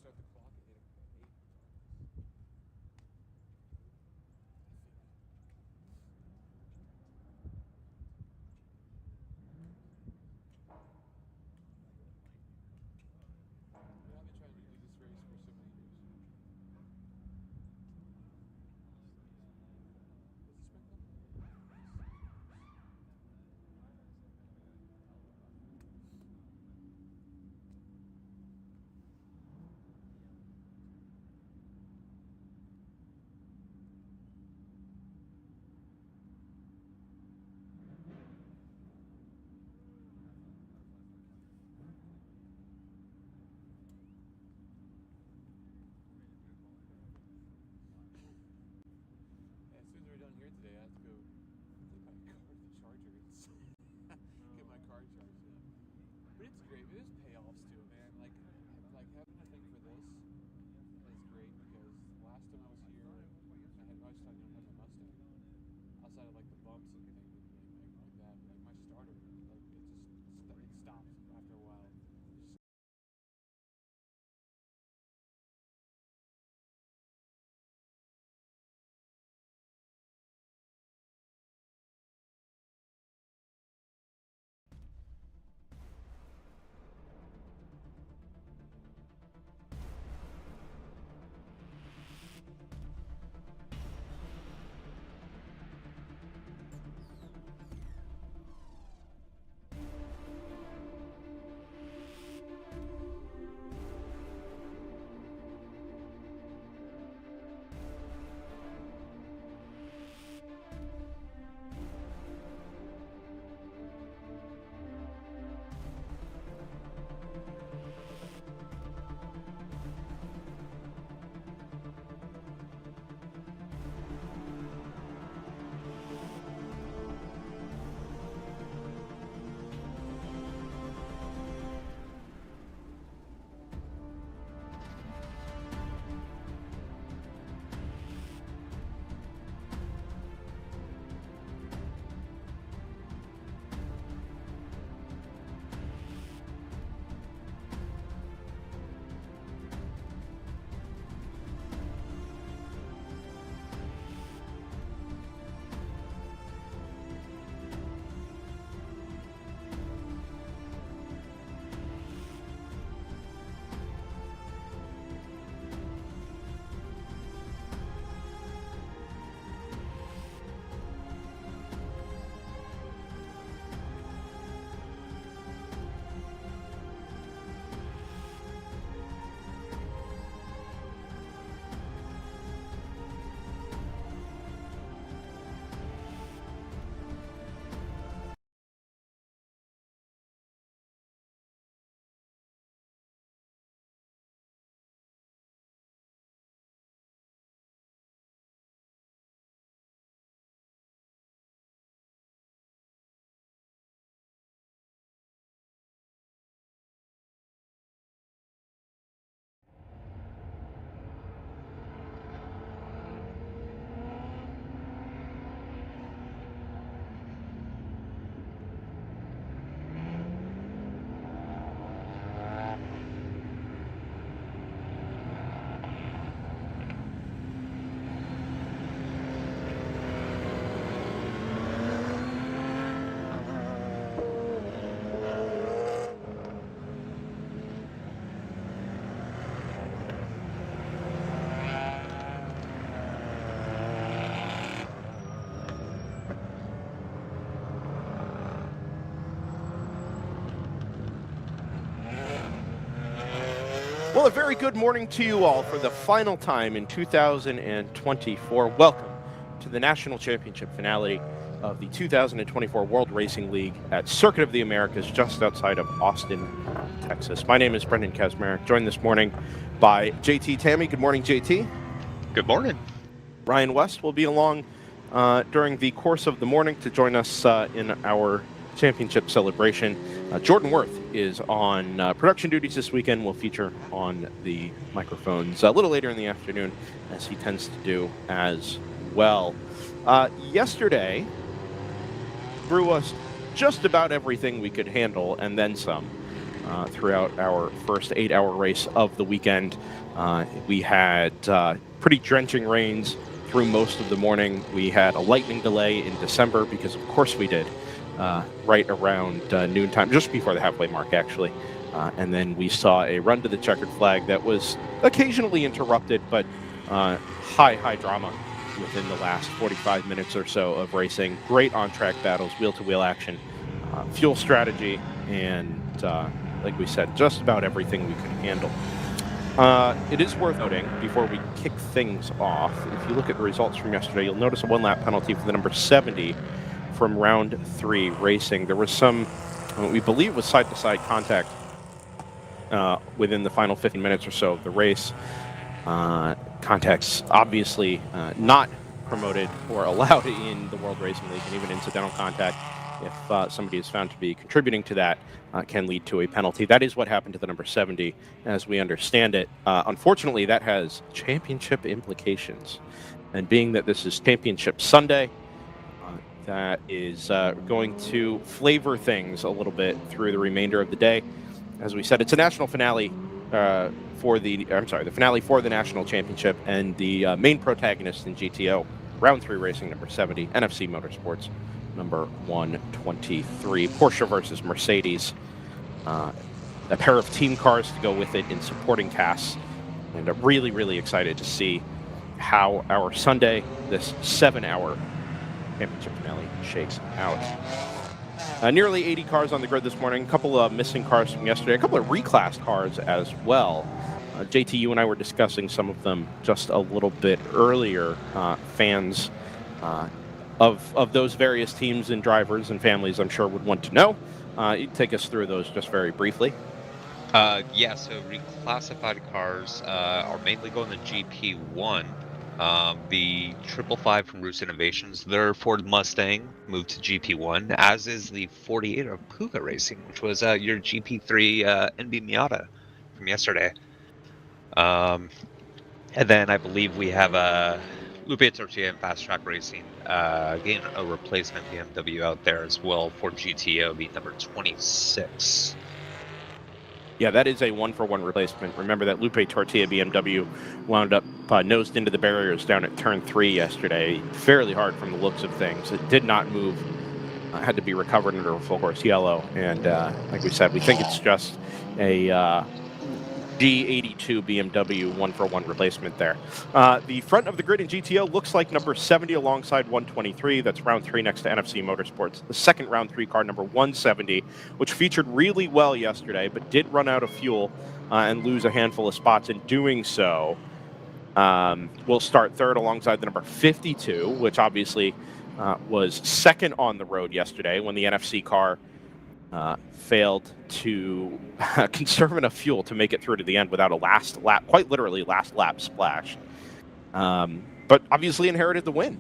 start the clock and hit him 8. Yeah, I've been trying to do this race for so many years. Was he spec up? As soon as we're done here today, I have to go take my car to the charger and get my car charged up. But it's great. There's payoffs to it, man. Like having a thing for this is great because last time I was here, I was talking about my Mustang. Outside of like the bumps and everything like that, like my starter, like it stops after a while. Well, a very good morning to you all for the final time in 2024. Welcome to the National Championship finale of the 2024 World Racing League at Circuit of the Americas just outside of Austin, Texas. My name is Brendan Kazmarek, joined this morning by JT Tammy. Good morning, JT. Good morning. Ryan West will be along during the course of the morning to join us in our championship celebration. Jordan Worth is on production duties this weekend. Will feature on the microphones a little later in the afternoon, as he tends to do as well. Yesterday threw us just about everything we could handle and then some. throughout our first 8-hour race of the weekend. We had pretty drenching rains through most of the morning. We had a lightning delay in December, because of course we did, right around noontime, just before the halfway mark, actually. And then we saw a run to the checkered flag that was occasionally interrupted, but high drama within the last 45 minutes or so of racing. Great on-track battles, wheel-to-wheel action, fuel strategy, and like we said, just about everything we could handle. It is worth noting, before we kick things off, if you look at the results from yesterday, you'll notice a one-lap penalty for the number 70 from round 3 racing. There was some, we believe, was side-to-side contact within the final 15 minutes or so of the race. Contacts obviously not promoted or allowed in the World Racing League, and even incidental contact, if somebody is found to be contributing to that, can lead to a penalty. That is what happened to the number 70, as we understand it. Unfortunately, that has championship implications. And being that this is Championship Sunday, that is going to flavor things a little bit through the remainder of the day. As we said, it's a national finale the finale for the national championship, and the main protagonist in GTO, round 3 racing, number 70, NFC Motorsports, number 123, Porsche versus Mercedes. A pair of team cars to go with it in supporting tasks, and I'm really excited to see how our Sunday, this 7-hour championship finale, shakes out. Nearly 80 cars on the grid this morning, a couple of missing cars from yesterday, a couple of reclassed cars as well. JT, you and I were discussing some of them just a little bit earlier. Fans of those various teams and drivers and families, I'm sure, would want to know. You'd take us through those just very briefly. Yeah, so reclassified cars are mainly going to GP1. The 555 from Roost Innovations, their Ford Mustang moved to GP1, as is the 48 of Puga Racing, which was your GP3 NB Miata from yesterday. And then I believe we have Lupe Tortilla and Fast Track Racing getting a replacement BMW out there as well for GTO, be number 26. Yeah, that is a 1-for-1 replacement. Remember that Lupe Tortilla BMW wound up nosed into the barriers down at turn 3 yesterday, fairly hard from the looks of things. It did not move, had to be recovered under a full course yellow, and like we said, we think it's just a G82 BMW 1-for-1 replacement there. The front of the grid in GTO looks like number 70 alongside 123. That's round 3 next to NFC Motorsports. The second round 3 car, number 170, which featured really well yesterday, but did run out of fuel and lose a handful of spots in doing so. Will start third alongside the number 52, which obviously was second on the road yesterday when the NFC car failed to conserve enough fuel to make it through to the end without a last lap, quite literally last lap splash. But obviously inherited the win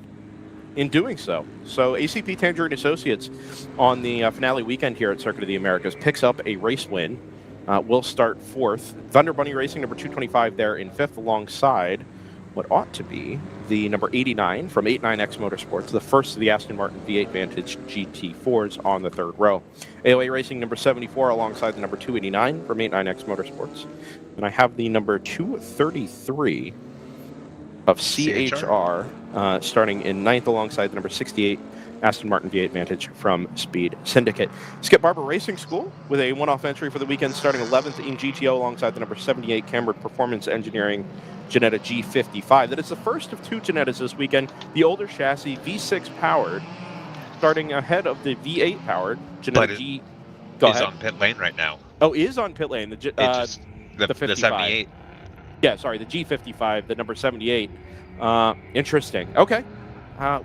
in doing so. So ACP Tangerine Associates on the finale weekend here at Circuit of the Americas picks up a race win. Will start 4th. Thunder Bunny Racing, number 225 there in 5th alongside what ought to be the number 89 from 89X Motorsports, the first of the Aston Martin V8 Vantage GT4s on the 3rd row. AOA Racing, number 74 alongside the number 289 from 89X Motorsports. And I have the number 233 of CHR starting in 9th alongside the number 68 Aston Martin V8 Vantage from Speed Syndicate. Skip Barber Racing School with a one-off entry for the weekend starting 11th in GTO alongside the number 78 Cameron Performance Engineering Jetta G55. That is the first of 2 Jettas this weekend. The older chassis, V6 powered, starting ahead of the V8 powered Jetta G. He's on pit lane right now. Oh, is on pit lane. The 78. Yeah, sorry, the G55, the number 78. Interesting. Okay.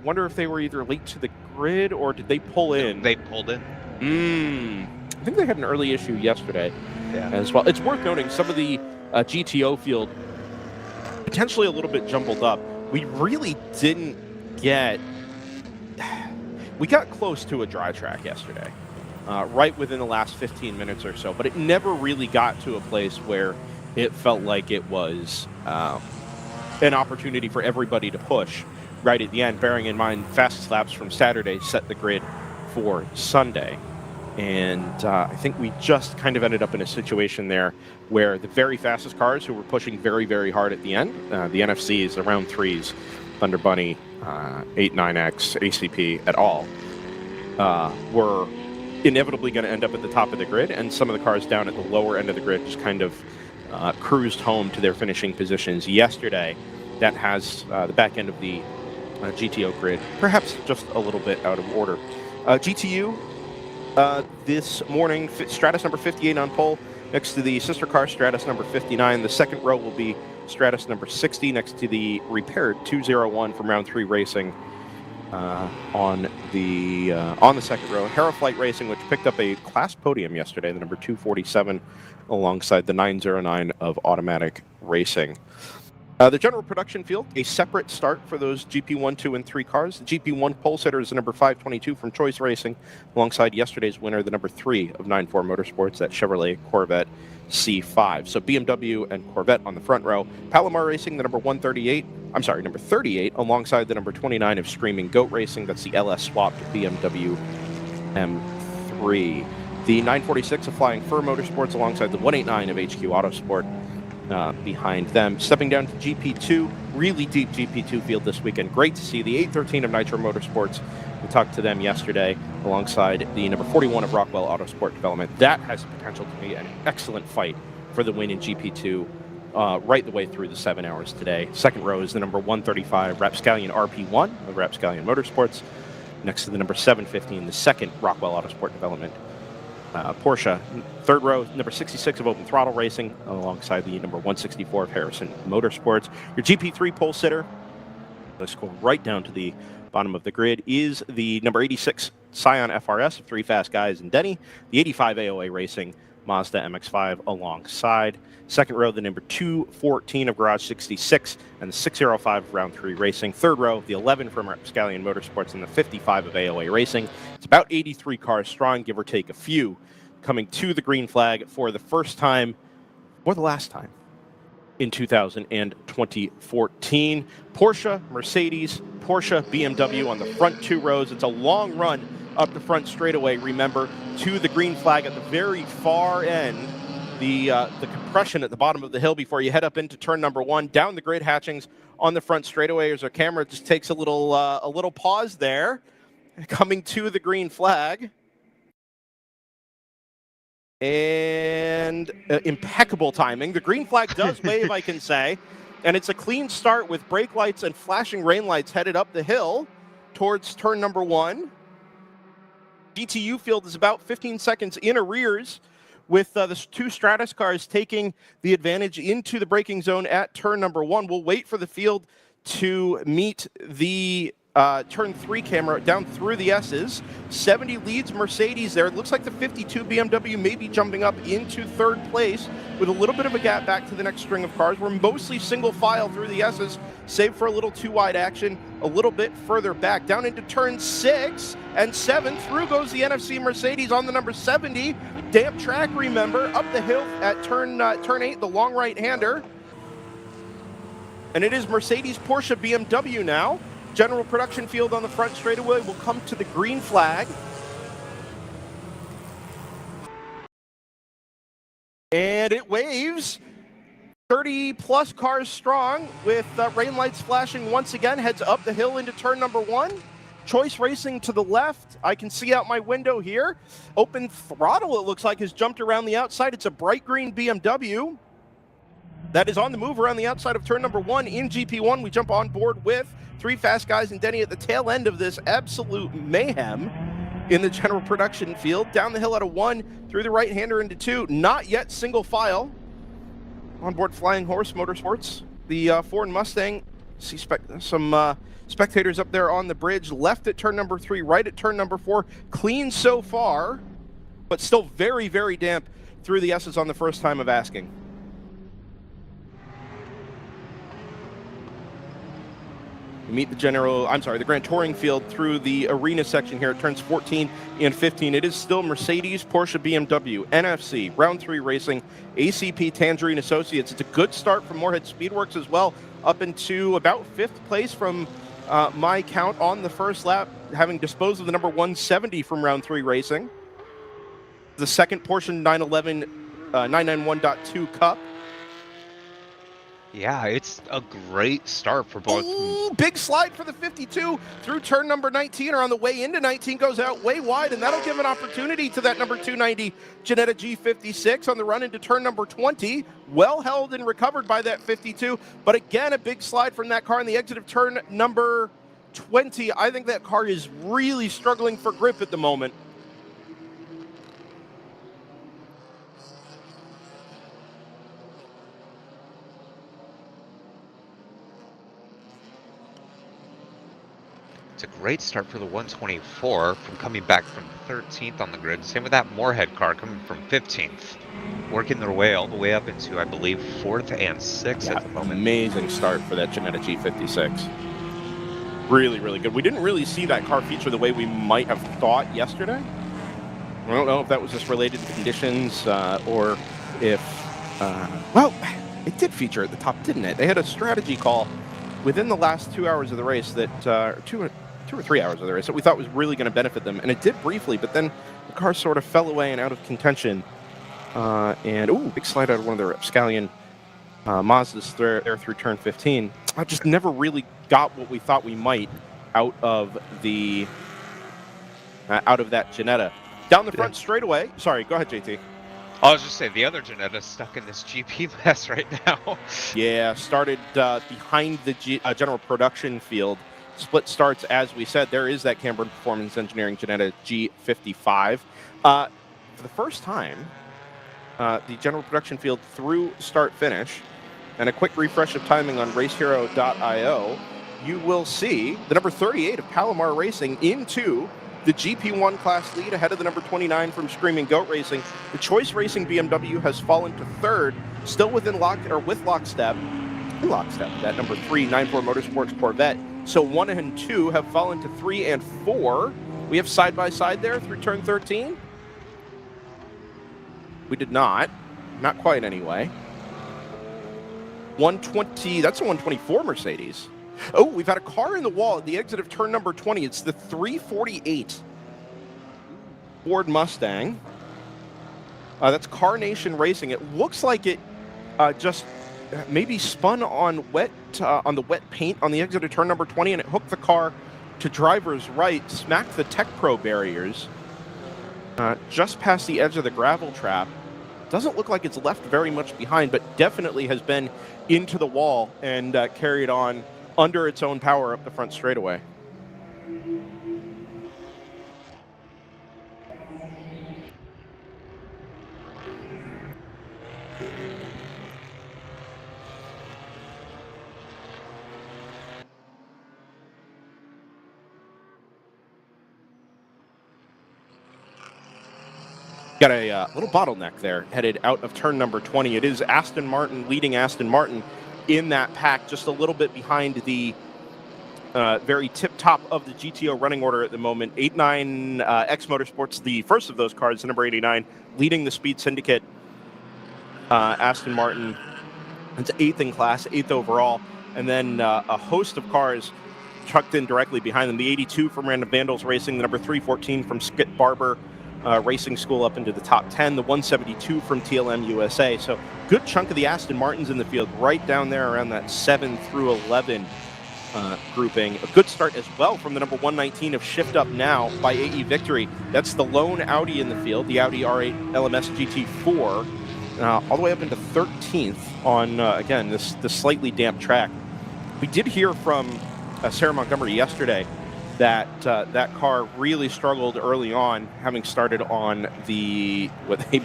Wonder if they were either late to the grid or did they pull in? They pulled in. I think they had an early issue yesterday as well. It's worth noting some of the GTO field potentially a little bit jumbled up. We really didn't get... We got close to a dry track yesterday, right within the last 15 minutes or so, but it never really got to a place where it felt like it was an opportunity for everybody to push right at the end, bearing in mind fastest laps from Saturday set the grid for Sunday. And I think we just kind of ended up in a situation there where the very fastest cars who were pushing very, very hard at the end, the NFCs, the round threes, Thunder Bunny, 8-9X, ACP, et al., were inevitably going to end up at the top of the grid, and some of the cars down at the lower end of the grid just kind of cruised home to their finishing positions yesterday. That has the back end of the GTO grid perhaps just a little bit out of order. GTU this morning, Stratus number 58 on pole next to the sister car Stratus number 59. The second row will be Stratus number 60 next to the repaired 201 from round 3 racing. On the second row, Hero Flight Racing, which picked up a class podium yesterday, the number 247, alongside the 909 of Automatic Racing. The general production field, a separate start for those GP1, 2, and 3 cars. The GP1 pole sitter is the number 522 from Choice Racing, alongside yesterday's winner, the number 3 of 9-4 Motorsports, that Chevrolet Corvette C5. So BMW and Corvette on the front row. Palomar Racing, the number 38, alongside the number 29 of Screaming Goat Racing. That's the LS swapped BMW M3. The 946 of Flying Fur Motorsports, alongside the 189 of HQ Autosport behind them. Stepping down to GP2, really deep GP2 field this weekend. Great to see the 813 of Nitro Motorsports. We talked to them yesterday alongside the number 41 of Rockwell Autosport Development. That has the potential to be an excellent fight for the win in GP2 right the way through the 7 hours today. Second row is the number 135 Rapscallion RP1 of Rapscallion Motorsports, next to the number 715, the second Rockwell Autosport Development Porsche. Third row, number 66 of Open Throttle Racing, alongside the number 164 of Harrison Motorsports. Your GP3 pole sitter, let's go right down to the bottom of the grid, is the number 86 Scion FRS of Three Fast Guys and Denny, the 85 AOA Racing Mazda MX-5 alongside. Second row, the number 214 of Garage 66 and the 605 of Round 3 Racing. Third row, the 11 from Rapscallion Motorsports and the 55 of AOA Racing. It's about 83 cars strong, give or take a few, coming to the green flag for the first time, or the last time, in 2014. Porsche, Mercedes, Porsche, BMW on the front 2 rows. It's a long run up the front straightaway, remember, to the green flag at the very far end. The compression at the bottom of the hill before you head up into turn number 1, down the grid hatchings on the front straightaway. As our camera just takes a little pause there, coming to the green flag. And impeccable timing. The green flag does wave, I can say, and it's a clean start with brake lights and flashing rain lights headed up the hill towards turn number 1. GTU field is about 15 seconds in arrears, with the 2 Stratus cars taking the advantage into the braking zone at turn number 1. We'll wait for the field to meet the turn 3 camera down through the S's. 70 leads Mercedes there. It looks like the 52 BMW may be jumping up into 3rd place with a little bit of a gap back to the next string of cars. We're mostly single file through the S's, save for a little too wide action a little bit further back. Down into turn 6 and 7. Through goes the NFC Mercedes on the number 70. Damp track, remember, up the hill at turn 8, the long right-hander. And it is Mercedes, Porsche, BMW now. General production field on the front straightaway will come to the green flag. And it waves. 30-plus cars strong with rain lights flashing once again. Heads up the hill into turn number 1. Choice Racing to the left. I can see out my window here. Open Throttle, it looks like, has jumped around the outside. It's a bright green BMW that is on the move around the outside of turn number 1 in GP1. We jump on board with Three Fast Guys and Denny at the tail end of this absolute mayhem in the general production field. Down the hill out of 1, through the right-hander into 2. Not yet single file. On board Flying Horse Motorsports. The Ford Mustang. See some spectators up there on the bridge. Left at turn number 3, right at turn number 4. Clean so far, but still very, very damp through the S's on the first time of asking. We meet the Grand Touring field through the arena section here at turns 14 and 15. It is still Mercedes, Porsche, BMW, NFC, Round 3 Racing, ACP, Tangerine Associates. It's a good start from Moorhead Speedworks as well, up into about 5th place from my count on the first lap, having disposed of the number 170 from Round 3 Racing. the second Porsche 991.2 Cup. Yeah, it's a great start for both. Ooh, big slide for the 52 through turn number 19, or on the way into 19, goes out way wide, and that'll give an opportunity to that number 290 Ginetta G56 on the run into turn number 20. Well held and recovered by that 52, but again, a big slide from that car in the exit of turn number 20. I think that car is really struggling for grip at the moment. It's a great start for the 124 from coming back from 13th on the grid. Same with that Moorhead car coming from 15th. Working their way all the way up into, I believe, 4th and 6th at the moment. Amazing start for that Ginetta G56. Really, really good. We didn't really see that car feature the way we might have thought yesterday. I don't know if that was just related to conditions or if... well, it did feature at the top, didn't it? They had a strategy call within the last 2 hours of the race that... two or 3 hours of the race that we thought was really going to benefit them. And it did briefly, but then the car sort of fell away and out of contention. And, big slide out of one of their Rapscallion Mazdas there through turn 15. I just never really got what we thought we might out of the out of that Ginetta. Down the front straightaway. Sorry, go ahead, JT. I was just saying, the other Ginetta's stuck in this GP mess right now. Yeah, started behind the general production field. Split starts, as we said. There is that Camberton Performance Engineering Ginetta G55. For the first time, the general production field through start-finish, and a quick refresh of timing on racewrl.io, you will see the number 38 of Palomar Racing into the GP1 class lead ahead of the number 29 from Screaming Goat Racing. The Choice Racing BMW has fallen to third, still with lockstep, that number 3 94 Motorsports Corvette. So 1 and 2 have fallen to 3 and 4. We have side by side there through turn 13. We did not quite anyway. 120. That's a 124 Mercedes. Oh, we've had a car in the wall at the exit of turn number 20. It's the 348 Ford Mustang. That's Carnation Racing. It looks like it just maybe spun on the wet paint on the exit of turn number 20, and it hooked the car to driver's right, smacked the Tech Pro barriers just past the edge of the gravel trap. Doesn't look like it's left very much behind, but definitely has been into the wall and carried on under its own power up the front straightaway. Got a little bottleneck there, headed out of turn number 20. It is Aston Martin, leading Aston Martin in that pack, just a little bit behind the very tip-top of the GTO running order at the moment. 89 X Motorsports, the first of those cars, the number 89, leading the Speed Syndicate. Aston Martin, it's 8th in class, 8th overall. And then a host of cars trucked in directly behind them. The 82 from Random Vandals Racing, the number 314 from Skip Barber Racing School up into the top 10, the 172 from TLM USA. So good chunk of the Aston Martins in the field, right down there around that 7 through 11 grouping. A good start as well from the number 119 of Shift Up Now by AE Victory. That's the lone Audi in the field, the Audi R8 LMS GT4, all the way up into 13th on, again, this slightly damp track. We did hear from Sarah Montgomery yesterday that that car really struggled early on, having started on what they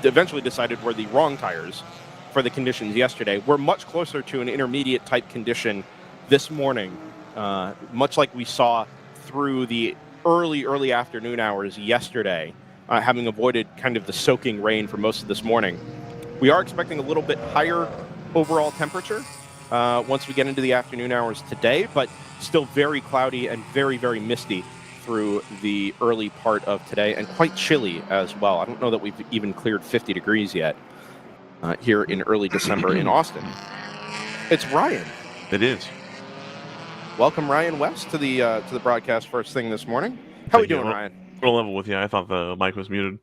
eventually decided were the wrong tires for the conditions yesterday. We're much closer to an intermediate type condition this morning, much like we saw through the early afternoon hours yesterday, having avoided kind of the soaking rain for most of this morning. We are expecting a little bit higher overall temperature once we get into the afternoon hours today, but still very cloudy and very, very misty through the early part of today, and quite chilly as well. I don't know that we've even cleared 50 degrees yet here in early December in Austin. It's Ryan. It is. Welcome, Ryan West, to the broadcast first thing this morning. How are we doing, Ryan? We're level with you. I thought the mic was muted.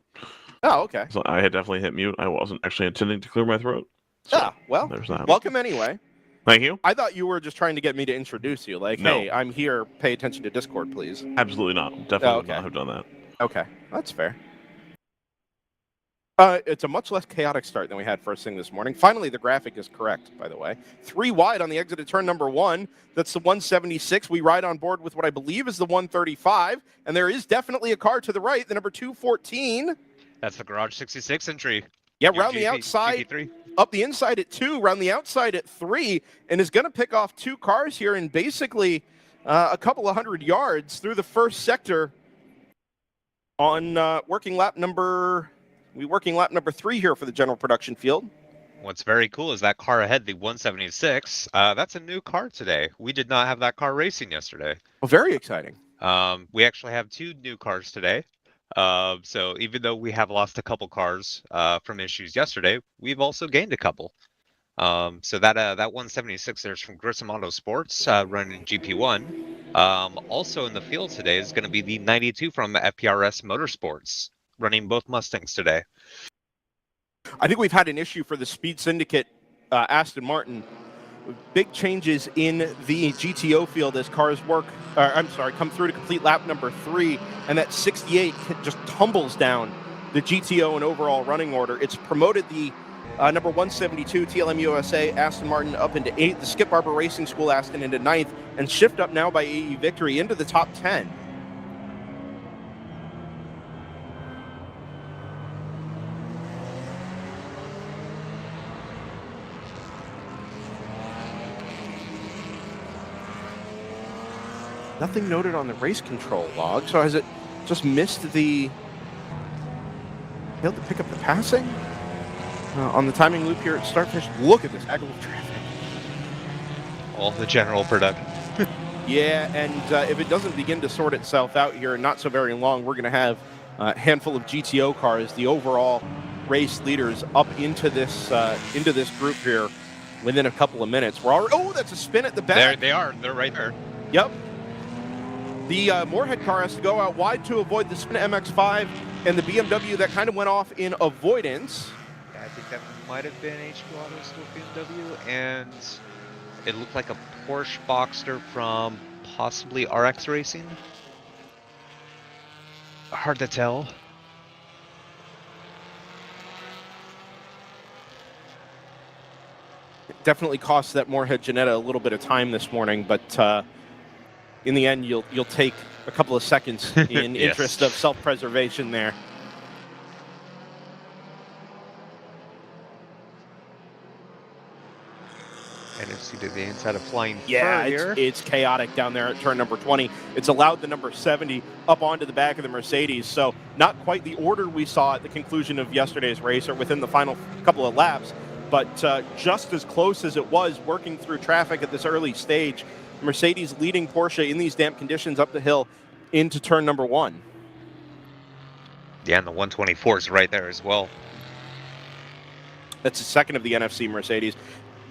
Oh, okay. So I had definitely hit mute. I wasn't actually intending to clear my throat. So well, there's that. welcome anyway. Thank you. I thought you were just trying to get me to introduce you. Like, No. hey, I'm here. Pay attention to Discord, please. Absolutely not. Definitely would okay. not have done that. Okay, that's fair. It's a much less chaotic start than we had first thing this morning. Finally, the graphic is correct, by the way. 3 wide on the exit of turn number 1. That's the 176. We ride on board with what I believe is the 135. And there is definitely a car to the right, the number 214. That's the Garage 66 entry. Yeah, round the outside, GP3. Up the inside at 2, round the outside at 3, and is going to pick off 2 cars here in basically a couple of hundred yards through the first sector on working lap number 3 here for the general production field. What's very cool is that car ahead, the 176. That's a new car today. We did not have that car racing yesterday. Oh, very exciting. We actually have 2 new cars today. So even though we have lost a couple cars from issues yesterday, we've also gained a couple. So that 176 there's from Grissom Motorsports running GP1. Also in the field today is going to be the 92 from FPRS Motorsports running both Mustangs today. I think we've had an issue for the Speed Syndicate Aston Martin. Big changes in the GTO field as cars come through to complete lap number 3, and that 68 just tumbles down the GTO and overall running order. It's promoted the number 172 TLM USA Aston Martin up into 8th, the Skip Barber Racing School Aston into 9th, and shift up now by AE Victory into the top 10. Nothing noted on the race control log, so has it just missed the... Failed to pick up the passing? On the timing loop here at Starfish, look at this angle of traffic. All the general production. Yeah, and if it doesn't begin to sort itself out here in not so very long, we're going to have a handful of GTO cars, the overall race leaders, up into this group here within a couple of minutes. We're already... Oh, that's a spin at the back. There they are. They're right there. Yep. The Moorhead car has to go out wide to avoid the Spin MX-5 and the BMW that kind of went off in avoidance. Yeah, I think that might have been HQ Autos to BMW, and it looked like a Porsche Boxster from possibly RX Racing. Hard to tell. It definitely cost that Moorhead Ginetta a little bit of time this morning, but in the end, you'll take a couple of seconds in Yes. interest of self-preservation there. NFC to the inside of Flying Yeah, Fur here. it's chaotic down there at turn number 20. It's allowed the number 70 up onto the back of the Mercedes, so not quite the order we saw at the conclusion of yesterday's race or within the final couple of laps, but just as close as it was working through traffic at this early stage. Mercedes leading Porsche in these damp conditions up the hill into turn number 1. Yeah, and the 124 is right there as well. That's the second of the NFC Mercedes.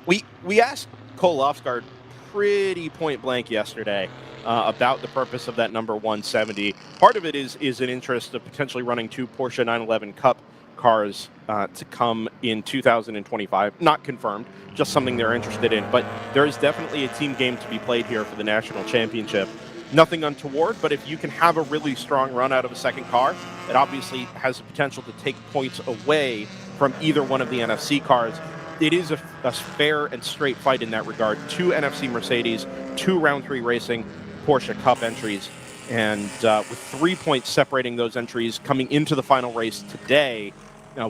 We asked Cole Lofsgaard pretty point blank yesterday about the purpose of that number 170. Part of it is an interest of potentially running 2 Porsche 911 Cup cars to come in 2025. Not confirmed, just something they're interested in. But there is definitely a team game to be played here for the national championship. Nothing untoward, but if you can have a really strong run out of a second car, it obviously has the potential to take points away from either one of the NFC cars. It is a fair and straight fight in that regard. 2 NFC Mercedes, 2 round 3 racing Porsche Cup entries. And with 3 points separating those entries coming into the final race today,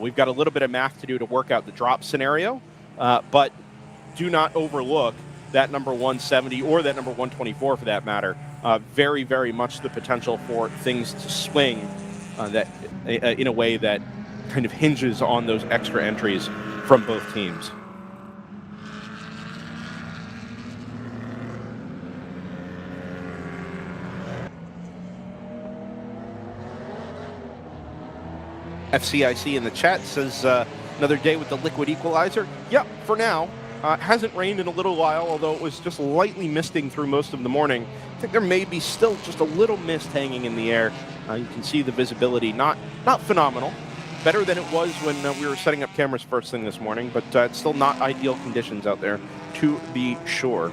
we've got a little bit of math to do to work out the drop scenario. But do not overlook that number 170 or that number 124 for that matter. Very, very much the potential for things to swing in a way that kind of hinges on those extra entries from both teams. FCIC in the chat says another day with the liquid equalizer. Yep, for now. Hasn't rained in a little while, although it was just lightly misting through most of the morning. I think there may be still just a little mist hanging in the air. You can see the visibility, not phenomenal, better than it was when we were setting up cameras first thing this morning, but it's still not ideal conditions out there, to be sure.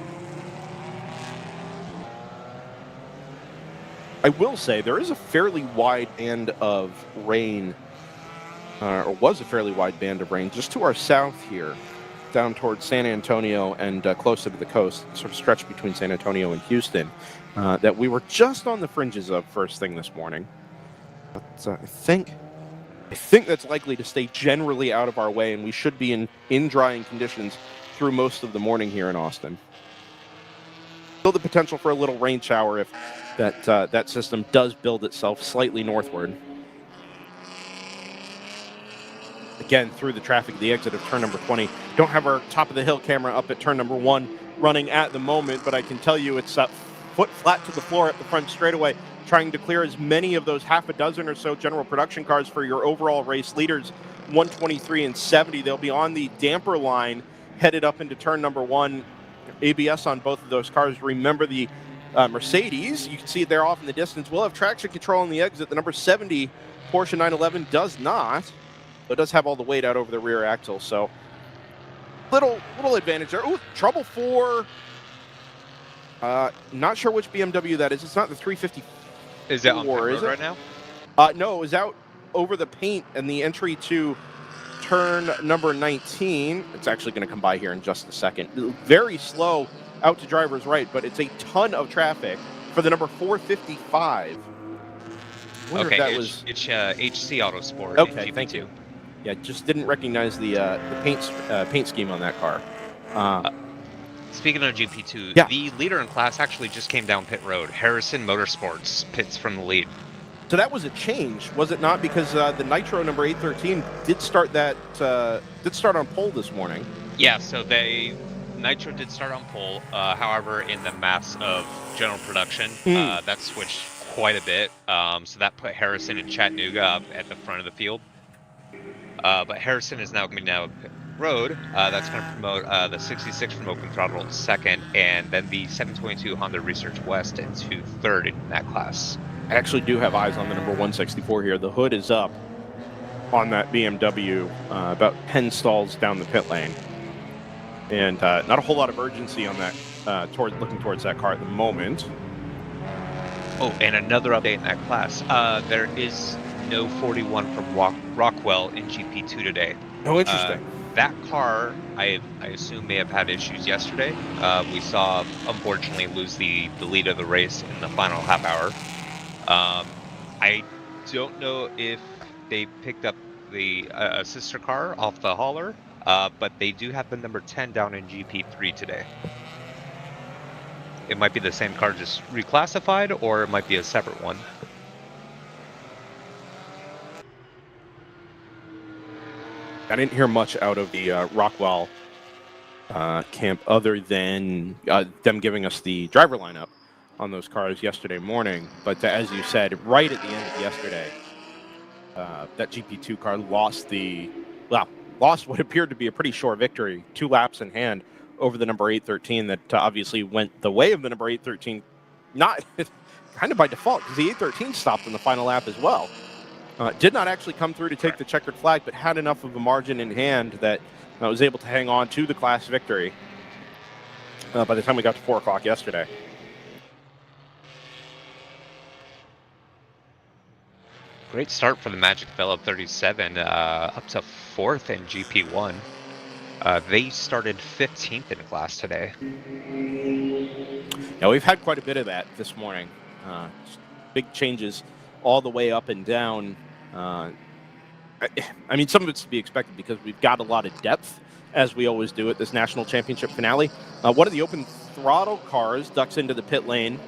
I will say there is a fairly wide band of rain, or was a fairly wide band of rain, just to our south here, down towards San Antonio and closer to the coast, sort of stretched between San Antonio and Houston, that we were just on the fringes of first thing this morning. But I think that's likely to stay generally out of our way, and we should be in drying conditions through most of the morning here in Austin. Still the potential for a little rain shower if that system does build itself slightly northward. Again, through the traffic at the exit of turn number 20. Don't have our top of the hill camera up at turn number 1 running at the moment, but I can tell you it's foot flat to the floor at the front straightaway, trying to clear as many of those half a dozen or so general production cars for your overall race leaders, 123 and 70. They'll be on the damper line headed up into turn number 1. ABS on both of those cars. Remember the Mercedes, you can see it there off in the distance, will have traction control on the exit. The number 70 Porsche 911 does not. It does have all the weight out over the rear axle, so little advantage there. Ooh, trouble for, not sure which BMW that is. It's not the 354. Is that on pit road right now? No, it was out over the paint and the entry to turn number 19. It's actually going to come by here in just a second. Very slow out to driver's right, but it's a ton of traffic for the number 455. Okay, it's HC Autosport. Okay, thank you. Yeah, just didn't recognize the paint scheme on that car. Speaking of GP2, yeah. The leader in class actually just came down pit road. Harrison Motorsports pits from the lead. So that was a change, was it not? Because the Nitro number 813 did start on pole this morning. Yeah, so Nitro did start on pole. However, in the mass of general production, that switched quite a bit. So that put Harrison and Chattanooga up at the front of the field. But Harrison is now coming down pit road. That's going to promote the 66 from Open Throttle to second, and then the 722 Honda Research West into third in that class. I actually do have eyes on the number 164 here. The hood is up on that BMW, about 10 stalls down the pit lane. And not a whole lot of urgency on that, looking towards that car at the moment. Oh, and another update in that class. There is no 41 from Rockwell in GP2 today. Oh, interesting. That car, I assume, may have had issues yesterday. We saw, unfortunately, lose the lead of the race in the final half hour. I don't know if they picked up the sister car off the hauler, but they do have the number 10 down in GP3 today. It might be the same car, just reclassified, or it might be a separate one. I didn't hear much out of the Rockwell camp other than them giving us the driver lineup on those cars yesterday morning. But as you said, right at the end of yesterday, that GP2 car lost what appeared to be a pretty sure victory, 2 laps in hand over the number 813 that obviously went the way of the number 813, not kind of by default, because the 813 stopped in the final lap as well. Did not actually come through to take the checkered flag, but had enough of a margin in hand that was able to hang on to the class victory by the time we got to 4 o'clock yesterday. Great start for the Magic Velo 37, up to 4th in GP1. They started 15th in class today. Yeah, we've had quite a bit of that this morning. Big changes all the way up and down. I mean, some of it's to be expected because we've got a lot of depth, as we always do at this national championship finale. One of the Open Throttle cars ducks into the pit lane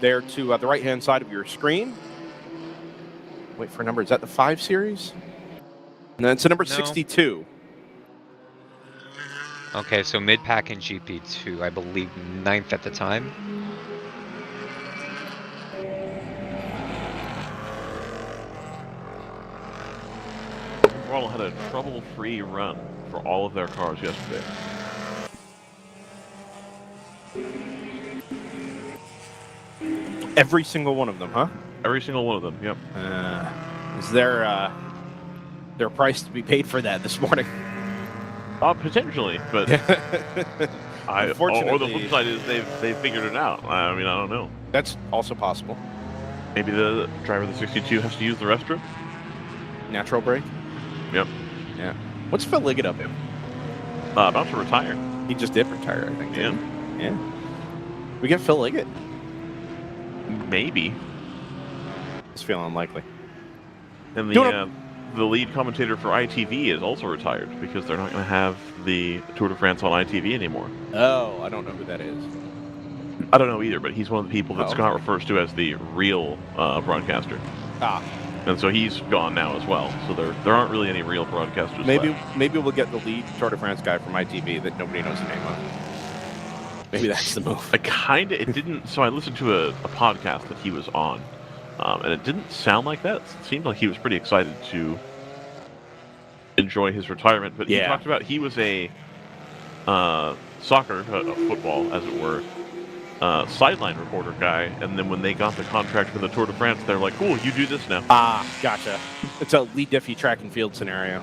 there to the right-hand side of your screen. Wait for a number. Is that the 5 Series? No, it's a number 62. Okay, so mid-pack in GP2, I believe 9th at the time. Romano had a trouble-free run for all of their cars yesterday. Every single one of them, huh? Every single one of them, yep. Is there there a price to be paid for that this morning? Potentially, but or the Unfortunately, flip side is they've figured it out. I mean, I don't know. that's also possible. Maybe the driver of the 62 has to use the restroom. Natural break. Yep. Yeah. What's Phil Liggett up to? About to retire. He just did retire, I think. Yeah. Yeah. We get Phil Liggett. Maybe. It's feeling unlikely. And the lead commentator for ITV is also retired because they're not going to have the Tour de France on ITV anymore. Oh, I don't know who that is. I don't know either, but he's one of the people that Oh, Scott okay. refers to as the real broadcaster. Ah. And so he's gone now as well. So there aren't really any real broadcasters left. Maybe we'll get the lead Tour de France guy from ITV that nobody knows the name of. Maybe that's the move. It didn't. So I listened to a podcast that he was on, and it didn't sound like that. It seemed like he was pretty excited to enjoy his retirement. But he talked about he was a soccer, a football, as it were, sideline reporter guy. And then when they got the contract for the Tour de France, they're like, cool, you do this now. Ah, gotcha. It's a Lee Diffie track and field scenario.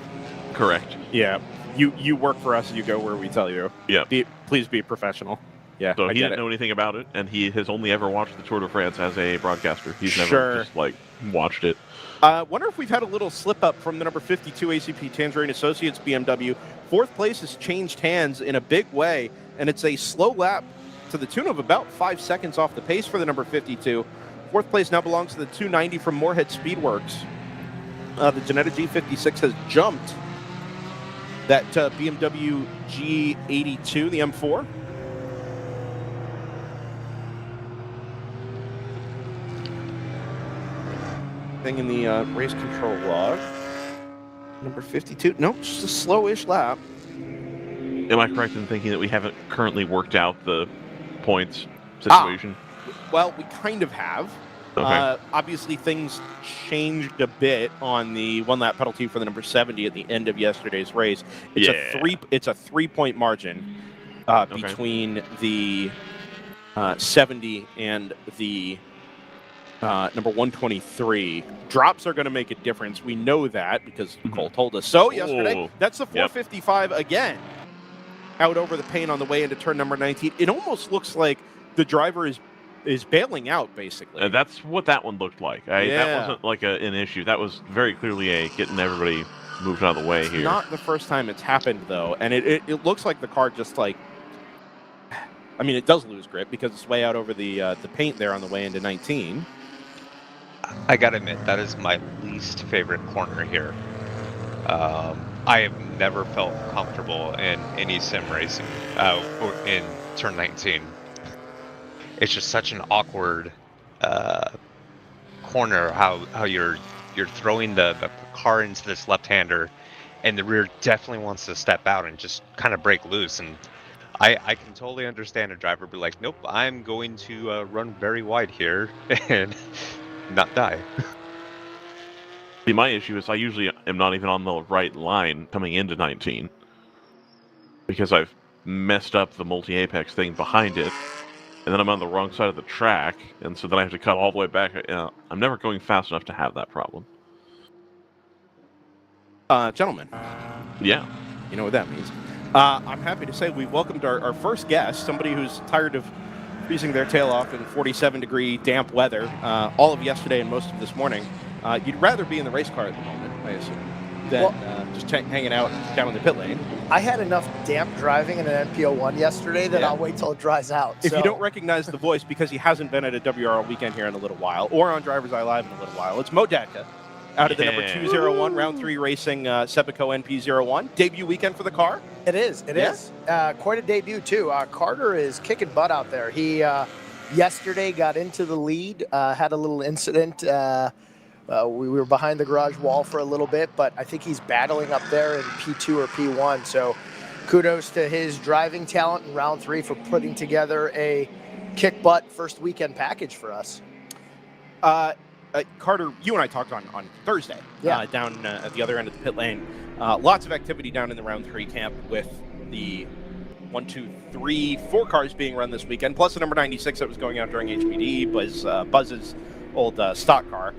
Correct. Yeah. You work for us and you go where we tell you. Yeah. Please be professional. Yeah. So I he get didn't know anything about it, and he has only ever watched the Tour de France as a broadcaster. He's never just watched it. Wonder if we've had a little slip up from the number 52 ACP Tangerine Associates BMW. Fourth place has changed hands in a big way, and it's a slow lap to the tune of about 5 seconds off the pace for the number 52. Fourth place now belongs to the 290 from Moorhead Speedworks. The Ginetta G56 has jumped that BMW G82, the M4. Thing in the race control log. Number 52. Nope, just a slowish lap. Am I correct in thinking that we haven't currently worked out the points situation? Well, we kind of have. Okay. Obviously, things changed a bit on the one lap penalty for the number 70 at the end of yesterday's race. It's a 3-point margin between the 70 and the number 123. Drops are going to make a difference. We know that because Cole told us so yesterday. That's the 455 again. Out over the paint on the way into turn number 19. It almost looks like the driver is bailing out, basically. That's what that one looked like. That wasn't like an issue. That was very clearly getting everybody moved out of the way here. Not the first time it's happened, though. And it looks like the car just like... I mean, it does lose grip because it's way out over the paint there on the way into 19. I gotta admit, that is my least favorite corner here. I have never felt comfortable in any sim racing or in turn 19. It's just such an awkward corner. How you're throwing the car into this left-hander, and the rear definitely wants to step out and just kind of break loose. And I can totally understand a driver be like, nope, I'm going to run very wide here and not die. See, my issue is I usually am not even on the right line coming into 19 because I've messed up the multi-apex thing behind it, and then I'm on the wrong side of the track, and so then I have to cut all the way back. I'm never going fast enough to have that problem. Gentlemen. Yeah. You know what that means. I'm happy to say we welcomed our first guest, somebody who's tired of freezing their tail off in 47-degree damp weather all of yesterday and most of this morning. You'd rather be in the race car at the moment, I assume, than just hanging out down in the pit lane. I had enough damp driving in an NPO1 yesterday that I'll wait till it dries out. If you don't recognize the voice because he hasn't been at a WRL weekend here in a little while, or on DriversEye Live in a little while, it's Dadaka out of the number 201 round 3 racing Sepico NP01. Debut weekend for the car? It is. Quite a debut, too. Carter is kicking butt out there. He yesterday got into the lead, had a little incident. We were behind the garage wall for a little bit, but I think he's battling up there in P2 or P1. So kudos to his driving talent in round 3 for putting together a kick butt first weekend package for us. Carter, you and I talked on Thursday down at the other end of the pit lane. Lots of activity down in the round 3 camp with the 1, 2, 3, 4 cars being run this weekend, plus the number 96 that was going out during HPD, was Buzz's old stock car.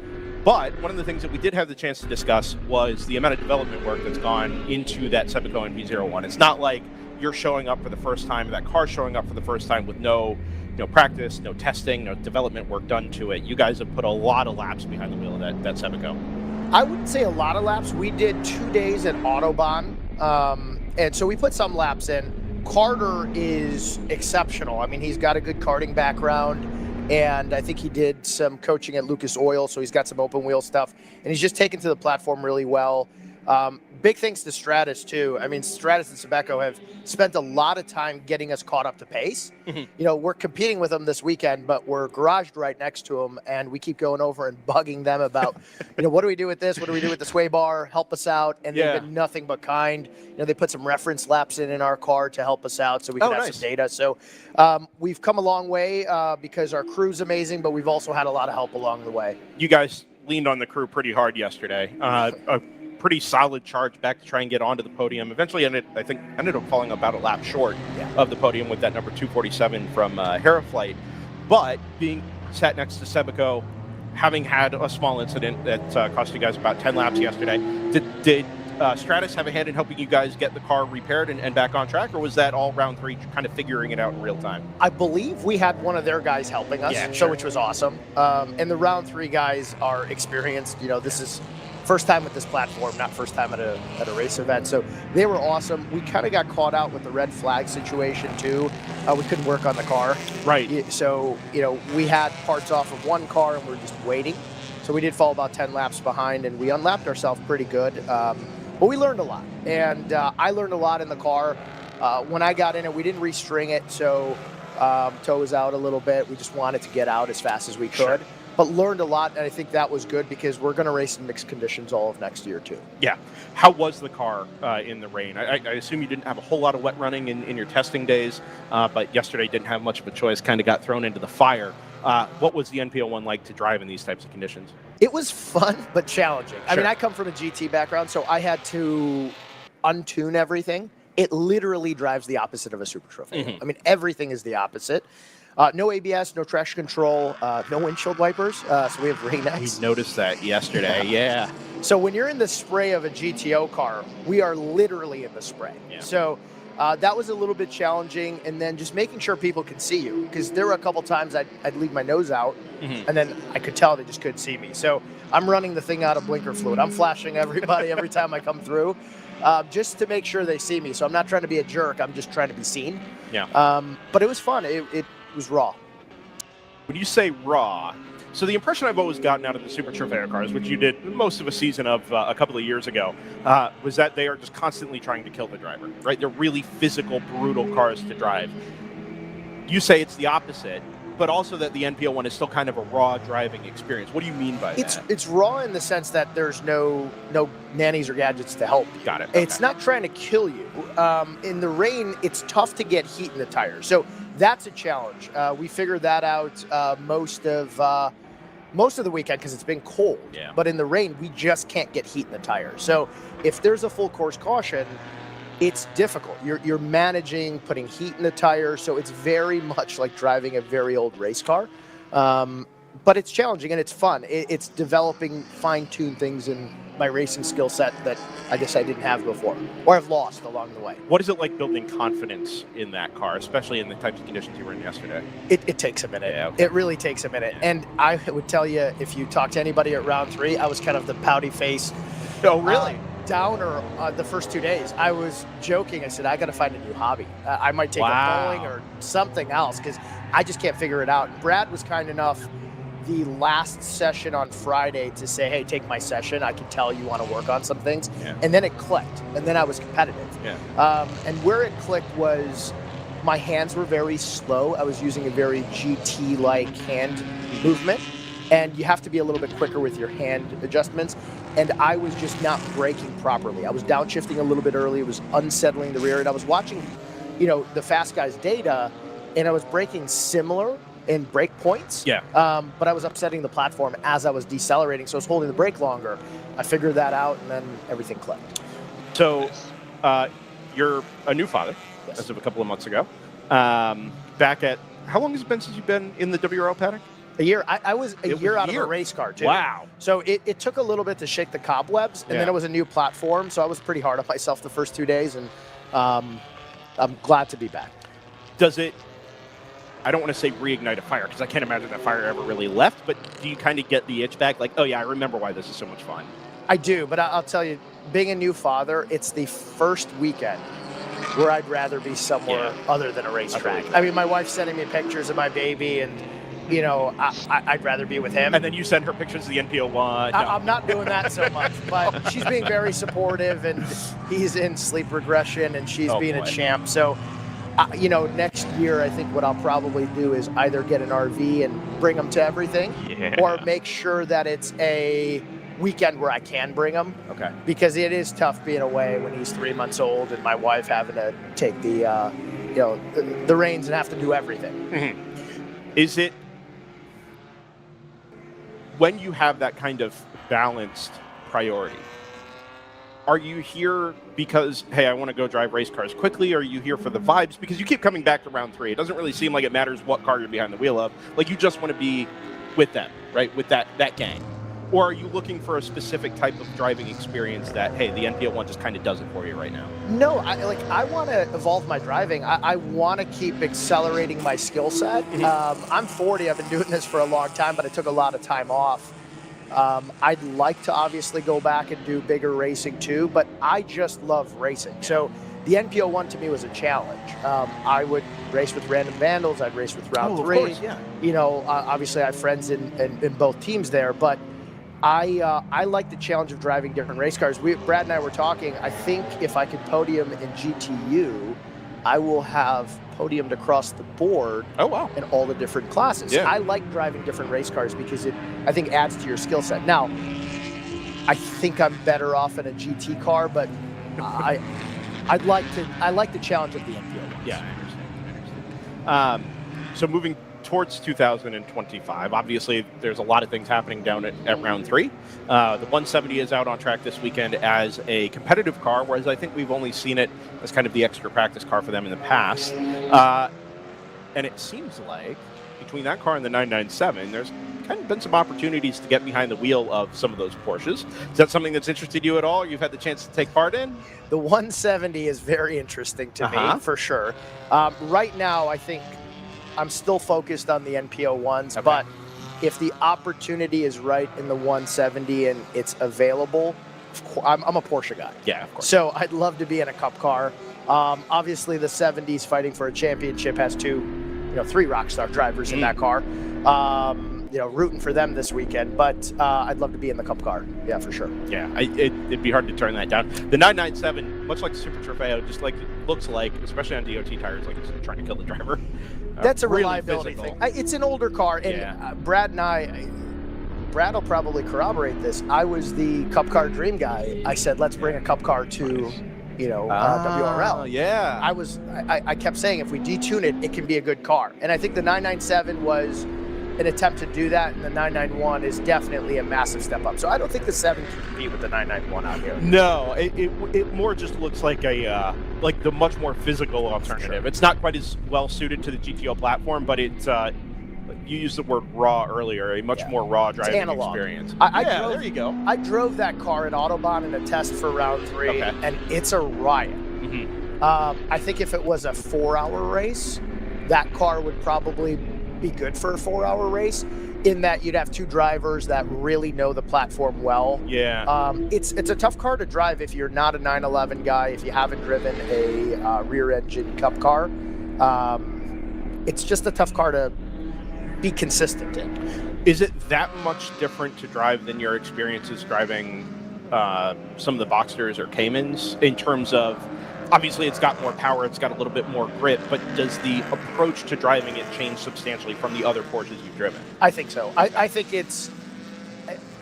But one of the things that we did have the chance to discuss was the amount of development work that's gone into that Sebaco NV01. It's not like you're showing up for the first time, that car's showing up for the first time with no practice, no testing, no development work done to it. You guys have put a lot of laps behind the wheel of that Sebaco. I wouldn't say a lot of laps. We did 2 days at Autobahn, and so we put some laps in. Carter is exceptional. I mean, he's got a good karting background, and I think he did some coaching at Lucas Oil, so he's got some open wheel stuff, and he's just taken to the platform really well. Big thanks to Stratus, too. I mean, Stratus and Sebaco have spent a lot of time getting us caught up to pace. Mm-hmm. We're competing with them this weekend, but we're garaged right next to them, and we keep going over and bugging them about, what do we do with this? What do we do with the sway bar? Help us out. And they've been nothing but kind. They put some reference laps in our car to help us out so we can have some data. So we've come a long way because our crew's amazing, but we've also had a lot of help along the way. You guys leaned on the crew pretty hard yesterday. A pretty solid charge back to try and get onto the podium. Eventually ended up falling about a lap short of the podium with that number 247 from Heraflight. But being sat next to Sebaco, having had a small incident that cost you guys about 10 laps yesterday, did Stratus have a hand in helping you guys get the car repaired and back on track, or was that all round 3 kind of figuring it out in real time? I believe we had one of their guys helping us, which was awesome. And the round 3 guys are experienced. This is first time with this platform, not first time at a race event. So they were awesome. We kind of got caught out with the red flag situation too. We couldn't work on the car. Right. So, we had parts off of one car and we were just waiting. So we did fall about 10 laps behind and we unlapped ourselves pretty good. But we learned a lot. And I learned a lot in the car. When I got in it, we didn't restring it. So toe was out a little bit. We just wanted to get out as fast as we could. Sure. But learned a lot, and I think that was good because we're going to race in mixed conditions all of next year, too. Yeah. How was the car in the rain? I assume you didn't have a whole lot of wet running in your testing days, but yesterday didn't have much of a choice, kind of got thrown into the fire. What was the NPO1 like to drive in these types of conditions? It was fun, but challenging. Sure. I mean, I come from a GT background, so I had to untune everything. It literally drives the opposite of a Super Trophy. Mm-hmm. I mean, everything is the opposite. No ABS, no traction control, no windshield wipers, so we have rain nets. I noticed that yesterday, yeah. So when you're in the spray of a GTO car, we are literally in the spray. Yeah. So that was a little bit challenging, and then just making sure people could see you, because there were a couple times I'd leave my nose out, and then I could tell they just couldn't see me. So I'm running the thing out of blinker fluid. I'm flashing everybody every time I come through, just to make sure they see me. So I'm not trying to be a jerk. I'm just trying to be seen. Yeah. But it was fun. It was raw. When you say raw, so the impression I've always gotten out of the Super Trofeo cars, which you did most of a season of a couple of years ago, was that they are just constantly trying to kill the driver, right? They're really physical, brutal cars to drive. You say it's the opposite, but also that the NPO1 is still kind of a raw driving experience. What do you mean by that? It's raw in the sense that there's no nannies or gadgets to help you. Got it. Okay. It's not trying to kill you. In the rain, it's tough to get heat in the tires. So that's a challenge. We figured that out most of the weekend because it's been cold. Yeah. But in the rain, we just can't get heat in the tires. So if there's a full course caution, it's difficult. You're managing putting heat in the tires, so it's very much like driving a very old race car. But it's challenging and it's fun. It's developing fine-tuned things in my racing skill set that I guess I didn't have before, or I've lost along the way. What is it like building confidence in that car, especially in the types of conditions you were in yesterday? It takes a minute. Yeah, okay. It really takes a minute. Yeah. And I would tell you, if you talk to anybody at round 3, I was kind of the pouty face. Oh, really? Downer the first 2 days. I was joking. I said, I got to find a new hobby. I might take up bowling or something else because I just can't figure it out. And Brad was kind enough the last session on Friday to say, hey, take my session. I can tell you want to work on some things. Yeah. And then it clicked. And then I was competitive. Yeah. And where it clicked was my hands were very slow. I was using a very GT-like hand movement. And you have to be a little bit quicker with your hand adjustments. And I was just not braking properly. I was downshifting a little bit early. It was unsettling the rear. And I was watching, the fast guys' data, and I was braking similar in brake points. Yeah. But I was upsetting the platform as I was decelerating, so I was holding the brake longer. I figured that out, and then everything clicked. So you're a new father, as of a couple of months ago. Back at, how long has it been since you've been in the WRL paddock? A year. I was a year out of a race car, too. Wow. So it took a little bit to shake the cobwebs, and then it was a new platform, so I was pretty hard on myself the first 2 days, and I'm glad to be back. Does it, I don't want to say reignite a fire, because I can't imagine that fire ever really left, but do you kind of get the itch back? Like, oh yeah, I remember why this is so much fun. I do, but I'll tell you, being a new father, it's the first weekend where I'd rather be somewhere other than a racetrack. I mean, my wife's sending me pictures of my baby, and you know, I'd rather be with him. And then you send her pictures of the NPO1. No. I'm not doing that so much, but she's being very supportive, and he's in sleep regression, and she's being a champ. So, you know, next year, I think what I'll probably do is either get an RV and bring him to everything, or make sure that it's a weekend where I can bring him. Okay. Because it is tough being away when he's 3 months old, and my wife having to take the, you know, the reins and have to do everything. Mm-hmm. Is it, when you have that kind of balanced priority, are you here because, hey, I want to go drive race cars quickly, or are you here for the vibes? Because you keep coming back to round 3. It doesn't really seem like it matters what car you're behind the wheel of. Like, you just want to be with them, right? With that gang. Or are you looking for a specific type of driving experience that, hey, the NPO1 just kind of does it for you right now? No, I want to evolve my driving. I want to keep accelerating my skill set. I'm 40. I've been doing this for a long time, but I took a lot of time off. I'd like to obviously go back and do bigger racing too, but I just love racing. So the NPO1 to me was a challenge. I would race with Random Vandals. I'd race with Round 3. Of course, yeah. You know, obviously I have friends in both teams there, but I like the challenge of driving different race cars. Brad and I were talking. I think if I could podium in GTU, I will have podiumed across the board. Oh, wow. In all the different classes. Yeah. I like driving different race cars because it, I think, adds to your skill set. Now, I think I'm better off in a GT car, but I like the challenge of the NPO1. Yeah, I understand. So moving towards 2025, obviously there's a lot of things happening down at round 3. The 170 is out on track this weekend as a competitive car, whereas I think we've only seen it as kind of the extra practice car for them in the past. And it seems like between that car and the 997, there's kind of been some opportunities to get behind the wheel of some of those Porsches. Is that something that's interested you at all? You've had the chance to take part in? The 170 is very interesting to me, for sure. Right now, I think I'm still focused on the NPO1s, but if the opportunity is right in the 170 and it's available, I'm a Porsche guy. Yeah, of course. So I'd love to be in a Cup car. Obviously, the 70s fighting for a championship has 3 Rockstar drivers in that car. Rooting for them this weekend, but I'd love to be in the Cup car. Yeah, for sure. Yeah, it'd be hard to turn that down. The 997, much like the Super Trofeo, just like it looks like, especially on DOT tires, like it's trying to kill the driver. That's a really reliability physical thing. It's an older car, and Brad will probably corroborate this. I was the Cup car dream guy. I said, let's bring a Cup car to, WRL. Yeah. I kept saying, if we detune it, it can be a good car. And I think the 997 was an attempt to do that, and the 991 is definitely a massive step up. So I don't think the 7 can compete with the 991 out here. No, it more just looks like like the much more physical alternative. Sure. It's not quite as well suited to the GTO platform, but it's you used the word raw earlier, a much more raw driving experience. There you go. I drove that car at Autobahn in a test for round 3, and it's a riot. Mm-hmm. I think if it was a 4-hour race, that car would probably be good for a 4-hour race, in that you'd have 2 drivers that really know the platform well. Yeah. It's a tough car to drive if you're not a 911 guy, if you haven't driven a rear-engine Cup car. It's just a tough car to be consistent in. Is it that much different to drive than your experiences driving some of the Boxsters or Caymans, in terms of, obviously it's got more power, it's got a little bit more grip, but does the approach to driving it change substantially from the other Porsches you've driven? I think so. I think it's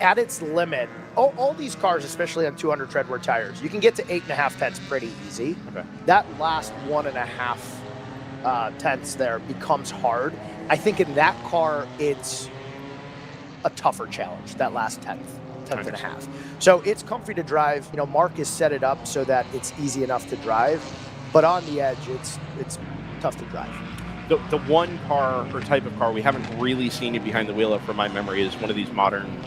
at its limit. All these cars, especially on 200 treadwear tires, you can get to 8.5 tenths pretty easy. Okay. That last 1.5 tenths there becomes hard. I think in that car, it's a tougher challenge, that last tenth and a half. So it's comfy to drive. Mark has set it up so that it's easy enough to drive, but on the edge, it's tough to drive. the one car or type of car we haven't really seen you behind the wheel of, from my memory, is one of these modern,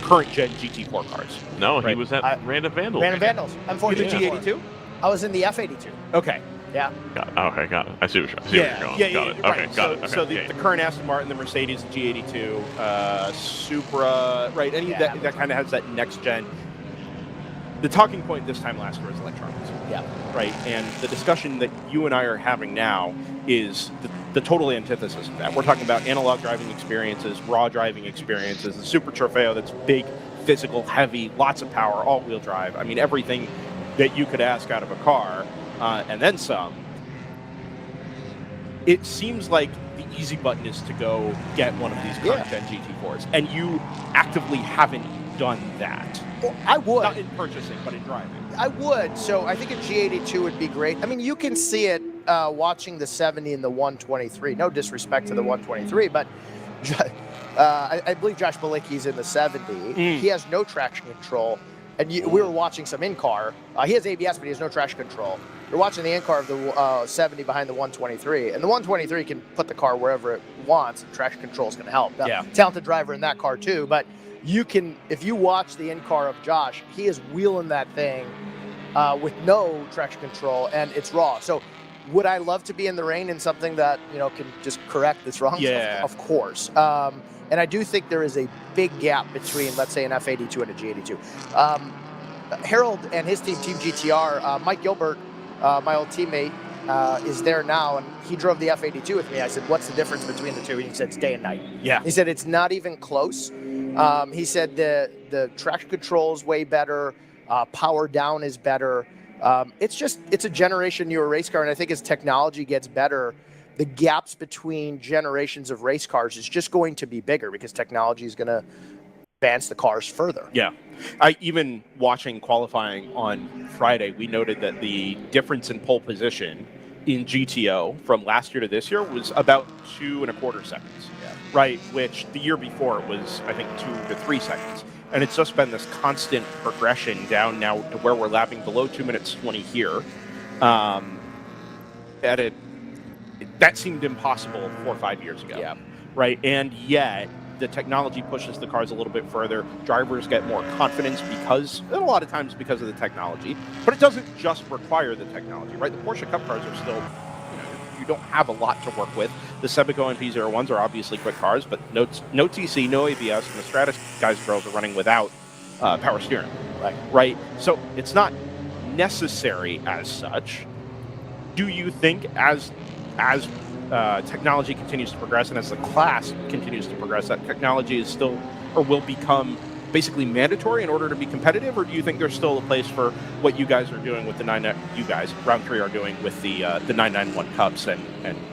current gen GT4 cars. No, Right. he was at Random Vandals. Random Vandals. I'm You 40. the G82? I was in the F82. Okay. Yeah. Got it. Okay, got it. I see where you're going. Yeah, Got it. right. Okay, got it. Okay, So the current Aston Martin, the Mercedes, the G82, Supra, right? Any that kind of has that next gen. The talking point this time last year was electronics. Yeah. Right. And the discussion that you and I are having now is the total antithesis of that. We're talking about analog driving experiences, raw driving experiences, the Super Trofeo that's big, physical, heavy, lots of power, all-wheel drive. I mean, everything that you could ask out of a car, and then some. It seems like the easy button is to go get one of these current gen GT4s, and you actively haven't done that. Well, I would. Not in purchasing, but in driving. I would. So I think a G82 would be great. I mean, you can see it watching the 70 and the 123. No disrespect to the 123, but I believe Josh Balicki's in the 70. He has no traction control. And we were watching some in-car. He has ABS, but he has no traction control. We're watching the in-car of the 70 behind the 123. And the 123 can put the car wherever it wants, and traction control is going to help. Now, talented driver in that car, too. But you can, if you watch the in-car of Josh, he is wheeling that thing with no traction control, and it's raw. So would I love to be in the rain in something that, can just correct this wrong? Yeah. Of course. And I do think there is a big gap between, let's say, an F82 and a G82. Harold and his team, Team GTR, Mike Gilbert, my old teammate, is there now, and he drove the F82 with me. I said, what's the difference between the two? And he said, it's day and night. Yeah. He said, it's not even close. He said the traction control is way better. Power down is better. It's a generation newer race car, and I think as technology gets better, the gaps between generations of race cars is just going to be bigger because technology is going to advance the cars further. Yeah. Even watching qualifying on Friday, we noted that the difference in pole position in GTO from last year to this year was about 2.25 seconds. Yeah. Right, which the year before it was, I think, 2 to 3 seconds. And it's just been this constant progression down now to where we're lapping below 2 minutes 20 here. That seemed impossible 4 or 5 years ago. Yeah. Right, and yet the technology pushes the cars a little bit further. Drivers get more confidence and a lot of times because of the technology. But it doesn't just require the technology, right? The Porsche Cup cars are still, you don't have a lot to work with. The Sebico and P01s are obviously quick cars, but no TC, no ABS, and the Stratus guys and girls are running without power steering. Right? So it's not necessary as such. Do you think as technology continues to progress and as the class continues to progress, that technology is still or will become basically mandatory in order to be competitive, or do you think there's still a place for what you guys are doing with the Round 3 are doing with the 991 Cups and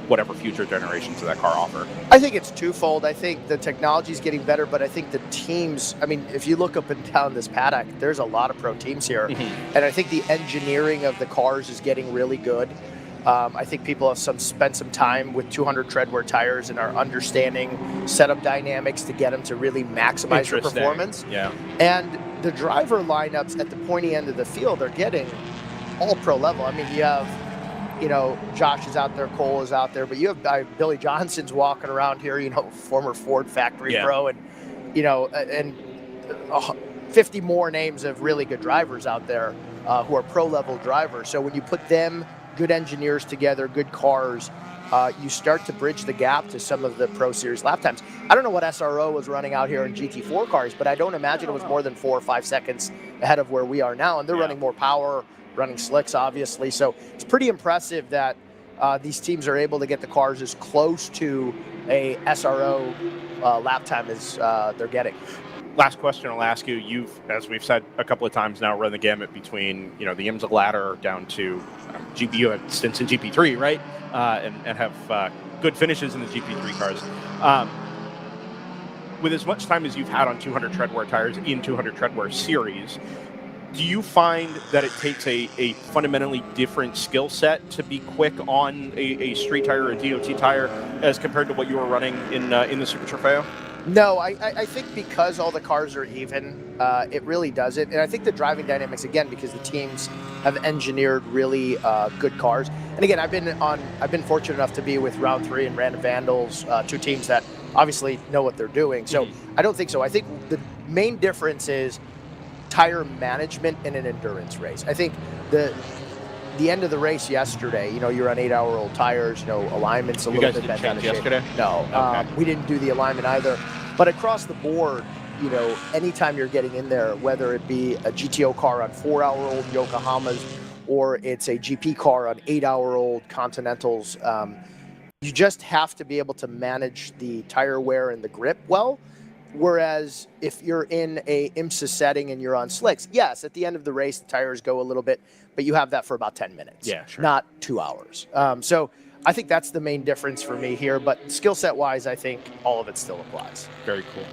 whatever future generations of that car offer? I think it's twofold. I think the technology is getting better, but I think the teams, if you look up and down this paddock, there's a lot of pro teams here. And I think the engineering of the cars is getting really good. I think people have spent some time with 200 treadwear tires and are understanding setup dynamics to get them to really maximize their performance. Yeah. And the driver lineups at the pointy end of the field are getting all pro level. You have, Josh is out there, Cole is out there, but you have Billy Johnson's walking around here, former Ford factory pro, and, and 50 more names of really good drivers out there who are pro level drivers. So when you put them, good engineers together, good cars, you start to bridge the gap to some of the Pro Series lap times. I don't know what SRO was running out here in GT4 cars, but I don't imagine it was more than 4 or 5 seconds ahead of where we are now. And they're running more power, running slicks, obviously. So it's pretty impressive that these teams are able to get the cars as close to a SRO lap time as they're getting. Last question I'll ask you. You've, as we've said a couple of times now, run the gamut between, the IMSA ladder down to GP, and stints in GP3, right? And have good finishes in the GP3 cars. With as much time as you've had on 200 treadwear tires in 200 treadwear series, do you find that it takes a fundamentally different skill set to be quick on a street tire or a DOT tire as compared to what you were running in the Super Trofeo? No, I think because all the cars are even, it really does it. And I think the driving dynamics, again, because the teams have engineered really good cars. And again, I've been fortunate enough to be with Round 3 and Random Vandals, two teams that obviously know what they're doing. So I don't think so. I think the main difference is tire management in an endurance race. I think the end of the race yesterday, you're on 8-hour-old tires, alignment's a little bit bent out of shape. Yesterday? No, Okay. We didn't do the alignment either. But across the board, anytime you're getting in there, whether it be a GTO car on 4-hour-old Yokohamas or it's a GP car on 8-hour-old Continentals, you just have to be able to manage the tire wear and the grip well. Whereas if you're in a IMSA setting and you're on slicks, yes, at the end of the race, the tires go a little bit, but you have that for about 10 minutes, not 2 hours. So I think that's the main difference for me here. But skill set wise, I think all of it still applies. Very cool.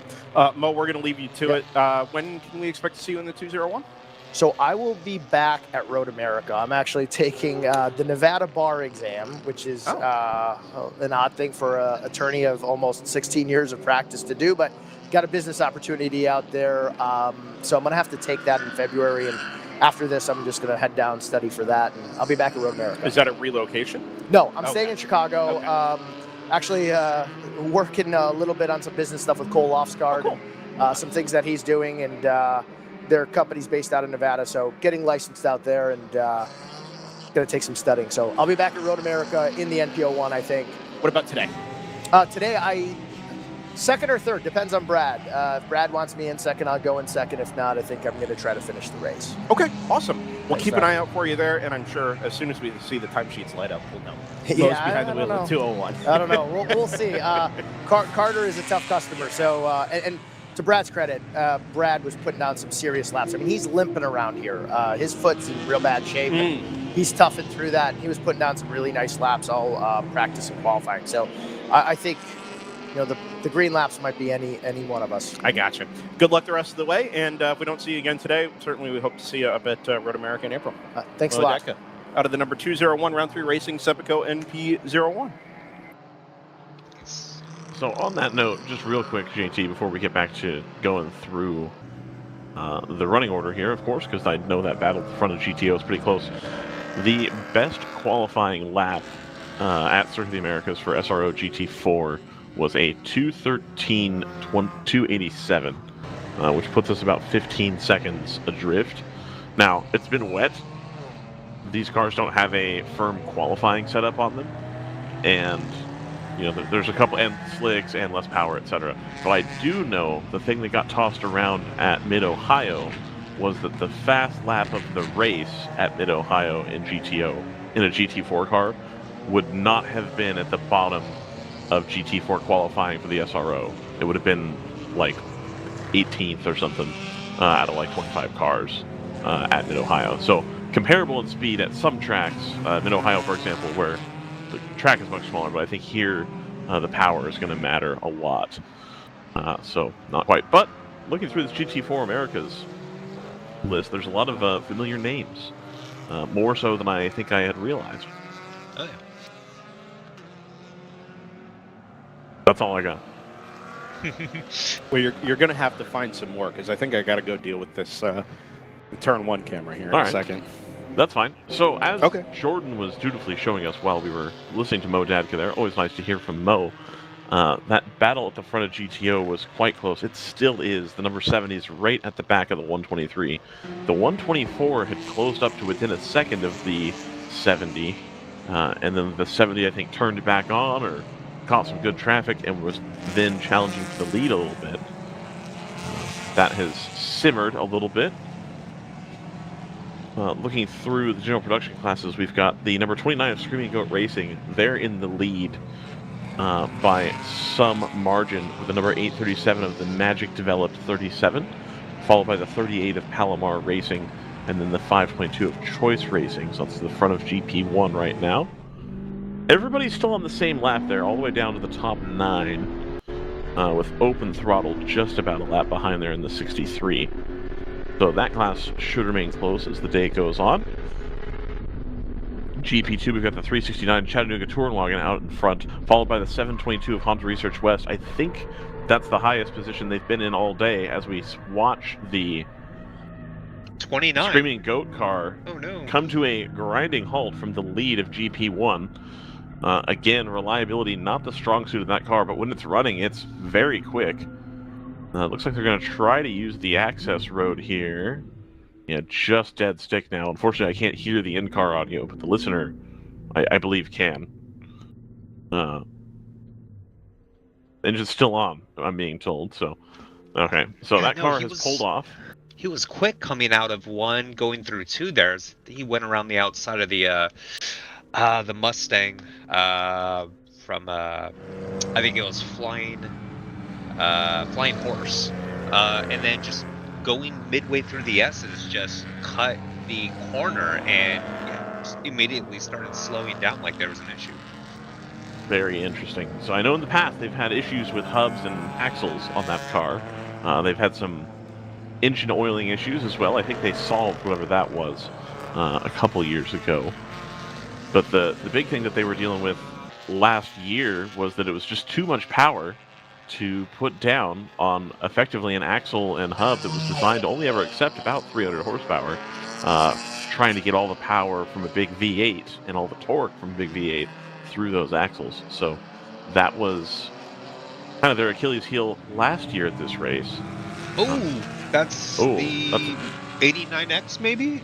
Mo, we're going to leave you to it. When can we expect to see you in the 201? So I will be back at Road America. I'm actually taking the Nevada bar exam, which is an odd thing for an attorney of almost 16 years of practice to do, but got a business opportunity out there. So I'm going to have to take that in February. And after this, I'm just going to head down, study for that, and I'll be back at Road America. Is that a relocation? No, I'm staying in Chicago. Actually, working a little bit on some business stuff with Cole Lofsgaard, some things that he's doing, and their company's based out of Nevada, so getting licensed out there and going to take some studying. So I'll be back at Road America in the NPO1, I think. What about today? Today, second or third, depends on Brad. If Brad wants me in second, I'll go in second. If not, I think I'm going to try to finish the race. Okay, awesome. We'll Thanks, keep an eye out for you there, and I'm sure as soon as we see the timesheets light up, we'll know. Yeah, behind the I wheel don't of 201. I don't know. We'll see. Carter is a tough customer. So, and to Brad's credit, Brad was putting down some serious laps. I mean, he's limping around here. His foot's in real bad shape. He's toughing through that. He was putting down some really nice laps all practice and qualifying. So I think, the green laps might be any one of us. I gotcha. Good luck the rest of the way, and if we don't see you again today, certainly we hope to see you up at Road America in April. Thanks a lot. Dadaka. Out of the number 201 Round 3 Racing Sepico NP01. So on that note, just real quick, JT, before we get back to going through the running order here, of course, because I know that battle at the front of GTO is pretty close. The best qualifying lap at Circuit of the Americas for SRO GT4 was a 2:13.287, which puts us about 15 seconds adrift. Now, it's been wet. These cars don't have a firm qualifying setup on them, and there's a couple and slicks and less power, etc. But I do know the thing that got tossed around at Mid-Ohio was that the fast lap of the race at Mid-Ohio in GTO in a GT4 car would not have been at the bottom of GT4 qualifying for the SRO. It would have been like 18th or something out of like 25 cars at Mid-Ohio. So comparable in speed at some tracks, Mid-Ohio, for example, where the track is much smaller, but I think here the power is going to matter a lot. So not quite. But looking through this GT4 Americas list, there's a lot of familiar names, more so than I think I had realized. Oh, yeah. That's all I got. Well, you're going to have to find some more, because I think I got to go deal with this turn 1 camera here in a second. That's fine. So as Jordan was dutifully showing us while we were listening to Mo Dadka there, always nice to hear from Mo, that battle at the front of GTO was quite close. It still is. The number 70 is right at the back of the 123. The 124 had closed up to within a second of the 70, and then the 70, I think, turned back on or caught some good traffic and was then challenging for the lead a little bit. That has simmered a little bit. Looking through the general production classes, we've got the number 29 of Screaming Goat Racing. They're in the lead by some margin with the number 837 of the Magic Developed 37, followed by the 38 of Palomar Racing, and then the 522 of Choice Racing. So that's the front of GP1 right now. Everybody's still on the same lap there, all the way down to the top 9, with Open Throttle just about a lap behind there in the 63. So that class should remain close as the day goes on. GP2, we've got the 369 Chattanooga Touring Wagon out in front, followed by the 722 of Honda Research West. I think that's the highest position they've been in all day as we watch the 29. Screaming Goat car Oh no. come to a grinding halt from the lead of GP1. Again, reliability not the strong suit of that car, but when it's running, it's very quick. Looks like they're going to try to use the access road here. Yeah, just dead stick now. Unfortunately, I can't hear the in-car audio, but the listener, I believe, can. Engine's still on, I'm being told, so... Okay, so Yeah, that no, car has pulled off. He was quick coming out of 1, going through 2 there. He went around the outside of the Mustang from, I think it was Flying Horse. And then just going midway through the S's, just cut the corner and just immediately started slowing down like there was an issue. Very interesting. So I know in the past they've had issues with hubs and axles on that car. They've had some engine oiling issues as well. I think they solved whatever that was a couple years ago. But the big thing that they were dealing with last year was that it was just too much power to put down on effectively an axle and hub that was designed to only ever accept about 300 horsepower, trying to get all the power from a big V8 and all the torque from a big V8 through those axles. So that was kind of their Achilles heel last year at this race. That's the 89X maybe?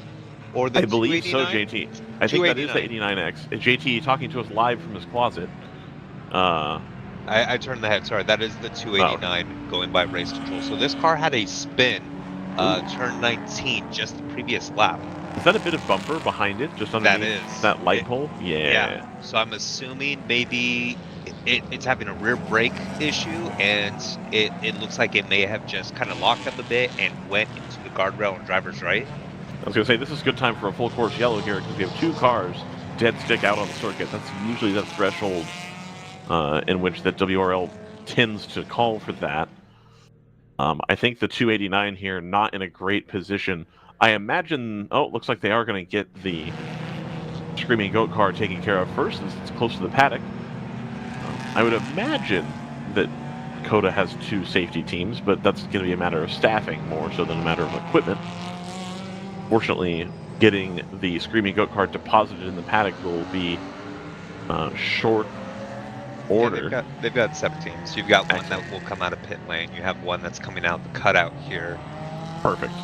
Or the I believe so, JT. I think that is the 89X. JT talking to us live from his closet. I turned the head, sorry. That is the 289 going by race control. So this car had a spin, turn 19, just the previous lap. Is that a bit of bumper behind it, just underneath that light pole? Yeah. So I'm assuming maybe it's having a rear brake issue, and it looks like it may have just kind of locked up a bit and went into the guardrail and driver's right. I was going to say, this is a good time for a full course yellow here, because we have 2 cars dead stick out on the circuit. That's usually the threshold in which that WRL tends to call for that. I think the 289 here not in a great position. I imagine, it looks like they are going to get the Screaming Goat car taken care of first, since it's close to the paddock. I would imagine that COTA has 2 safety teams, but that's going to be a matter of staffing more so than a matter of equipment. Fortunately, getting the Screaming Goat car deposited in the paddock will be short order. Yeah, they've got 7 teams. You've got one that will come out of pit lane. You have one that's coming out the cutout here. Perfect.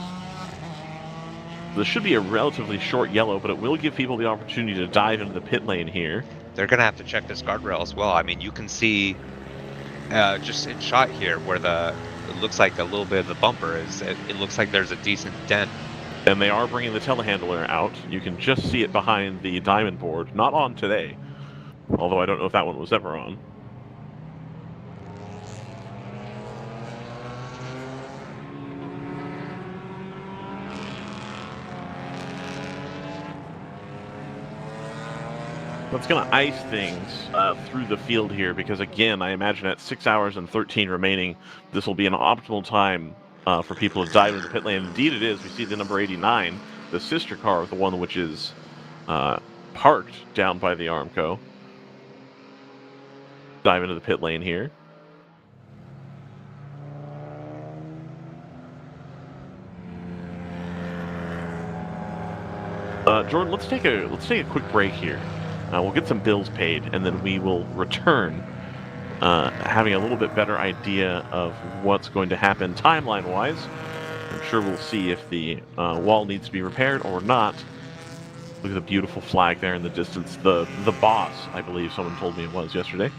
This should be a relatively short yellow, but it will give people the opportunity to dive into the pit lane here. They're going to have to check this guardrail as well. I mean, you can see just in shot here where it looks like a little bit of the bumper is. It looks like there's a decent dent. And they are bringing the telehandler out. You can just see it behind the diamond board. Not on today, although I don't know if that one was ever on. That's going to ice things through the field here, because again, I imagine at 6 hours and 13 remaining, this will be an optimal time for people to dive into the pit lane. Indeed it is. We see the number 89, the sister car of the one which is parked down by the Armco. Dive into the pit lane here. Jordan, let's take a quick break here. We'll get some bills paid, and then we will return, having a little bit better idea of what's going to happen timeline-wise. I'm sure we'll see if the wall needs to be repaired or not. Look at the beautiful flag there in the distance. The boss, I believe someone told me it was yesterday.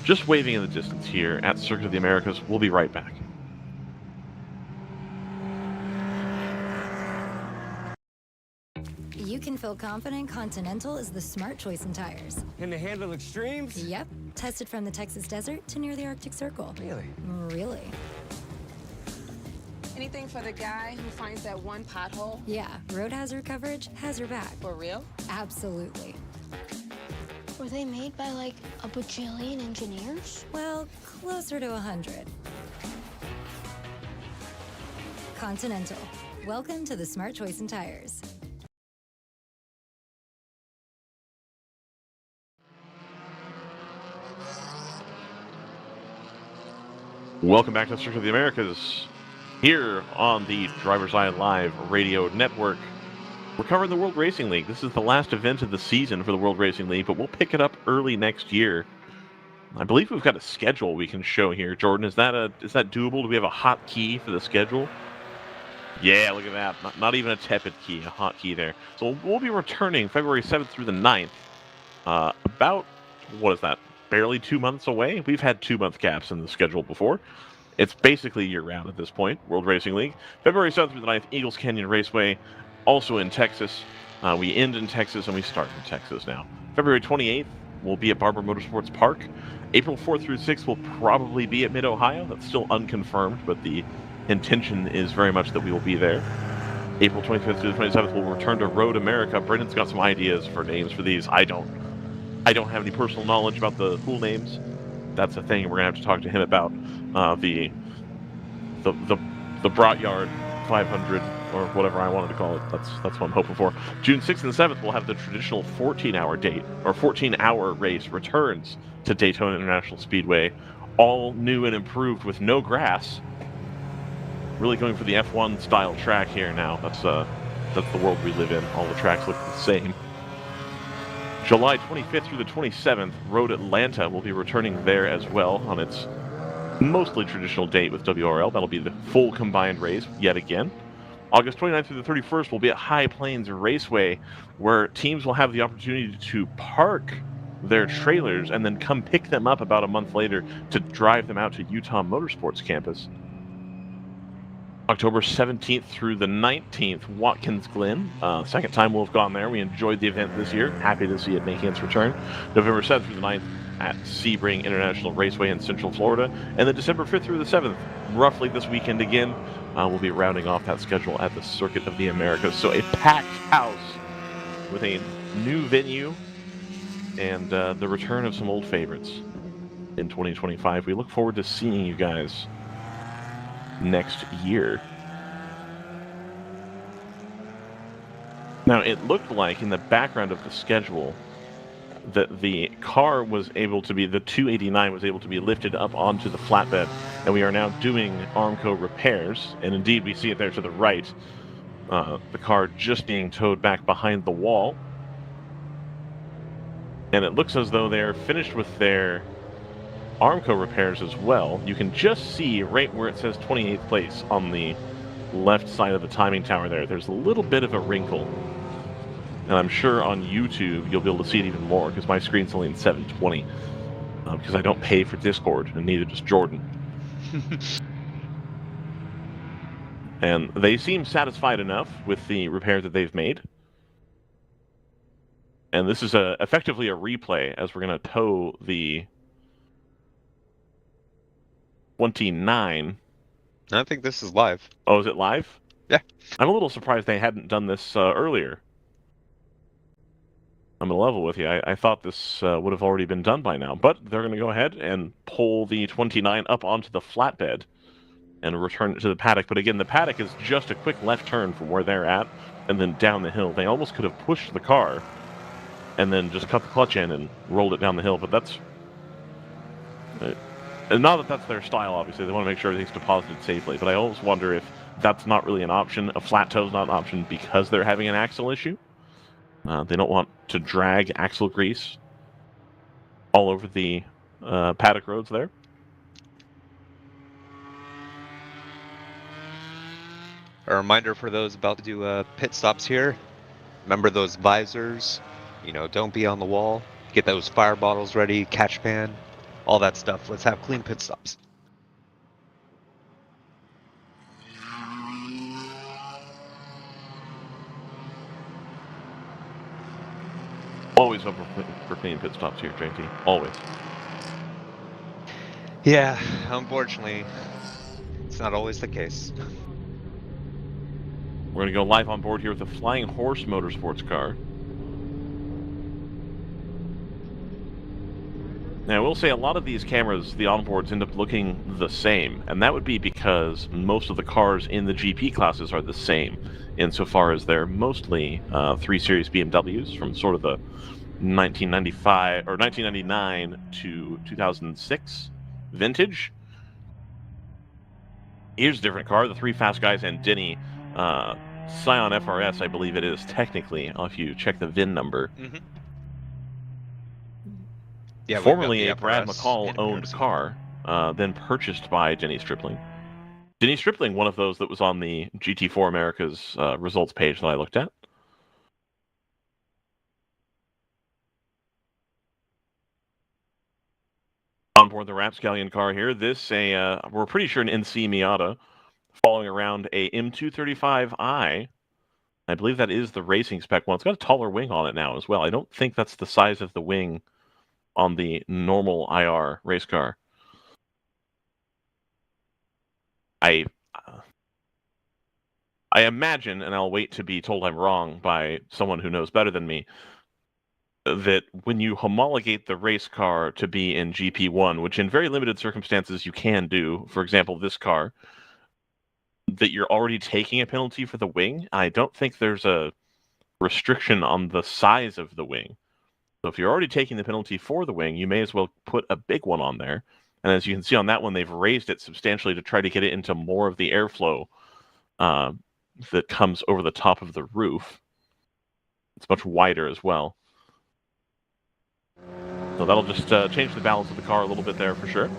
Just waving in the distance here at Circuit of the Americas. We'll be right back. You can feel confident Continental is the smart choice in tires. Can they handle extremes? Yep. Tested from the Texas desert to near the Arctic Circle. Really? Really. Anything for the guy who finds that one pothole? Yeah, road hazard coverage has your back. For real? Absolutely. Were they made by like a bajillion engineers? Well, closer to 100. Continental. Welcome to the smart choice in tires. Welcome back to Circuit of the Americas. Here on the DriversEye Live radio network, we're covering the World Racing League. This is the last event of the season for the World Racing League, but we'll pick it up early next year. I believe we've got a schedule we can show here. Jordan, is that doable? Do we have a hot key for the schedule? Yeah, look at that. Not even a tepid key, a hot key there. So we'll be returning February 7th through the 9th. About, what is that, barely 2 months away? We've had 2-month gaps in the schedule before. It's basically year-round at this point, World Racing League. February 7th through the 9th, Eagles Canyon Raceway, also in Texas. We end in Texas and we start in Texas now. February 28th, we'll be at Barber Motorsports Park. April 4th through 6th, we'll probably be at Mid-Ohio. That's still unconfirmed, but the intention is very much that we will be there. April 25th through the 27th, we'll return to Road America. Brendan's got some ideas for names for these. I don't have any personal knowledge about the pool names. That's a thing we're gonna have to talk to him about. The Broughtyard 500 or whatever I wanted to call it. That's what I'm hoping for. June 6th and 7th, we'll have the traditional 14-hour date or 14-hour race returns to Daytona International Speedway, all new and improved with no grass. Really going for the F1 style track here now. That's the world we live in. All the tracks look the same. July 25th through the 27th, Road Atlanta will be returning there as well on its mostly traditional date with WRL. That'll be the full combined race yet again. August 29th through the 31st will be at High Plains Raceway, where teams will have the opportunity to park their trailers and then come pick them up about a month later to drive them out to Utah Motorsports Campus. October 17th through the 19th, Watkins Glen. Second time we'll have gone there. We enjoyed the event this year. Happy to see it making its return. November 7th through the 9th at Sebring International Raceway in Central Florida. And then December 5th through the 7th, roughly this weekend again, we'll be rounding off that schedule at the Circuit of the Americas. So a packed house with a new venue and the return of some old favorites in 2025. We look forward to seeing you guys next year. Now, it looked like in the background of the schedule that the car was able to be, the 289 was able to be lifted up onto the flatbed, and we are now doing Armco repairs, and indeed we see it there to the right, the car just being towed back behind the wall, and it looks as though they're finished with their Armco repairs as well. You can just see right where it says 28th place on the left side of the timing tower there's a little bit of a wrinkle. And I'm sure on YouTube you'll be able to see it even more because my screen's only in 720 because I don't pay for Discord, and neither does Jordan. And they seem satisfied enough with the repair that they've made. And this is effectively a replay as we're going to tow the 29. I think this is live. Oh, is it live? Yeah. I'm a little surprised they hadn't done this earlier. I'm going to level with you. I thought this would have already been done by now, but they're going to go ahead and pull the 29 up onto the flatbed and return it to the paddock. But again, the paddock is just a quick left turn from where they're at and then down the hill. They almost could have pushed the car and then just cut the clutch in and rolled it down the hill, but that's... and not that that's their style, obviously. They want to make sure everything's deposited safely, but I always wonder if that's not really an option. A flat toe is not an option because they're having an axle issue. They don't want to drag axle grease all over the paddock roads there. A reminder for those about to do pit stops here. Remember those visors. Don't be on the wall. Get those fire bottles ready, catch pan, all that stuff. Let's have clean pit stops. Always up for clean pit stops here, JT. Always. Yeah, unfortunately, it's not always the case. We're going to go live on board here with the Flying Horse Motorsports car. Now, I will say a lot of these cameras, the onboards, end up looking the same, and that would be because most of the cars in the GP classes are the same, insofar as they're mostly 3 Series BMWs from sort of the 1995 or 1999 to 2006 vintage. Here's a different car. The three fast guys and Denny. Scion FRS, I believe it is technically, if you check the VIN number. Mm-hmm. Yeah, formerly a Brad FRS McCall owned car, then purchased by Denny Stripling. Denny Stripling, one of those that was on the GT4 America's results page that I looked at. On board the Rapscallion car here, this we're pretty sure an NC Miata, following around a M235i. I believe that is the racing spec one. It's got a taller wing on it now as well. I don't think that's the size of the wing on the normal IR race car. I imagine, and I'll wait to be told I'm wrong by someone who knows better than me, that when you homologate the race car to be in GP1, which in very limited circumstances you can do, for example, this car, that you're already taking a penalty for the wing. I don't think there's a restriction on the size of the wing. So if you're already taking the penalty for the wing, you may as well put a big one on there. And as you can see on that one, they've raised it substantially to try to get it into more of the airflow that comes over the top of the roof. It's much wider as well. So that'll just change the balance of the car a little bit there for sure.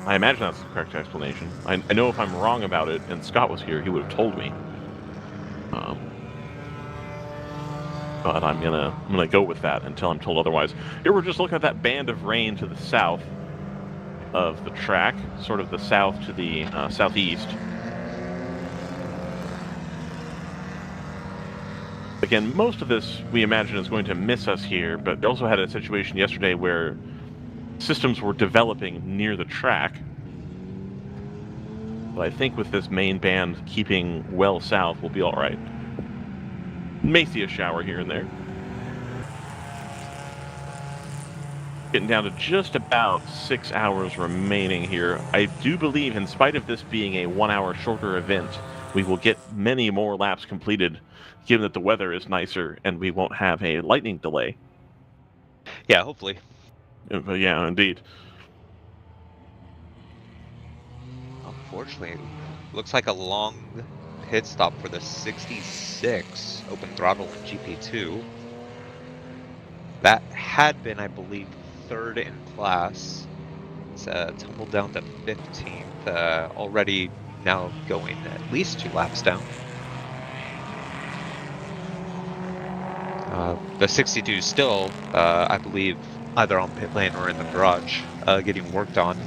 I imagine that's the correct explanation. I know if I'm wrong about it, and Scott was here, he would have told me. But I'm gonna go with that until I'm told otherwise. Here we're just looking at that band of rain to the south of the track, sort of the south to the southeast. Again, most of this we imagine is going to miss us here, but we also had a situation yesterday where systems were developing near the track. But I think with this main band keeping well south, we'll be all right. May see a shower here and there. Getting down to just about 6 hours remaining here. I do believe, in spite of this being a 1 hour shorter event, we will get many more laps completed, given that the weather is nicer and we won't have a lightning delay. Yeah, hopefully. Yeah, indeed. Unfortunately, looks like a long pit stop for the 66 open throttle in GP2. That had been, I believe, third in class. It's tumbled down to 15th. Already now going at least 2 laps down. The 62 still, I believe, either on pit lane or in the garage, getting worked on,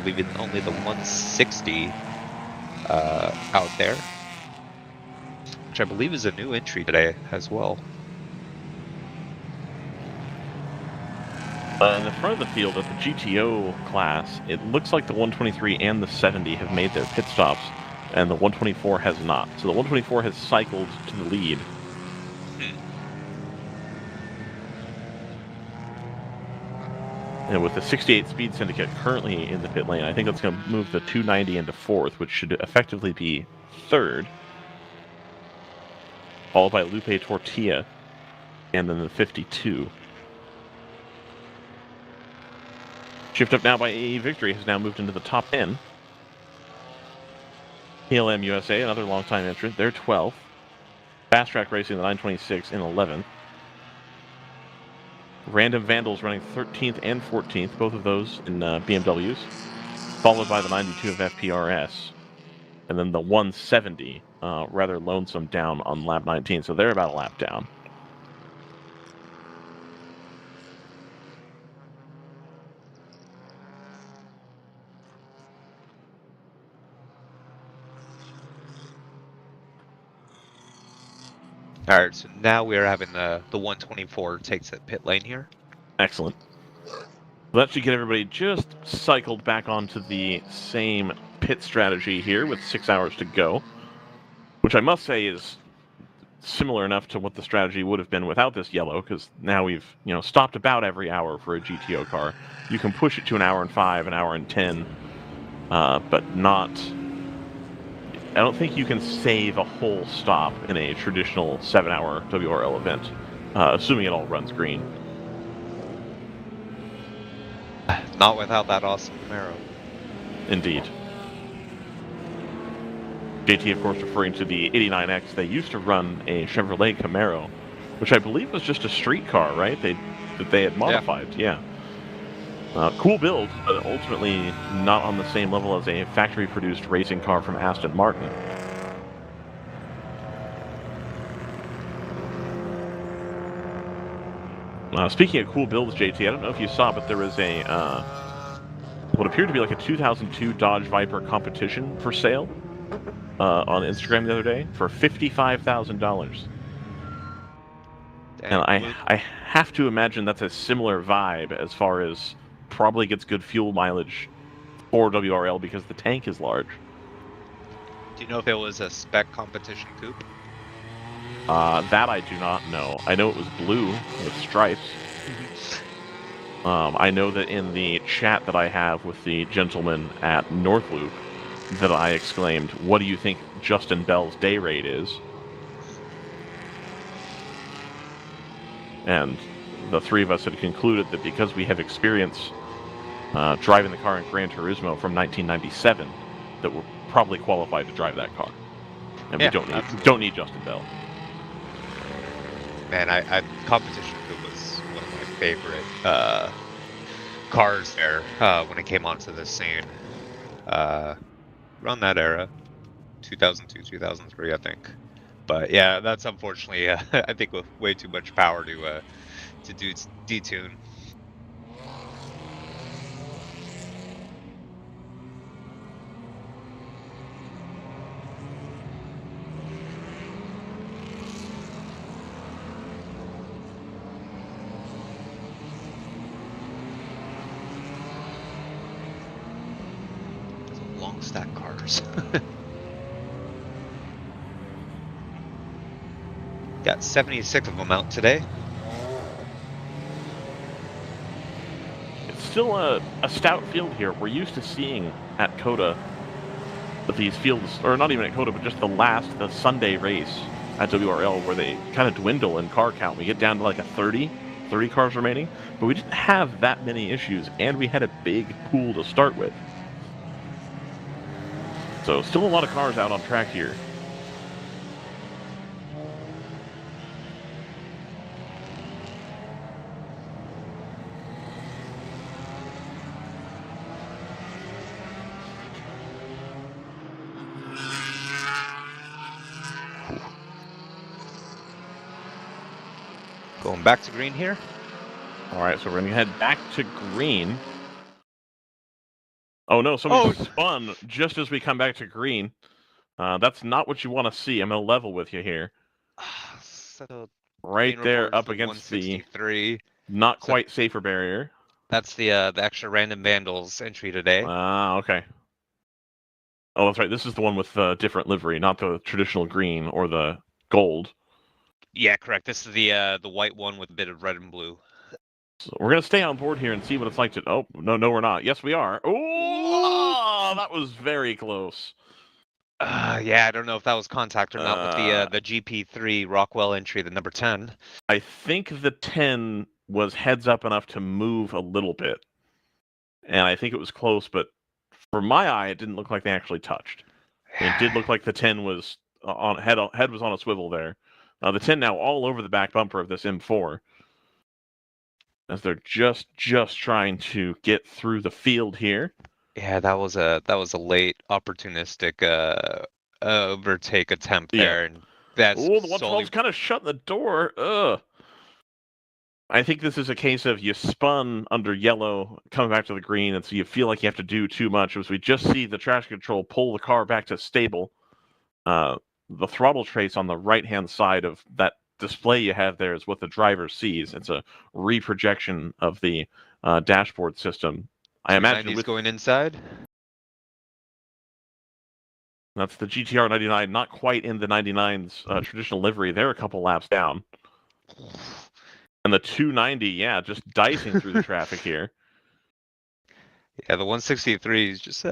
leaving only the 160 out there, which I believe is a new entry today as well. In the front of the field at the GTO class, it looks like the 123 and the 70 have made their pit stops, and the 124 has not. So the 124 has cycled to the lead. And with the 68 Speed Syndicate currently in the pit lane, I think that's going to move the 290 into 4th, which should effectively be 3rd. Followed by Lupe Tortilla, and then the 52. Shift up now by AE Victory has now moved into the top 10. PLM USA, another long-time entrant, they're 12th. Fast Track Racing, the 926 in 11th. Random Vandals running 13th and 14th, both of those in BMWs, followed by the 92 of FPRS, and then the 170, rather lonesome down on lap 19, so they're about a lap down. All right, so now we are having the 124 takes at pit lane here. Excellent. That should get everybody just cycled back onto the same pit strategy here with 6 hours to go, which I must say is similar enough to what the strategy would have been without this yellow, because now we've stopped about every hour for a GTO car. You can push it to 1 hour and 5, 1 hour and 10, but not. I don't think you can save a whole stop in a traditional 7-hour WRL event, assuming it all runs green. Not without that awesome Camaro. Indeed. JT, of course, referring to the 89X. They used to run a Chevrolet Camaro, which I believe was just a street car, right? That they had modified. Yeah. Cool build, but ultimately not on the same level as a factory-produced racing car from Aston Martin. Speaking of cool builds, JT, I don't know if you saw, but there was a what appeared to be like a 2002 Dodge Viper competition for sale on Instagram the other day for $55,000. And I have to imagine that's a similar vibe as far as probably gets good fuel mileage for WRL because the tank is large. Do you know if it was a spec competition coupe? That I do not know. I know it was blue with stripes. I know that in the chat that I have with the gentleman at North Loop, that I exclaimed, "What do you think Justin Bell's day rate is?" And the three of us had concluded that because we have experience driving the car in Gran Turismo from 1997, that we're probably qualified to drive that car, and we don't need Justin Bell. Man, competition coupe was one of my favorite cars there when it came onto the scene. Around that era, 2002, 2003, I think. But yeah, that's unfortunately, I think, with way too much power to detune. Long stack cars. Got 76 of them out today. It's still a stout field here. We're used to seeing at COTA these fields, or not even at COTA, but just the Sunday race at WRL, where they kind of dwindle in car count. We get down to like a 30 cars remaining, but we didn't have that many issues, and we had a big pool to start with. So still a lot of cars out on track here. Going back to green here. All right, so we're going to head back to green. Oh no, somebody spun just as we come back to green. That's not what you want to see. I'm going to level with you here. Right there up against the not quite safer barrier. That's the extra random vandals entry today. Okay. Oh, that's right. This is the one with different livery, not the traditional green or the gold. Yeah, correct. This is the white one with a bit of red and blue. So we're going to stay on board here and see what it's like to... Oh, no, we're not. Yes, we are. Oh, that was very close. Yeah, I don't know if that was contact or not with the GP3 Rockwell entry, the number 10. I think the 10 was heads up enough to move a little bit. And I think it was close, but for my eye, it didn't look like they actually touched. It did look like the 10 was head was on a swivel there. The 10 now all over the back bumper of this M4. As they're just trying to get through the field here. Yeah, that was a late opportunistic overtake attempt there, and that's the 112's kind of shutting the door. Ugh. I think this is a case of you spun under yellow, coming back to the green, and so you feel like you have to do too much. As we just see the traction control pull the car back to stable. The throttle trace on the right-hand side of that display you have there is what the driver sees. It's a reprojection of the dashboard system. I imagine he's going inside. That's the GTR 99, not quite in the 99's traditional livery. They're a couple laps down. And the 290, yeah, just dicing through the traffic here. Yeah, the 163 is just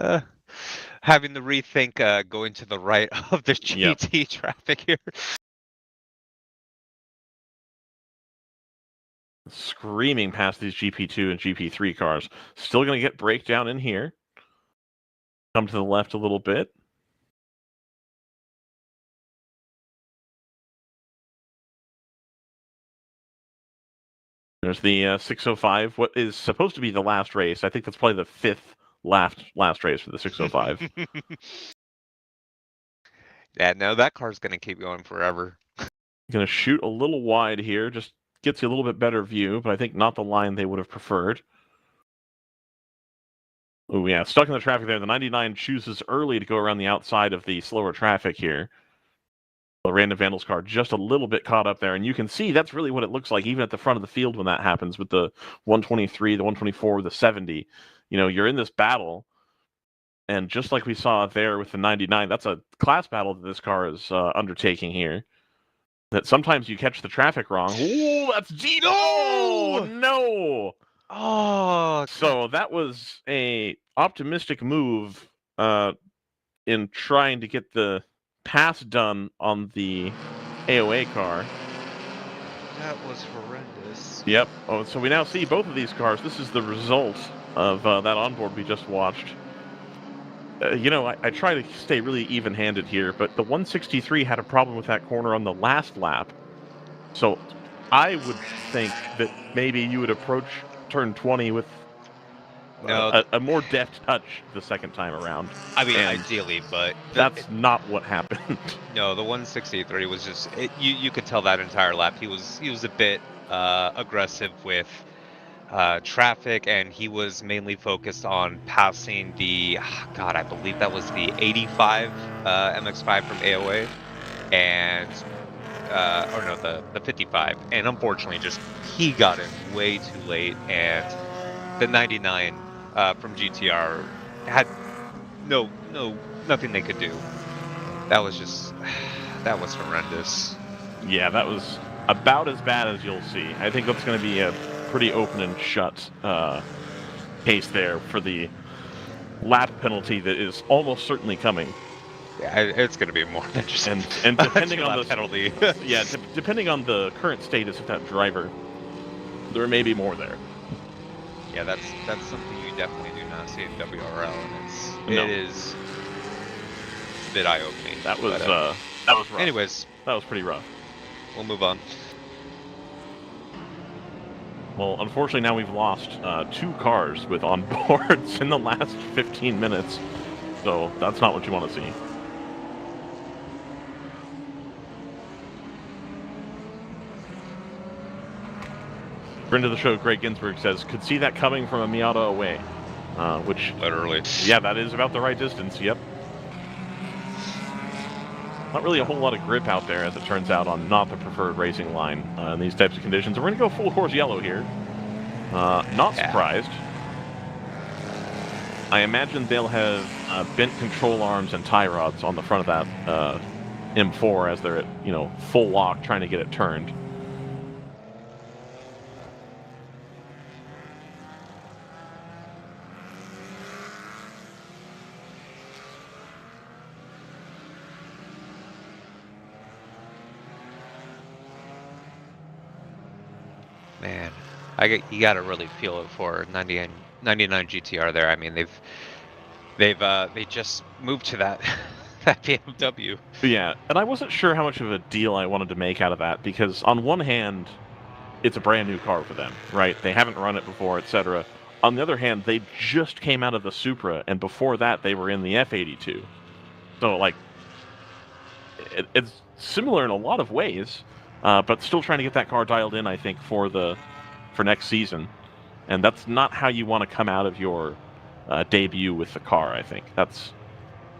having to rethink going to the right of the GT traffic here. Screaming past these GP2 and GP3 cars. Still going to get breakdown in here. Come to the left a little bit. There's the 605, what is supposed to be the last race. I think that's probably the fifth last race for the 605. Yeah, no, that car's going to keep going forever. Going to shoot a little wide here. Just gets you a little bit better view, but I think not the line they would have preferred. Oh, yeah, stuck in the traffic there. The 99 chooses early to go around the outside of the slower traffic here. The Random Vandals car just a little bit caught up there, and you can see that's really what it looks like even at the front of the field when that happens with the 123, the 124, the 70. You know, you're in this battle, and just like we saw there with the 99, that's a class battle that this car is undertaking here. That sometimes you catch the traffic wrong. Ooh, that's deep. Oh, no. Oh, so that was a optimistic move in trying to get the pass done on the AOA car. that was horrendous. Yep. Oh, so we now see both of these cars. This is the result of that onboard we just watched. You know, I try to stay really even-handed here, but the 163 had a problem with that corner on the last lap. So I would think that maybe you would approach turn 20 with a more deft touch the second time around. I mean, ideally, but that's not what happened. No, the 163 was just you could tell that entire lap he was a bit aggressive with traffic, and he was mainly focused on passing the I believe that was the 85 MX5 from AOA, and or no, the 55, and unfortunately just he got in way too late, and the 99 from GTR had nothing they could do. That was horrendous. Yeah, that was about as bad as you'll see. I think that's going to be a pretty open and shut case there for the lap penalty that is almost certainly coming. Yeah, it's going to be more than just and depending on the penalty. Yeah, depending on the current status of that driver, there may be more there. Yeah, that's something you definitely do not see in WRL, and it is a bit eye-opening. That was rough. Anyways, that was pretty rough. We'll move on. Well, unfortunately, now we've lost 2 cars with onboards in the last 15 minutes, so that's not what you want to see. Friend of the show, Greg Ginsburg, says, could see that coming from a Miata away, which... Literally. Yeah, that is about the right distance, yep. Not really a whole lot of grip out there, as it turns out, on not the preferred racing line in these types of conditions. We're going to go full course yellow here. Not surprised. I imagine they'll have bent control arms and tie rods on the front of that M4 as they're at, full lock trying to get it turned. Man, you got to really feel it for 99 GTR there. I mean, they just moved to that BMW. Yeah, and I wasn't sure how much of a deal I wanted to make out of that, because on one hand, it's a brand new car for them, right? They haven't run it before, etc. On the other hand, they just came out of the Supra, and before that, they were in the F82. So, it's similar in a lot of ways. But still trying to get that car dialed in, I think, for next season. And that's not how you want to come out of your debut with the car, I think. That's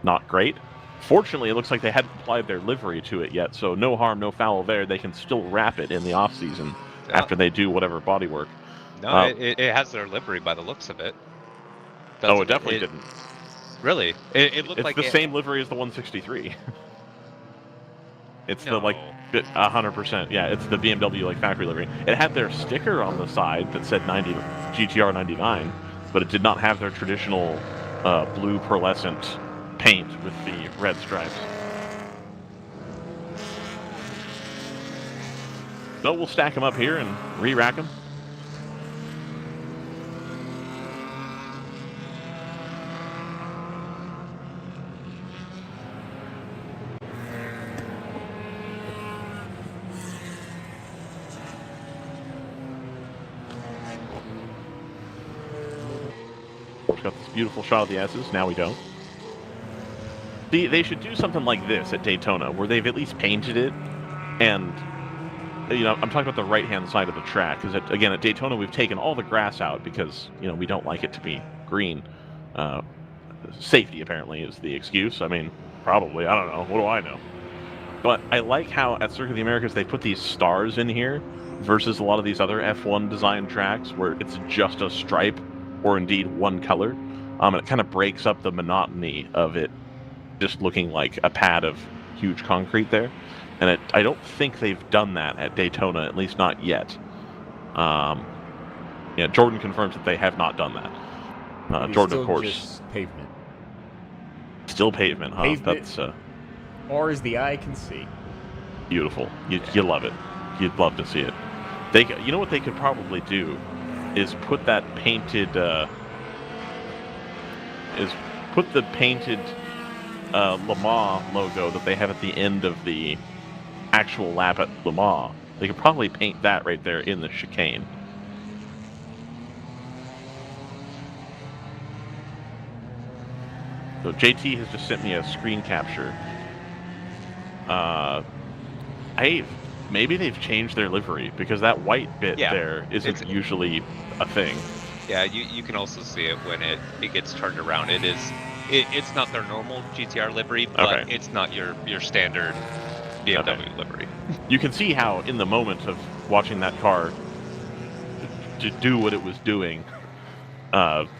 not great. Fortunately, it looks like they hadn't applied their livery to it yet, so no harm, no foul there. They can still wrap it in the off-season after they do whatever bodywork. No, it has their livery by the looks of it. Oh, it definitely didn't. Really? It looked like it's the same livery as the 163. It's the 100%. Yeah, it's the BMW factory livery. It had their sticker on the side that said GTR 99, but it did not have their traditional blue pearlescent paint with the red stripes. So we'll stack them up here and re-rack them. course, got this beautiful shot of the S's. Now we don't. They should do something like this at Daytona, where they've at least painted it, and I'm talking about the right-hand side of the track, because again, at Daytona, we've taken all the grass out because, we don't like it to be green. Safety, apparently, is the excuse. I mean, probably. I don't know. What do I know? But I like how at Circuit of the Americas they put these stars in here versus a lot of these other F1 design tracks where it's just a stripe or indeed one color. And it kind of breaks up the monotony of it just looking like a pad of huge concrete there. And I don't think they've done that at Daytona, at least not yet. Jordan confirms that they have not done that. Jordan, of course. Just pavement. Still pavement, huh? Pavement. That's Or as the eye can see. beautiful. You love it. You'd love to see it. You know what they could probably do is put that painted Le Mans logo that they have at the end of the actual lap at Le Mans. They could probably paint that right there in the chicane. So JT has just sent me a screen capture. Maybe they've changed their livery because that white bit there isn't usually a thing. Yeah, you can also see it when it gets turned around. It's not their normal GTR livery, but it's not your standard BMW livery. You can see how in the moment of watching that car to do what it was doing,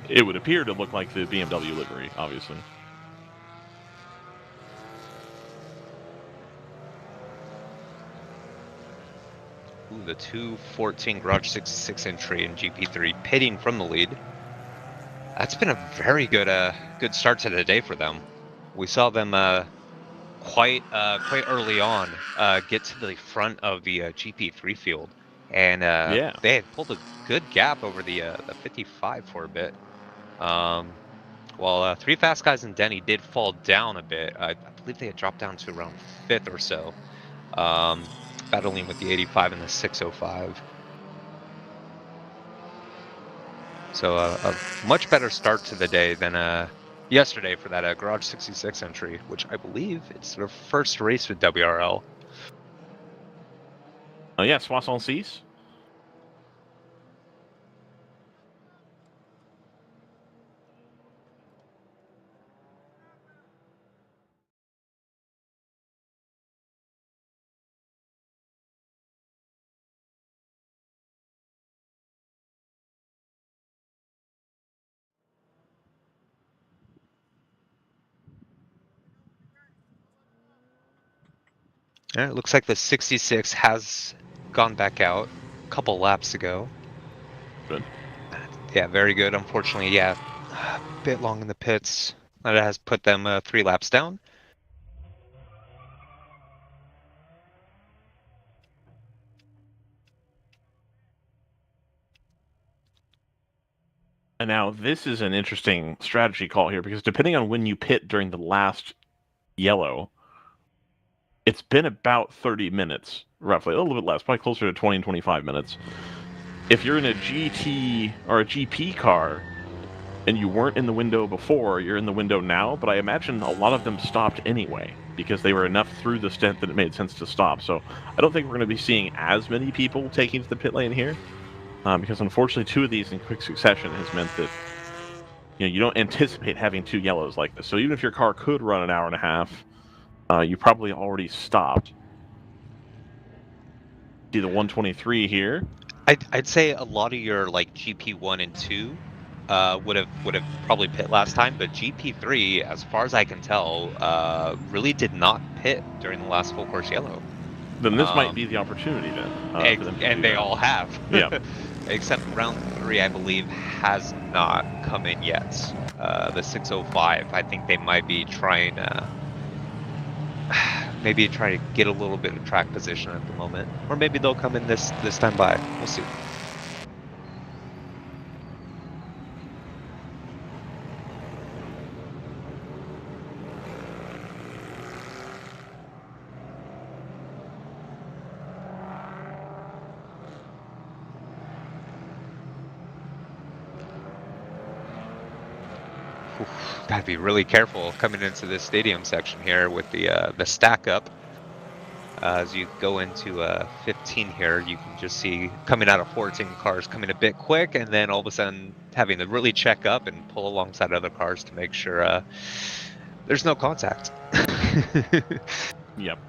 it would appear to look like the BMW livery, obviously. Ooh, the 214 Garage 66 entry in GP3 pitting from the lead. That's been a very good start to the day for them. We saw them quite early on get to the front of the GP3 field, and they had pulled a good gap over the 55 for a bit. While Three Fast Guys and Denny did fall down a bit, I believe they had dropped down to around 5th or so, battling with the 85 and the 605. So a much better start to the day than yesterday for that Garage 66 entry, which I believe it's their first race with WRL. Oh yeah, Soissons-Six. Yeah, it looks like the 66 has gone back out a couple laps ago. Good. Yeah, very good. Unfortunately, a bit long in the pits. That has put them 3 laps down. And now this is an interesting strategy call here because depending on when you pit during the last yellow, it's been about 30 minutes, roughly, a little bit less, probably closer to 20 and 25 minutes. If you're in a GT or a GP car and you weren't in the window before, you're in the window now, but I imagine a lot of them stopped anyway because they were enough through the stint that it made sense to stop. So I don't think we're going to be seeing as many people taking to the pit lane here because unfortunately 2 of these in quick succession has meant that you don't anticipate having 2 yellows like this. So even if your car could run an hour and a half, you probably already stopped. See the 123 here. I'd say a lot of your like GP1 and 2 would have probably pit last time, but GP3, as far as I can tell, really did not pit during the last full course yellow. Then this might be the opportunity then. And they all have. Yeah. Except round 3, I believe, has not come in yet. The 605, I think they might be trying to get a little bit of track position at the moment, or maybe they'll come in this time by. We'll see. Gotta be really careful coming into this stadium section here with the stack up. As you go into 15 here, you can just see coming out of 14 cars coming a bit quick, and then all of a sudden having to really check up and pull alongside other cars to make sure there's no contact. Yep.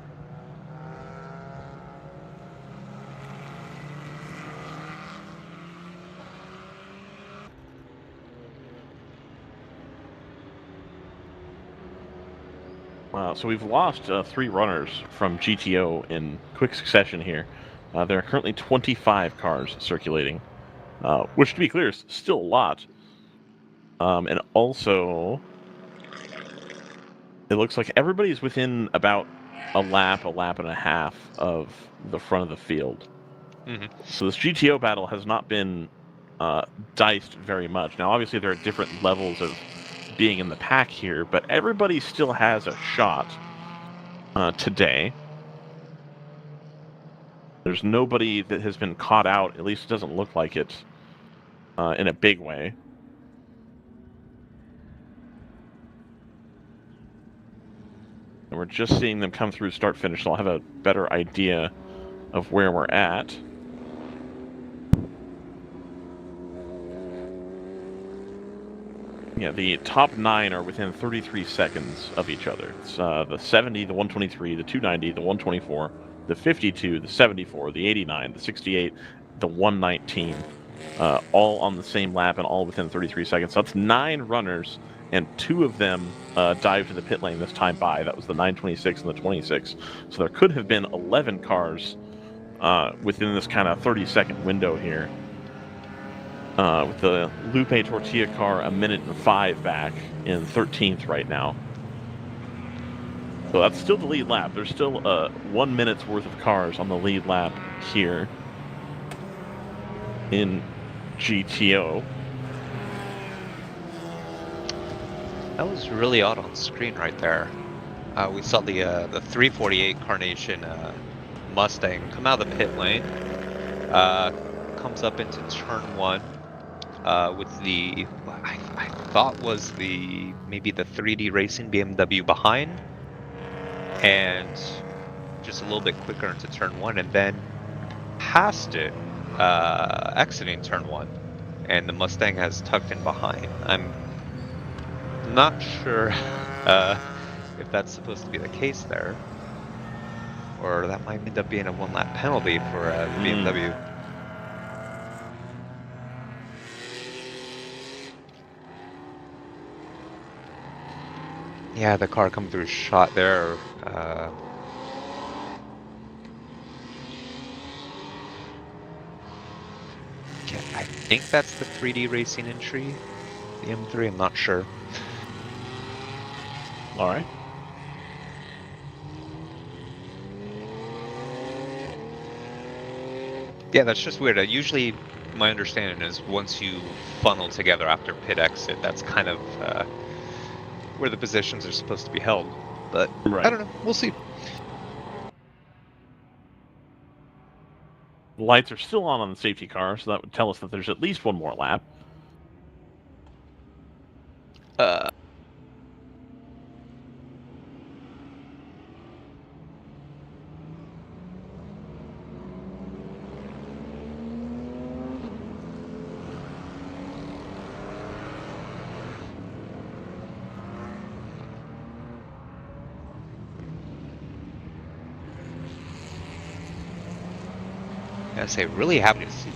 So we've lost 3 runners from GTO in quick succession here. There are currently 25 cars circulating, which, to be clear, is still a lot. And also, it looks like everybody's within about a lap and a half of the front of the field. Mm-hmm. So this GTO battle has not been diced very much. Now, obviously, there are different levels of being in the pack here, but everybody still has a shot today. There's nobody that has been caught out, at least it doesn't look like it, in a big way. And we're just seeing them come through start-finish, so I'll have a better idea of where we're at. Yeah, the top 9 are within 33 seconds of each other. It's the 70, the 123, the 290, the 124, the 52, the 74, the 89, the 68, the 119, all on the same lap and all within 33 seconds. So that's 9 runners, and 2 of them dived to the pit lane this time by. That was the 926 and the 26. So there could have been 11 cars within this kind of 30-second window here. With the Lupe Tortilla car 1 minute and 5 back in 13th right now. So that's still the lead lap. There's still 1 minute's worth of cars on the lead lap here in GTO. That was really odd on screen right there. We saw the 348 Carnation Mustang come out of the pit lane. Comes up into turn 1. With the, I thought was maybe the 3D Racing BMW behind, and just a little bit quicker into turn 1, and then passed it, exiting turn 1, and the Mustang has tucked in behind. I'm not sure if that's supposed to be the case there, or that might end up being a 1-lap penalty for the BMW. Yeah, the car coming through shot there. I think that's the 3D Racing entry, the M3. I'm not sure. All right. Yeah, that's just weird. Usually, my understanding is once you funnel together after pit exit, that's kind of where the positions are supposed to be held, but right. I don't know. We'll see. The lights are still on the safety car, so that would tell us that there's at least 1 more lap. I say, really happy to see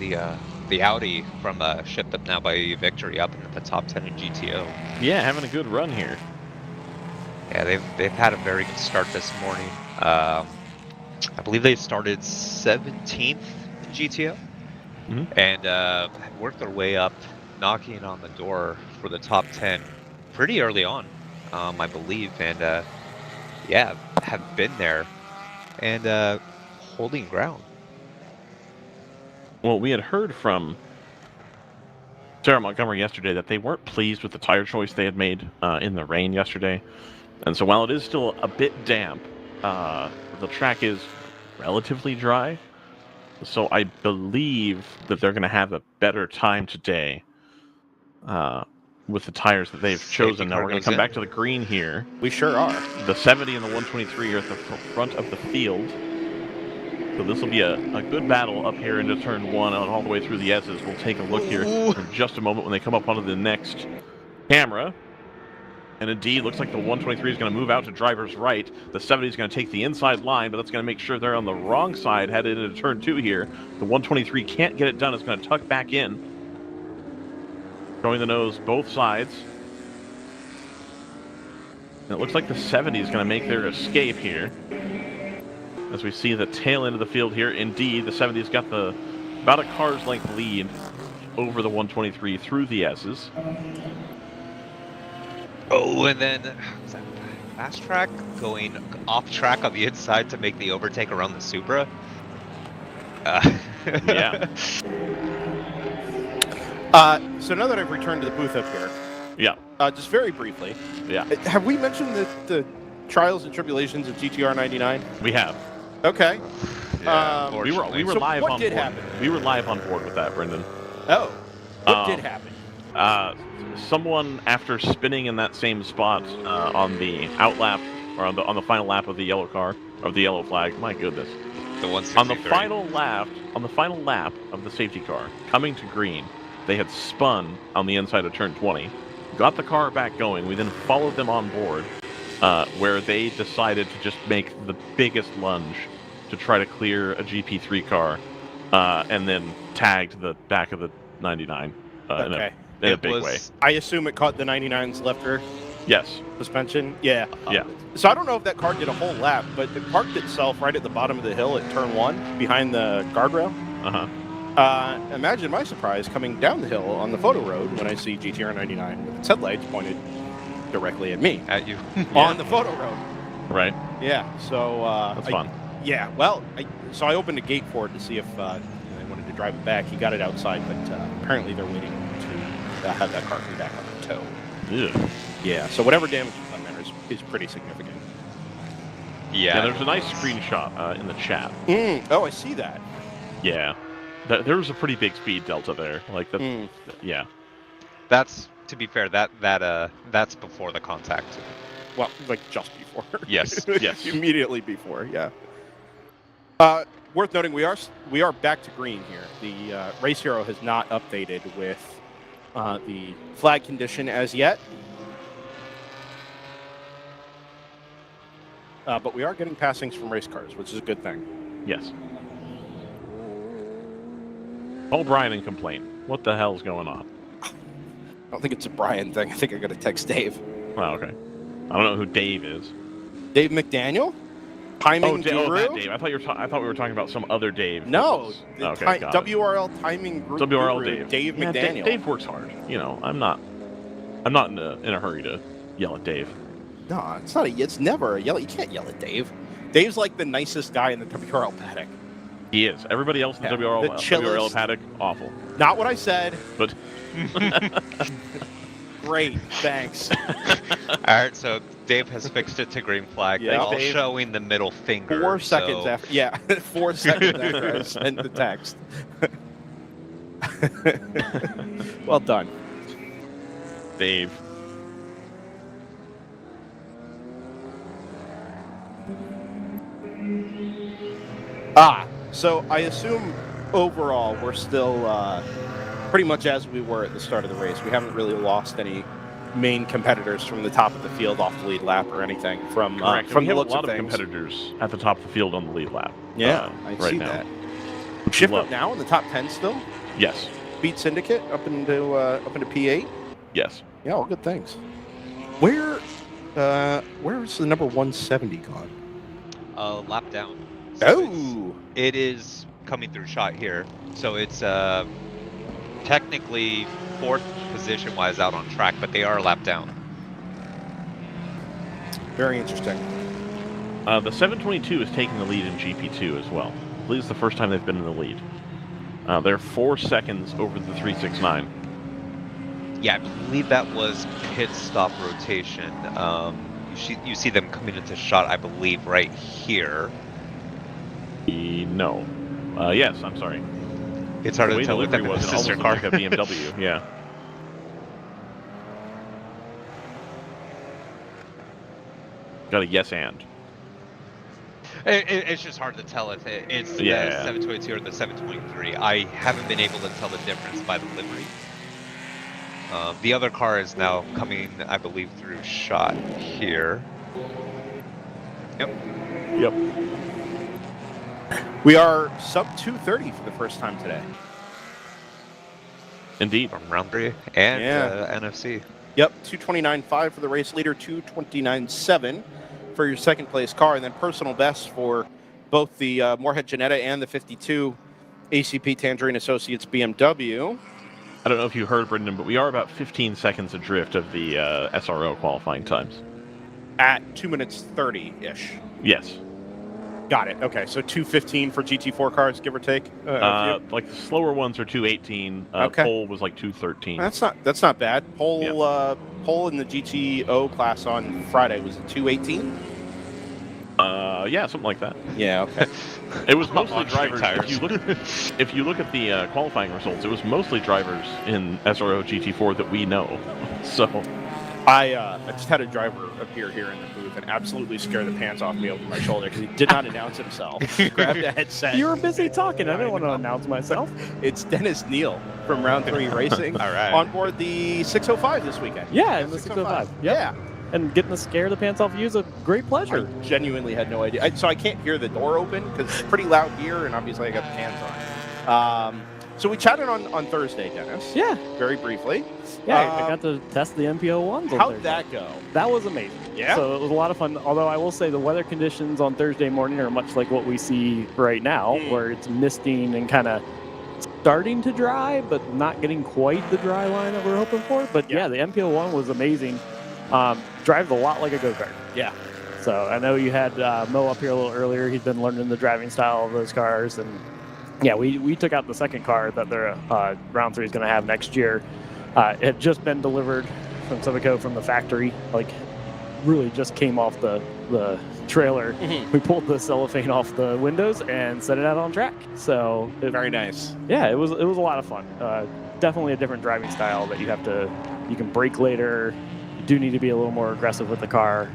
the Audi from shipped up now by Victory up in the top 10 in GTO. Yeah, having a good run here. Yeah, they've had a very good start this morning. I believe they started 17th in GTO, and worked their way up, knocking on the door for the top 10 pretty early on, I believe, and yeah, have been there and holding ground. Well, we had heard from Sarah Montgomery yesterday that they weren't pleased with the tire choice they had made in the rain yesterday. And so while it is still a bit damp, the track is relatively dry. So I believe that they're going to have a better time today with the tires that they've chosen. Now car we're going goes to come in. back to the green here. We sure are. The 70 and the 123 are at the front of the field. So this will be a good battle up here into turn 1 and all the way through the S's. We'll take a look here in just a moment when they come up onto the next camera. And indeed, looks like the 123 is going to move out to driver's right. The 70 is going to take the inside line, but that's going to make sure they're on the wrong side headed into turn 2 here. The 123 can't get it done. It's going to tuck back in. Showing the nose both sides. And it looks like the 70 is going to make their escape here. As we see the tail end of the field here. Indeed, the 70's got about a car's length lead over the 123 through the S's. Oh, and then was that fast track going off track on the inside to make the overtake around the Supra. Yeah. So now that I've returned to the booth up here, Yeah. just very briefly, Yeah. have we mentioned the trials and tribulations of GTR 99? We have. Okay. Yeah, We were So live what on did board. happen? We were live on board with that, Brendan. Oh, what did Um, happen? Someone, after spinning in that same spot on the outlap or on the final lap of the yellow car of the yellow flag, my goodness, the on the final lap of the safety car coming to green, they had spun on the inside of turn 20, got the car back going. We then followed them on board, where they decided to just make the biggest lunge to try to clear a GP3 car, and then tagged the back of the 99 Okay. in a big way. I assume it caught the 99's left rear Yes. suspension. Yeah. Yeah. So I don't know if that car did a whole lap, but it parked itself right at the bottom of the hill at turn 1 behind the guardrail. Uh-huh. Imagine my surprise coming down the hill on the photo road when I see GTR 99 with its headlights pointed directly at me at you on the photo road. Right. Yeah. So That's fun. Yeah. Well, so I opened a gate for it to see if they wanted to drive it back. He got it outside, but apparently they're waiting to have that car come back on the tow. Ew. Yeah. So whatever damage is done there is pretty significant. yeah, Yeah, there's a nice screenshot in the chat. Oh, I see that. Yeah. There was a pretty big speed delta there. Like that. Yeah. that's, to be fair, that's before the contact. Well, like just before. Yes. Yes. Immediately before. Yeah. Worth noting, we are back to green here. The Race Hero has not updated with the flag condition as yet. But we are getting passings from race cars, which is a good thing. Yes. Call Brian and complain. What the hell's going on? I don't think it's a Brian thing. I think I got to text Dave. Oh, okay. I don't know who Dave is. Dave McDaniel? Timing guru? That Dave. I thought we were talking about some other Dave. No. Okay, got it. WRL timing group. WRL guru, Dave. Dave Yeah, McDaniel. Dave works hard. You know, I'm not in a hurry to yell at Dave. No, it's never a yell. You can't yell at Dave. Dave's like the nicest guy in the WRL paddock. He is. Everybody else in the WRL paddock, awful. Not what I said. But Great, thanks. All right, so Dave has fixed it to green flag. Yeah, All Dave. showing the middle finger. 4 seconds so- after. Yeah, 4 seconds after I sent the text. Well done, Dave. So I assume overall we're still pretty much as we were at the start of the race. We haven't really lost any main competitors from the top of the field off the lead lap or anything from Correct. from We the have a looks lot of of things. competitors at the top of the field on the lead lap. Yeah, I right see now. that. Shift Love. up now in the top 10 still. Yes. Beat Syndicate up into P8. Yes. Yeah, all good things. Where's the number 170 gone? Lap down. Oh, It is coming through shot here. So it's technically 4th position wise out on track, but they are a lap down. very interesting. The 722 is taking the lead in GP2 as well. I believe it's the first time they've been in the lead. They're 4 seconds over the 369. Yeah, I believe that was pit stop rotation. You see them coming into shot, I believe, right here. No. Yes, I'm sorry. It's hard The to way tell with them delivery in the was, it sister almost car. looked like a BMW. Yeah. got a yes and. It's just hard to tell if it's the 722 or the 723. I haven't been able to tell the difference by the livery. The other car is now coming, I believe, through shot here. Yep. We are sub 230 for the first time today. Indeed. From round 3 and NFC. Yep, 229.5 for the race leader, 229.7 for your second place car, and then personal best for both the Moorhead Ginetta and the 52 ACP Tangerine Associates BMW. I don't know if you heard, Brendan, but we are about 15 seconds adrift of the SRO qualifying times. At 2 minutes 30-ish. Yes. Got it. Okay, so 2:15 for GT4 cars, give or take. Like the slower ones are 2:18. Okay. Pole was like 2:13. That's not bad. Pole in the GTO class on Friday was it 2:18? Yeah, something like that. Yeah. Okay. It was mostly drivers. If you look at the qualifying results, it was mostly drivers in SRO GT4 that we know. So I just had a driver appear here in the booth and absolutely scare the pants off me over my shoulder because he did not announce himself. He grabbed a headset. You were busy talking. I didn't want to announce myself. It's Dennis Neal from Round 3 Racing. All right. On board the 605 this weekend. Yeah, in the 605. Yep. Yeah. And getting to scare the pants off you is a great pleasure. I genuinely had no idea. So I can't hear the door open because it's pretty loud here, and obviously I got the fans on. So we chatted on Thursday, Dennis. Yeah. Very briefly. Yeah, I got to test the MPO1s on How'd Thursday. that go? That was amazing. Yeah? So it was a lot of fun, although I will say the weather conditions on Thursday morning are much like what we see right now, where it's misting and kind of starting to dry, but not getting quite the dry line that we're hoping for. But yeah, the MPO1 was amazing. Drives a lot like a go-kart. Yeah. So I know you had Mo up here a little earlier. He's been learning the driving style of those cars. And yeah, we took out the second car that their round 3 is going to have next year. It had just been delivered from Civico from the factory, like really just came off the trailer. We pulled the cellophane off the windows and set it out on track. So very nice. Yeah, it was a lot of fun. Definitely a different driving style that you can brake later. You do need to be a little more aggressive with the car,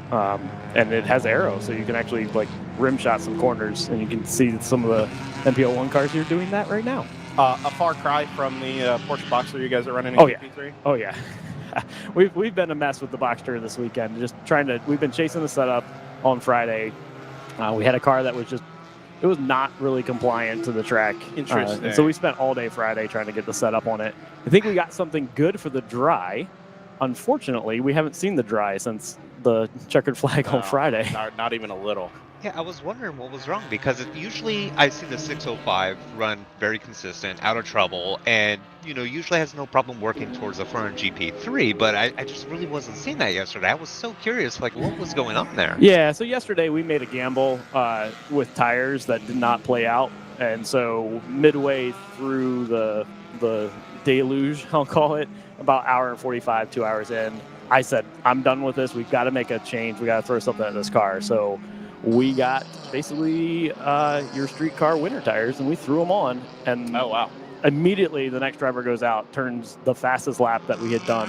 and it has aero, so you can actually like rim shot some corners, and you can see some of the MPO1 cars here doing that right now. A far cry from the Porsche Boxster you guys are running in GP3? Oh yeah. We've been a mess with the Boxster this weekend. Just we've been chasing the setup on Friday. We had a car that was it was not really compliant to the track. Interesting. And so we spent all day Friday trying to get the setup on it. I think we got something good for the dry. Unfortunately, we haven't seen the dry since the checkered flag on Friday. Not even a little. Yeah, I was wondering what was wrong because usually I see the 605 run very consistent, out of trouble, and usually has no problem working towards the front of GP3. But I just really wasn't seeing that yesterday. I was so curious, like what was going on there? Yeah, so yesterday we made a gamble with tires that did not play out, and so midway through the deluge, I'll call it, about hour and 45, 2 hours in, I said, I'm done with this. We've got to make a change. We got to throw something at this car. So we got basically your street car winter tires, and we threw them on. And oh wow! Immediately, the next driver goes out, turns the fastest lap that we had done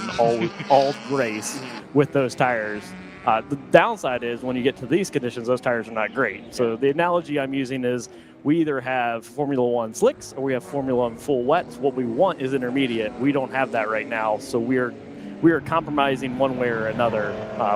all race with those tires. The downside is when you get to these conditions, those tires are not great. So the analogy I'm using is we either have Formula One slicks or we have Formula One full wets. What we want is intermediate. We don't have that right now, so we are compromising one way or another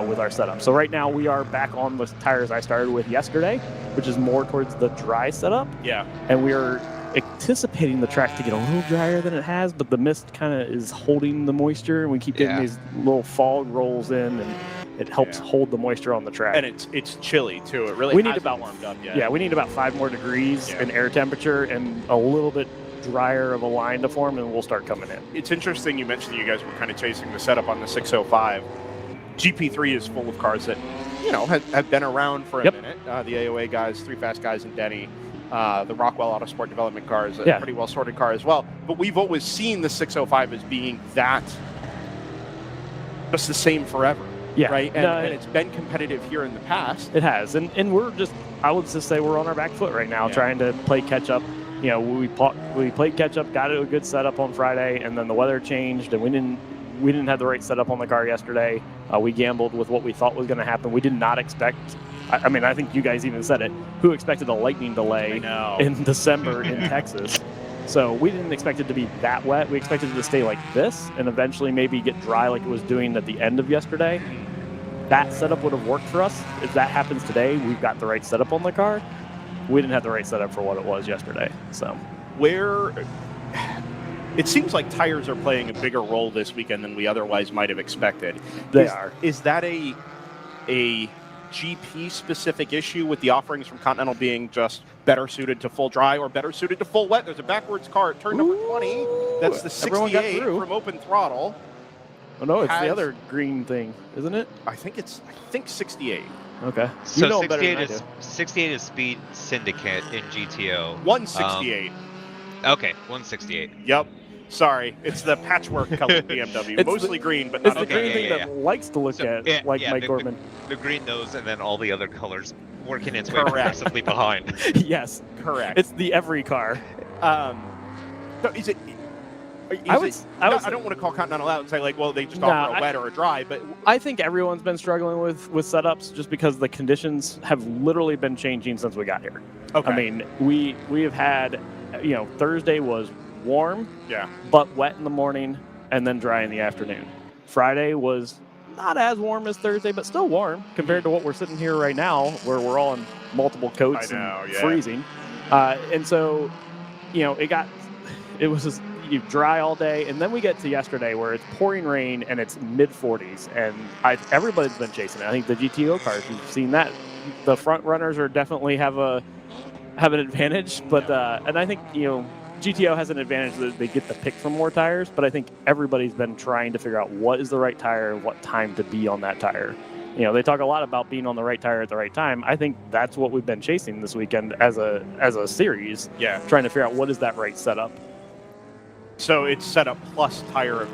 with our setup. So right now we are back on the tires I started with yesterday, which is more towards the dry setup. Yeah. And we are anticipating the track to get a little drier than it has, but the mist kind of is holding the moisture, and we keep getting these little fog rolls in, and it helps hold the moisture on the track. And it's chilly too. It really hasn't warmed up yet. Yeah, we need about 5 more degrees in air temperature and a little bit drier of a line to form, and we'll start coming in. It's interesting you mentioned that you guys were kind of chasing the setup on the 605. GP3 is full of cars that have been around for a minute. The AOA guys, 3 Fast Guys, and Denny. The Rockwell Autosport Development car is a pretty well sorted car as well. But we've always seen the 605 as being just the same forever. Yeah. Right? And it's been competitive here in the past. It has. And we're I would just say we're on our back foot right now, trying to play catch up. We played catch up, got a good setup on Friday, and then the weather changed, and we didn't have the right setup on the car yesterday. We gambled with what we thought was going to happen. We did not expect. I mean, I think you guys even said it. Who expected a lightning delay in December in Texas? So we didn't expect it to be that wet. We expected it to stay like this and eventually maybe get dry like it was doing at the end of yesterday. That setup would have worked for us. If that happens today, we've got the right setup on the car. We didn't have the right setup for what it was yesterday. So it seems like tires are playing a bigger role this weekend than we otherwise might have expected. They are. Is that a GP-specific issue with the offerings from Continental being just better suited to full dry or better suited to full wet? There's a backwards car at turn number 20. That's the 68 from open throttle. Oh, no, it's the other green thing, isn't it? I think 68. Okay. So you know 68 is Speed Syndicate in GTO. 168. Okay, 168. Yep. Sorry, it's the patchwork colored BMW. It's mostly green, but It's not the okay. green thing that likes to look at, like Mike Gorman. The green nose and then all the other colors working its way progressively behind. Yes. Correct. It's the every car. So is it? I don't want to call Continental out and say like, well, they just offer a wet or a dry, but I think everyone's been struggling with setups just because the conditions have literally been changing since we got here. Okay. I mean, we have had, Thursday was warm, yeah, but wet in the morning and then dry in the afternoon. Friday was not as warm as Thursday, but still warm compared to what we're sitting here right now, where we're all in multiple coats and freezing. And so, it was just dry all day, and then we get to yesterday where it's pouring rain and it's mid 40s, and everybody's been chasing it. I think the GTO cars, you've seen that. The front runners are definitely have an advantage, but and I think GTO has an advantage that they get to pick from more tires, but I think everybody's been trying to figure out what is the right tire and what time to be on that tire. They talk a lot about being on the right tire at the right time. I think that's what we've been chasing this weekend as a series. Yeah. Trying to figure out what is that right setup. So it's setup plus tire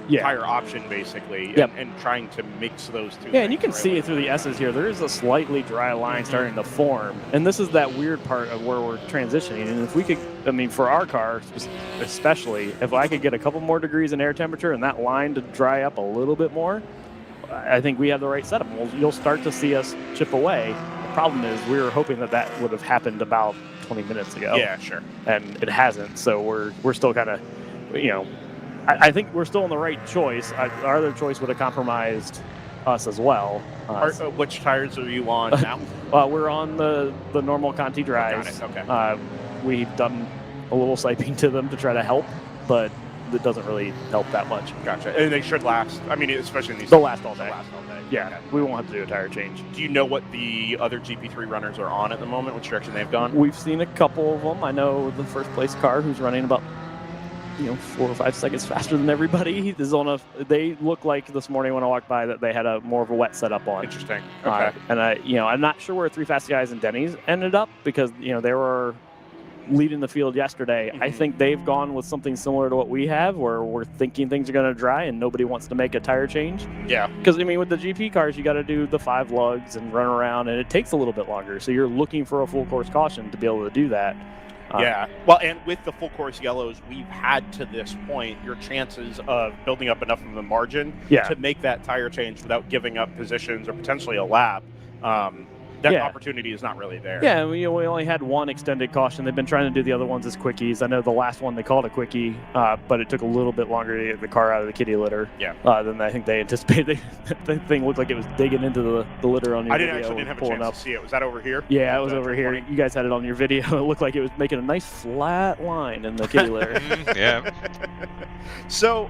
option basically, and trying to mix those two. Yeah, and you can see it through the S's here. There is a slightly dry line starting to form, and this is that weird part of where we're transitioning. And if we could, for our car especially, if I could get a couple more degrees in air temperature and that line to dry up a little bit more, I think we have the right setup. You'll start to see us chip away. The problem is we were hoping that would have happened about 20 minutes ago. Yeah, sure. And it hasn't, so we're still kind of, I think we're still in the right choice. Our other choice would have compromised us as well. Which tires are you on now? We're on the normal Conti dries. Okay. We've done a little siping to them to try to help, but it doesn't really help that much. Gotcha. And they should last. I mean, especially in these. They'll last all day. Yeah, okay. We won't have to do a tire change. Do you know what the other GP3 runners are on at the moment? Which direction they've gone? We've seen a couple of them. I know the first place car who's running about 4 or 5 seconds faster than everybody. They look like this morning when I walked by that they had a more of a wet setup on. Interesting. Okay. And I'm not sure where 3 Fast Guys and Denny's ended up because they were leading the field yesterday. Mm-hmm. I think they've gone with something similar to what we have, where we're thinking things are going to dry and nobody wants to make a tire change. Yeah. Because with the GP cars, you got to do the 5 lugs and run around, and it takes a little bit longer. So you're looking for a full course caution to be able to do that. Yeah. Well, and with the full course yellows we've had to this point, your chances of building up enough of a margin to make that tire change without giving up positions or potentially a lap, that opportunity is not really there. Yeah, we only had 1 extended caution. They've been trying to do the other ones as quickies. I know the last one they called a quickie, but it took a little bit longer to get the car out of the kitty litter than I think they anticipated. The thing looked like it was digging into the litter on your video. I didn't have a chance to see it. Was that over here? Yeah, it was over here. You guys had it on your video. It looked like it was making a nice flat line in the kitty litter. Yeah. So...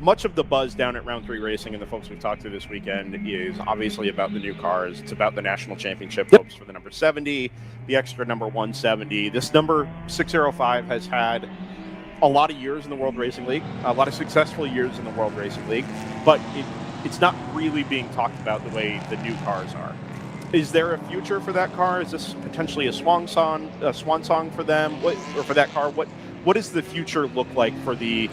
much of the buzz down at Round 3 Racing and the folks we've talked to this weekend is obviously about the new cars. It's about the national championship hopes for the number 70, the extra number 170. This number 605 has had a lot of years in the World Racing League, a lot of successful years in the World Racing League, but it's not really being talked about the way the new cars are. Is there a future for that car? Is this potentially a swan song for them, or for that car? What does the future look like for the,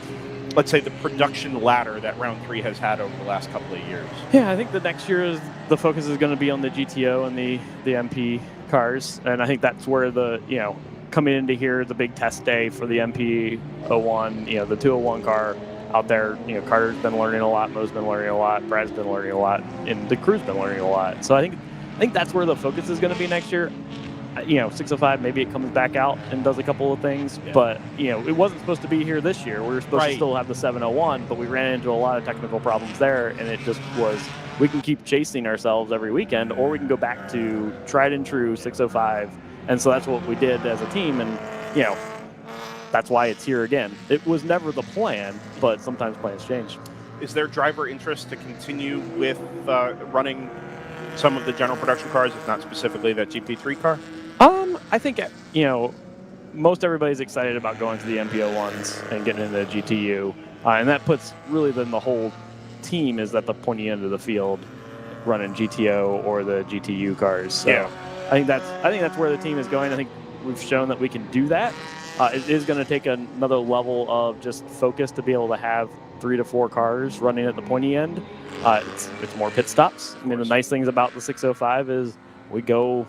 let's say, the production ladder that Round 3 has had over the last couple of years? Yeah, I think the next year the focus is going to be on the GTO and the MP cars, and I think that's where coming into here, the big test day for the MP 01, the 201 car. out there. Carter's been learning a lot, Mo's been learning a lot, Brad's been learning a lot, and the crew's been learning a lot. So I think that's where the focus is going to be next year. 605, maybe it comes back out and does a couple of things, but it wasn't supposed to be here this year. We were supposed to still have the 701, but we ran into a lot of technical problems there, and it just was, we can keep chasing ourselves every weekend, or we can go back to tried and true 605. And so that's what we did as a team, and that's why it's here again. It was never the plan, but sometimes plans change. Is there driver interest to continue with running some of the general production cars, if not specifically that GP3 car? I think, most everybody's excited about going to the MPO1s and getting into the GTU. And that puts really then the whole team is at the pointy end of the field running GTO or the GTU cars. So I think that's where the team is going. I think we've shown that we can do that. It is going to take another level of just focus to be able to have 3 to 4 cars running at the pointy end. It's more pit stops. I mean, the nice things about the 605 is we go,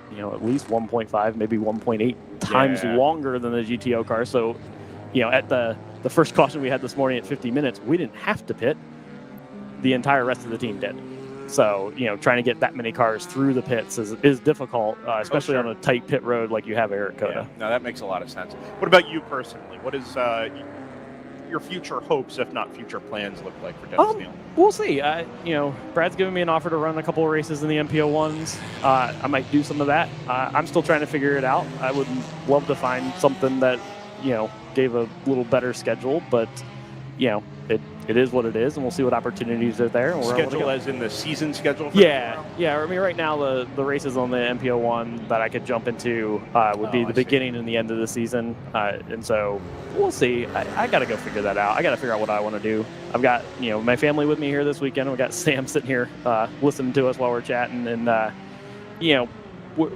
at least 1.5, maybe 1.8 times longer than the GTO car. So, at the first caution we had this morning at 50 minutes, we didn't have to pit. The entire rest of the team did. So, trying to get that many cars through the pits is difficult, especially on a tight pit road like you have here at COTA. Yeah. No, that makes a lot of sense. What about you personally? What is your future hopes, if not future plans, look like for Dennis Neal? We'll see. Brad's given me an offer to run a couple of races in the MPO1s. I might do some of that. I'm still trying to figure it out. I would love to find something that, gave a little better schedule, but, it is what it is, and we'll see what opportunities are there. And schedule as in the season schedule? Yeah. I mean, right now the races on the MPO1 that I could jump into would be the beginning and the end of the season, and so we'll see. I got to go figure that out. I got to figure out what I want to do. I've got my family with me here this weekend. We got Sam sitting here listening to us while we're chatting, and we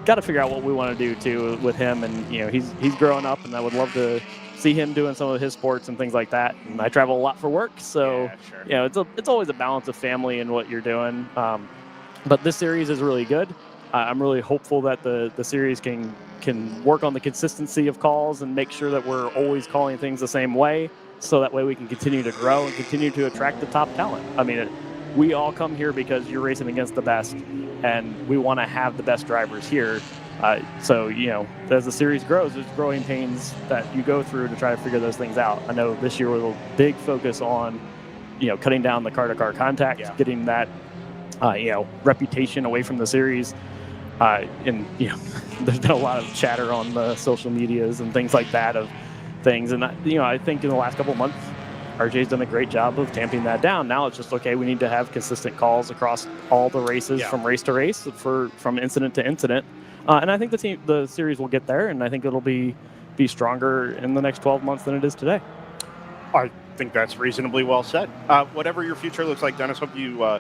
got to figure out what we want to do too with him. And he's growing up, and I would love to see him doing some of his sports and things like that. And I travel a lot for work, so it's always a balance of family and what you're doing. But this series is really good. I'm really hopeful that the series can work on the consistency of calls and make sure that we're always calling things the same way, so that way we can continue to grow and continue to attract the top talent. I mean, we all come here because you're racing against the best, and we want to have the best drivers here. So, as the series grows, there's growing pains that you go through to try to figure those things out. I know this year was a big focus on, cutting down the car-to-car contact, getting that, reputation away from the series. And, there's been a lot of chatter on the social medias and things like that of things. And, I think in the last couple of months, RJ's done a great job of tamping that down. Now it's just, okay, we need to have consistent calls across all the races from race to race, from incident to incident. And I think the series will get there, and I think it'll be stronger in the next 12 months than it is today. I think that's reasonably well said. Whatever your future looks like, Dennis, hope you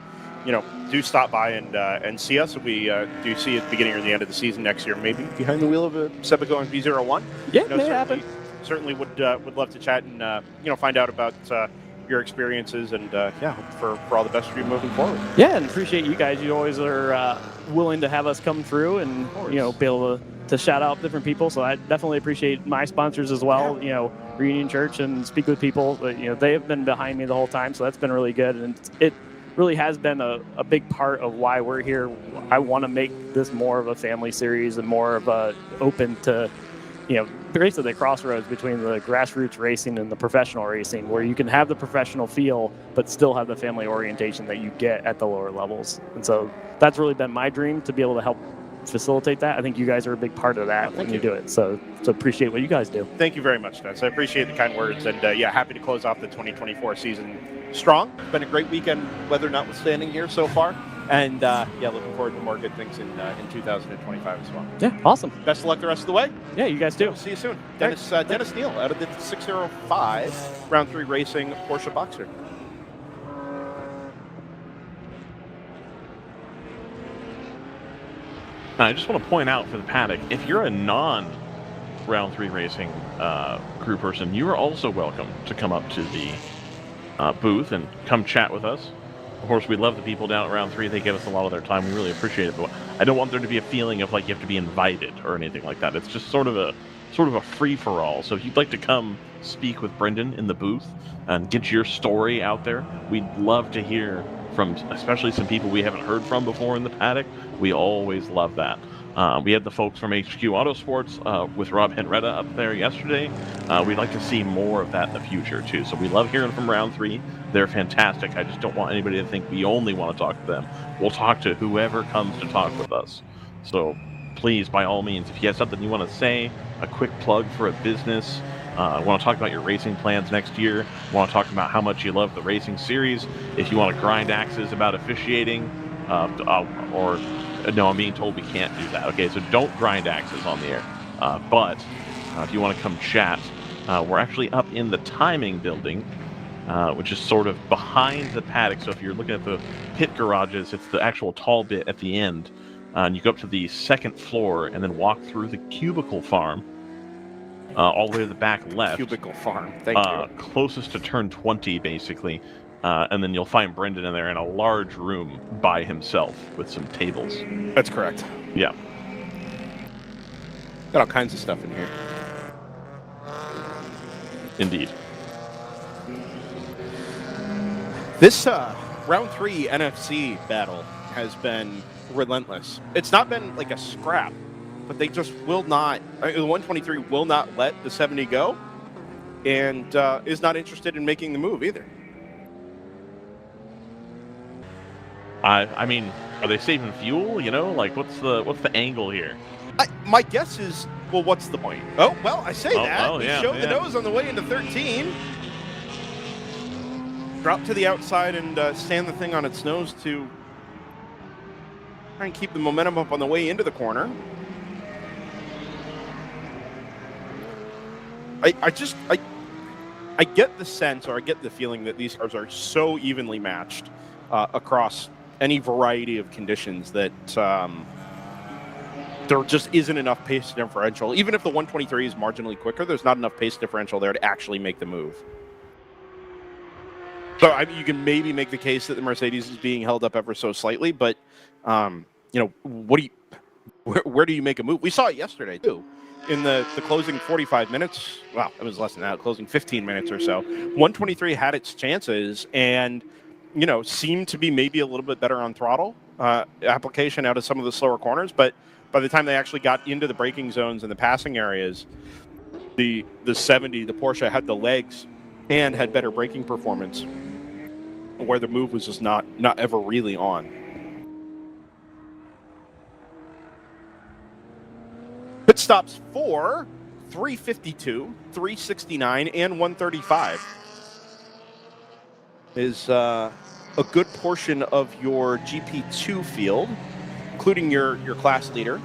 do stop by and see us. If we do see at the beginning or the end of the season next year, maybe behind the wheel of a Sebago and B01. Yeah, may happen. Certainly would love to chat and find out about your experiences, and hope for all the best for you moving forward. Yeah, and appreciate you guys. You always are willing to have us come through and be able to shout out different people. So I definitely appreciate my sponsors as well. Reunion Church and Speak with People. They have been behind me the whole time, so that's been really good, and it really has been a big part of why we're here. I want to make this more of a family series and more of a open to basically the crossroads between the grassroots racing and the professional racing, where you can have the professional feel but still have the family orientation that you get at the lower levels. And so that's really been my dream, to be able to help facilitate that. I think you guys are a big part of that when you do it. So appreciate what you guys do. Thank you very much, Dennis. I appreciate the kind words, and happy to close off the 2024 season strong. It's been a great weekend, weather notwithstanding here so far. And looking forward to more good things in 2025 as well. Yeah, awesome. Best of luck the rest of the way. Yeah, you guys too. We'll see you soon. Dennis Neal out of the 605 Round 3 Racing Porsche Boxer. I just want to point out for the paddock, if you're a non-Round 3 Racing crew person, you are also welcome to come up to the booth and come chat with us. Of course, we love the people down at Round 3. They give us a lot of their time. We really appreciate it. But I don't want there to be a feeling of like you have to be invited or anything like that. It's just sort of a sort of a free-for-all. So if you'd like to come speak with Brendan in the booth and get your story out there, we'd love to hear from especially some people we haven't heard from before in the paddock. We always love that. We had the folks from HQ Autosports with Rob Henretta up there yesterday. We'd like to see more of that in the future, too. So we love hearing from Round 3. They're fantastic. I just don't want anybody to think we only want to talk to them. We'll talk to whoever comes to talk with us. So please, by all means, if you have something you want to say, a quick plug for a business, want to talk about your racing plans next year, want to talk about how much you love the racing series, if you want to grind axes about officiating, or no, I'm being told we can't do that. Okay, so don't grind axes on the air. But if you want to come chat, we're actually up in the timing building, which is sort of behind the paddock. So if you're looking at the pit garages, it's the actual tall bit at the end. And you go up to the second floor and then walk through the cubicle farm all the way to the back left. Cubicle farm, thank you. Closest to turn 20, basically. And then you'll find Brendan in there in a large room by himself with some tables. That's correct. Yeah. Got all kinds of stuff in here. Indeed. This round 3 NFC battle has been relentless. It's not been like a scrap, but they just will not. The 123 will not let the 70 go, and is not interested in making the move either. I mean, are they saving fuel? You know, like what's the angle here? My guess is, well, what's the point? Oh, well, I say that. Oh, yeah, he showed the nose on the way into 13. Drop to the outside and stand the thing on its nose to try and keep the momentum up on the way into the corner. I get the sense, or I get the feeling that these cars are so evenly matched across any variety of conditions that there just isn't enough pace differential. Even if the 123 is marginally quicker, there's not enough pace differential there to actually make the move. So I mean, you can maybe make the case that the Mercedes is being held up ever so slightly, but where do you make a move? We saw it yesterday too. In the closing 45 minutes, well, it was less than that, closing 15 minutes or so, 123 had its chances and, seemed to be maybe a little bit better on throttle application out of some of the slower corners. But by the time they actually got into the braking zones and the passing areas, the 70, the Porsche had the legs and had better braking performance, where the move was just not ever really on. Pit stops for 352, 369, and 135 is a good portion of your GP2 field, including your class leader.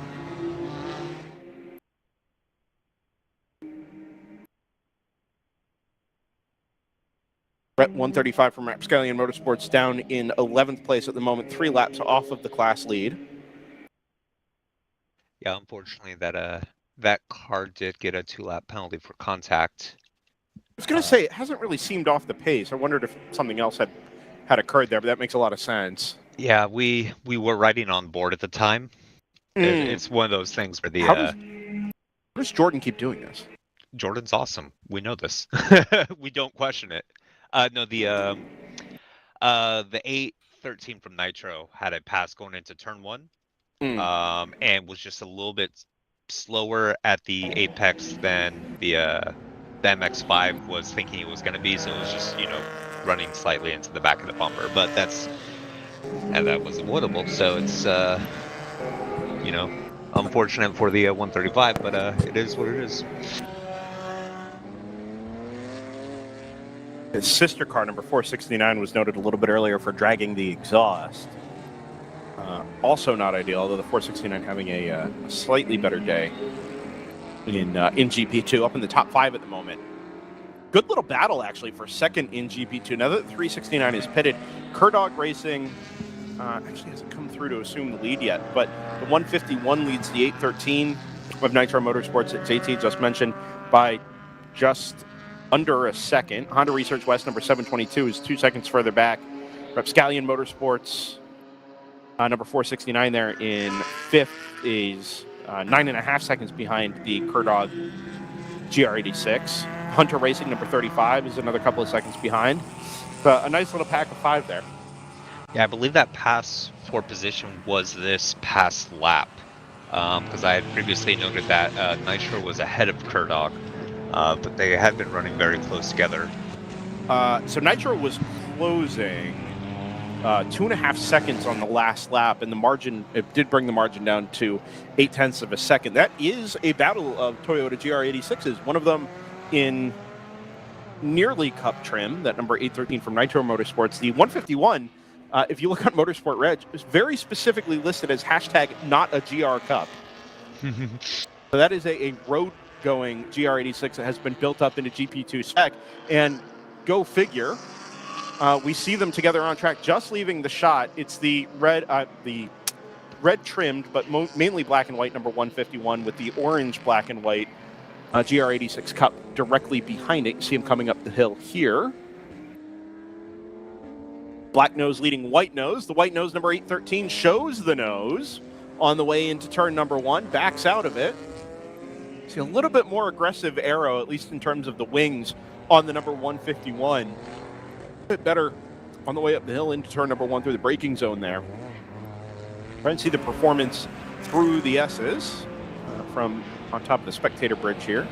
Brett 135 from Rapscallion Motorsports down in 11th place at the moment, 3 laps off of the class lead. Yeah, unfortunately, that car did get a 2-lap penalty for contact. I was going to say, it hasn't really seemed off the pace. I wondered if something else had occurred there, but that makes a lot of sense. Yeah, we were riding on board at the time. It's one of those things where how does Jordan keep doing this? Jordan's awesome. We know this. We don't question it. No, the 813 from Nitro had a pass going into turn 1. And was just a little bit slower at the apex than the MX-5 was thinking it was going to be, so it was just running slightly into the back of the bumper. But that was avoidable. So it's unfortunate for the 135, but it is what it is. His sister car, number 469, was noted a little bit earlier for dragging the exhaust. Also not ideal, although the 469 having a slightly better day in GP2, up in the top 5 at the moment. Good little battle, actually, for second in GP2. Now that the 369 is pitted, Kerdog Racing actually hasn't come through to assume the lead yet, but the 151 leads the 813 of Nitro Motorsports that JT just mentioned by just under a second. Honda Research West, number 722, is 2 seconds further back. Rapscallion Motorsports, number 469 there in 5th, is 9.5 seconds behind the Kerdog GR86. Hunter Racing, number 35, is another couple of seconds behind. But a nice little pack of 5 there. Yeah, I believe that pass for position was this past lap. Because I had previously noted that Nitro was ahead of Kerdog, but they had been running very close together. So Nitro was closing 2.5 seconds on the last lap, and the margin, it did bring the margin down to 0.8 of a second. That is a battle of Toyota GR86s, one of them in nearly Cup trim, that number 813 from Nitro Motorsports. The 151, if you look on Motorsport Reg, is very specifically listed as hashtag not a GR Cup. So that is a road-going GR86 that has been built up into GP2 spec, and go figure, we see them together on track, just leaving the shot. It's the red trimmed, but mainly black and white number 151 with the orange, black and white GR86 Cup directly behind it. You see him coming up the hill here. Black nose leading white nose. The white nose, number 813, shows the nose on the way into turn number 1, backs out of it. See a little bit more aggressive aero, at least in terms of the wings, on the number 151. A bit better on the way up the hill into turn number 1 through the braking zone there. Try and see the performance through the S's from on top of the spectator bridge here.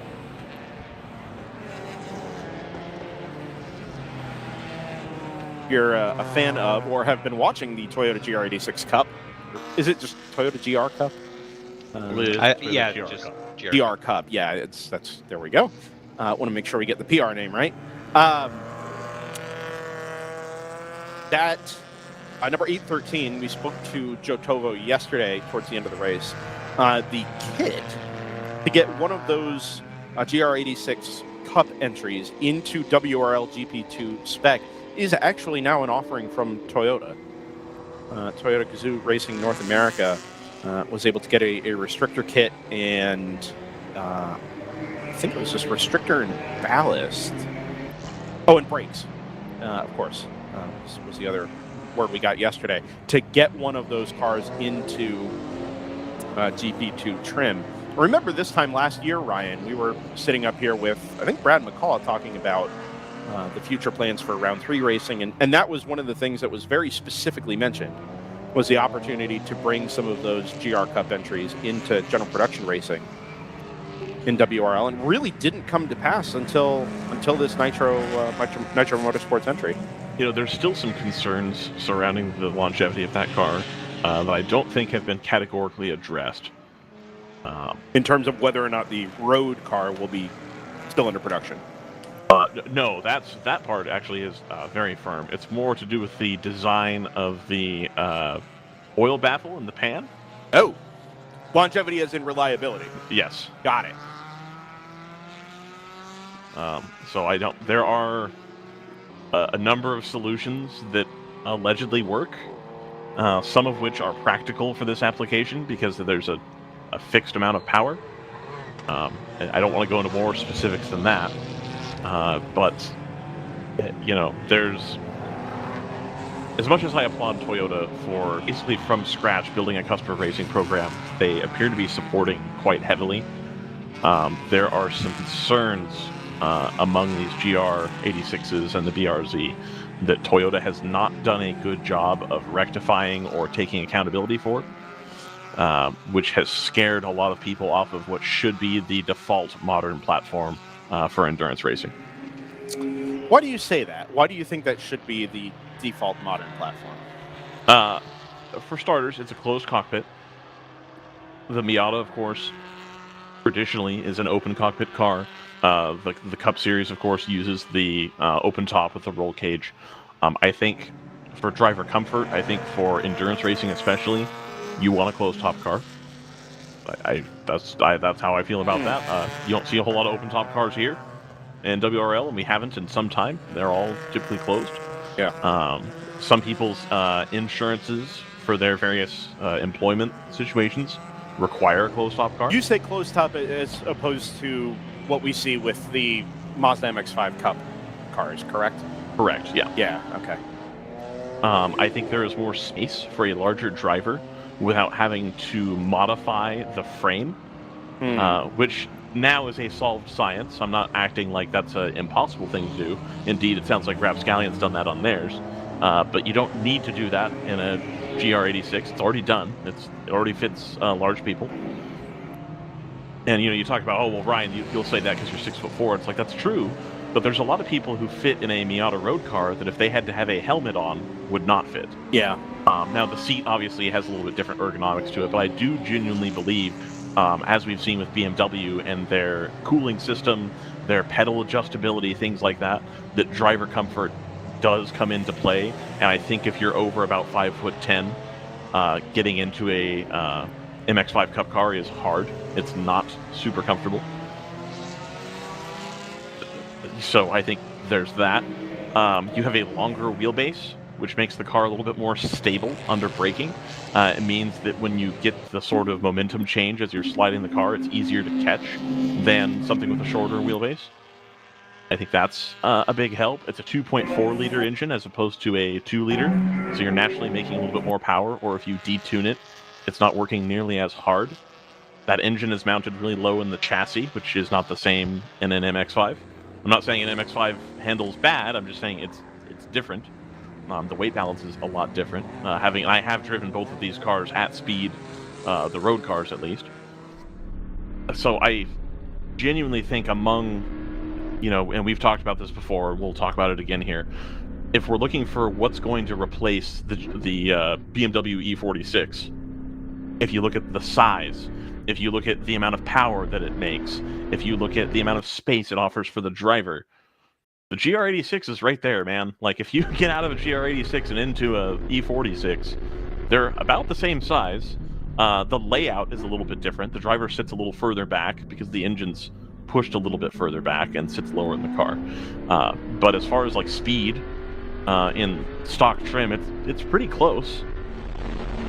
If you're a fan of or have been watching the Toyota GR86 Cup, is it just Toyota GR Cup? Yeah, GR just Cup. GR. GR Cup, yeah, that's there we go. Want to make sure we get the PR name right. That number 813, we spoke to Joe Tovo yesterday towards the end of the race. The kit to get one of those GR86 Cup entries into WRL GP2 spec is actually now an offering from Toyota. Toyota Gazoo Racing North America was able to get a restrictor kit and I think it was just restrictor and ballast. Oh, and brakes, of course, was the other word we got yesterday, to get one of those cars into GP2 trim. Remember this time last year, Ryan, we were sitting up here with, I think, Brad McCall talking about the future plans for Round 3 racing, and that was one of the things that was very specifically mentioned, was the opportunity to bring some of those GR Cup entries into general production racing in WRL, and really didn't come to pass until this Nitro Motorsports entry. You know, there's still some concerns surrounding the longevity of that car that I don't think have been categorically addressed. In terms of whether or not the road car will be still under production. No, that part actually is very firm. It's more to do with the design of the oil baffle in the pan. Oh, longevity as in reliability. Yes. Got it. So there are a number of solutions that allegedly work, some of which are practical for this application because there's a fixed amount of power. And I don't want to go into more specifics than that. But, you know, there's... As much as I applaud Toyota for basically from scratch building a customer racing program they appear to be supporting quite heavily, there are some concerns among these GR86s and the BRZ that Toyota has not done a good job of rectifying or taking accountability for, which has scared a lot of people off of what should be the default modern platform for endurance racing. Why do you say that? Why do you think that should be the default modern platform? For starters, it's a closed cockpit. The Miata, of course, traditionally is an open cockpit car. The Cup Series, of course, uses the open top with the roll cage. I think for driver comfort, I think for endurance racing especially, you want a closed top car. That's how I feel about that. You don't see a whole lot of open top cars here in WRL, and we haven't in some time. They're all typically closed. Yeah. Some people's insurances for their various employment situations require a closed top car. You say closed top as opposed to what we see with the Mazda MX-5 Cup cars, correct? Correct, yeah. Yeah, okay. I think there is more space for a larger driver without having to modify the frame, which now is a solved science. I'm not acting like that's an impossible thing to do. Indeed, it sounds like Rapscallion's done that on theirs. But you don't need to do that in a GR86. It's already done. It already fits large people. And, you talk about, oh, well, Ryan, you'll say that because you're 6'4". It's like, that's true. But there's a lot of people who fit in a Miata road car that if they had to have a helmet on would not fit. Yeah. Now, the seat obviously has a little bit different ergonomics to it, but I do genuinely believe, as we've seen with BMW and their cooling system, their pedal adjustability, things like that, that driver comfort does come into play. And I think if you're over about 5'10", getting into a MX-5 Cup car is hard. It's not super comfortable. So I think there's that. You have a longer wheelbase, which makes the car a little bit more stable under braking. It means that when you get the sort of momentum change as you're sliding the car, it's easier to catch than something with a shorter wheelbase. I think that's a big help. It's a 2.4-liter engine as opposed to a 2-liter, so you're naturally making a little bit more power, or if you detune it, it's not working nearly as hard. That engine is mounted really low in the chassis, which is not the same in an MX-5. I'm not saying an MX-5 handles bad, I'm just saying it's different. The weight balance is a lot different. I have driven both of these cars at speed, the road cars at least. So I genuinely think among, and we've talked about this before, we'll talk about it again here, if we're looking for what's going to replace the BMW E46, if you look at the size, if you look at the amount of power that it makes, if you look at the amount of space it offers for the driver, the GR86 is right there, man. Like, if you get out of a GR86 and into a E46, they're about the same size. The layout is a little bit different. The driver sits a little further back because the engine's pushed a little bit further back and sits lower in the car. But as far as, like, speed in stock trim, it's pretty close.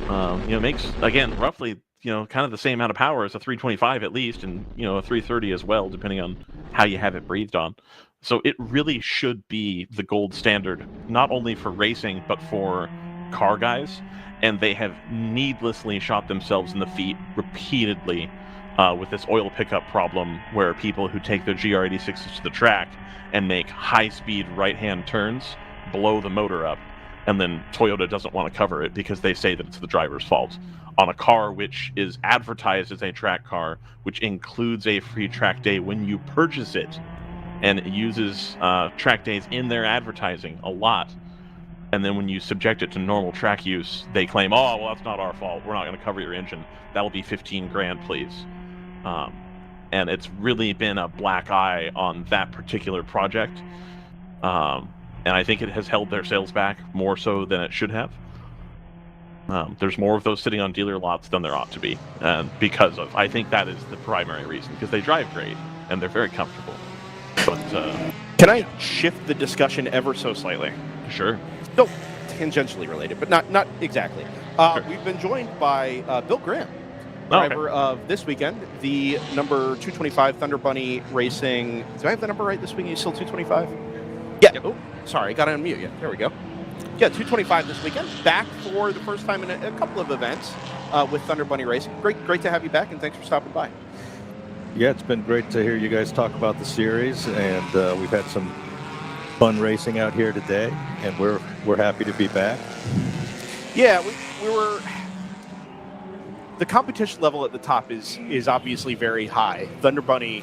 It makes, again, roughly, kind of the same amount of power as a 325 at least, and, a 330 as well, depending on how you have it breathed on. So it really should be the gold standard, not only for racing, but for car guys. And they have needlessly shot themselves in the feet repeatedly with this oil pickup problem, where people who take their GR86s to the track and make high-speed right-hand turns blow the motor up. And then Toyota doesn't want to cover it because they say that it's the driver's fault. On a car which is advertised as a track car, which includes a free track day when you purchase it, and it uses track days in their advertising a lot. And then when you subject it to normal track use, they claim, oh, well, that's not our fault. We're not going to cover your engine. That'll be $15,000, please. And it's really been a black eye on that particular project. And I think it has held their sales back more so than it should have. There's more of those sitting on dealer lots than there ought to be. I think that is the primary reason, because they drive great and they're very comfortable. But can I shift the discussion ever so slightly? Sure. No, tangentially related, but not exactly. Sure. We've been joined by Bill Graham, driver of this weekend, the number 225 Thunder Bunny Racing. Do I have the number right this weekend? You still 225? Yeah. Yep. Oh, sorry, got to unmute you. There we go. Yeah, 225 this weekend. Back for the first time in a couple of events with Thunder Bunny Racing. Great to have you back, and thanks for stopping by. Yeah, it's been great to hear you guys talk about the series, and we've had some fun racing out here today, and we're happy to be back. Yeah, we were. The competition level at the top is obviously very high. Thunder Bunny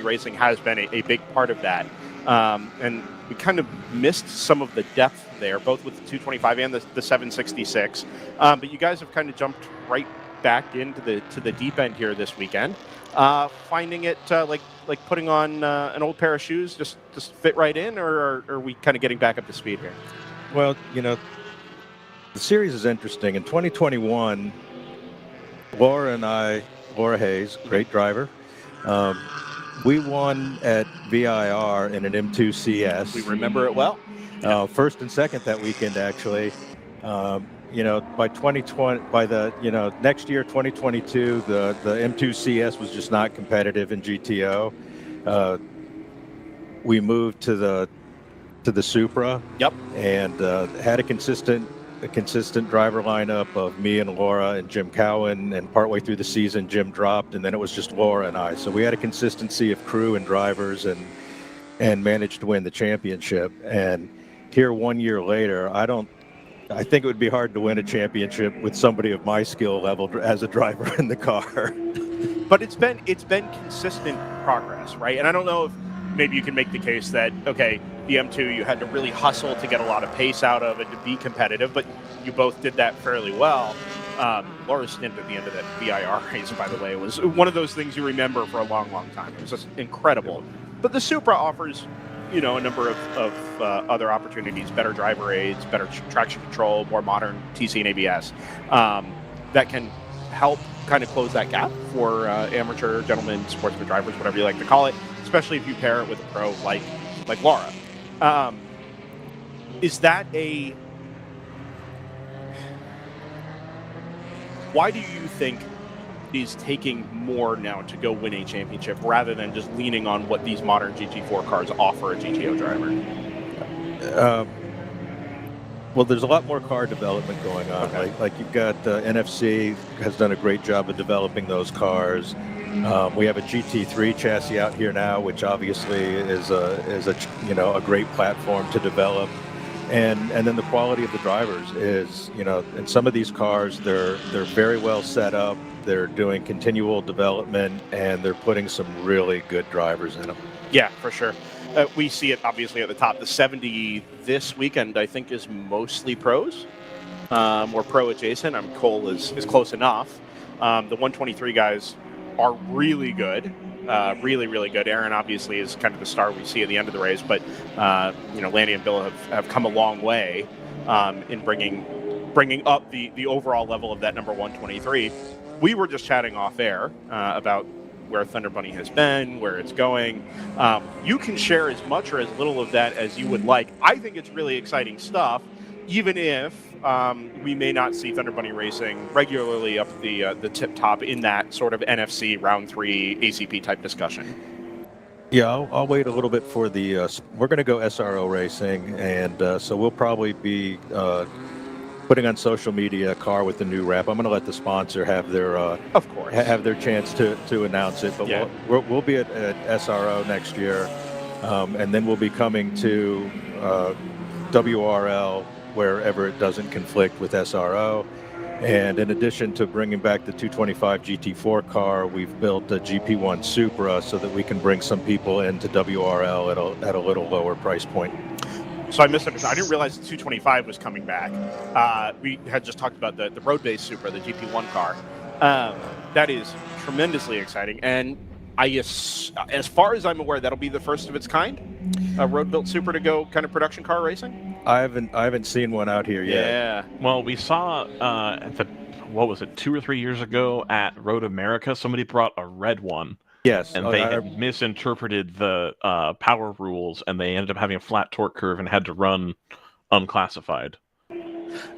Racing has been a big part of that, and we kind of missed some of the depth there, both with the 225 and the 766. But you guys have kind of jumped right back into the deep end here this weekend. Finding it like putting on an old pair of shoes, just fit right in, or are we kind of getting back up to speed here? Well, the series is interesting. In 2021, Laura Hayes, great driver, we won at VIR in an M2 CS. We remember it well. First and second that weekend, actually. By 2020, by the next year, 2022, the M2 CS was just not competitive in GTO. We moved to the Supra. Yep. And had a consistent a consistent driver lineup of me and Laura and Jim Cowan, and partway through the season, Jim dropped, and then it was just Laura and I. So we had a consistency of crew and drivers, and managed to win the championship. And here 1 year later, I think it would be hard to win a championship with somebody of my skill level as a driver in the car. But it's been consistent progress, right? And I don't know if maybe you can make the case that, okay, the M2 you had to really hustle to get a lot of pace out of and to be competitive, but you both did that fairly well. Laura's stint at the end of that VIR race, by the way, was one of those things you remember for a long, long time. It was just incredible. But the Supra offers, a number of other opportunities, better driver aids, better traction control, more modern TC and ABS, that can help kind of close that gap for amateur, gentlemen, sportsman drivers, whatever you like to call it, especially if you pair it with a pro like Laura. Is that why do you think is taking more now to go win a championship rather than just leaning on what these modern GT4 cars offer a GTO driver? Well, there's a lot more car development going on. Okay. Like you've got NFC has done a great job of developing those cars. We have a GT3 chassis out here now, which obviously is a great platform to develop. And then the quality of the drivers is, in some of these cars, they're very well set up. They're doing continual development, and they're putting some really good drivers in them. Yeah, for sure. We see it obviously at the top. The 70 this weekend, I think, is mostly pros or pro adjacent. Cole is close enough. The 123 guys are really good, really, really good. Aaron obviously is kind of the star we see at the end of the race, but Lanny and Bill have come a long way in bringing up the overall level of that number 123. We were just chatting off air about where Thunder Bunny has been, where it's going. You can share as much or as little of that as you would like. I think it's really exciting stuff, even if we may not see Thunder Bunny racing regularly up the tip top in that sort of NFC round 3 ACP type discussion. Yeah, I'll wait a little bit for the. We're going to go SRO racing, and so we'll probably be putting on social media a car with the new wrap. I'm going to let the sponsor have their of course have their chance to announce it. But yeah. we'll be at SRO next year, and then we'll be coming to WRL wherever it doesn't conflict with SRO. And in addition to bringing back the 225 GT4 car, we've built a GP1 Supra so that we can bring some people into WRL at a little lower price point. So I misunderstood. I didn't realize the 225 was coming back. We had just talked about the road-based Supra, the GP1 car. That is tremendously exciting. And I guess, as far as I'm aware, that'll be the first of its kind, a road-built Supra to go kind of production car racing. I haven't seen one out here yet. Yeah. Well, we saw at the 2 or 3 years ago at Road America, somebody brought a red one. Yes, and they had misinterpreted the power rules, and they ended up having a flat torque curve and had to run unclassified.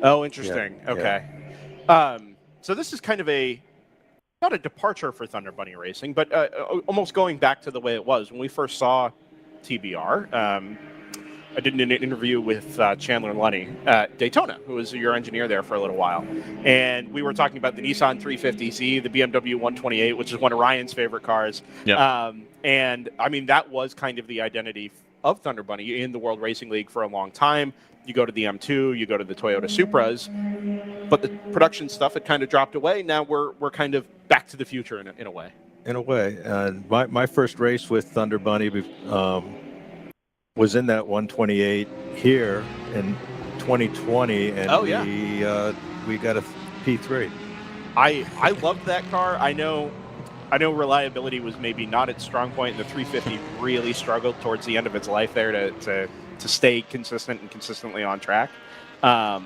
Oh, interesting. Yeah. Okay. Yeah. So this is kind of not a departure for Thunder Bunny Racing, but almost going back to the way it was when we first saw TBR. I did an interview with Chandler and Lenny at Daytona, who was your engineer there for a little while. And we were talking about the Nissan 350Z, the BMW 128, which is one of Ryan's favorite cars. Yeah. And, I mean, that was kind of the identity of Thunder Bunny in the World Racing League for a long time. You go to the M2, you go to the Toyota Supras, but the production stuff had kind of dropped away. Now we're kind of back to the future in a way. In a way. My first race with Thunder Bunny was in that 128 here in 2020, and we got a P3. I loved that car. I know reliability was maybe not its strong point, and the 350 really struggled towards the end of its life there to stay consistent and consistently on track. But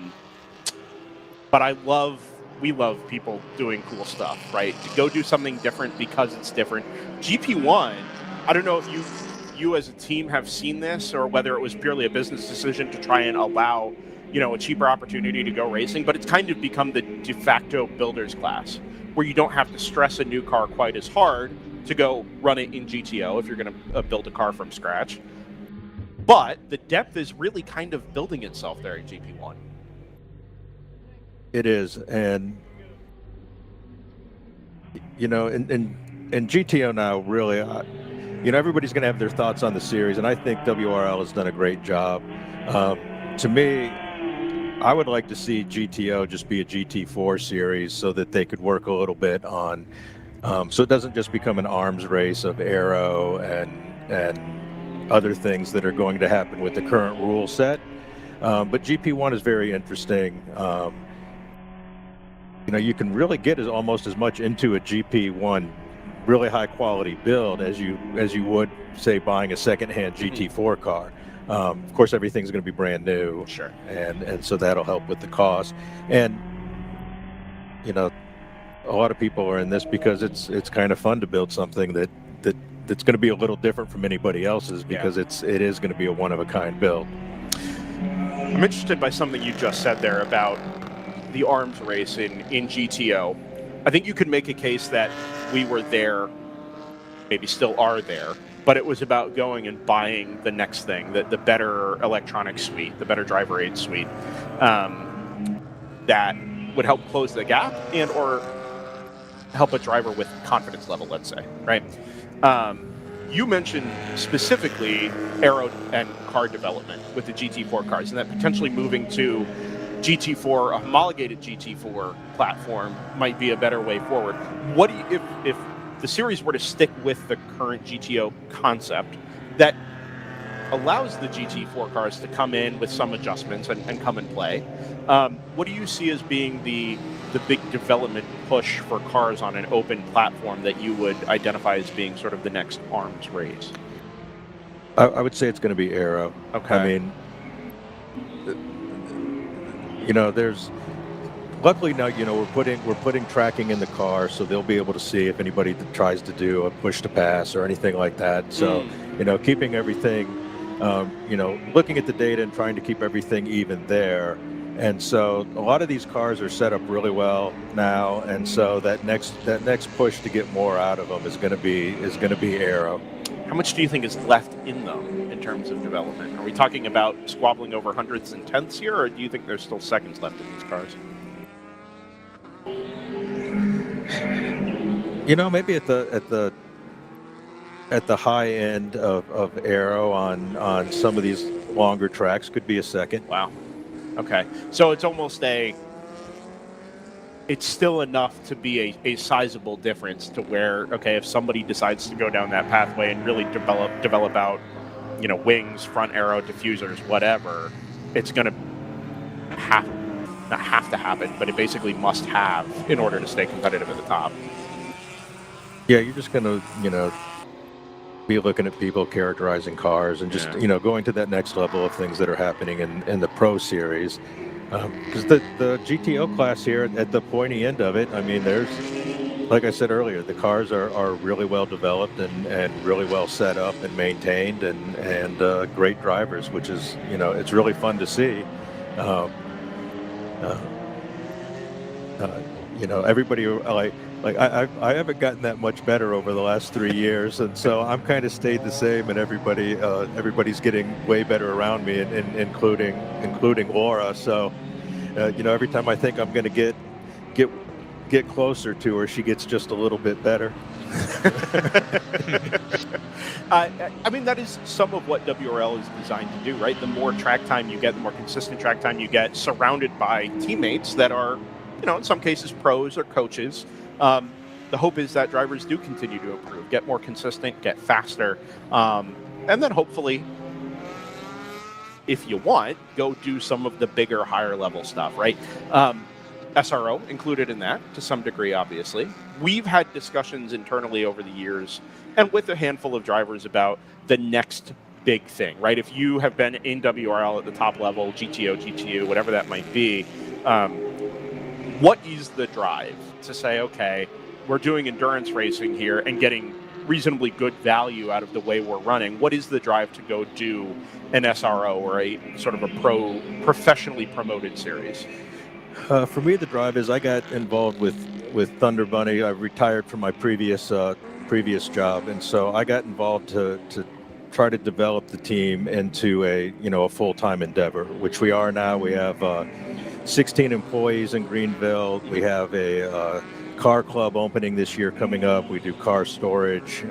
we love people doing cool stuff, right? To go do something different because it's different. GP1, I don't know if you as a team have seen this, or whether it was purely a business decision to try and allow, a cheaper opportunity to go racing, but it's kind of become the de facto builder's class, where you don't have to stress a new car quite as hard to go run it in GTO if you're going to build a car from scratch. But the depth is really kind of building itself there in GP1. It is, and in GTO now, really, everybody's going to have their thoughts on the series, and I think WRL has done a great job. To me, I would like to see GTO just be a GT4 series so that they could work a little bit on, so it doesn't just become an arms race of aero and other things that are going to happen with the current rule set. But GP1 is very interesting. You can really get almost as much into a GP1 really high quality build as you would, say, buying a secondhand GT4 car. Of course, everything's going to be brand new. Sure. And so that'll help with the cost. And a lot of people are in this because it's kind of fun to build something that's going to be a little different from anybody else's, because it is going to be a one of a kind build. I'm interested by something you just said there about the arms race in GTO. I think you could make a case that we were there, maybe still are there, but it was about going and buying the next thing, the better electronic suite, the better driver aid suite, that would help close the gap and or help a driver with confidence level, let's say, right? You mentioned specifically aero and car development with the GT4 cars, and that potentially moving to GT4, a homologated GT4 platform might be a better way forward. What do you, if the series were to stick with the current GTO concept that allows the GT4 cars to come in with some adjustments and come and play, what do you see as being the big development push for cars on an open platform that you would identify as being sort of the next arms race? I would say it's going to be aero. Okay. I mean, there's luckily now, we're putting tracking in the car, so they'll be able to see if anybody tries to do a push to pass or anything like that. So, keeping everything, looking at the data and trying to keep everything even there. And so a lot of these cars are set up really well now, and so that next push to get more out of them is going to be aero. How much do you think is left in them in terms of development? Are we talking about squabbling over hundredths and tenths here, or do you think there's still seconds left in these cars? Maybe at the high end of aero on some of these longer tracks could be a second. Wow. Okay. So it's almost it's still enough to be a sizable difference to where, okay, if somebody decides to go down that pathway and really develop out, wings, front aero, diffusers, whatever, it's going to not have to happen, but it basically must have in order to stay competitive at the top. Yeah, you're just going to, be looking at people characterizing cars and just, going to that next level of things that are happening in the Pro Series. Because the GTO class here at the pointy end of it, I mean, there's, like I said earlier, the cars are really well developed and really well set up and maintained and great drivers, which is, it's really fun to see. Everybody I haven't gotten that much better over the last 3 years, and so I'm kind of stayed the same, and everybody's getting way better around me, including Laura. So, every time I think I'm going to get closer to her, she gets just a little bit better. I mean, that is some of what WRL is designed to do, right? The more track time you get, the more consistent track time you get, surrounded by teammates that are, in some cases pros or coaches. The hope is that drivers do continue to improve, get more consistent, get faster, and then hopefully, if you want, go do some of the bigger, higher level stuff, right? SRO included in that to some degree, obviously. We've had discussions internally over the years and with a handful of drivers about the next big thing, right? If you have been in WRL at the top level, GTO, GTU, whatever that might be, what is the drive to say, okay, we're doing endurance racing here and getting reasonably good value out of the way we're running? What is the drive to go do an SRO or a sort of a professionally promoted series? For me, the drive is I got involved with Thunder Bunny. I retired from my previous job, and so I got involved to try to develop the team into a full-time endeavor, which we are now. We have 16 employees in Greenville. We have a car club opening this year coming up. We do car storage.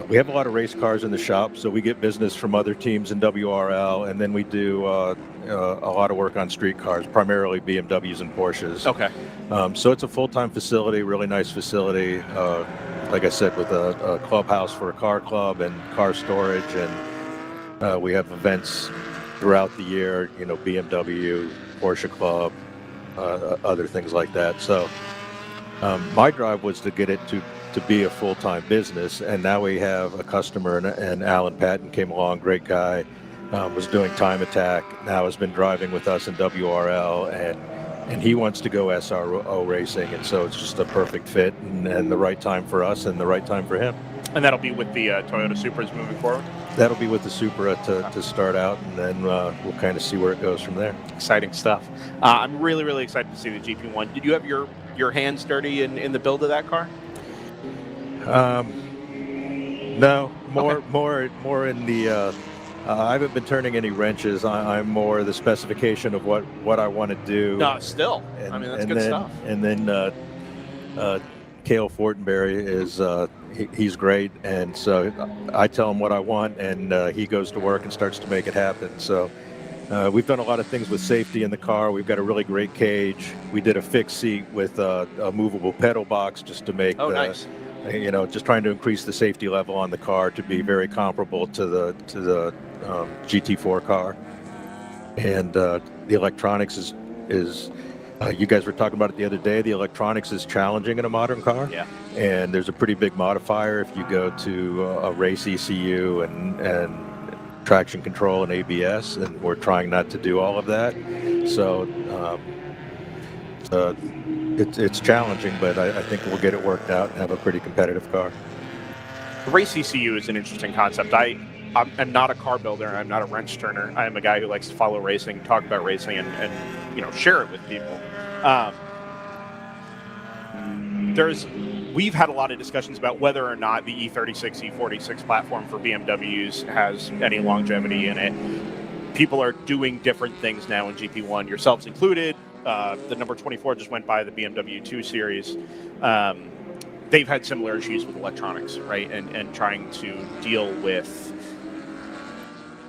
We have a lot of race cars in the shop, so we get business from other teams in WRL, and then we do a lot of work on street cars, primarily BMWs and Porsches. Okay. So it's a full-time facility, really nice facility. Like I said, with a clubhouse for a car club and car storage, and we have events throughout the year, BMW, Porsche Club, other things like that. So my drive was to get it to be a full-time business, and now we have a customer, and Alan Patton came along, great guy, was doing Time Attack, now has been driving with us in WRL, and he wants to go SRO racing, and so it's just a perfect fit, and the right time for us and the right time for him. And that'll be with the Toyota Supras moving forward? That'll be with the Supra to start out, and then we'll kind of see where it goes from there. Exciting stuff. I'm really, really excited to see the GP1. Did you have your hands dirty in the build of that car? No, more in the. I haven't been turning any wrenches. I'm more the specification of what I want to do. No, still. That's good stuff. And then Cale Fortenberry is he's great, and so I tell him what I want, and he goes to work and starts to make it happen. So we've done a lot of things with safety in the car. We've got a really great cage. We did a fixed seat with a movable pedal box just to make. Nice. Just trying to increase the safety level on the car to be very comparable to the GT4 car. And the electronics is you guys were talking about it the other day. The electronics is challenging in a modern car. Yeah. And there's a pretty big modifier if you go to a race ECU and traction control and ABS, and we're trying not to do all of that. So it's challenging, but I think we'll get it worked out and have a pretty competitive car. The race ECU is an interesting concept. I'm not a car builder. I'm not a wrench turner. I am a guy who likes to follow racing, talk about racing, and share it with people. We've had a lot of discussions about whether or not the E36, E46 platform for BMWs has any longevity in it. People are doing different things now in GP1, yourselves included. The number 24 just went by the BMW 2 Series. They've had similar issues with electronics, right? And trying to deal with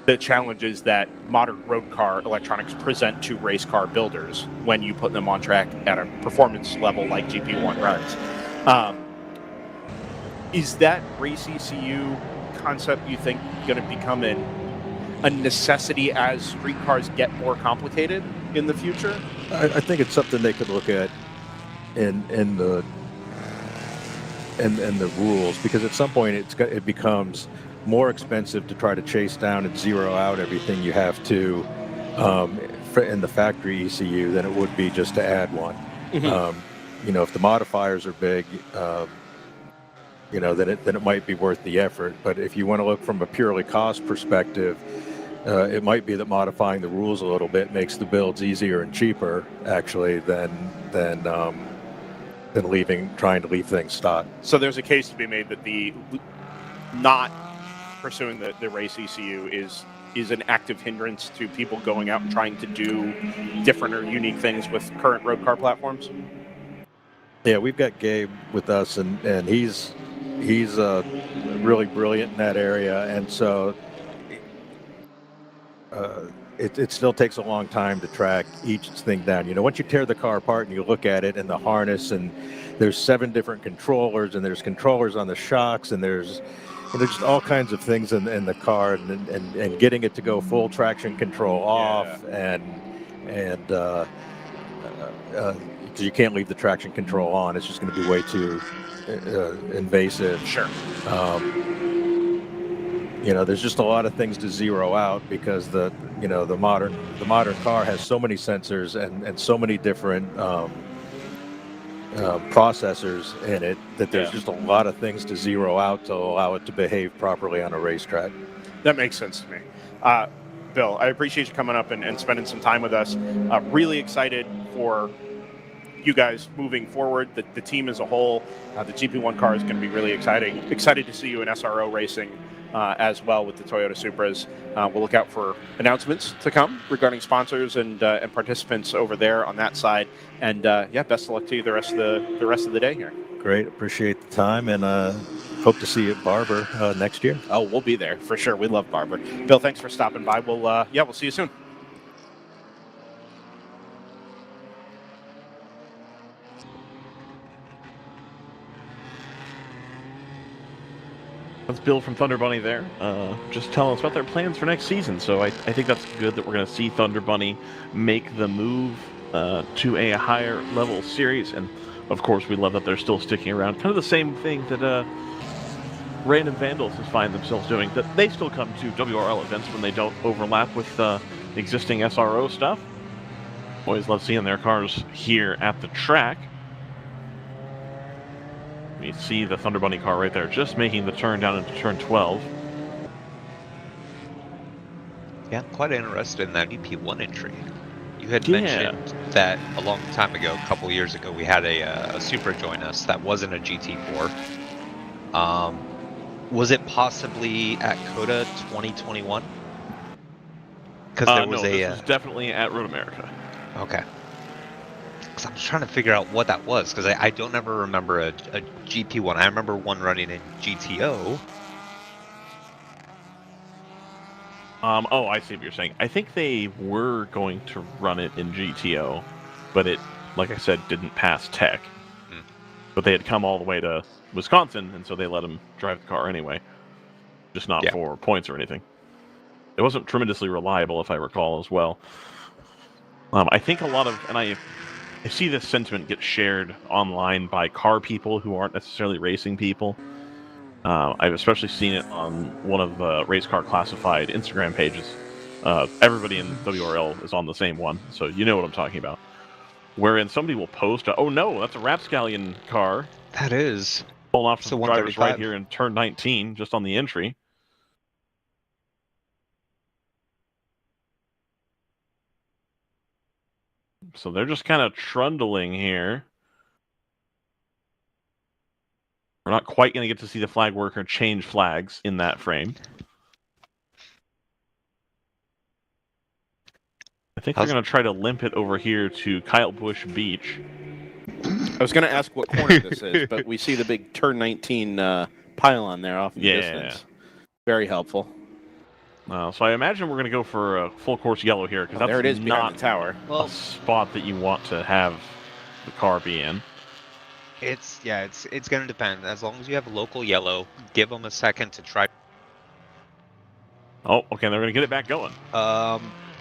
the challenges that modern road car electronics present to race car builders when you put them on track at a performance level like GP1 runs. Is that race ECU concept, you think, going to become a necessity as street cars get more complicated in the future? I think it's something they could look at in the rules, because at some point it becomes more expensive to try to chase down and zero out everything you have to in the factory ECU than it would be just to add one. Mm-hmm. If the modifiers are big, then it might be worth the effort. But if you want to look from a purely cost perspective, it might be that modifying the rules a little bit makes the builds easier and cheaper, actually, than trying to leave things stock. So there's a case to be made that the not pursuing the race ECU is an active hindrance to people going out and trying to do different or unique things with current road car platforms. Yeah, we've got Gabe with us, and he's really brilliant in that area, and so it still takes a long time to track each thing down. Once you tear the car apart and you look at it and the harness, and there's 7 different controllers, and there's controllers on the shocks, and there's just all kinds of things in the car, and getting it to go full traction control off, and you can't leave the traction control on. It's just going to be way too invasive. Sure. There's just a lot of things to zero out, because the modern car has so many sensors and so many different processors in it that there's just a lot of things to zero out to allow it to behave properly on a racetrack. That makes sense to me. Bill, I appreciate you coming up and spending some time with us. Really excited for you guys moving forward, the team as a whole. The GP1 car is going to be really exciting. Excited to see you in SRO racing as well with the Toyota Supras. We'll look out for announcements to come regarding sponsors and participants over there on that side. And yeah, best of luck to you the rest of the day here. Great, appreciate the time, and hope to see you at Barber next year. Oh, we'll be there for sure. We love Barber. Bill, thanks for stopping by. We'll see you soon. That's Bill from Thunder Bunny there, just telling us about their plans for next season. So I think that's good that we're going to see Thunder Bunny make the move to a higher level series. And of course, we love that they're still sticking around. Kind of the same thing that Random Vandals has find themselves doing. That they still come to WRL events when they don't overlap with existing SRO stuff. Always love seeing their cars here at the track. You see the Thunder Bunny car right there, just making the turn down into turn 12. Yeah, I'm quite interested in that EP1 entry. You had mentioned that a long time ago, a couple years ago, we had a Supra join us that wasn't a GT4. Was it possibly at COTA 2021? Because there was this was definitely at Road America. Okay. Because I'm trying to figure out what that was, because I don't ever remember a GP1. I remember one running in GTO. Oh, I see what you're saying. I think they were going to run it in GTO, but it, like I said, didn't pass tech. But they had come all the way to Wisconsin, and so they let him drive the car anyway. Just not for points or anything. It wasn't tremendously reliable, if I recall, as well. I think a lot of, and I see this sentiment get shared online by car people who aren't necessarily racing people. I've especially seen it on one of the Race Car Classified Instagram pages. Everybody in WRL is on the same one, so you know what I'm talking about. Wherein somebody will post, oh no, that's a Rapscallion car. That is. Pulling off some drivers right here in turn 19, just on the entry. So they're just kind of trundling here. We're not quite going to get to see the flag worker change flags in that frame. I think they're going to try to limp it over here to Kyle Busch Beach. I was going to ask what corner this is, but we see the big turn 19 pylon there off in the distance. Very helpful. So I imagine we're going to go for a full course yellow here, because there it is, not the tower. A spot that you want to have the car be in. It's going to depend. As long as you have local yellow, give them a second to try. Oh, okay, they're going to get it back going.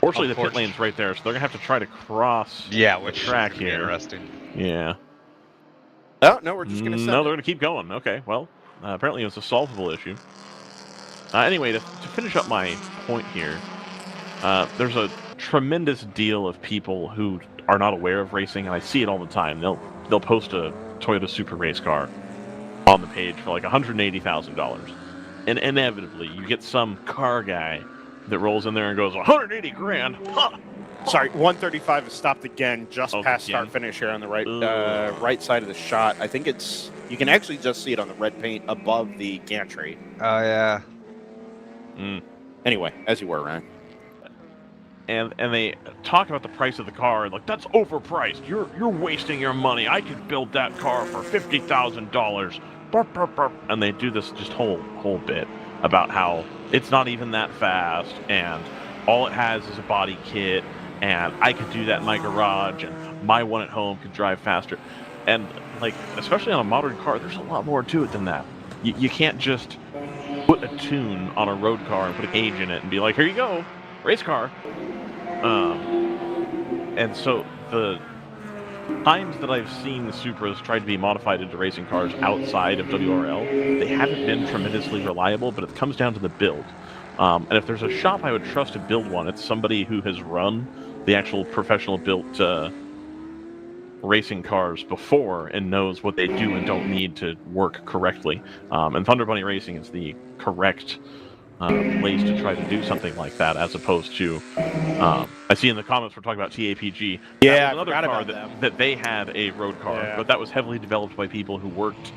Fortunately, the pit lane's right there, so they're going to have to try to cross the track here. Interesting. Yeah. Oh, no, we're just going to send No, they're going to keep going. Okay, well, apparently it was a solvable issue. Anyway, to finish up my point here, there's a tremendous deal of people who are not aware of racing, and I see it all the time. They'll post a Toyota Supra race car on the page for like $180,000, and inevitably you get some car guy that rolls in there and goes, 180 grand. Huh. Sorry, 135 is stopped again, just past start finish here on the right side of the shot. I think you can actually just see it on the red paint above the gantry. Oh yeah. Anyway, as you were, Ryan. And they talk about the price of the car, like, that's overpriced. You're wasting your money. I could build that car for $50,000. And they do this just whole bit about how it's not even that fast, and all it has is a body kit, and I could do that in my garage, and my one at home could drive faster. And like, especially on a modern car, there's a lot more to it than that. You can't just put a tune on a road car and put a cage in it and be like, here you go, race car. And so the times that I've seen the Supras try to be modified into racing cars outside of WRL, they haven't been tremendously reliable, but it comes down to the build. And if there's a shop I would trust to build one, it's somebody who has run the actual professional built racing cars before and knows what they do and don't need to work correctly. And Thunder Bunny Racing is the correct place to try to do something like that, as opposed to I see in the comments we're talking about TAPG. Yeah, another car that they had a road car, but that was heavily developed by people who worked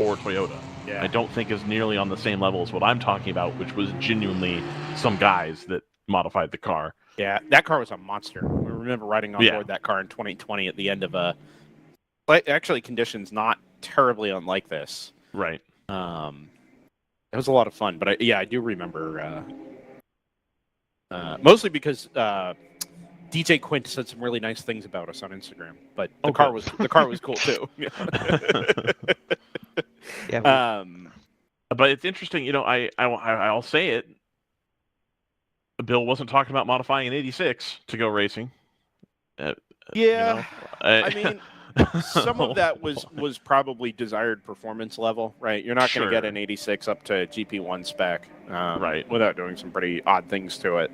or Toyota. Yeah. I don't think is nearly on the same level as what I'm talking about, which was genuinely some guys that modified the car. Yeah, that car was a monster. I remember riding on board that car in 2020 at the end of actually conditions not terribly unlike this. Right. It was a lot of fun, but I do remember mostly because DJ Quint said some really nice things about us on Instagram, but the car was cool too. Yeah. But it's interesting, I'll say it. Bill wasn't talking about modifying an 86 to go racing. I mean, some of that was probably desired performance level, right? You're not going to get an 86 up to GP1 spec, right, without doing some pretty odd things to it.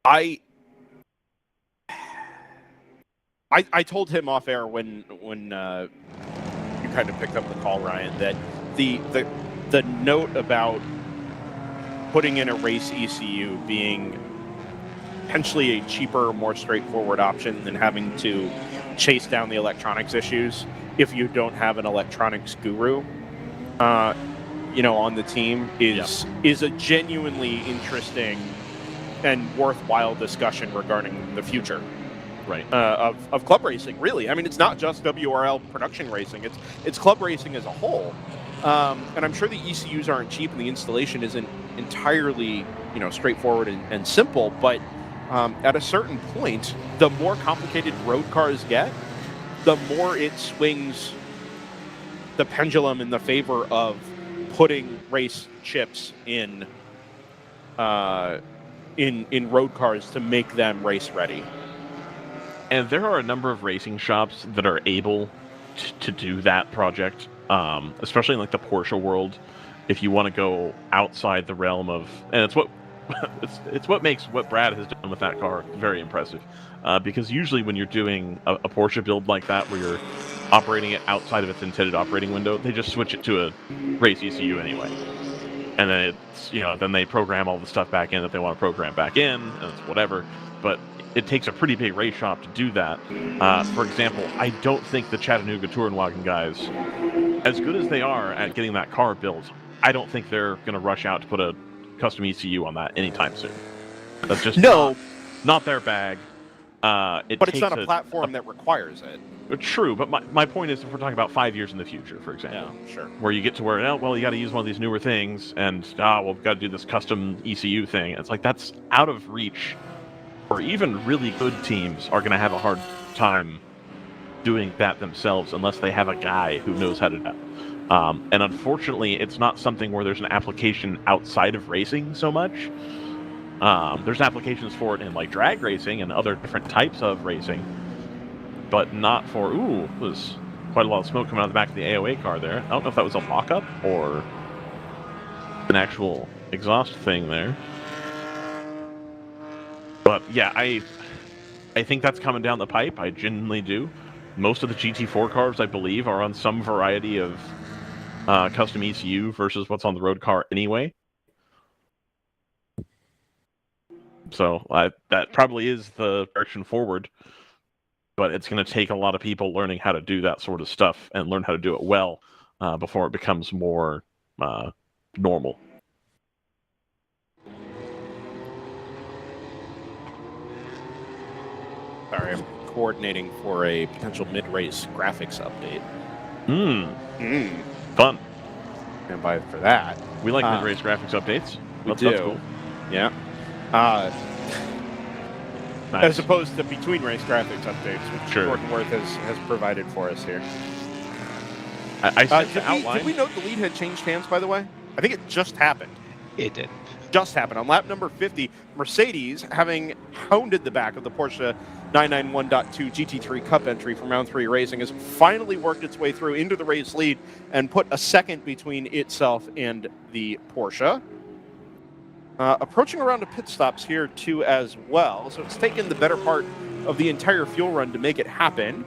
I told him off air when you kind of picked up the call, Ryan, that the note about putting in a race ECU being potentially a cheaper, more straightforward option than having to chase down the electronics issues if you don't have an electronics guru, on the team is a genuinely interesting and worthwhile discussion regarding the future, right? Of club racing, really. I mean, it's not just WRL production racing; it's club racing as a whole. And I'm sure the ECUs aren't cheap, and the installation isn't entirely, straightforward and simple. But at a certain point, the more complicated road cars get, the more it swings the pendulum in the favor of putting race chips in road cars to make them race ready. And there are a number of racing shops that are able to do that project, especially in like the Porsche world. If you want to go outside the realm of, and it's what makes what Brad has done with that car very impressive, because usually when you're doing a Porsche build like that, where you're operating it outside of its intended operating window, they just switch it to a race ECU anyway, and then it's then they program all the stuff back in that they want to program back in, and it's whatever. But it takes a pretty big race shop to do that. For example, I don't think the Chattanooga Tourenwagen guys, as good as they are at getting that car built, I don't think they're going to rush out to put a custom ECU on that anytime soon. That's just not their bag. But it's not a platform that requires it. True, but my point is, if we're talking about 5 years in the future, for example, sure, where you get to where, you got to use one of these newer things, and we've got to do this custom ECU thing. It's like that's out of reach. Or even really good teams are going to have a hard time doing that themselves unless they have a guy who knows how to do it. And unfortunately, it's not something where there's an application outside of racing so much. There's applications for it in like drag racing and other different types of racing, but not for, was quite a lot of smoke coming out of the back of the AOA car there. I don't know if that was a mock-up or an actual exhaust thing there. But yeah, I think that's coming down the pipe. I genuinely do. Most of the GT4 cars, I believe, are on some variety of custom ECU versus what's on the road car anyway. So that probably is the direction forward. But it's going to take a lot of people learning how to do that sort of stuff and learn how to do it well before it becomes more normal. Sorry, I'm coordinating for a potential mid-race graphics update. Fun. Stand by for that. We like mid-race graphics updates. We do. Cool. Yeah. Nice. As opposed to between-race graphics updates, which Jordan Worth has provided for us here. I sent the outline. Did we note the lead had changed hands, by the way? I think it just happened. It did. Just happened. On lap number 50, Mercedes, having hounded the back of the Porsche 991.2 GT3 Cup entry from Round 3 Racing, has finally worked its way through into the race lead and put a second between itself and the Porsche. Approaching around to pit stops here, too, as well. So it's taken the better part of the entire fuel run to make it happen.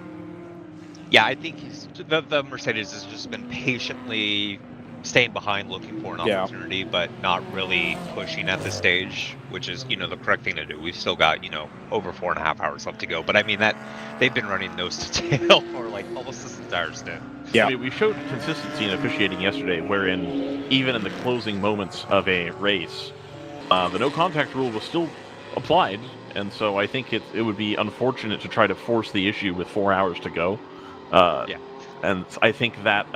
Yeah, I think the Mercedes has just been patiently staying behind, looking for an Yeah. opportunity, but not really pushing at this stage, which is, the correct thing to do. We've still got, over 4.5 hours left to go. But I mean, that they've been running nose to tail for like almost this entire stint. Yeah. I mean, we showed consistency in officiating yesterday, wherein even in the closing moments of a race, the no contact rule was still applied, and so I think it would be unfortunate to try to force the issue with 4 hours to go. Yeah. And I think that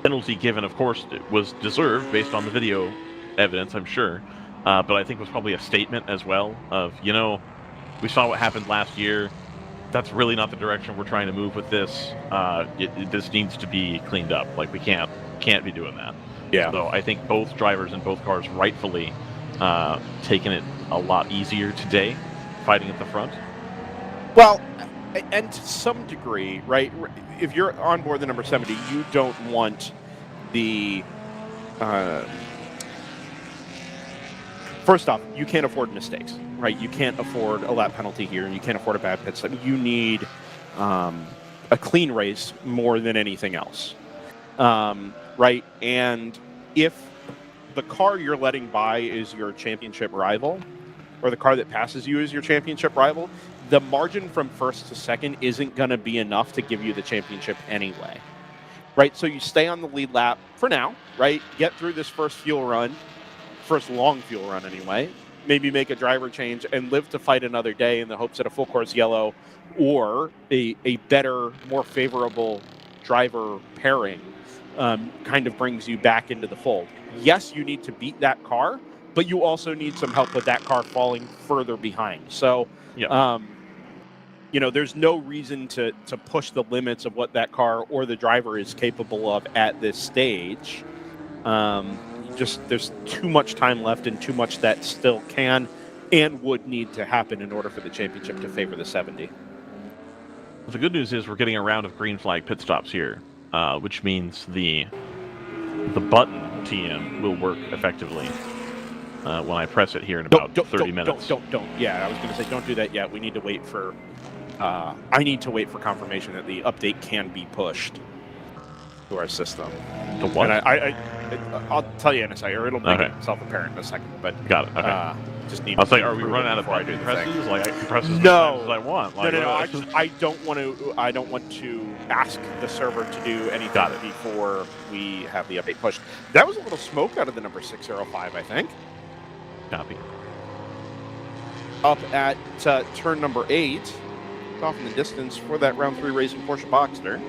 penalty given, of course, it was deserved based on the video evidence, I'm sure, but I think was probably a statement as well of, we saw what happened last year. That's really not the direction we're trying to move with this. This needs to be cleaned up. Like, we can't be doing that. Yeah. So I think both drivers in both cars rightfully taking it a lot easier today, fighting at the front. Well, and to some degree, right, if you're on board the number 70, you don't want the... First off, you can't afford mistakes, right? You can't afford a lap penalty here, and you can't afford a bad pit stop. You need a clean race more than anything else, right? And if the car you're letting by is your championship rival, or the car that passes you is your championship rival, the margin from first to second isn't going to be enough to give you the championship anyway, right? So you stay on the lead lap for now, right? Get through this first long fuel run anyway, maybe make a driver change and live to fight another day in the hopes that a full course yellow or a better, more favorable driver pairing kind of brings you back into the fold. Yes, you need to beat that car, but you also need some help with that car falling further behind. So, there's no reason to push the limits of what that car or the driver is capable of at this stage. There's too much time left and too much that still can and would need to happen in order for the championship to favor the 70. The good news is we're getting a round of green flag pit stops here, which means the button TM will work effectively when I press it here in about 30 minutes. Don't. Yeah, I was going to say don't do that yet. We need to wait for... I need to wait for confirmation that the update can be pushed to our system. The what? And I'll tell you in a second, or it'll make itself apparent in a second. But got it. Okay. Just need. I was like, are we running out of button presses? Like, I can press as many times as I want. Like, no. I don't want to ask the server to do anything before we have the update pushed. That was a little smoke out of the number 605, I think. Copy. Up at turn number 8, off in the distance for that round 3 racing Porsche Boxster.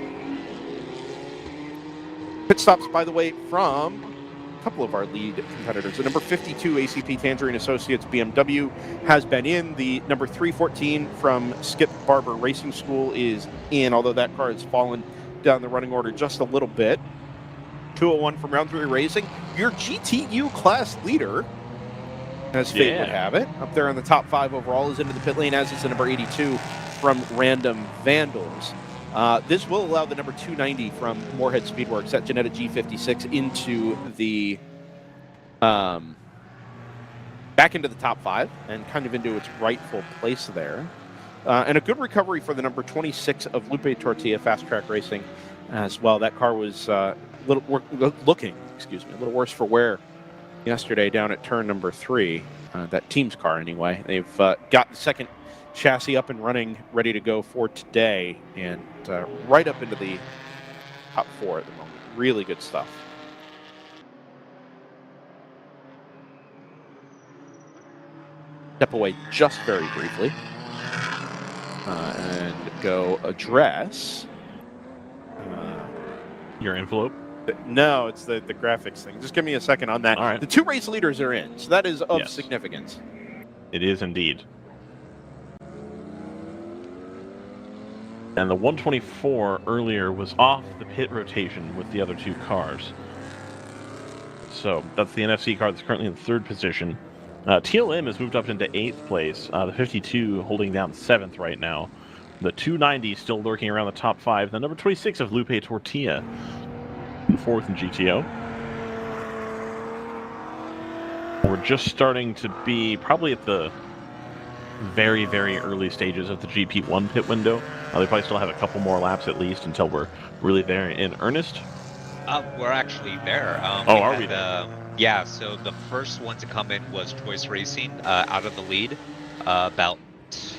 Pit stops, by the way, from a couple of our lead competitors. The number 52 ACP Tangerine Associates BMW has been in. The number 314 from Skip Barber Racing School is in, although that car has fallen down the running order just a little bit. 201 from round 3 racing. Your GTU class leader, as fate would have it, up there in the top 5 overall, is into the pit lane, as is the number 82 from Random Vandals. This will allow the number 290 from Moorhead Speedworks, that Janetta G56, into the back into the top 5 and kind of into its rightful place there. And a good recovery for the number 26 of Lupe Tortilla Fast Track Racing as well. That car was looking a little worse for wear yesterday down at turn number 3. That team's car anyway. They've got the second chassis up and running, ready to go for today, and right up into the top 4 at the moment. Really good stuff. Step away just very briefly and go address your envelope. No, it's the graphics thing. Just give me a second on that. All right. The 2 race leaders are in, so that is of significance. It is indeed. And the 124 earlier was off the pit rotation with the other 2 cars. So that's the NFC car that's currently in 3rd position. TLM has moved up into 8th place. The 52 holding down 7th right now. The 290 still lurking around the top 5. The number 26 of Lupe Tortilla in 4th in GTO. We're just starting to be probably at the very, very early stages of the GP1 pit window. They probably still have a couple more laps at least until we're really there in earnest. We're actually there. Are we there? Yeah, so the first one to come in was Choice Racing out of the lead about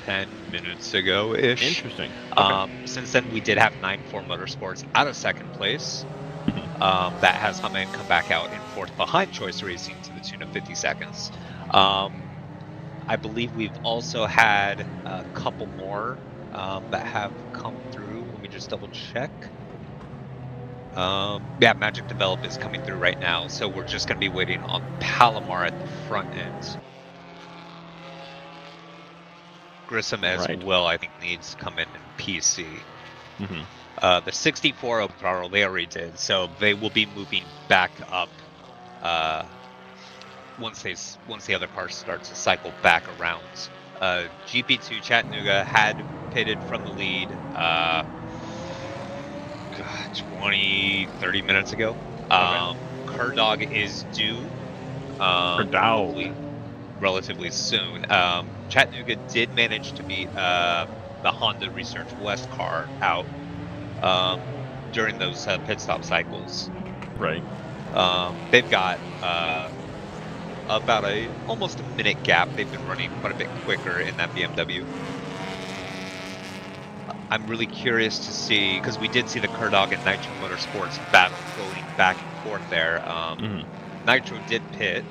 10 minutes ago-ish. Interesting. Okay. Since then, we did have 9-4 Motorsports out of second place. That has come back out in fourth behind Choice Racing to the tune of 50 seconds. I believe we've also had a couple more that have come through. Let me just double check. Yeah, Magic Develop is coming through right now, so we're just going to be waiting on Palomar at the front end. Grissom as well, I think, needs to come in PC. The 64 open throttle, they already did, so they will be moving back up once the other cars start to cycle back around. GP2 Chattanooga had pitted from the lead 20-30 minutes ago. Curdog is due relatively soon. Chattanooga did manage to beat the Honda Research West car out during those pit stop cycles. Right. They've got about almost a minute gap. They've been running quite a bit quicker in that BMW. I'm really curious to see, because we did see the Curdog and Nitro Motorsports battle going back and forth there. Nitro did pit,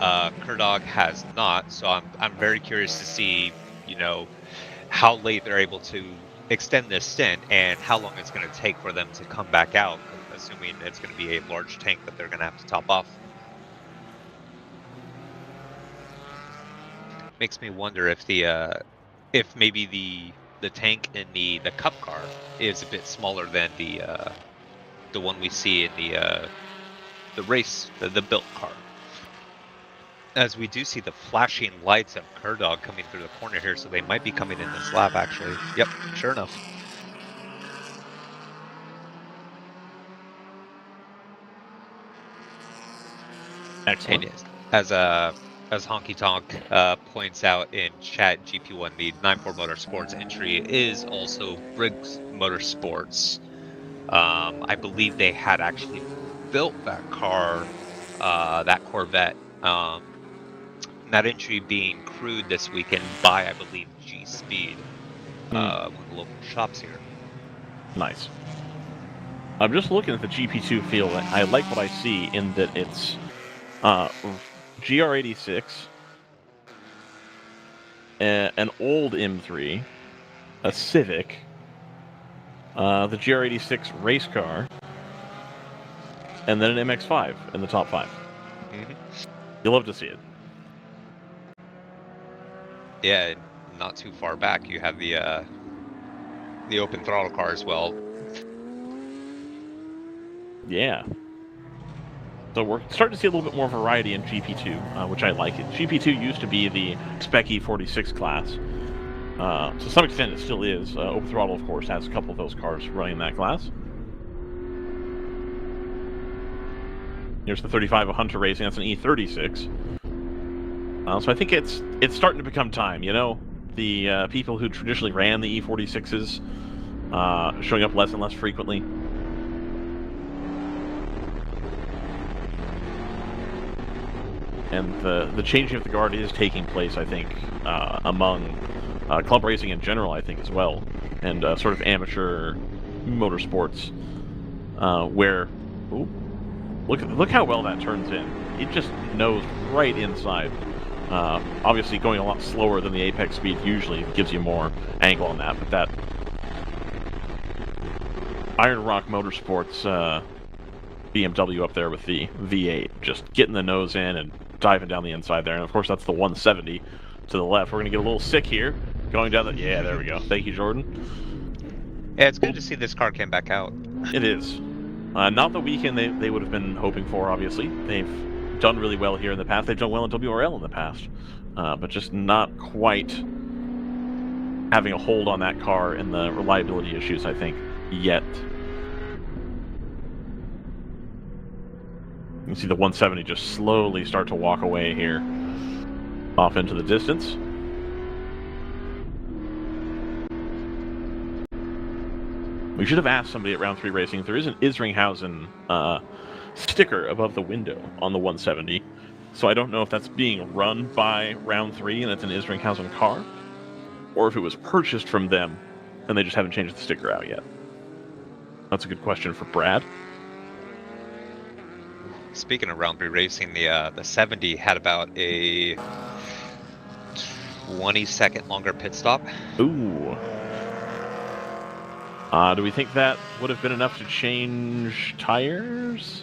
Curdog has not, so I'm very curious to see, you know, how late they're able to extend this stint and how long it's going to take for them to come back out, assuming it's going to be a large tank that they're going to have to top off. Makes me wonder if if maybe the tank in the Cup car is a bit smaller than the one we see in the race, the built car. As we do see the flashing lights of Curdog coming through the corner here, so they might be coming in this lap actually. Yep, sure enough. Excellent. As Honky Tonk points out in chat, GP1, the 9-4 Motorsports entry is also Briggs Motorsports. I believe they had actually built that car, that Corvette. That entry being crewed this weekend by, I believe, G-Speed, one of the local shops here. Nice. I'm just looking at the GP2 field. I like what I see in that it's GR86, an old M3, a Civic, the GR86 race car, and then an MX-5 in the top 5. You'll love to see it. Yeah, not too far back, you have the open throttle car as well. Yeah. So we're starting to see a little bit more variety in GP2, which I like. GP2 used to be the Spec E46 class. To some extent, it still is. Open Throttle, of course, has a couple of those cars running in that class. Here's the 35 of Hunter Racing. That's an E36. So I think it's starting to become time. You know, the people who traditionally ran the E46s showing up less and less frequently. And the changing of the guard is taking place, I think, among club racing in general, I think, as well. And sort of amateur motorsports, where... Ooh, look how well that turns in. It just knows right inside. Obviously, going a lot slower than the apex speed usually gives you more angle on that, but that Iron Rock Motorsports BMW up there with the V8, just getting the nose in and diving down the inside there. And of course, that's the 170 to the left. We're going to get a little sick here. Going down the... Yeah, there we go. Thank you, Jordan. Yeah, it's good to see this car came back out. It is. Not the weekend they would have been hoping for, obviously. They've done really well here in the past. They've done well in WRL in the past. But just not quite having a hold on that car and the reliability issues, I think, yet. You can see the 170 just slowly start to walk away here off into the distance. We should have asked somebody at Round 3 Racing if there is an Isringhausen sticker above the window on the 170. So I don't know if that's being run by Round 3 and it's an Isringhausen car, or if it was purchased from them and they just haven't changed the sticker out yet. That's a good question for Brad. Speaking of Round 3 Racing, the 70 had about a 20-second longer pit stop. Ooh. Do we think that would have been enough to change tires?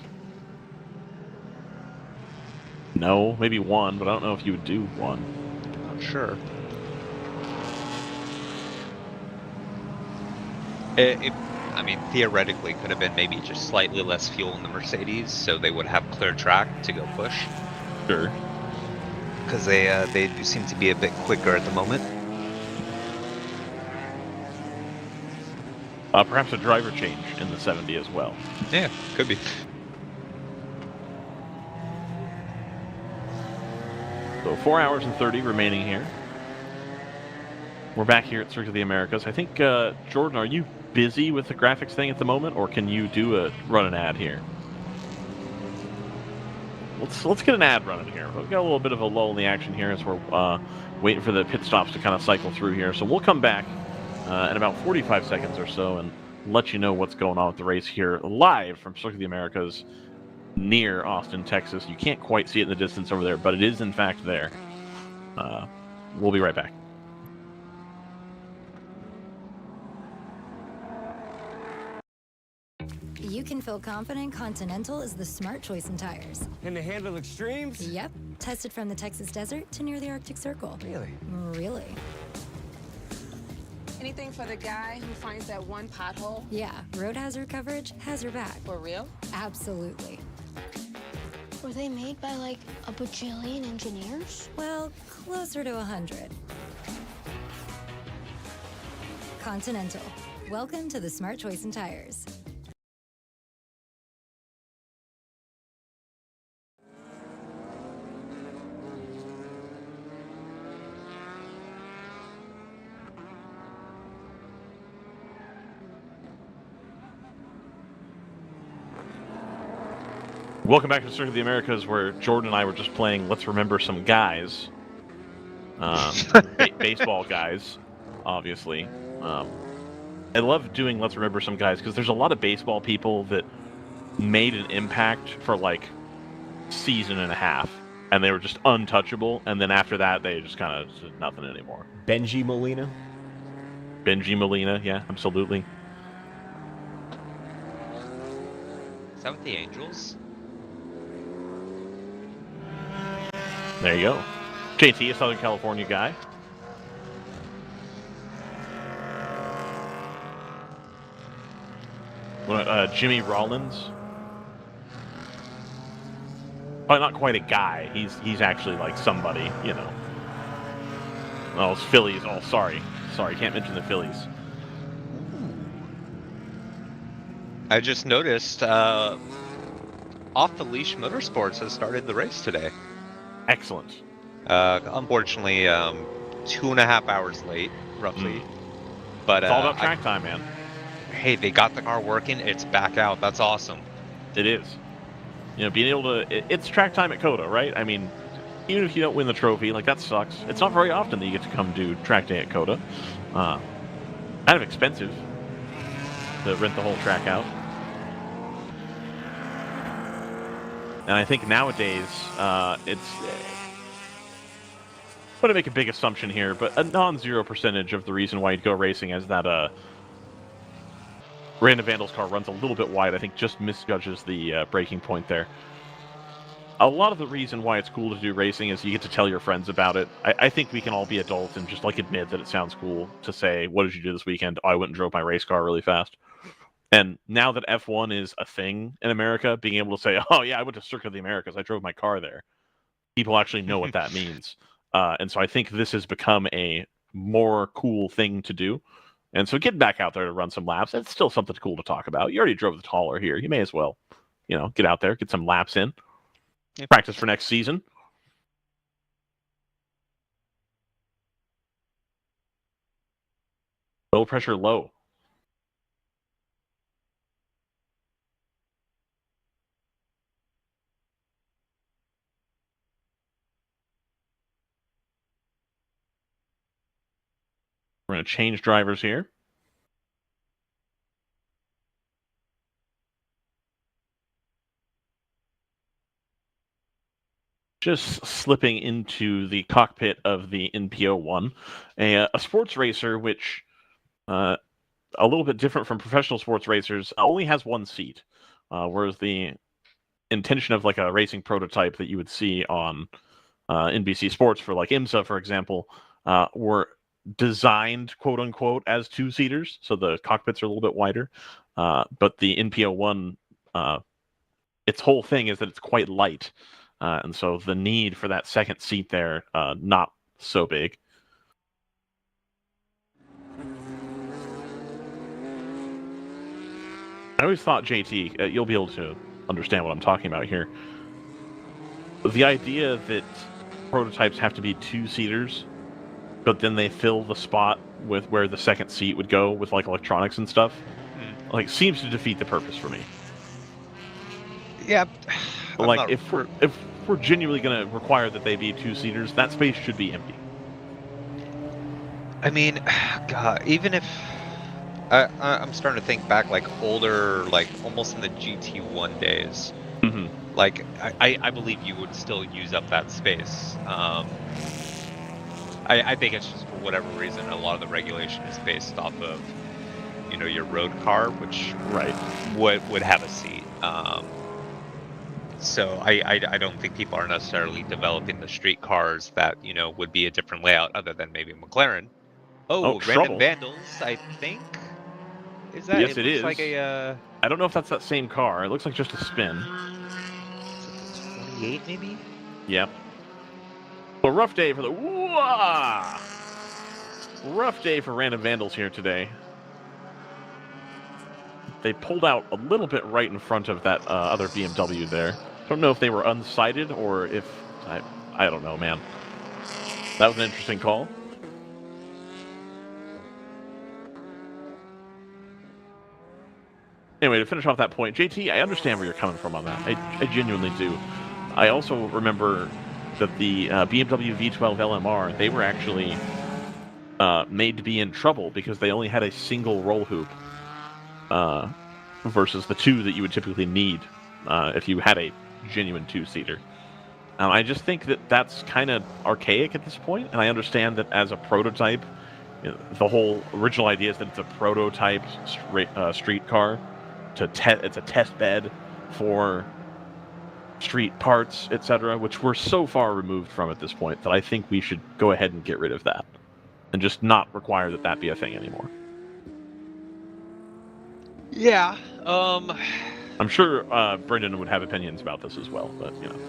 No, maybe one, but I don't know if you would do one. Not sure. I mean, theoretically, could have been maybe just slightly less fuel in the Mercedes, so they would have clear track to go push. Sure. Because they do seem to be a bit quicker at the moment. Perhaps a driver change in the 70 as well. Yeah, could be. So 4 hours and 30 remaining here. We're back here at Circuit of the Americas. I think, Jordan, are you busy with the graphics thing at the moment, or can you run an ad here? Let's get an ad running here. We've got a little bit of a lull in the action here as we're waiting for the pit stops to kind of cycle through here. So we'll come back in about 45 seconds or so and let you know what's going on with the race here live from Circuit of the Americas near Austin, Texas. You can't quite see it in the distance over there, but it is in fact there. We'll be right back. You can feel confident Continental is the smart choice in tires. And to handle extremes? Yep. Tested from the Texas desert to near the Arctic Circle. Really? Really. Anything for the guy who finds that one pothole? Yeah, road hazard coverage has your back. For real? Absolutely. Were they made by like a bajillion engineers? Well, closer to 100. Continental. Welcome to the smart choice in tires. Welcome back to Circuit of the Americas, where Jordan and I were just playing Let's Remember Some Guys. Baseball guys, obviously. I love doing Let's Remember Some Guys because there's a lot of baseball people that made an impact for like season and a half, and they were just untouchable, and then after that they just kind of did nothing anymore. Benji Molina? Benji Molina, yeah, absolutely. Is that with the Angels? There you go. JT, a Southern California guy. Jimmy Rollins. Probably not quite a guy. He's actually like somebody, you know. Oh, it's Phillies. Oh, sorry. Can't mention the Phillies. I just noticed Off the Leash Motorsports has started the race today. Excellent. Unfortunately, 2.5 hours late, roughly. But it's all about track time, man. Hey, they got the car working. It's back out. That's awesome. It is. You know, being able to... It's track time at COTA, right? I mean, even if you don't win the trophy, like, that sucks. It's not very often that you get to come do track day at COTA. Kind of expensive to rent the whole track out. And I think nowadays, it's... I'm going to make a big assumption here, but a non-zero percentage of the reason why you'd go racing is that Random Vandal's car runs a little bit wide. I think just misjudges the braking point there. A lot of the reason why it's cool to do racing is you get to tell your friends about it. I think we can all be adults and just like admit that it sounds cool to say, what did you do this weekend? Oh, I went and drove my race car really fast. And now that F1 is a thing in America, being able to say, oh yeah, I went to Circuit of the Americas, I drove my car there. People actually know what that means. And so I think this has become a more cool thing to do. And so getting back out there to run some laps, it's still something cool to talk about. You already drove the Taller here. You may as well, you know, get out there, get some laps in. Yep. Practice for next season. Low pressure low. We're going to change drivers here. Just slipping into the cockpit of the NPO1, a sports racer, which a little bit different from professional sports racers, only has one seat, whereas the intention of like a racing prototype that you would see on NBC Sports for like IMSA, for example, were designed quote unquote as two-seaters, so the cockpits are a little bit wider. But the NPO1, its whole thing is that it's quite light. And so the need for that second seat there, not so big. I always thought, JT, you'll be able to understand what I'm talking about here. The idea that prototypes have to be two-seaters, but then they fill the spot with where the second seat would go with like electronics and stuff, like seems to defeat the purpose for me. Yeah. Like if we're genuinely going to require that they be two-seaters, that space should be empty. I mean, God, even if I'm starting to think back, like older, like almost in the GT1 days. Mm-hmm. Like I believe you would still use up that space. I think it's just for whatever reason, a lot of the regulation is based off of, you know, your road car, which would have a seat. So I don't think people are necessarily developing the street cars that, you know, would be a different layout other than maybe McLaren. Oh, Random Vandals, I think. Is that? Yes, it is. Like a. I don't know if that's that same car. It looks like just a spin. Is it the 28 maybe? Yep. Well, rough day for the rough day for Random Vandals here today. They pulled out a little bit right in front of that other BMW there. Don't know if they were unsighted or if I don't know, man. That was an interesting call. Anyway, to finish off that point, JT, I understand where you're coming from on that. I genuinely do. I also remember that the BMW V12 LMR, they were actually made to be in trouble because they only had a single roll hoop versus the two that you would typically need if you had a genuine two-seater. I just think that that's kind of archaic at this point, and I understand that as a prototype, you know, the whole original idea is that it's a prototype street car. It's a test bed for street parts, etc., which we're so far removed from at this point that I think we should go ahead and get rid of that and just not require that be a thing anymore. Yeah. I'm sure Brendan would have opinions about this as well, but you know.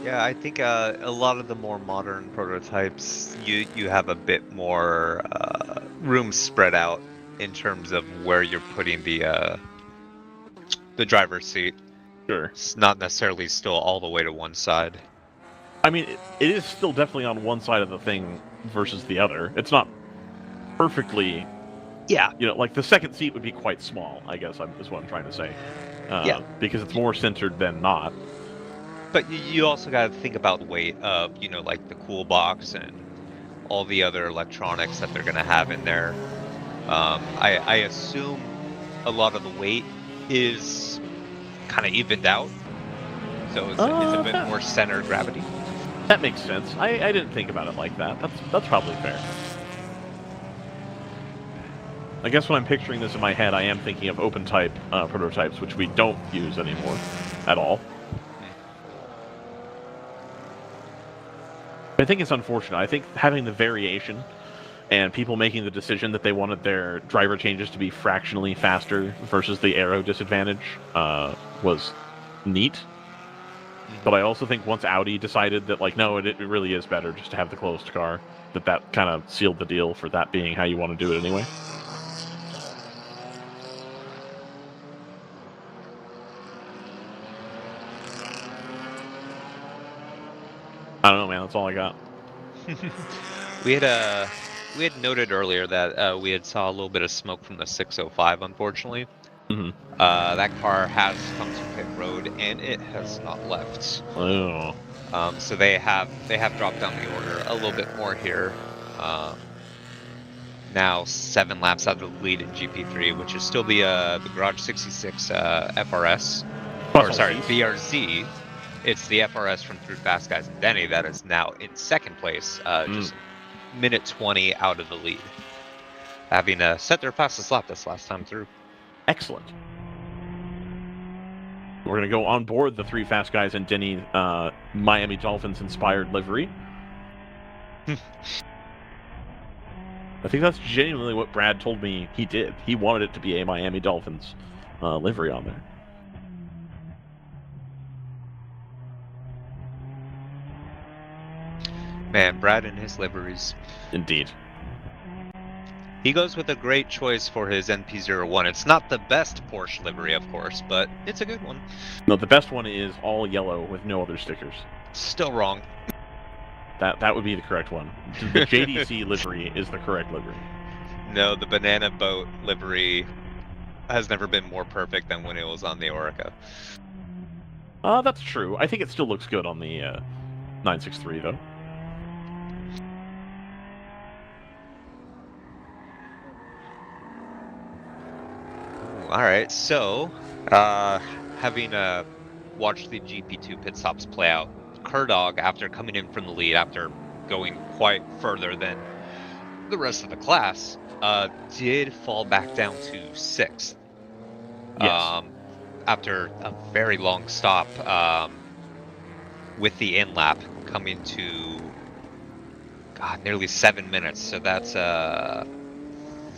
Yeah, I think a lot of the more modern prototypes, you have a bit more room spread out in terms of where you're putting the driver's seat. Sure. It's not necessarily still all the way to one side. I mean, it is still definitely on one side of the thing versus the other. It's not perfectly... Yeah. You know, like the second seat would be quite small, I guess is what I'm trying to say. Yeah. Because it's more centered than not. But you also got to think about weight of, you know, like the cool box and all the other electronics that they're going to have in there. I assume a lot of the weight is kind of evened out. So it's a bit more center gravity. That makes sense. I didn't think about it like that. That's probably fair. I guess when I'm picturing this in my head, I am thinking of open type prototypes, which we don't use anymore at all. I think it's unfortunate. I think having the variation and people making the decision that they wanted their driver changes to be fractionally faster versus the aero disadvantage was neat. But I also think once Audi decided that, like, no, it really is better just to have the closed car, that kind of sealed the deal for that being how you want to do it anyway. I don't know, man. That's all I got. We had noted earlier that we had saw a little bit of smoke from the 605, unfortunately. Mm-hmm. That car has come to pit road, and it has not left. Oh. So they have dropped down the order a little bit more here. Now 7 laps out of the lead in GP3, which is still the Garage 66 FRS, or sorry, BRZ. It's the FRS from Through Fast Guys and Denny that is now in second place, just minute 20 out of the lead, having set their fastest lap this last time through. Excellent. We're going to go on board the Three Fast Guys and Denny Miami Dolphins inspired livery. I think that's genuinely what Brad told me he did. He wanted it to be a Miami Dolphins livery on there. Man, Brad and his liveries. Indeed. He goes with a great choice for his NP01. It's not the best Porsche livery, of course, but it's a good one. No, the best one is all yellow with no other stickers. Still wrong. That would be the correct one. The JDC livery is the correct livery. No, the banana boat livery has never been more perfect than when it was on the Orica. That's true. I think it still looks good on the 963, though. Alright, so, having watched the GP2 pit stops play out, Kerdog, after coming in from the lead, after going quite further than the rest of the class, did fall back down to 6th. Yes. After a very long stop, with the in-lap coming to, nearly 7 minutes, so that's a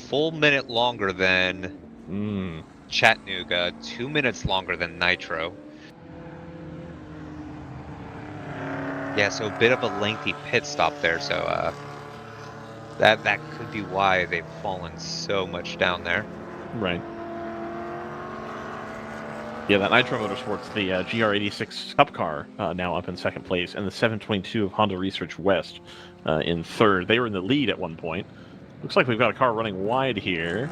full minute longer than Chattanooga, 2 minutes longer than Nitro. Yeah, so a bit of a lengthy pit stop there, so that could be why they've fallen so much down there. Right. Yeah, that Nitro Motorsports, the GR86 Cup car, now up in second place, and the 722 of Honda Research West in third. They were in the lead at one point. Looks like we've got a car running wide here.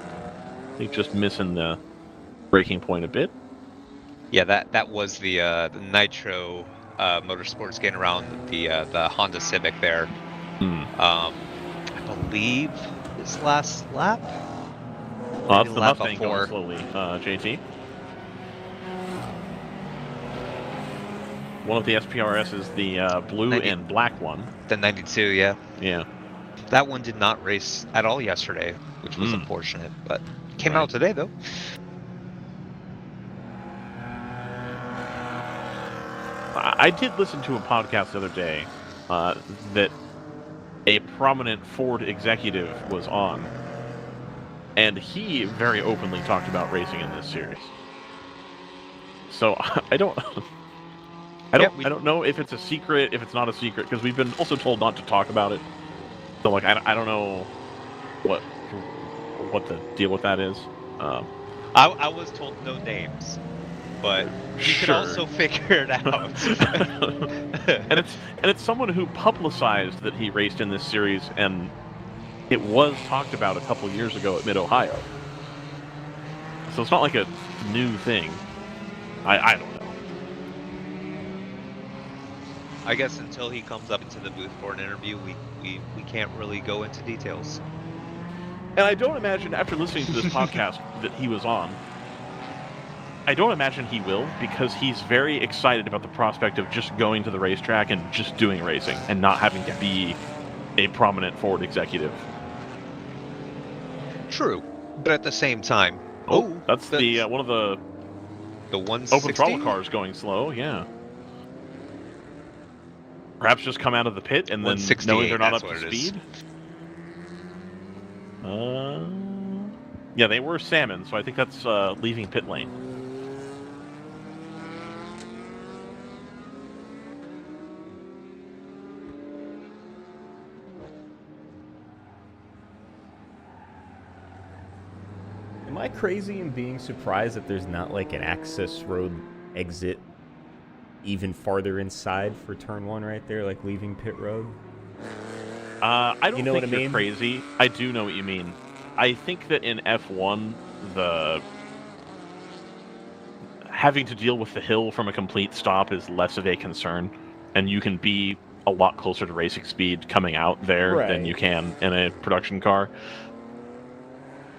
I think just missing the braking point a bit. Yeah, that was the Nitro Motorsports getting around the Honda Civic there. I believe his last lap. That's the Mustang going slowly, JT. One of the SPRS is the blue and black one. The 92, yeah. Yeah. That one did not race at all yesterday, which was unfortunate, but came out today, though. I did listen to a podcast the other day that a prominent Ford executive was on, and he very openly talked about racing in this series. So I don't know if it's a secret, if it's not a secret, because we've been also told not to talk about it. So like I don't know what the deal with that is. I was told no names, but you can also figure it out. and it's someone who publicized that he raced in this series, and it was talked about a couple years ago at Mid-Ohio. So it's not like a new thing. I don't know. I guess until he comes up into the booth for an interview, we can't really go into details. And I don't imagine, after listening to this podcast that he was on, I don't imagine he will, because he's very excited about the prospect of just going to the racetrack and just doing racing and not having to be a prominent Ford executive. True, but at the same time... that's the one of the 160? Open throttle cars going slow, yeah. Perhaps just come out of the pit and then knowing they're not up to speed? Yeah, they were salmon, so I think that's leaving pit lane. Am I crazy in being surprised that there's not like an access road exit even farther inside for turn 1 right there, like leaving pit road? I don't think what I mean? You're crazy. I do know what you mean. I think that in F1, the having to deal with the hill from a complete stop is less of a concern. and you can be a lot closer to racing speed coming out there than you can in a production car.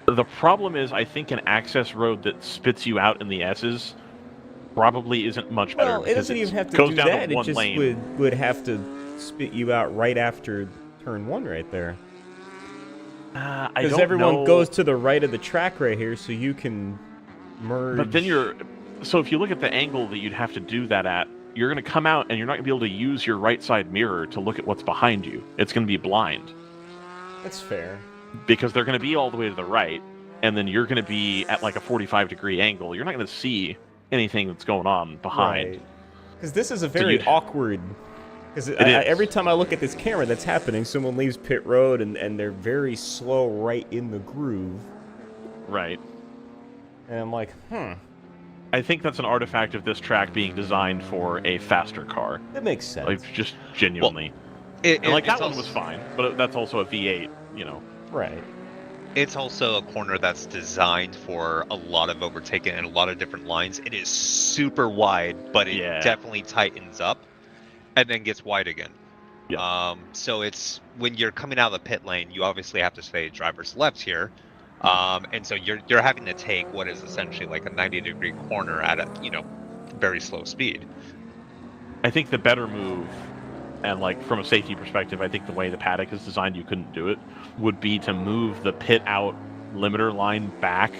The problem is, I think an access road that spits you out in the S's probably isn't much better. Well, it doesn't even have to goes do down that. to one It just lane. would have to spit you out right after turn 1 right there. Because everyone goes to the right of the track right here, so you can merge. But then so if you look at the angle that you'd have to do that at, you're going to come out and you're not going to be able to use your right side mirror to look at what's behind you. It's going to be blind. That's fair. Because they're going to be all the way to the right, and then you're going to be at like a 45-degree angle. You're not going to see anything that's going on behind. Because this is a very awkward... Because every time I look at this camera that's happening, someone leaves pit road and they're very slow right in the groove. Right. And I'm like, I think that's an artifact of this track being designed for a faster car. That makes sense. Like, just genuinely. Well, that one was fine, but that's also a V8, you know. Right. It's also a corner that's designed for a lot of overtaking and a lot of different lines. It is super wide, but it definitely tightens up and then gets wide again. Yeah. So it's when you're coming out of the pit lane, you obviously have to stay driver's left here. And so you're having to take what is essentially like a 90-degree corner at a, very slow speed. I think the better move, and like from a safety perspective, I think the way the paddock is designed, you couldn't do it, would be to move the pit out limiter line back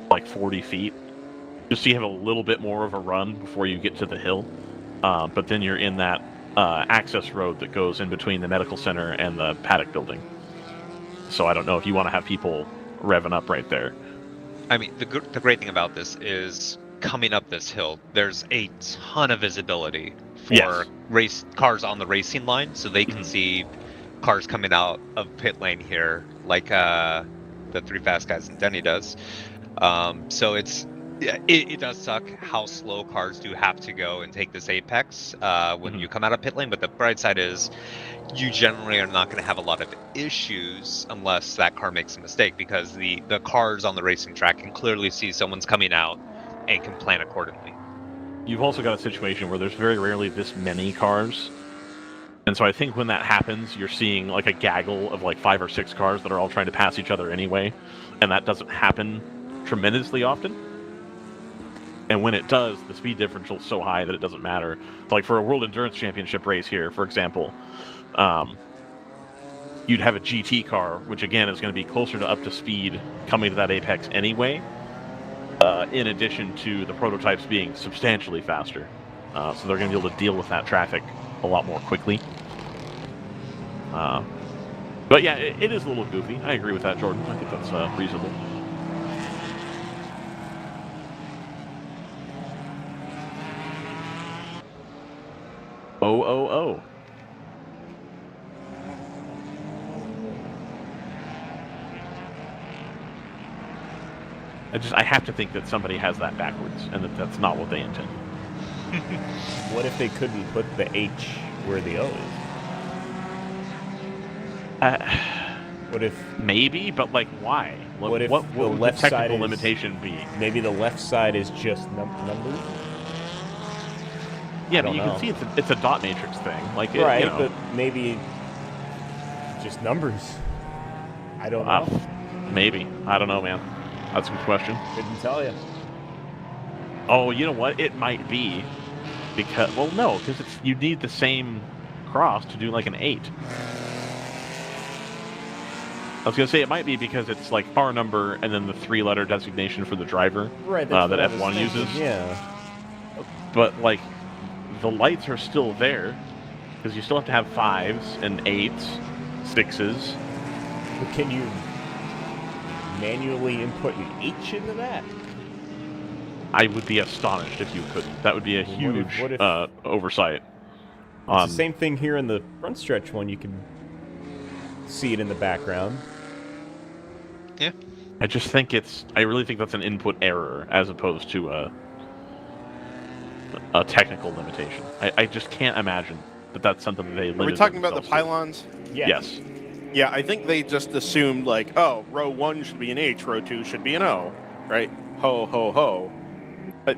like 40 feet, just so you have a little bit more of a run before you get to the hill. But then you're in that access road that goes in between the medical center and the paddock building. So I don't know if you want to have people revving up right there. I mean, the great thing about this is coming up this hill, there's a ton of visibility for race cars on the racing line, so they can see cars coming out of pit lane here, like the Three Fast Guys and Denny does. So it does suck how slow cars do have to go and take this apex when you come out of pit lane, but the bright side is you generally are not going to have a lot of issues unless that car makes a mistake, because the cars on the racing track can clearly see someone's coming out and can plan accordingly. You've also got a situation where there's very rarely this many cars. And so I think when that happens, you're seeing like a gaggle of like 5 or 6 cars that are all trying to pass each other anyway. And that doesn't happen tremendously often. And when it does, the speed differential is so high that it doesn't matter. Like for a World Endurance Championship race here, for example, you'd have a GT car, which again is going to be closer to up to speed coming to that apex anyway, in addition to the prototypes being substantially faster. So they're going to be able to deal with that traffic a lot more quickly. But yeah, it is a little goofy. I agree with that, Jordan. I think that's reasonable. Oh. I have to think that somebody has that backwards, and that's not what they intend. What if they couldn't put the H where the O is? What if... Maybe, but like, why? What if what the would left the side technical is, limitation be? Maybe the left side is just numbers? Yeah, but you can see it's a dot matrix thing. Like, right, but maybe just numbers. I don't know. Maybe. I don't know, man. That's a good question. Couldn't tell you. Oh, you know what? It might be because... Well, no, because you need the same cross to do like an 8. I was going to say it might be because it's like car number and then the 3-letter designation for the driver that F1 uses. Yeah. But like the lights are still there because you still have to have 5s and 8s, 6s. But can you manually input an H into that? I would be astonished if you couldn't. That would be a huge oversight. It's the same thing here in the front stretch one. You can see it in the background. Yeah. I just think I really think that's an input error as opposed to a technical limitation. I just can't imagine that that's something that they limit. Are we talking about the pylons? Yes. Yeah, I think they just assumed like, oh, row 1 should be an H, row 2 should be an O, right? Ho, ho, ho. But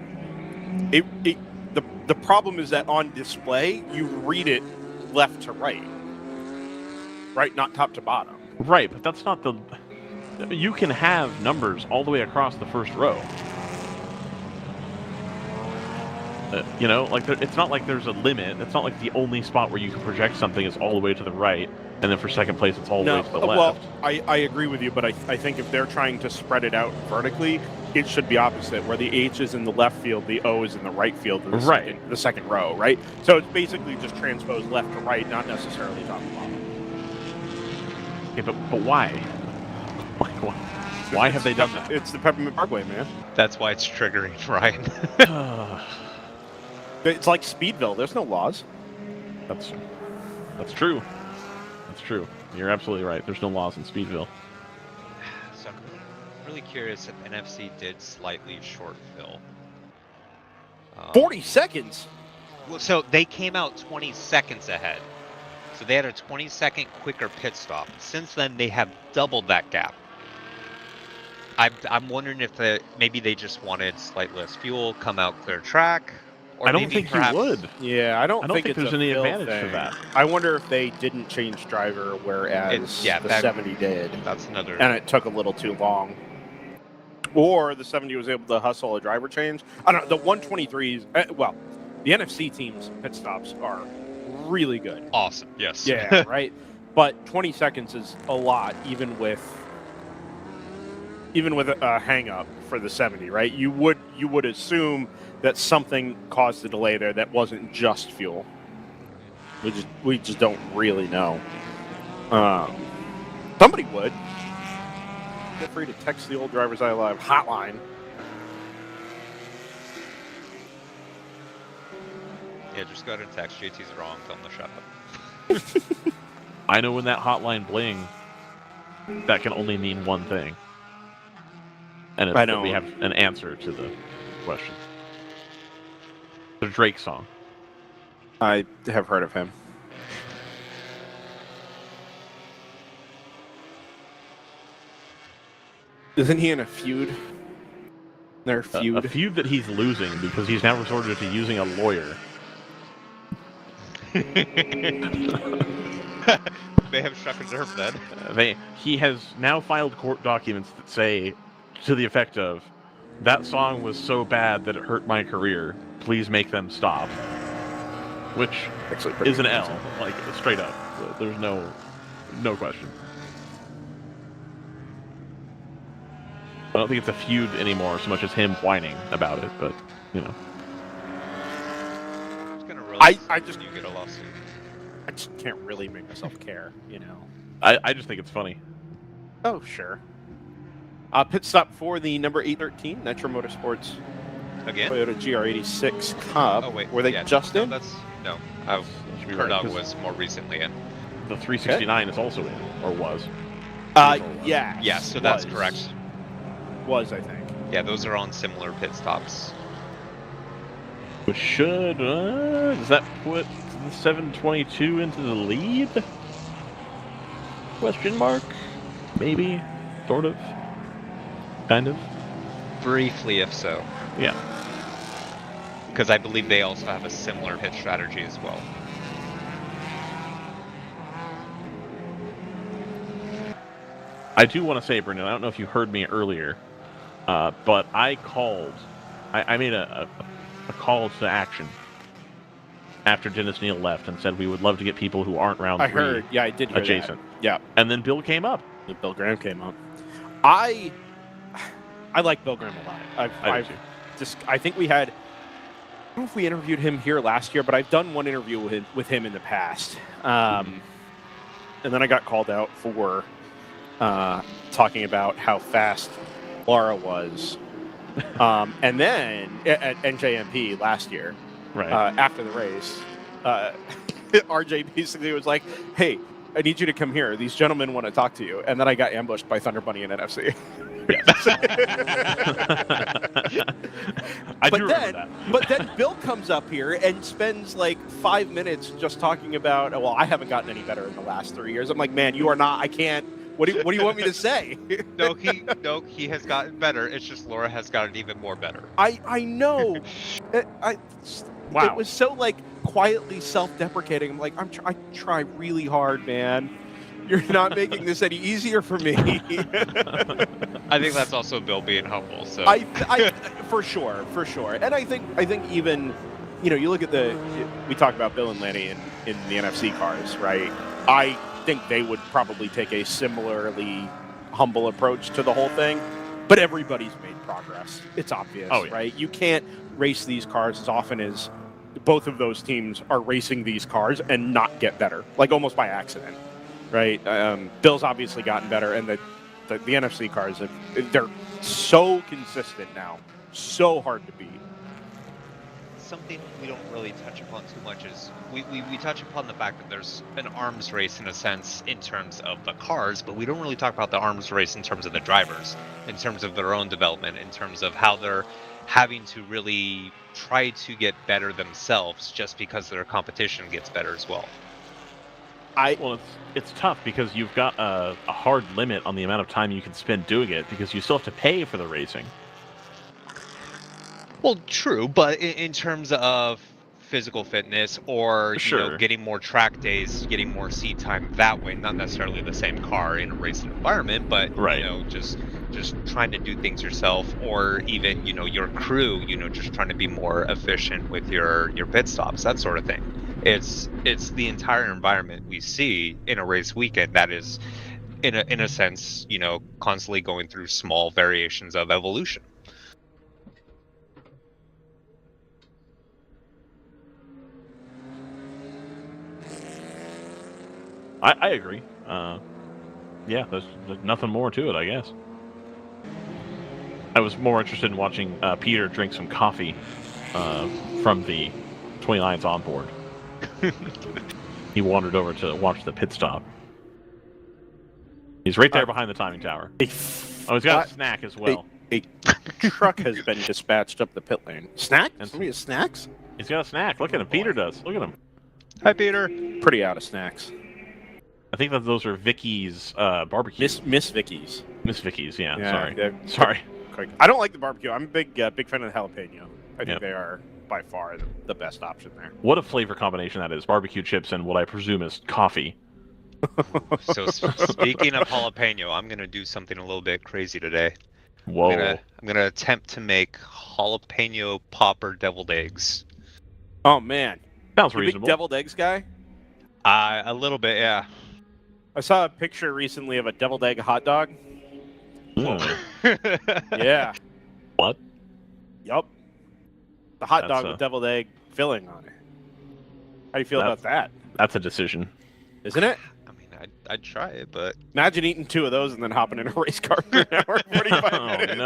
The problem is that on display, you read it left to right. Right, not top to bottom. Right, but that's not the... You can have numbers all the way across the first row. You know, like it's not like there's a limit. It's not like the only spot where you can project something is all the way to the right, and then for second place it's all the way to the left. Well, I agree with you, but I think if they're trying to spread it out vertically, it should be opposite, where the H is in the left field, the O is in the right field, the second row, right? So it's basically just transposed left to right, not necessarily top to bottom. Okay, but why? Why have they done that? It's the Peppermint Parkway, man. That's why it's triggering, Ryan. It's like Speedville. There's no laws. That's true. That's true. You're absolutely right. There's no laws in Speedville. So I'm really curious if NFC did slightly short fill. 40 seconds? Well, so they came out 20 seconds ahead. So they had a 20-second quicker pit stop. Since then, they have doubled that gap. I'm wondering if maybe they just wanted slightly less fuel, come out clear track. Or I don't maybe think perhaps, you would. Yeah, I don't think there's any advantage to that. I wonder if they didn't change driver, whereas the 70 did. That's another. And it took a little too long. Or the 70 was able to hustle a driver change. I don't know. The 123s, well, the NFC team's pit stops are really good. Awesome, yes. Yeah, right? But 20 seconds is a lot, even with a hang-up for the 70, right? You would assume that something caused the delay there that wasn't just fuel. We just don't really know. Somebody would. Feel free to text the old DriversEye Live hotline. Yeah, just go ahead and text JT's wrong, tell him to shut up. I know when that hotline bling, that can only mean one thing. And it's that we have an answer to the question. The Drake song. I have heard of him. Isn't he in a feud? Their feud? A feud that he's losing because he's now resorted to using a lawyer. They have struck a nerve then. He has now filed court documents that say, to the effect of, that song was so bad that it hurt my career. Please make them stop. Which is an L, like straight up. There's no question. I don't think it's a feud anymore so much as him whining about it, but you know. I just you get a lawsuit. I just can't really make myself care, you know. I just think it's funny. Oh sure. Pit stop for the number 813 Nitro Motorsports again Toyota GR86 Cup. Oh wait, were they just in? No. I've heard of was more recently in. The 369 is also in, or was. Yeah. Yeah, so that's correct. Was, I think. Yeah, those are on similar pit stops. Which should does that put the 722 into the lead? Question mark? Maybe, sort of, kind of. Briefly, if so. Yeah. Because I believe they also have a similar pit strategy as well. I do want to say, Brendan, I don't know if you heard me earlier, but I called. I made a call to action after Dennis Neal left and said we would love to get people who aren't round 3 heard. Yeah, I did hear adjacent. That. Yeah. And then Bill came up. Bill Graham came up. I like Bill Graham a lot. I think we had. I don't know if we interviewed him here last year, but I've done one interview with him in the past. And then I got called out for talking about how fast Laura was. And then at NJMP last year, right after the race, RJ basically was like, "Hey, I need you to come here. These gentlemen want to talk to you." And then I got ambushed by Thunder Bunny and NFC. But then Bill comes up here and spends like 5 minutes just talking about, well, I haven't gotten any better in the last 3 years. I'm like, man, you are not. I can't What do you want me to say? No, he has gotten better. It's just Laura has gotten even more better. I know. Wow. It was so like quietly self-deprecating. I'm like, I try really hard, man. You're not making this any easier for me. I think that's also Bill being humble. So I for sure. And I think even, you look at we talk about Bill and Lenny in the NFC cars, right? I think they would probably take a similarly humble approach to the whole thing, but everybody's made progress. It's obvious, right? You can't race these cars as often as both of those teams are racing these cars and not get better, like almost by accident, right? Bill's obviously gotten better, and the NFC cars, they're so consistent now, so hard to beat. something we don't really touch upon too much is we touch upon the fact that there's an arms race in a sense in terms of the cars, but we don't really talk about the arms race in terms of the drivers, in terms of their own development, in terms of how they're having to really try to get better themselves just because their competition gets better as well. Well, it's tough because you've got a hard limit on the amount of time you can spend doing it because you still have to pay for the racing. Well, true, but in terms of physical fitness or getting more track days, getting more seat time that way, not necessarily the same car in a racing environment, but just trying to do things yourself, or even your crew, just trying to be more efficient with your pit stops, that sort of thing. It's the entire environment we see in a race weekend that is, in a sense, constantly going through small variations of evolution. I agree. Yeah, there's nothing more to it, I guess. I was more interested in watching Peter drink some coffee from the 29th onboard. He wandered over to watch the pit stop. He's right there behind the timing tower. He's got a snack as well. A truck has been dispatched up the pit lane. Snack? Somebody has snacks? He's got a snack. Look at him. Peter does. Look at him. Hi, Peter. Pretty out of snacks. I think that those are Vicky's barbecue. Miss Vicky's. Miss Vicky's, yeah. Sorry. Sorry. I don't like the barbecue. I'm a big fan of the jalapeno. I think they are by far the best option there. What a flavor combination that is. Barbecue chips and what I presume is coffee. So speaking of jalapeno, I'm going to do something a little bit crazy today. Whoa. I'm going to attempt to make jalapeno popper deviled eggs. Oh, man. Sounds You reasonable. big deviled eggs guy? A little bit, yeah. I saw a picture recently of a deviled egg hot dog. Yeah. What? Yup. The hot dog with deviled egg filling on it. How do you feel about that? That's a decision. Isn't it? I mean, I'd try it, but... Imagine eating 2 of those and then hopping in a race car for an hour and 45 minutes.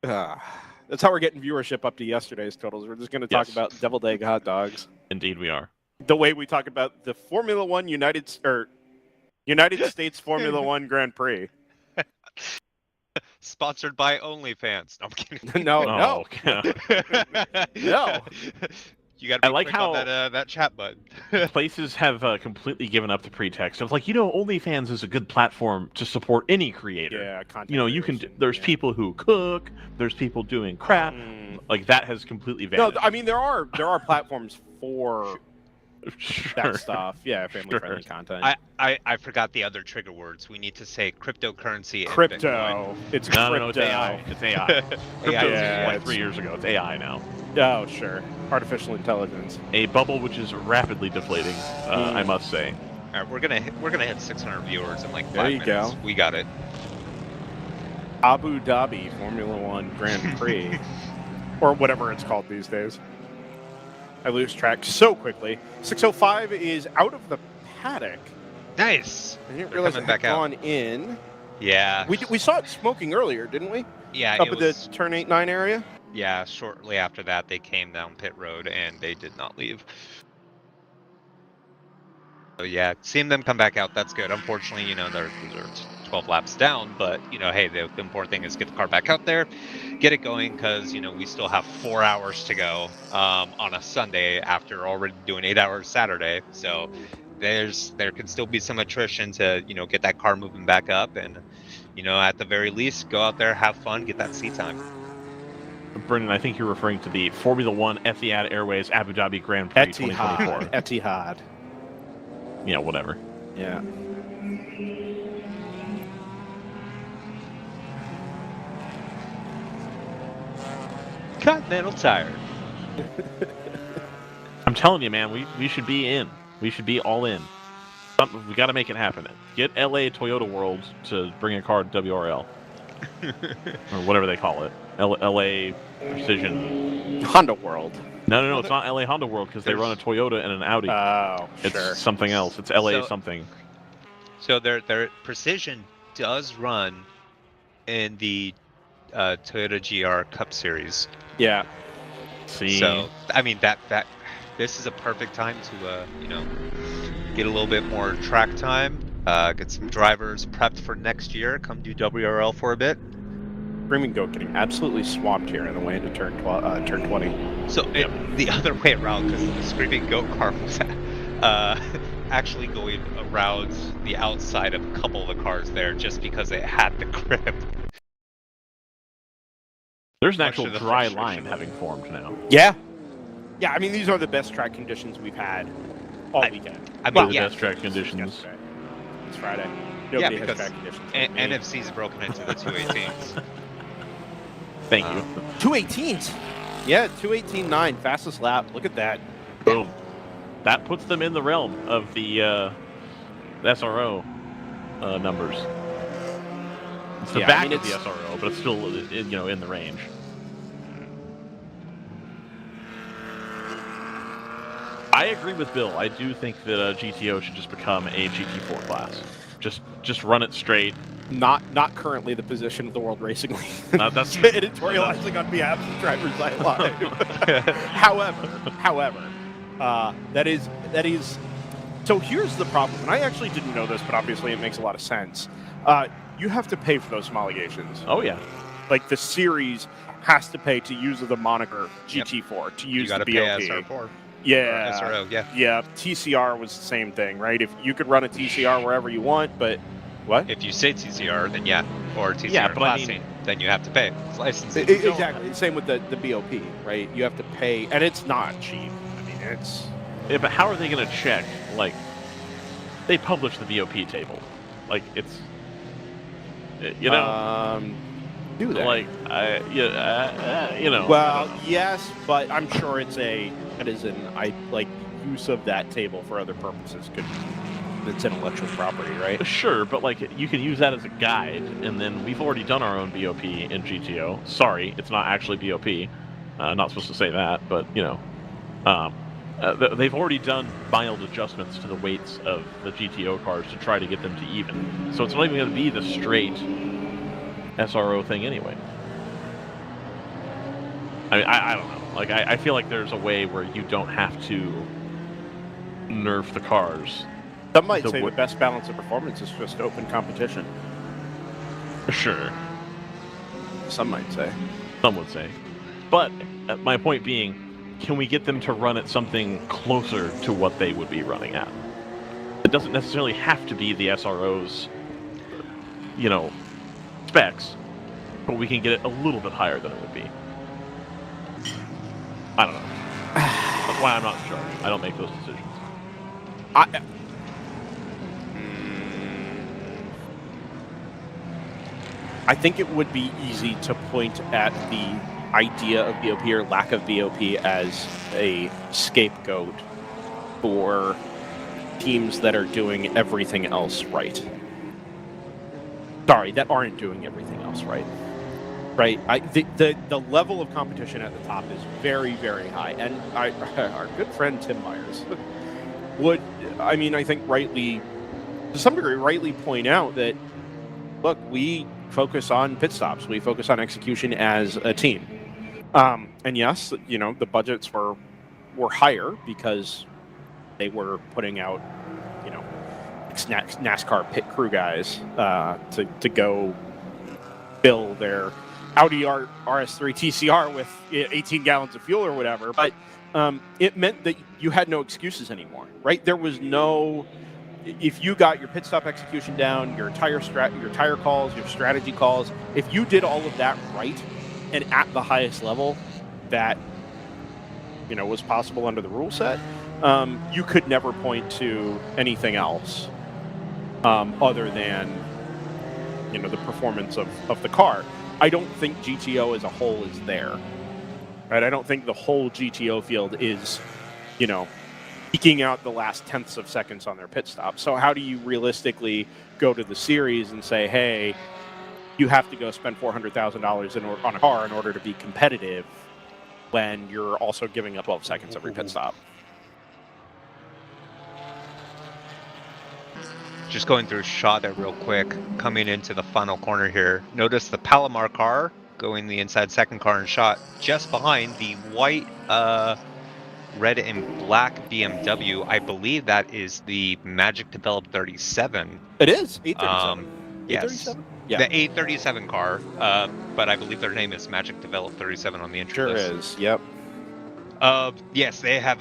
No. That's how we're getting viewership up to yesterday's totals. We're just going to talk about deviled egg hot dogs. Indeed we are. The way we talk about the Formula One United States Formula One Grand Prix. Sponsored by OnlyFans. No, I'm kidding. No. No. You got to be like quick how on that chat button. Places have completely given up the pretext of OnlyFans is a good platform to support any creator. Yeah, content you can. There's people who cook. There's people doing crap. Like that has completely vanished. No, I mean there are platforms for that stuff. Yeah, family-friendly content. I forgot the other trigger words. We need to say cryptocurrency. Crypto. And It's no, crypto. no, it's AI. It's AI. AI Yeah, like 3 years ago. It's AI now. Oh, sure. Artificial intelligence. A bubble which is rapidly deflating. I must say. All right, we're gonna hit 600 viewers in like 5 There you minutes. go. We got it. Abu Dhabi Formula One Grand Prix, or whatever it's called these days. I lose track so quickly. 605 is out of the paddock. Nice. I didn't They're realize it coming had back out. gone in. Yeah. We saw it smoking earlier, didn't we? Yeah. Up it at was, the turn 8-9 area. Yeah. Shortly after that, they came down pit road and they did not leave. So yeah, seeing them come back out, that's good. Unfortunately, they're 12 laps down. But, hey, the important thing is get the car back out there, get it going, because, we still have 4 hours to go on a Sunday after already doing 8 hours Saturday. So there can still be some attrition to, get that car moving back up. And, at the very least, go out there, have fun, get that seat time. Brendan, I think you're referring to the Formula One Etihad Airways Abu Dhabi Grand Prix 2024. Etihad. Yeah, whatever. Yeah. Continental Tire. I'm telling you, man, we should be in. We should be all in. We got to make it happen. Get LA Toyota World to bring a car to WRL. Or whatever they call it. LA Precision. Honda World. No, it's not LA Honda World because they run a Toyota and an Audi. Oh, it's sure. something else. It's LA something. So their Precision does run in the Toyota GR Cup Series. Yeah. See. So I mean that this is a perfect time to get a little bit more track time, get some drivers prepped for next year. Come do WRL for a bit. Screaming Goat getting absolutely swamped here on the way into turn 20. So the other way around, because the Screaming Goat car was actually going around the outside of a couple of the cars there just because it had the grip. There's an actual dry line having formed now. Yeah. Yeah, I mean, these are the best track conditions we've had all weekend. I mean, the best track conditions. It's Friday. Nobody has because track conditions. NFC's broken into the 218s. Thank you. 218s. Yeah, 218.9, fastest lap. Look at that. Boom. That puts them in the realm of the SRO numbers. It's the back of the SRO, but it's still in the range. I agree with Bill. I do think that GTO should just become a GT4 class. Just run it straight. Not currently the position of the World Racing League. That's editorializing on behalf of DriversEye Live. However, that is. So here's the problem, and I actually didn't know this, but obviously it makes a lot of sense. You have to pay for those homologations. Oh yeah, like the series has to pay to use the moniker GT4 to use the BOP. Pay SR4. Yeah. SRO, yeah. Yeah. TCR was the same thing, right? If you could run a TCR wherever you want, but what? If you say TCR, then or TCR classing, then you have to pay. It's licensing. Exactly. Same with the BOP, right? You have to pay, and it's not cheap. I mean, it's. Yeah, but how are they going to check? Like, they publish the BOP table. Like, it's. Do they? Like, Well, yes, but I'm sure it is an use of that table for other purposes. It's intellectual property, right? Sure, but like you can use that as a guide, and then we've already done our own BOP in GTO. Sorry, it's not actually BOP. Not supposed to say that, but they've already done mild adjustments to the weights of the GTO cars to try to get them to even. So it's not even going to be the straight SRO thing anyway. I mean, I don't know. Like, I feel like there's a way where you don't have to nerf the cars. Some might say the best balance of performance is just open competition. Sure. Some might say. Some would say. But my point being, can we get them to run at something closer to what they would be running at? It doesn't necessarily have to be the SRO's, specs, but we can get it a little bit higher than it would be. I don't know. That's why I'm not in charge. I don't make those decisions. I think it would be easy to point at the idea of BOP or lack of BOP as a scapegoat for teams that are doing everything else right. Sorry, that aren't doing everything else right. Right? The level of competition at the top is very, very high. And our good friend Tim Myers would, I think rightly, to some degree, rightly point out that, look, we focus on pit stops. We focus on execution as a team. And yes, the budgets were higher because they were putting out, NASCAR pit crew guys to go fill their Audi RS3 TCR with 18 gallons of fuel or whatever. But it meant that you had no excuses anymore, right? There was no, if you got your pit stop execution down, your tire calls, your strategy calls, if you did all of that right and at the highest level that was possible under the rule set, you could never point to anything else other than the performance of the car. I don't think GTO as a whole is there. Right? I don't think the whole GTO field is, eking out the last tenths of seconds on their pit stop. So how do you realistically go to the series and say, hey, you have to go spend $400,000 on a car in order to be competitive when you're also giving up 12 seconds every pit stop? Just going through shot there real quick, coming into the final corner here. Notice the Palomar car going the inside second car in shot just behind the white, red and black BMW. I believe that is the Magic Developed 37. It is 837. Yes, 837? Yeah. The 837 car, but I believe their name is Magic Developed 37 on the entry list. Sure is. Yep. Yes, they have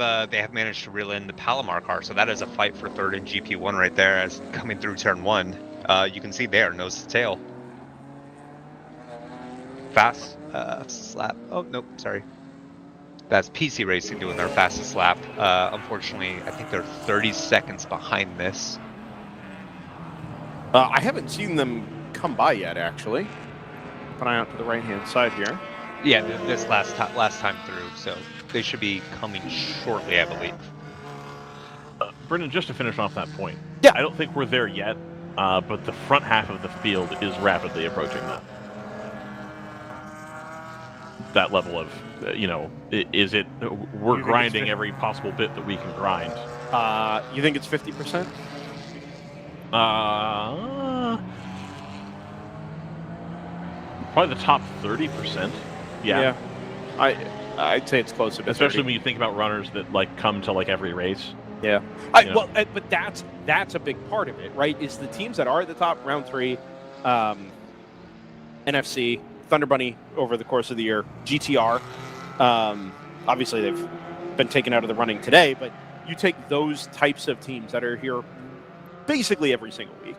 managed to reel in the Palomar car, so that is a fight for third in GP1 right there. As coming through turn 1, you can see there nose to tail. Fast slap. Oh nope, sorry. That's PC Racing doing their fastest lap. Unfortunately, I think they're 30 seconds behind this. I haven't seen them come by yet, actually. Put an eye out to the right-hand side here. Yeah, this last time through, so they should be coming shortly, I believe. Brendan, just to finish off that point, yeah, I don't think we're there yet, but the front half of the field is rapidly approaching that level of, is it? We're grinding every possible bit that we can grind. You think it's 50%? Probably the top 30%. Yeah. I'd say it's closer to especially 30. when you think about runners that come to every race. Yeah. Well, but that's a big part of it, right? Is the teams that are at the top, round 3, NFC, Thunder Bunny over the course of the year, GTR. Obviously, they've been taken out of the running today, but you take those types of teams that are here basically every single week.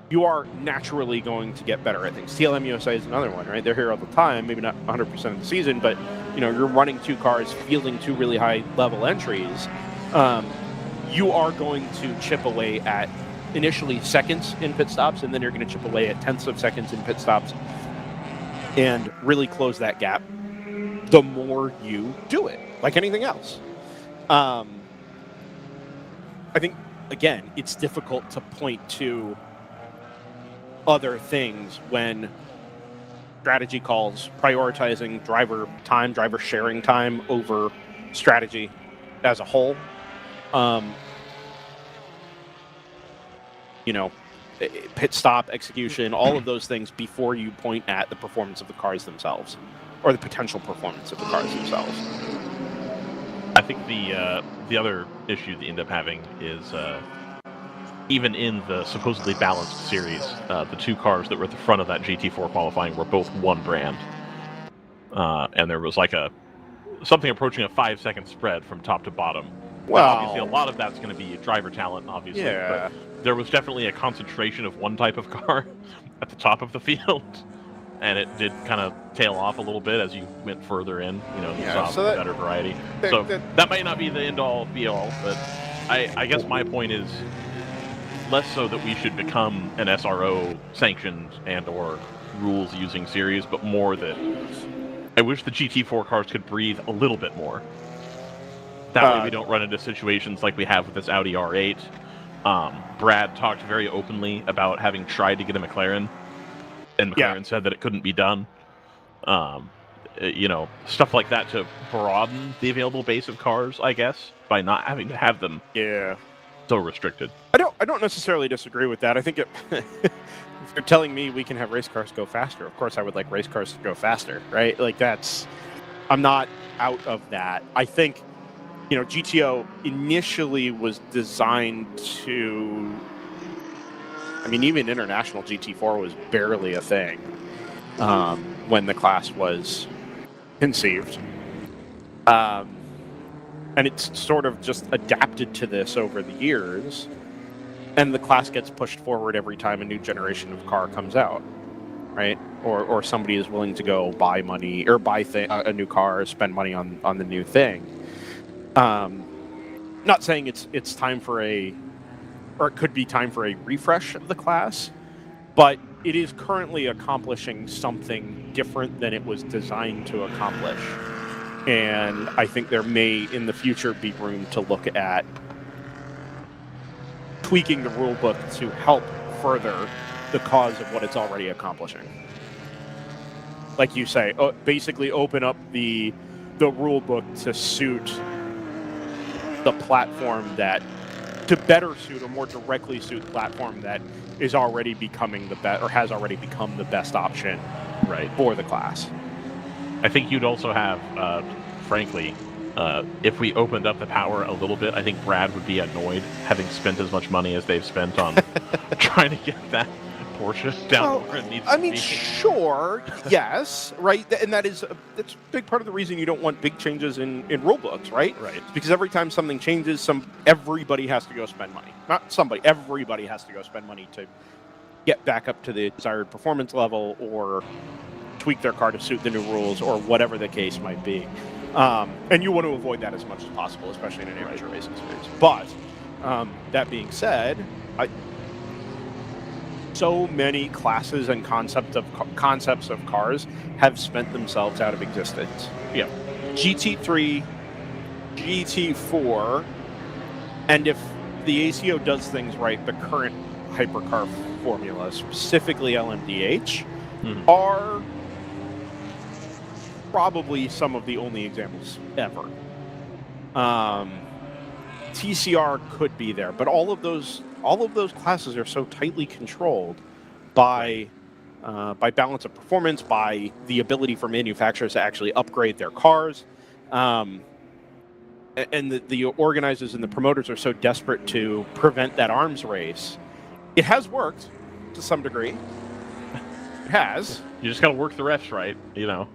You are naturally going to get better at things. TLM USA is another one, right? They're here all the time, maybe not 100% of the season, but you're running 2 cars, fielding 2 really high level entries. You are going to chip away at initially seconds in pit stops, and then you're going to chip away at tenths of seconds in pit stops and really close that gap the more you do it, like anything else. I think, again, it's difficult to point to other things when strategy calls, prioritizing driver time, driver sharing time over strategy as a whole. Pit stop, execution, all of those things before you point at the performance of the cars themselves or the potential performance of the cars themselves. I think the other issue they end up having is even in the supposedly balanced series, the 2 cars that were at the front of that GT4 qualifying were both one brand. And there was something approaching a 5-second spread from top to bottom. Well, obviously, a lot of that's going to be driver talent, obviously. Yeah. But there was definitely a concentration of one type of car at the top of the field. And it did kind of tail off a little bit as you went further in, you saw a better variety. So that might not be the end-all, be-all, but I guess my point is less so that we should become an SRO sanctioned and or rules using series, but more that I wish the GT4 cars could breathe a little bit more. That way we don't run into situations like we have with this Audi R8. Brad talked very openly about having tried to get a McLaren, and McLaren said that it couldn't be done. Stuff like that to broaden the available base of cars, I guess, by not having to have them so restricted. I don't necessarily disagree with that. I think if you're telling me we can have race cars go faster, of course I would like race cars to go faster, right? I'm not out of that. I think GTO initially was designed to, even international GT4 was barely a thing when the class was conceived. And it's sort of just adapted to this over the years, and the class gets pushed forward every time a new generation of car comes out, right? Or somebody is willing to go buy a new car, spend money on the new thing. Not saying it's time for it could be time for a refresh of the class, but it is currently accomplishing something different than it was designed to accomplish. And I think there may, in the future, be room to look at tweaking the rulebook to help further the cause of what it's already accomplishing. Like you say, basically open up the rulebook to suit the platform to better suit or more directly suit the platform that is already becoming the best, or has already become the best option, right, for the class. I think you'd also have, frankly, if we opened up the power a little bit, I think Brad would be annoyed having spent as much money as they've spent on trying to get that Porsche down where it needs to be. Sure, yes, right, and that's a big part of the reason you don't want big changes in rule books, right? Right. It's because every time something changes, everybody has to go spend money. Not somebody, everybody has to go spend money to get back up to the desired performance level or tweak their car to suit the new rules or whatever the case might be. And you want to avoid that as much as possible, especially in an amateur racing series. But that being said, so many classes and concepts of cars have spent themselves out of existence. Yeah, GT3, GT4, and if the ACO does things right, the current hypercar formula, specifically LMDH, are probably some of the only examples ever. TCR could be there, but all of those classes are so tightly controlled by balance of performance, by the ability for manufacturers to actually upgrade their cars, and the organizers and the promoters are so desperate to prevent that arms race. It has worked to some degree. It has. You just got to work the refs right, No,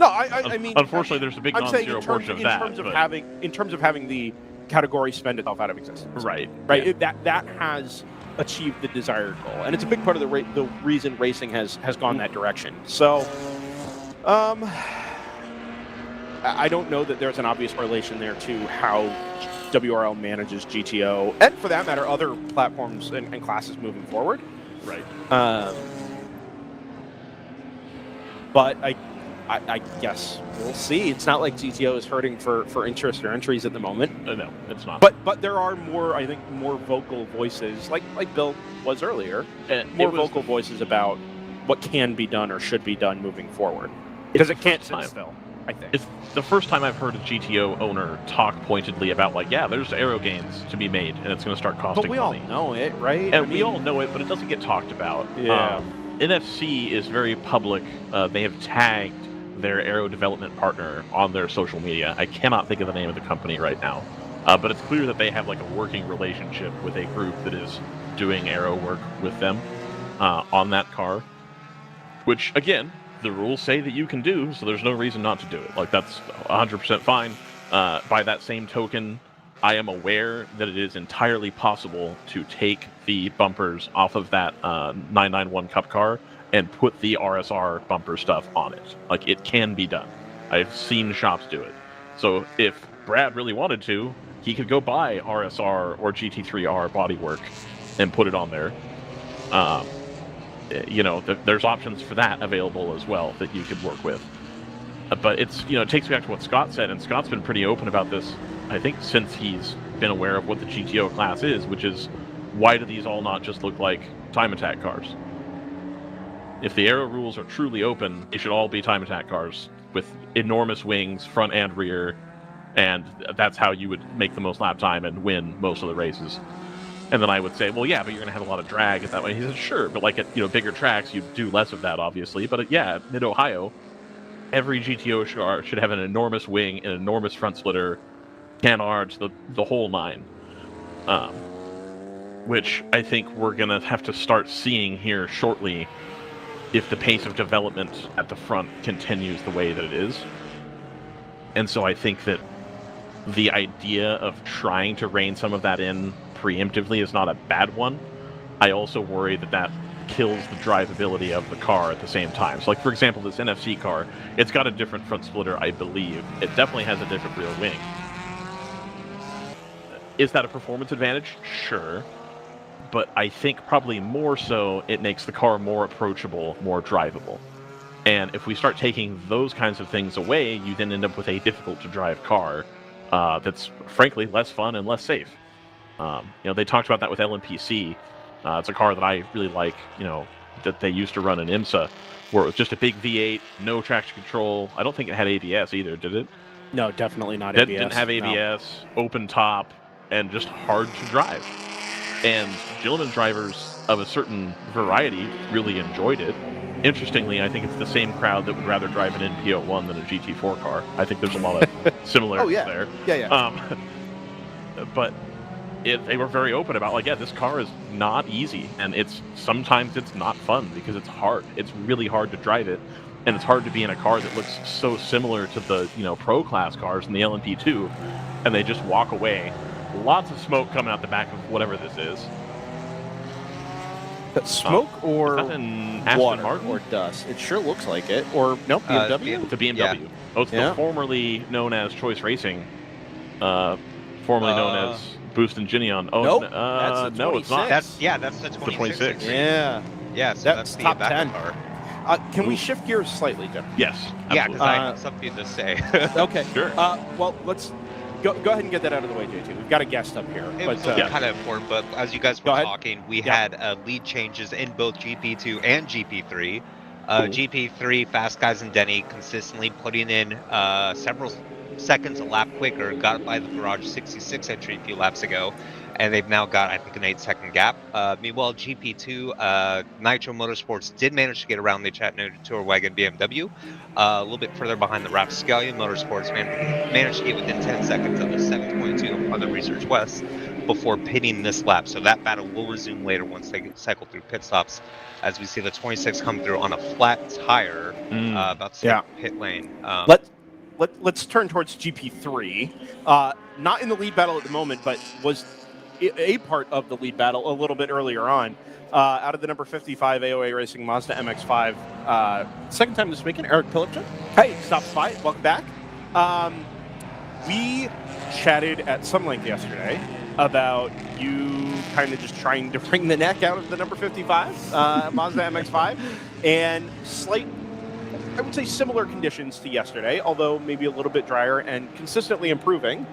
I mean, unfortunately, there's a big non-zero portion of that. In terms of having the category spend itself out of existence. Right. Yeah. That has achieved the desired goal, and it's a big part of the reason racing has gone that direction. So, I don't know that there's an obvious relation there to how WRL manages GTO, and for that matter, other platforms and classes moving forward. Right. But I guess we'll see. It's not like GTO is hurting for interest or entries at the moment. No, it's not. But there are more vocal voices, like Bill was earlier, vocal voices about what can be done or should be done moving forward. Because it can't sit still, I think. It's the first time I've heard a GTO owner talk pointedly about, there's aero gains to be made, and it's going to start costing money. But we all know it, right? And we all know it, but it doesn't get talked about. Yeah. NFC is very public. They have tagged their aero development partner on their social media. I cannot think of the name of the company right now, but it's clear that they have a working relationship with a group that is doing aero work with them on that car, which again, the rules say that you can do, so there's no reason not to do it. That's 100% fine. By that same token, I am aware that it is entirely possible to take the bumpers off of that 991 Cup car and put the RSR bumper stuff on it. It can be done. I've seen shops do it. So if Brad really wanted to, he could go buy RSR or GT3R bodywork and put it on there. There's options for that available as well that you could work with. But it's, it takes me back to what Scott said, and Scott's been pretty open about this, I think, since he's been aware of what the GTO class is, which is, why do these all not just look like time attack cars? If the aero rules are truly open, they should all be time attack cars with enormous wings, front and rear, and that's how you would make the most lap time and win most of the races. And then I would say, well, yeah, but you're going to have a lot of drag at that way. He said, sure, but at bigger tracks, you do less of that, obviously. But at Mid-Ohio, every GTO car should have an enormous wing, an enormous front splitter, canards, the whole nine. Which I think we're going to have to start seeing here shortly if the pace of development at the front continues the way that it is. And so I think that the idea of trying to rein some of that in preemptively is not a bad one. I also worry that that kills the drivability of the car at the same time. So, like, for example, this NFC car, it's got a different front splitter, I believe. It definitely has a different rear wing. Is that a performance advantage? Sure. But I think probably more so it makes the car more approachable, more drivable. And if we start taking those kinds of things away, you then end up with a difficult-to-drive car that's, frankly, less fun and less safe. They talked about that with LMPC. It's a car that I really like, that they used to run in IMSA, where it was just a big V8, no traction control. I don't think it had ABS either, did it? No, definitely not It ABS. didn't have ABS, open top, and just hard to drive. And gentlemen drivers of a certain variety really enjoyed it. Interestingly, I think it's the same crowd that would rather drive an NP01 than a GT4 car. I think there's a lot of similarities there. Yeah. But they were very open about, this car is not easy, and sometimes it's not fun because it's hard. It's really hard to drive it, and it's hard to be in a car that looks so similar to the pro class cars in the LMP2, and they just walk away. Lots of smoke coming out the back of whatever this is. Smoke or water or dust? It sure looks like it. Or nope, BMW. It's a BMW. Yeah. Oh, it's the formerly known as Choice Racing, formerly known as Boost Ingeneon. Oh, nope, that's no, it's not. That's the 26. Yeah. Yeah, so that's the top backup 10. car. Can we shift gears slightly, Jim? Yes. Yeah, Absolutely. because I have something to say. Okay. Sure. Well, let's go ahead and get that out of the way, JT. We've got a guest up here. It was kind of important, but as you guys were talking, we had lead changes in both GP2 and GP3. GP3, Fast Guys and Denny consistently putting in several seconds a lap quicker, got by the garage 66 entry a few laps ago, and they've now got, I think, an 8-second gap. Meanwhile, GP2, Nitro Motorsports did manage to get around the Chattanooga Tour Wagon BMW. A little bit further behind the Rapscallion Motorsports managed to get within 10 seconds of the 722 on the Research West before pitting this lap. So that battle will resume later once they cycle through pit stops, as we see the 26 come through on a flat tire about to take pit lane. Let's turn towards GP3. Not in the lead battle at the moment, but was a part of the lead battle a little bit earlier on. Out of the number 55 AOA Racing Mazda MX-5. Second time this weekend, Eric Pilipchuk. Hey, stops by. Welcome back. We chatted at some length yesterday about you kind of just trying to wring the neck out of the number 55 Mazda MX-5, and I would say similar conditions to yesterday, although maybe a little bit drier and consistently improving.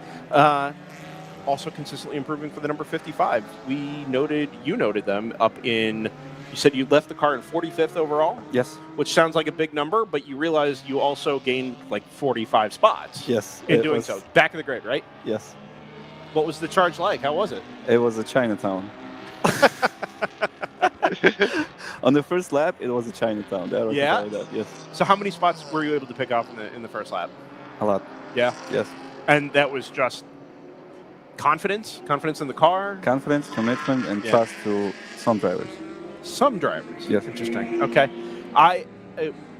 Also consistently improving for the number 55. You noted them up in, you said you left the car in 45th overall? Yes. Which sounds like a big number, but you realize you also gained like 45 spots. Yes. In doing so. Back of the grid, right? Yes. What was the charge like? How was it? It was a Chinatown. On the first lap, it was a Chinatown. Yes. So how many spots were you able to pick off in the first lap? A lot. Yeah? Yes. And that was just confidence in the car? Confidence, commitment, and trust to some drivers. Some drivers? Yes. Interesting. Okay.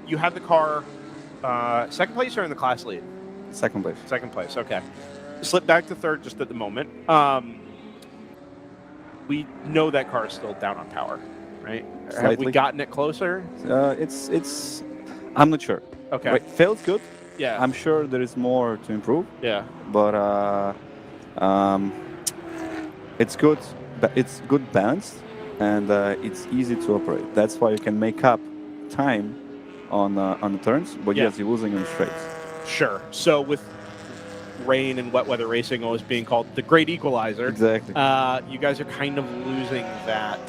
You had the car second place or in the class lead? Second place. Second place, okay. Slipped back to third just at the moment. We know that car is still down on power, right? Slightly. Have we gotten it closer? It's. I'm not sure. Okay. Wait, feels good. Yeah. I'm sure there is more to improve. Yeah. But it's good. It's good balanced, and it's easy to operate. That's why you can make up time on the turns. But yes, you're losing in the straights. Sure. So with rain and wet weather racing always being called the great equalizer. Exactly. You guys are kind of losing that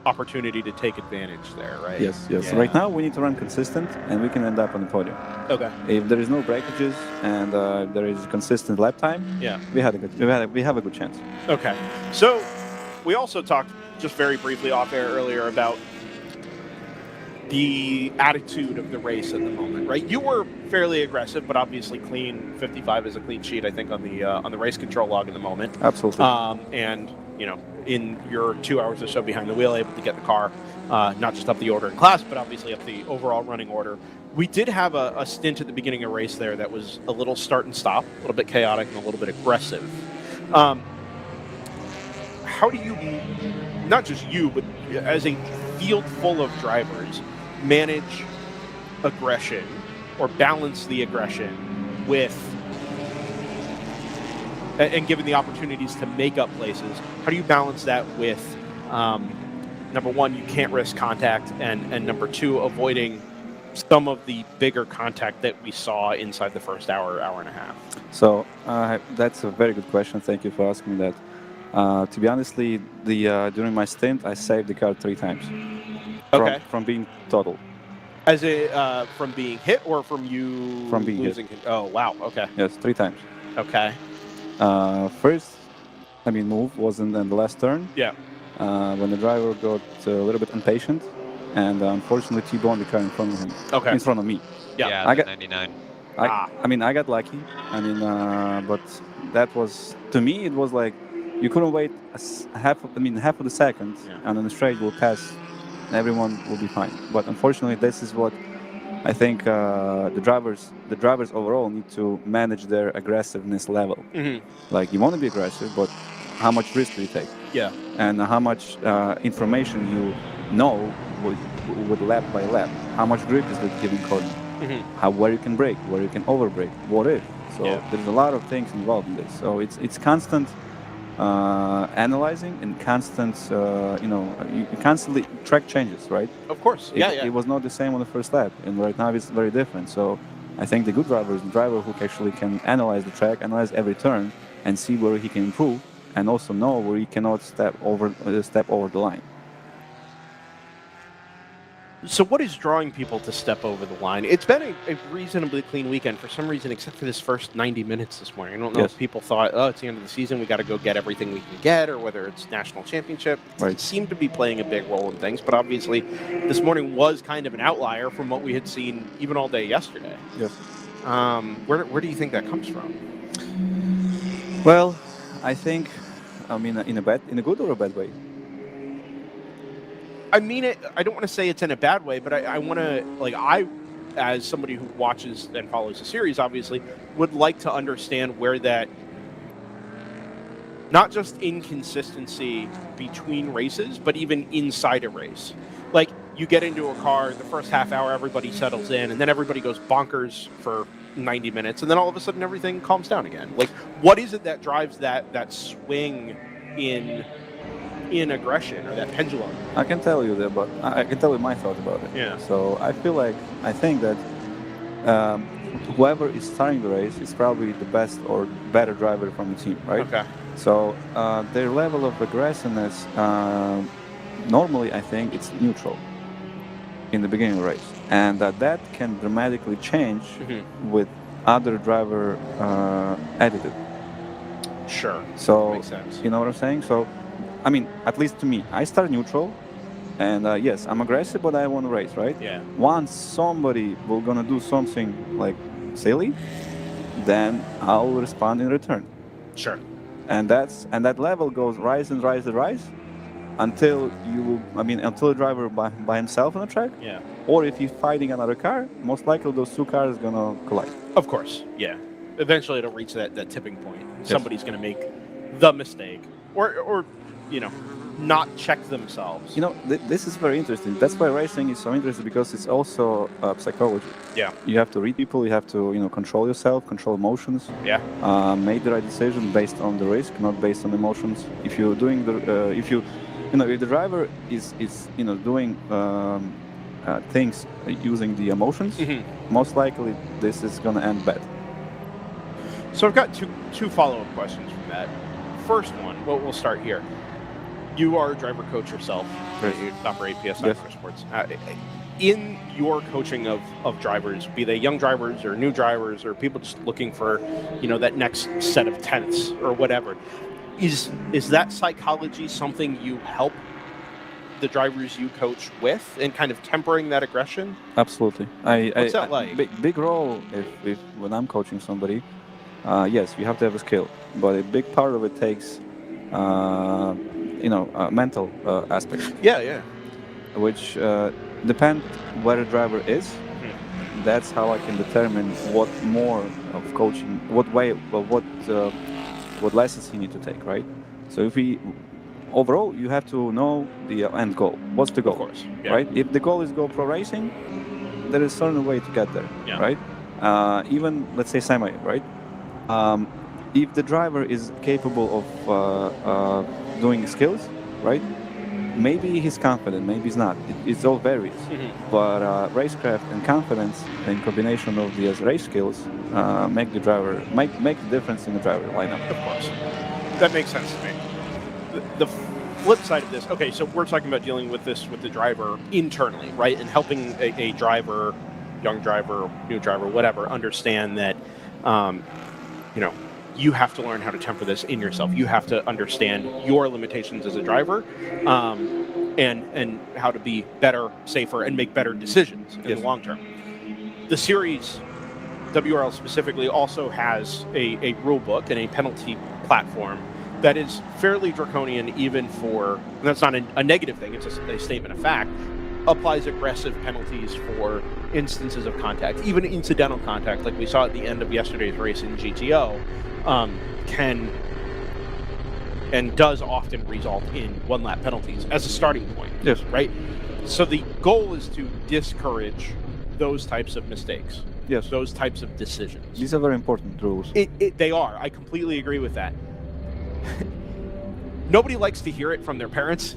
opportunity to take advantage there, right? Yes. Yeah. Right now, we need to run consistent, and we can end up on the podium. Okay. If there is no breakages and there is consistent lap time, we have a good chance. Okay. So we also talked just very briefly off air earlier about the attitude of the race at the moment, right? You were fairly aggressive, but obviously clean. 55 is a clean sheet, I think, on the race control log at the moment. Absolutely. And in your 2 hours or so behind the wheel, able to get the car not just up the order in class, but obviously up the overall running order. We did have a stint at the beginning of the race there that was a little start and stop, a little bit chaotic and a little bit aggressive. How do you, not just you, but as a field full of drivers, manage aggression or balance the aggression with, and given the opportunities to make up places, how do you balance that with, number one, you can't risk contact, and number two, avoiding some of the bigger contact that we saw inside the first hour and a half? So that's a very good question. Thank you for asking me that. To be honestly, during my stint, I saved the car 3 times from being totaled. As a from being hit or from you from being losing hit? Oh wow, okay. Yes, 3 times. Okay. First, move was in the last turn. Yeah. When the driver got a little bit impatient, and unfortunately T-boned the car in front of him. Okay. In front of me. Yeah, I got 99. I got lucky. But that was, to me, it was like you couldn't wait half of the second, and then the straight will pass, and everyone will be fine. But unfortunately, this is what I think the drivers overall need to manage their aggressiveness level. Mm-hmm. Like, you want to be aggressive, but how much risk do you take? Yeah. And how much information you know with lap by lap. How much grip is the given corner? Mm-hmm. Where you can brake, where you can overbrake, what if? So there's a lot of things involved in this. So it's constant analyzing and constant, you constantly track changes, right? Of course. It was not the same on the first lap, and right now it's very different. So I think the good driver is the driver who actually can analyze the track, analyze every turn, and see where he can improve, and also know where he cannot step over the line. So what is drawing people to step over the line? It's been a reasonably clean weekend for some reason, except for this first 90 minutes this morning. I don't know if people thought, it's the end of the season, we got to go get everything we can get, or whether it's national championship. Right. It seemed to be playing a big role in things, but obviously this morning was kind of an outlier from what we had seen even all day yesterday. Yes. Where do you think that comes from? Well, I think, in a good or a bad way? I mean it. I don't want to say it's in a bad way, but I want to, as somebody who watches and follows the series, obviously, would like to understand where that, not just inconsistency between races, but even inside a race. Like, you get into a car, the first half hour, everybody settles in, and then everybody goes bonkers for 90 minutes, and then all of a sudden everything calms down again. Like, what is it that drives that swing in aggression, or that pendulum? I can tell you that, but I can tell you my thought about it. Yeah. So I think that whoever is starting the race is probably the best or better driver from the team, right? Okay. So their level of aggressiveness, normally I think it's neutral in the beginning of the race, and that can dramatically change with other driver attitude. Sure. So makes sense. You know what I'm saying? So at least to me, I start neutral, and yes, I'm aggressive, but I want to race, right? Yeah. Once somebody will gonna do something like silly, then I'll respond in return. Sure. And that level goes rise and rise and rise until the driver by himself on the track. Yeah. Or if he's fighting another car, most likely those two cars gonna collide. Of course. Yeah. Eventually, it'll reach that tipping point. Yes. Somebody's going to make the mistake, or not check themselves. This is very interesting. That's why racing is so interesting, because it's also psychology. Yeah. You have to read people. You have to control yourself, control emotions. Yeah. Make the right decision based on the risk, not based on emotions. If you're doing if the driver is doing things using the emotions, most likely this is gonna end bad. So I've got two follow-up questions from that. First one, we'll start here. You are a driver coach yourself. Yes. You operate PSI Yes. Motorsports. In your coaching of drivers, be they young drivers or new drivers or people just looking for, that next set of tenths or whatever, is that psychology something you help the drivers you coach with and kind of tempering that aggression? Absolutely. What's that like? Big role if when I'm coaching somebody, yes, you have to have a skill, but a big part of it takes, mental aspect. Yeah. Which depend where a driver is. That's how I can determine what more of coaching, what lessons he need to take, right? So if overall, you have to know the end goal. What's the goal? Of course, yeah. Right? If the goal is go pro racing, there is a certain way to get there, yeah. right? Even let's say semi, right? If the driver is capable of doing skills, right? Maybe he's confident, maybe he's not. It all varies. But racecraft and confidence in combination of the race skills make the difference in the driver lineup. Of course, that makes sense to me. The flip side of this, okay, so we're talking about dealing with this with the driver internally, right, and helping a driver, young driver, new driver, whatever, understand that, you have to learn how to temper this in yourself. You have to understand your limitations as a driver, and how to be better, safer, and make better decisions in the long term. The series, WRL specifically, also has a rule book and a penalty platform that is fairly draconian, even for, and that's not a negative thing, it's a statement of fact, applies aggressive penalties for instances of contact, even incidental contact, like we saw at the end of yesterday's race in GTO, can and does often result in one-lap penalties as a starting point. Yes. Right? So the goal is to discourage those types of mistakes. Yes. Those types of decisions. These are very important rules. They are. I completely agree with that. Nobody likes to hear it from their parents,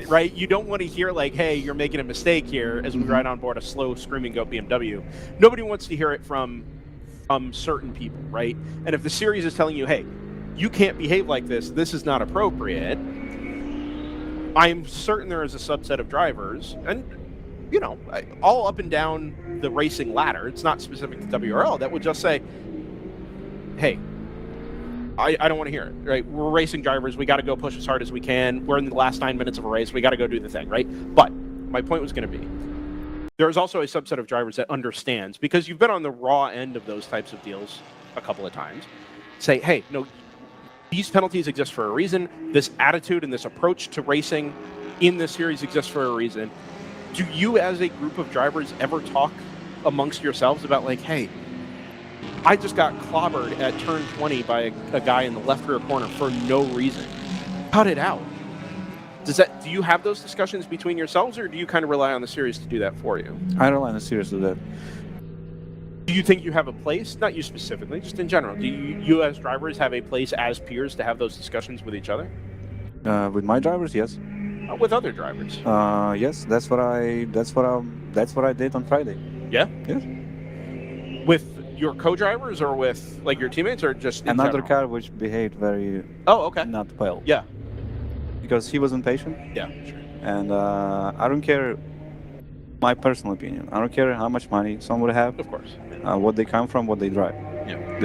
right? You don't want to hear like, hey, you're making a mistake here as we ride on board a slow screaming goat BMW. Nobody wants to hear it from certain people, right? And if the series is telling you, hey, you can't behave like this, this is not appropriate, I'm certain there is a subset of drivers, and all up and down the racing ladder, it's not specific to WRL, that would just say, hey, I don't want to hear it, right? We're racing drivers, we got to go push as hard as we can, we're in the last 9 minutes of a race, we got to go do the thing, right? But my point was going to be, there's also a subset of drivers that understands, because you've been on the raw end of those types of deals a couple of times, say, hey, no, these penalties exist for a reason, this attitude and this approach to racing in this series exists for a reason. Do you as a group of drivers ever talk amongst yourselves about like, hey, I just got clobbered at turn 20 by a guy in the left rear corner for no reason? Cut it out. Do you have those discussions between yourselves, or do you kind of rely on the series to do that for you? I rely on the series to do that. Do you think you have a place, not you specifically, just in general, do you as drivers have a place as peers to have those discussions with each other? With my drivers, yes. With other drivers? Yes, that's what I did on Friday. Yeah? Yes. With your co-drivers or with like your teammates, or just in another general? car which behaved very not well. Yeah. Because he was impatient. Yeah, sure. And I don't care, my personal opinion, I don't care how much money someone would have. Of course. What they come from, what they drive. Yeah.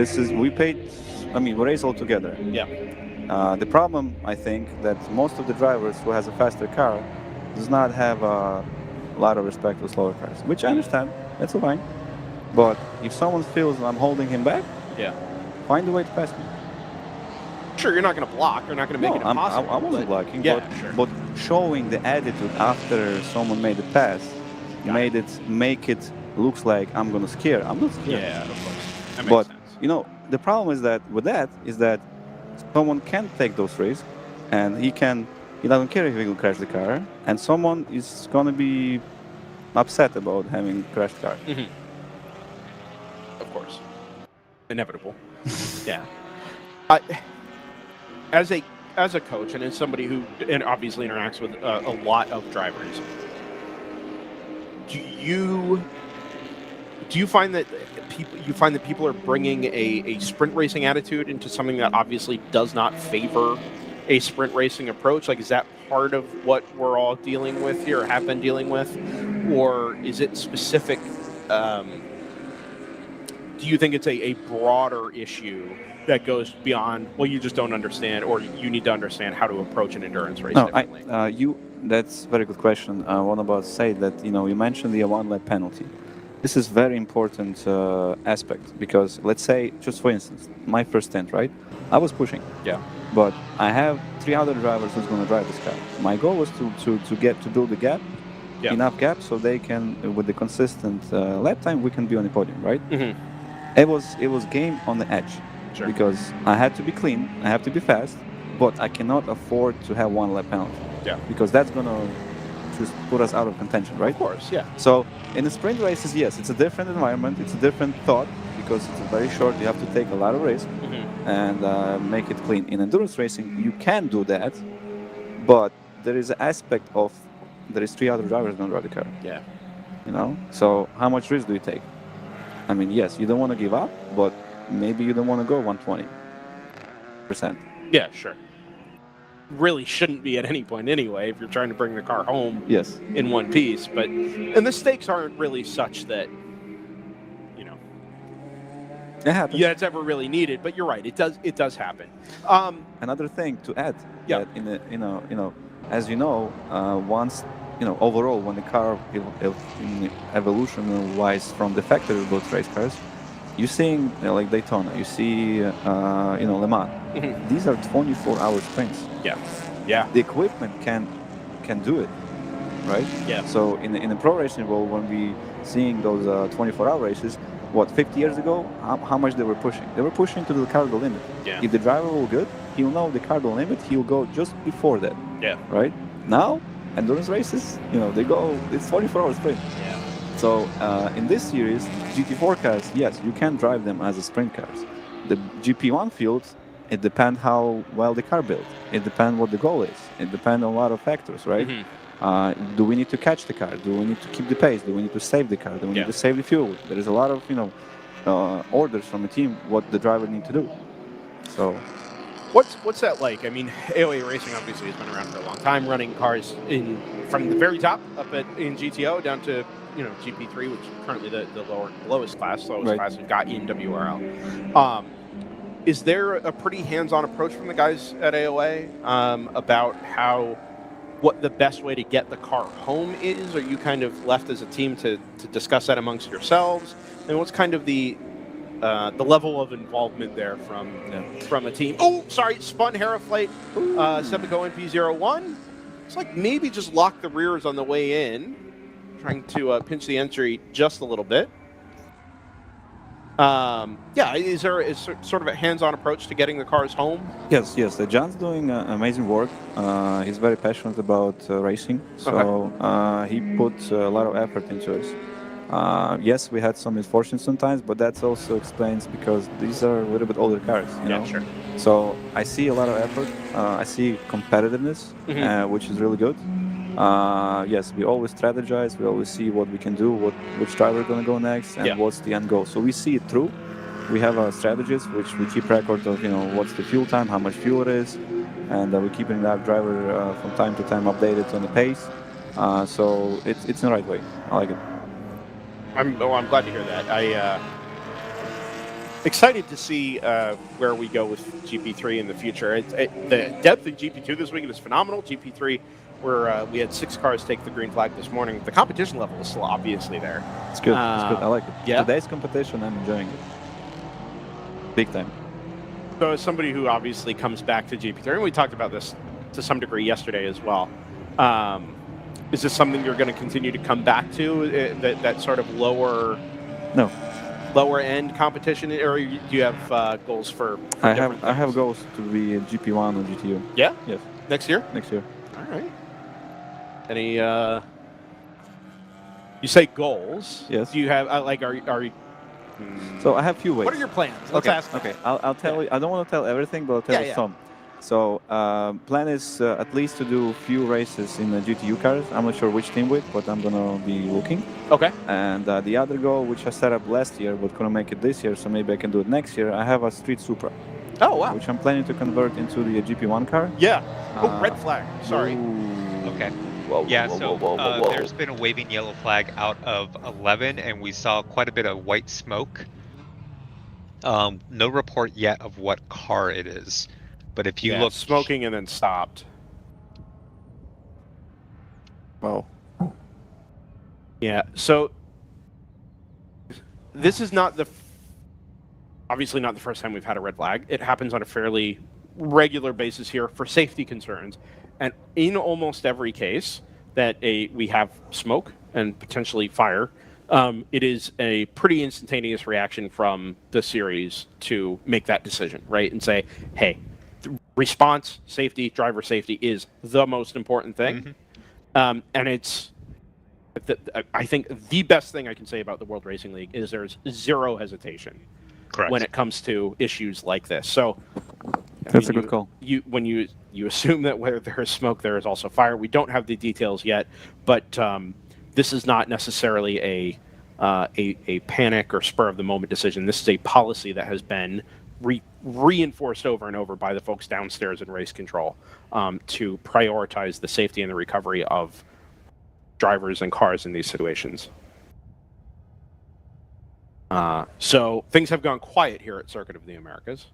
We race all together. Yeah. The problem, I think, that most of the drivers who has a faster car does not have a lot of respect for slower cars, which I understand. That's fine. But if someone feels I'm holding him back, find a way to pass me. Sure, you're not going to block. You're not going to make it impossible. I wasn't blocking. But showing the attitude after someone made the pass, make it looks like I'm going to scare. I'm not scared. Yeah, of course. That makes sense. The problem is that someone can take those risks, and he doesn't care if he will crash the car, and someone is going to be upset about having crashed car. Mm-hmm. Of course. Inevitable. Yeah. As a coach and as somebody who obviously interacts with a lot of drivers, do you find that people are bringing a sprint racing attitude into something that obviously does not favor a sprint racing approach? Like, is that part of what we're all dealing with here, or have been dealing with, or is it specific? Do you think it's a broader issue that goes beyond, well, you just don't understand, or you need to understand how to approach an endurance race No, differently? that's a very good question. I want to say that, you mentioned the 1 lap penalty. This is very important aspect because let's say, just for instance, my first stint, right? I was pushing. Yeah. But I have 3 other drivers who's going to drive this car. My goal was to build a gap, enough gap so they can, with the consistent lap time, we can be on the podium, right? Mm-hmm. It was game on the edge. Sure. Because I had to be clean, I have to be fast, but I cannot afford to have 1 lap penalty. Yeah. Because that's gonna just put us out of contention, right? Of course, yeah. So in the sprint races, yes, it's a different environment, it's a different thought because it's very short. You have to take a lot of risk and make it clean. In endurance racing, you can do that, but there is an aspect of there is 3 other drivers going to drive the car. Yeah. So how much risk do you take? I mean, yes, you don't want to give up, but maybe you don't want to go 120%. Yeah, sure. Really shouldn't be at any point anyway if you're trying to bring the car home in one piece. And the stakes aren't really such that, it happens. Yeah, it's ever really needed. But you're right, it does happen. Another thing to add, that in the, as you know, once overall when the car evolution wise from the factory built race cars, you're seeing like Daytona, you see Le Mans. Mm-hmm. These are 24-hour sprints. Yeah. The equipment can do it, right? Yeah. So in the pro racing world, when we seeing those 24-hour races, 50 years ago, how much they were pushing? They were pushing to the cargo limit. Yeah. If the driver will good, he'll know the cargo limit. He'll go just before that. Yeah. Right. Now, endurance races, they go. It's 24-hour sprint. Yeah. So in this series, GT4 cars, yes, you can drive them as a sprint cars. The GP1 field, it depends how well the car built. It depends what the goal is. It depends on a lot of factors, right? Mm-hmm. Do we need to catch the car? Do we need to keep the pace? Do we need to save the car? Do we need to save the fuel? There is a lot of orders from the team what the driver need to do. So, what's that like? I mean, AOA Racing obviously has been around for a long time, running cars from the very top up in GTO down to GP3, which is currently the lowest class we've got in WRL. Is there a pretty hands-on approach from the guys at AOA about what the best way to get the car home is? Are you kind of left as a team to discuss that amongst yourselves? And what's kind of the level of involvement there from a team? Oh, sorry, spun Heraflight, Sepico NP01. It's like maybe just lock the rears on the way in, trying to pinch the entry just a little bit. Is there sort of a hands-on approach to getting the cars home? Yes. John's doing amazing work. He's very passionate about racing, so he put a lot of effort into us. Yes, we had some misfortune sometimes, but that also explains because these are a little bit older cars. Sure. So I see a lot of effort. I see competitiveness, which is really good. Yes, we always strategize. We always see what we can do, which driver is going to go next, and what's the end goal. So we see it through. We have our strategies, which we keep record of, what's the fuel time, how much fuel it is, and we're keeping that driver from time to time updated on the pace. So it's in the right way. I like it. I'm glad to hear that. Excited to see where we go with GP3 in the future. The depth in GP2 this weekend is phenomenal. GP3, where we had 6 cars take the green flag this morning. The competition level is still obviously there. It's good. It's good. I like it. Yeah. Today's competition, I'm enjoying it. Big time. So as somebody who obviously comes back to GP3, and we talked about this to some degree yesterday as well, is this something you're going to continue to come back to, that sort of lower end competition, or do you have goals for I have goals to be GP1 or GTU. Yeah? Yes. Next year? Next year. All right. Any you say goals? Yes. Do you have are you So I have a few ways. What are your plans? Let's ask. Okay, I'll tell you. I don't want to tell everything, but I'll tell you some. So plan is at least to do a few races in the GTU cars. I'm not sure which team with, but I'm gonna be looking. Okay. And the other goal, which I set up last year, but couldn't make it this year, so maybe I can do it next year. I have a Street Supra. Oh wow. Which I'm planning to convert into the GP1 car. Yeah. Red flag. Sorry. Okay. Whoa, there's been a waving yellow flag out of 11, and we saw quite a bit of white smoke. No report yet of what car it is. But if you look... smoking and then stopped. Wow. Yeah, so this is not obviously not the first time we've had a red flag. It happens on a fairly regular basis here for safety concerns. And in almost every case that we have smoke and potentially fire, it is a pretty instantaneous reaction from the series to make that decision, right? And say, hey, response, safety, driver safety is the most important thing. And it's, I think the best thing I can say about the World Racing League is there's zero hesitation when it comes to issues like this. So that's a good call. When you assume that where there is smoke, there is also fire. We don't have the details yet, but this is not necessarily a panic or spur of the moment decision. This is a policy that has been reinforced over and over by the folks downstairs in race control to prioritize the safety and the recovery of drivers and cars in these situations. So things have gone quiet here at Circuit of the Americas,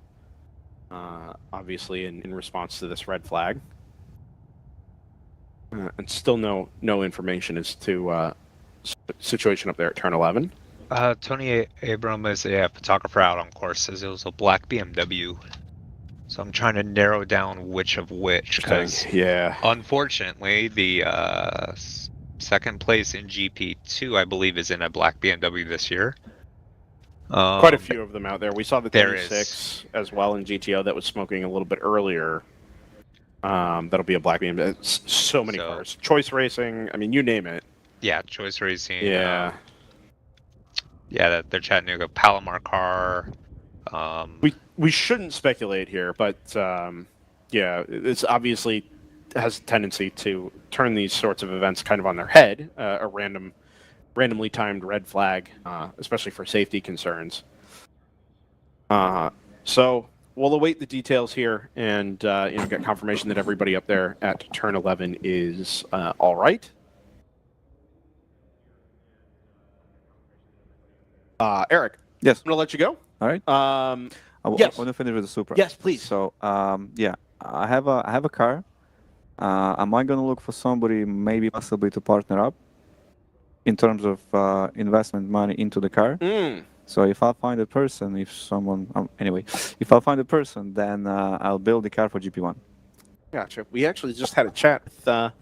obviously in response to this red flag. And still no information as to situation up there at turn 11. Tony Abram is a photographer out on course, says it was a black BMW. So I'm trying to narrow down which of which, because unfortunately the second place in GP2, I believe, is in a black BMW this year. Quite a few of them out there. We saw the 36 as well in GTO that was smoking a little bit earlier. That'll be a black BMW. So many cars. Choice Racing, I mean, you name it. Yeah, Choice Racing. Yeah. They're Chattanooga Palomar car. We shouldn't speculate here, but it's obviously has a tendency to turn these sorts of events kind of on their head. A randomly timed red flag, especially for safety concerns. So we'll await the details here and get confirmation that everybody up there at turn 11 is all right. Eric. Yes. I'm going to let you go. All right. I want to finish with the Supra. Yes, please. So, I have a car. Am I going to look for somebody, maybe possibly to partner up in terms of investment money into the car? So if I find a person, if I find a person, then I'll build the car for GP1. Gotcha. We actually just had a chat with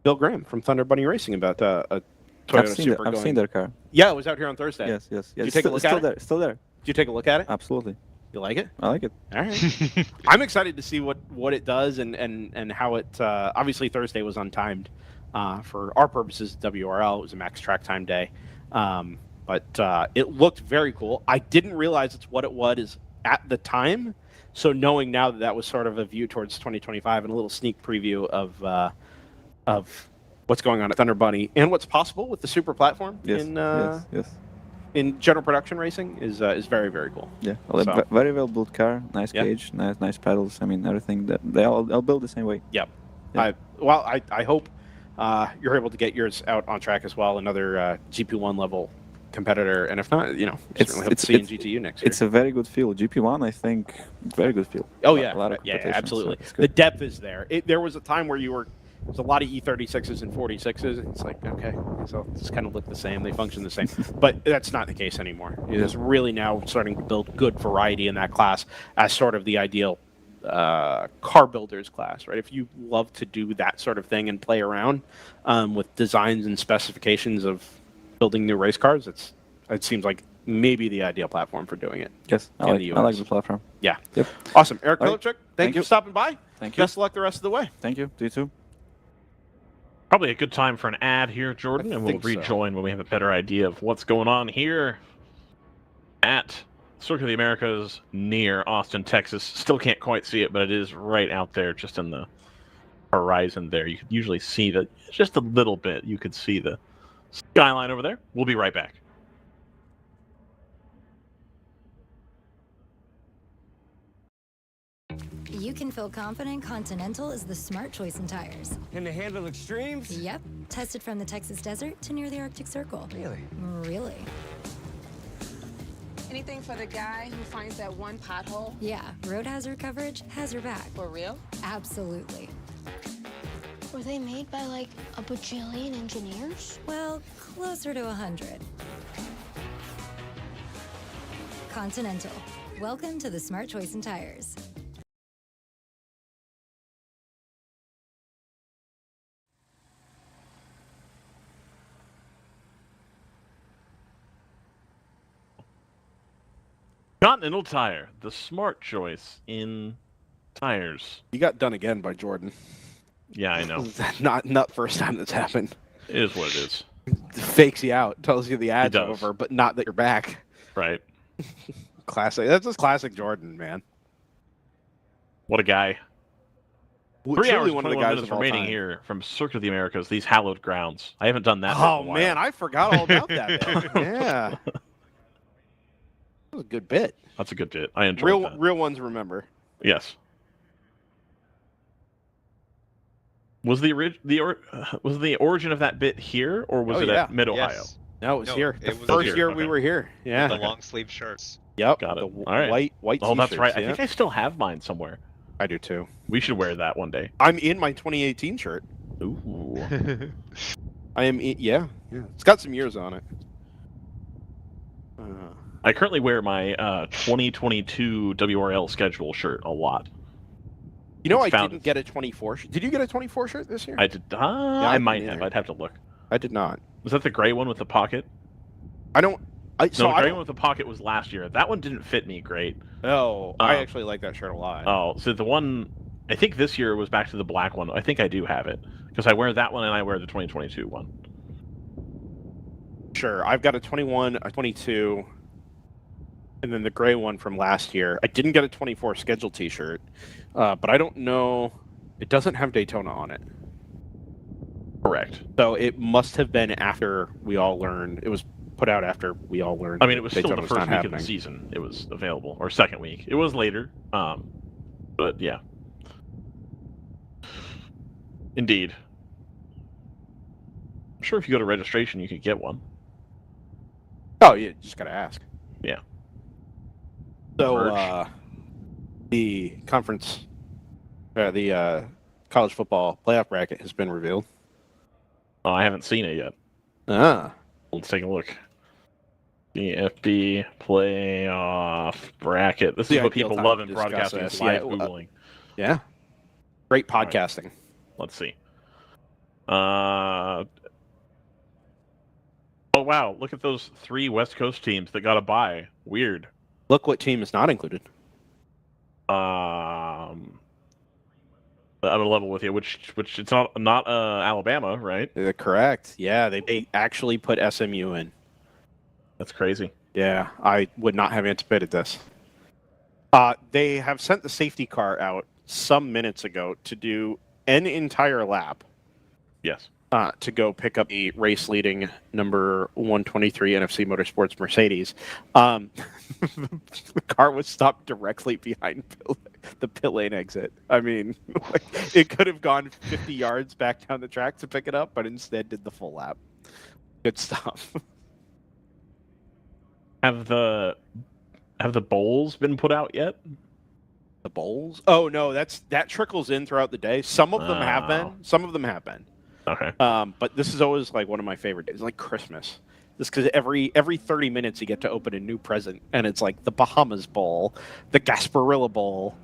Bill Graham from Thunder Bunny Racing about a Toyota Supra. I've seen their car. Yeah, it was out here on Thursday. Yes. Did you take a look at it? Still there. Did you take a look at it? Absolutely. You like it? I like it. All right. I'm excited to see what it does and how it. Obviously, Thursday was untimed. For our purposes, WRL, it was a max track time day. But it looked very cool. I didn't realize it's what it was at the time. So knowing now that was sort of a view towards 2025 and a little sneak preview of what's going on at Thunder Bunny and what's possible with the Supra platform in general production racing is very, very cool. Yeah, very well built car, nice cage, nice pedals. I mean, everything that they'll build the same way. Yep. Yeah. I hope you're able to get yours out on track as well. Another GP1 level competitor, and if not, certainly hope to see in GTU next year. It's a very good field. GP1, I think, very good field. Oh yeah, absolutely. So the depth is there. There was a time where there's a lot of E36s and 46s. It's like, okay, so it's kind of look the same. They function the same. But that's not the case anymore. It is really now starting to build good variety in that class as sort of the ideal car builders class, right? If you love to do that sort of thing and play around with designs and specifications of building new race cars, it seems like maybe the ideal platform for doing it. Yes, I like the platform. Yeah. Yep. Awesome. Eric Right. Pilchuk, thank you for stopping by. Thank you. Best of luck the rest of the way. Thank you. Do you too. Probably a good time for an ad here, Jordan, and we'll rejoin when we have a better idea of what's going on here at Circuit of the Americas near Austin, Texas. Still can't quite see it, but it is right out there, just in the horizon there. You could usually see that just a little bit. You could see the skyline over there. We'll be right back. You can feel confident Continental is the smart choice in tires. Can they handle extremes? Yep. Tested from the Texas desert to near the Arctic Circle. Really? Really. Anything for the guy who finds that one pothole? Yeah, road hazard coverage has your back. For real? Absolutely. Were they made by like a bajillion engineers? Well, closer to 100. Continental. Welcome to the smart choice in tires. Continental Tire, the smart choice in tires. You got done again by Jordan. Yeah, I know. not the first time that's happened. It is what it is. Fakes you out, tells you the ad's over, but not that you're back. Right. Classic. That's just classic Jordan, man. What a guy. Well, 3 hours, one of the 21 guys minutes of all remaining time. here from Circuit of the Americas, these hallowed grounds. I haven't done that in a Oh while. man, I forgot all about that. Yeah. That was a good bit. That's a good bit. I enjoyed that. Real ones remember. Yes. Was the origin of that bit here, or was it at Mid Ohio? Yes. No, it was here. The was first here. year we were here. Yeah. The long sleeve shirts. Yep. Got it. The All right. white Oh, that's t-shirts, right. yeah. I think I still have mine somewhere. I do too. We should wear that one day. I'm in my 2018 shirt. Ooh. I am. Yeah. It's got some years on it. I currently wear my 2022 WRL schedule shirt a lot. You know, It's I found- didn't get a 24. Did you get a 24 shirt this year? I did. I might have. I'd have to look. I did not. Was that the gray one with the pocket? I don't. No, the gray one with the pocket was last year. That one didn't fit me great. Oh, I actually like that shirt a lot. Oh, so the one I think this year was back to the black one. I think I do have it because I wear that one and I wear the 2022 one. Sure, I've got a 21, a 22, and then the gray one from last year. I didn't get a 24 schedule T-shirt, but I don't know. It doesn't have Daytona on it. Correct. So it must have been after we all learned. It was put out after we all learned. I mean, it was Daytona still the first not week of the happening. season. It was available, or second week. It was later, but yeah. Indeed. I'm sure if you go to registration, you could get one. Oh, yeah, just gotta ask. Yeah. So the conference, the college football playoff bracket has been revealed. Oh, I haven't seen it yet. Ah. Let's take a look. DFB playoff bracket. This is what people love in broadcasting. Is live Googling. Yeah. Great podcasting. Right. Let's see. Oh wow! Look at those 3 West Coast teams that got a bye. Weird. Look what team is not included. I'm a level with you. Which it's not Alabama, right? Correct. Yeah, they actually put SMU in. That's crazy. Yeah, I would not have anticipated this. They have sent the safety car out some minutes ago to do an entire lap. Yes. To go pick up the race-leading number 123 NFC Motorsports Mercedes. The car was stopped directly behind the pit lane exit. I mean, it could have gone 50 yards back down the track to pick it up, but instead did the full lap. Good stuff. Have the bowls been put out yet? The bowls? Oh no, that trickles in throughout the day. Some of them have been. Some of them have been. Okay. But this is always like one of my favorite days, like Christmas. Just because every 30 minutes you get to open a new present, and it's like the Bahamas Bowl, the Gasparilla Bowl,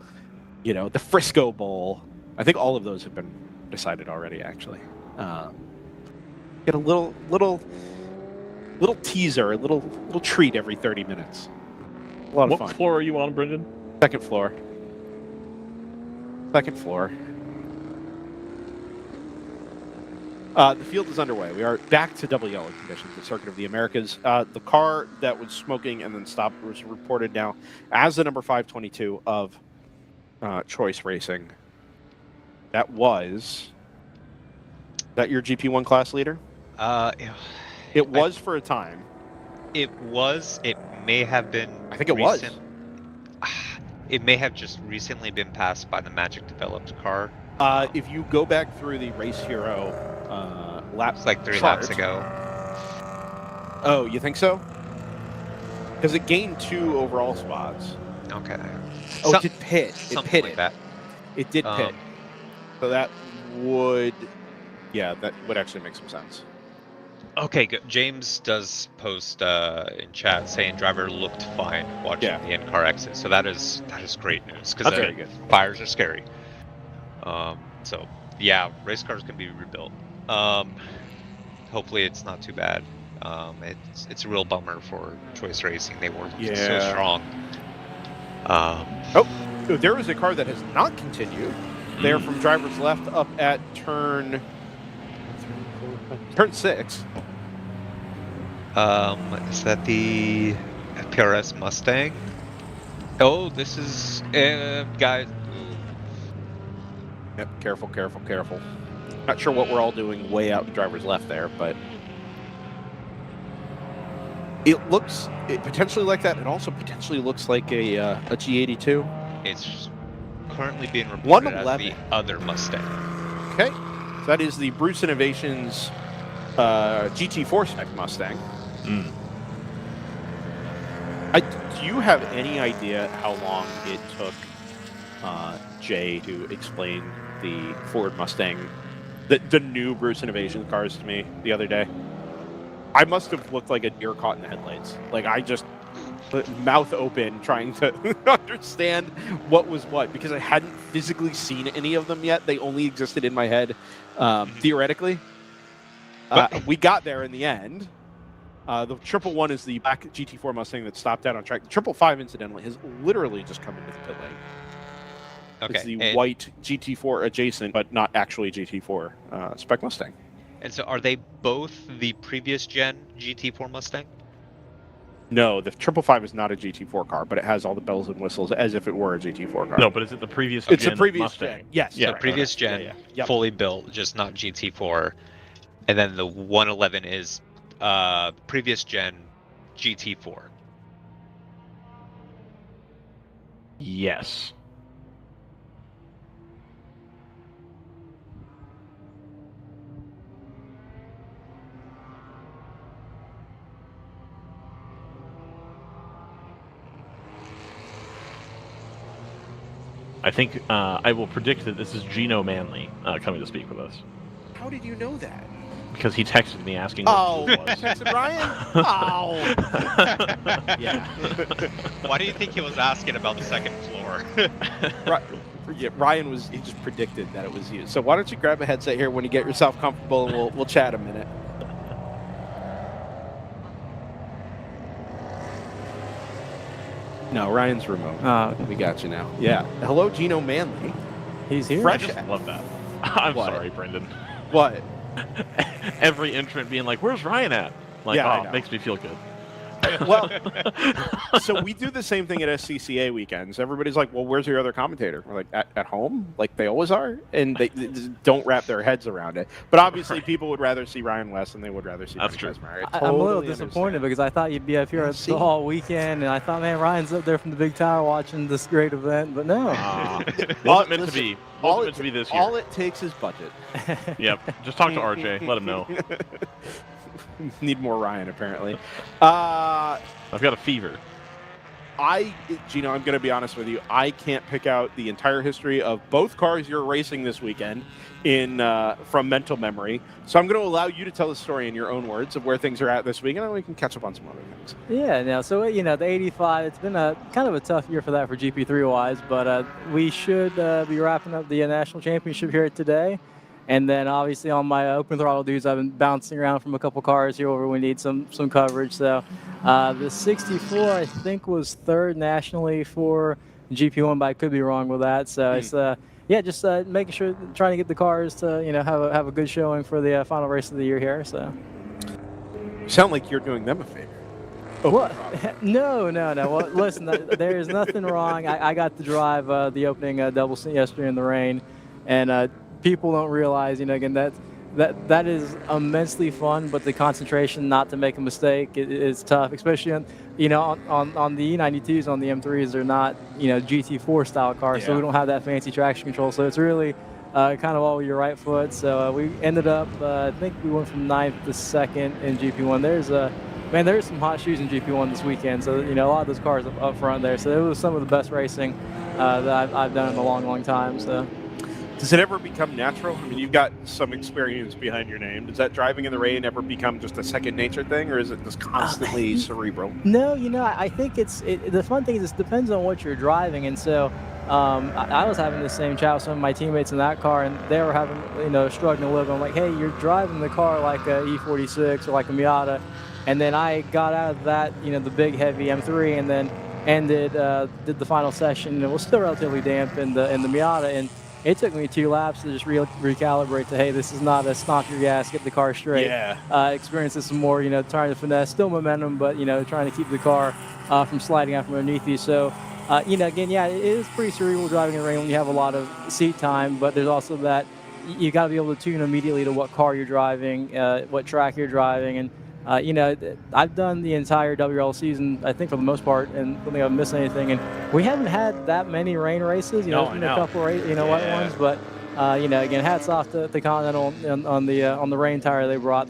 the Frisco Bowl. I think all of those have been decided already, actually. Get a little teaser, a little treat every 30 minutes. A lot of fun. What floor are you on, Brendan? Second floor. Second floor. The field is underway. We are back to double yellow conditions, the Circuit of the Americas. The car that was smoking and then stopped was reported now as the number 522 of Choice Racing. That was... that your GP1 class leader? It was for a time. It was. It may have been... I think it was. It may have just recently been passed by the Magic Developed car. If you go back through the Race Hero lap It's like 3 chart, laps ago. Oh, you think so? because it gained 2 overall spots. Okay. Oh, it did pit. It Something pitted. like that. It did pit. So that would, that would actually make some sense. Okay, good. James does post in chat saying driver looked fine watching the in-car exit. So that is great news because very good. Fires are scary. So yeah, race cars can be rebuilt. Hopefully it's not too bad. It's a real bummer for Choice Racing. They were so strong. There is a car that has not continued. They're from driver's left up at turn 6. Is that the PRS Mustang? Oh, this is guys. Yep, careful. Not sure what we're all doing way out in driver's left there, but it looks potentially like that. It also potentially looks like a G82. It's currently being reported as the other Mustang. Okay, so that is the Bruce Innovations GT4 spec Mustang. Do you have any idea how long it took Jay to explain the Ford Mustang, the new Bruce Innovations cars to me the other day? I must have looked like a deer caught in the headlights. Like, I just mouth open trying to understand what was what, because I hadn't physically seen any of them yet. They only existed in my head theoretically. We got there in the end. The 111 is the black GT4 Mustang that stopped out on track. The 555, incidentally, has literally just come into the pit lane. Okay. It's the white GT4 adjacent, but not actually GT4 spec Mustang. And so are they both the previous gen GT4 Mustang? No, the 555 is not a GT4 car, but it has all the bells and whistles as if it were a GT4 car. No, but is it the previous It's gen the previous Mustang? gen. Yes. Yeah, the previous gen, fully built, just not GT4. And then the 111 is previous gen GT4. Yes. I think I will predict that this is Gino Manley coming to speak with us. How did you know that? Because he texted me asking what it was. texted Ryan? Oh. Yeah. Why do you think he was asking about the second floor? Ryan he just predicted that it was you. So why don't you grab a headset here when you get yourself comfortable, and we'll chat a minute. No, Ryan's remote. We got you now. Yeah. Hello, Gino Manley. He's here. I just love that. I'm sorry, Brendan. What? Every entrant being like, "Where's Ryan at?" Like, it makes me feel good. Well, so we do the same thing at SCCA weekends. Everybody's like, well, where's your other commentator? We're like, at home? Like they always are? And they don't wrap their heads around it. But obviously people would rather see Ryan West than they would rather see That's true. I'm a little disappointed because I thought you'd be up here the whole weekend, and I thought, man, Ryan's up there from the big tower watching this great event, but no. Wasn't meant to be. Wasn't meant to be this year. All it takes is budget. Yep. Just talk to RJ. Let him know. Need more Ryan, apparently. I've got a fever. Gino, I'm going to be honest with you. I can't pick out the entire history of both cars you're racing this weekend from mental memory. So I'm going to allow you to tell the story in your own words of where things are at this week, and then we can catch up on some other things. Yeah, no, so, the 85, it's been a kind of a tough year for that for GP3-wise, but we should be wrapping up the National Championship here today. And then obviously on my open throttle dudes, I've been bouncing around from a couple cars here where we need some coverage. So the 64, I think, was third nationally for GP1, but I could be wrong with that. So it's just making sure, trying to get the cars to have a good showing for the final race of the year here. So you sound like you're doing them a favor. What? No. Well, listen, there's nothing wrong. I got to drive the opening double stint yesterday in the rain, and people don't realize, again, that is immensely fun, but the concentration not to make a mistake is tough, especially on the E92s, on the M3s. They're not, GT4 style cars, so we don't have that fancy traction control. So it's really kind of all your right foot. So we ended up, I think we went from 9th to 2nd in GP1. There's man, there's some hot shoes in GP1 this weekend. So a lot of those cars up front there. So it was some of the best racing that I've done in a long, long time. So. Does it ever become natural? I mean, you've got some experience behind your name. Does that driving in the rain ever become just a second nature thing, or is it just constantly cerebral? No, I think the fun thing is it depends on what you're driving, and so I was having the same chat with some of my teammates in that car, and they were having struggling a little bit. I'm like, hey, you're driving the car like a E46 or like a Miata, and then I got out of that, the big heavy M3, and then did the final session, and it was still relatively damp in the Miata, and it took me 2 laps to just recalibrate to, hey, this is not a stomp your gas, get the car straight. Yeah. Experiences some more, trying to finesse, still momentum, but, trying to keep the car from sliding out from underneath you. So, again, yeah, it is pretty cerebral driving in the rain when you have a lot of seat time, but there's also that you got to be able to tune immediately to what car you're driving, what track you're driving, and I've done the entire WRL season, I think, for the most part, and I don't think I've missed anything. And we haven't had that many rain races. There's been a couple of wet ones, but again, hats off to the Continental on the rain tire they brought.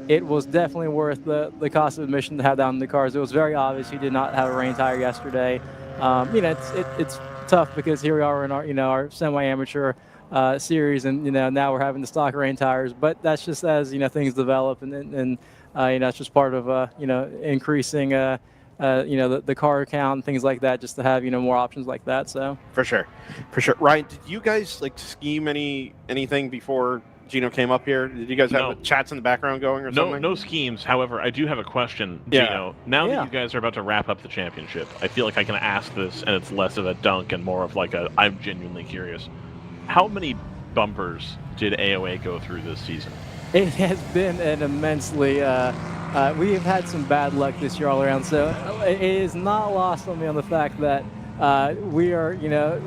It was definitely worth the cost of admission to have that on the cars. It was very obvious he did not have a rain tire yesterday. It's tough because here we are in our semi-amateur series, and now we're having the stock rain tires. But that's just as things develop, and it's just part of increasing the car count and things like that, just to have more options like that. So for sure. Ryan, did you guys scheme anything before Gino came up here? Did you guys have chats in the background going or something? No schemes. However, I do have a question, Gino. Now that you guys are about to wrap up the championship, I feel like I can ask this, and it's less of a dunk and more of I'm genuinely curious. How many bumpers did AOA go through this season? It has been an immensely. We have had some bad luck this year all around, so it is not lost on me on the fact that we are,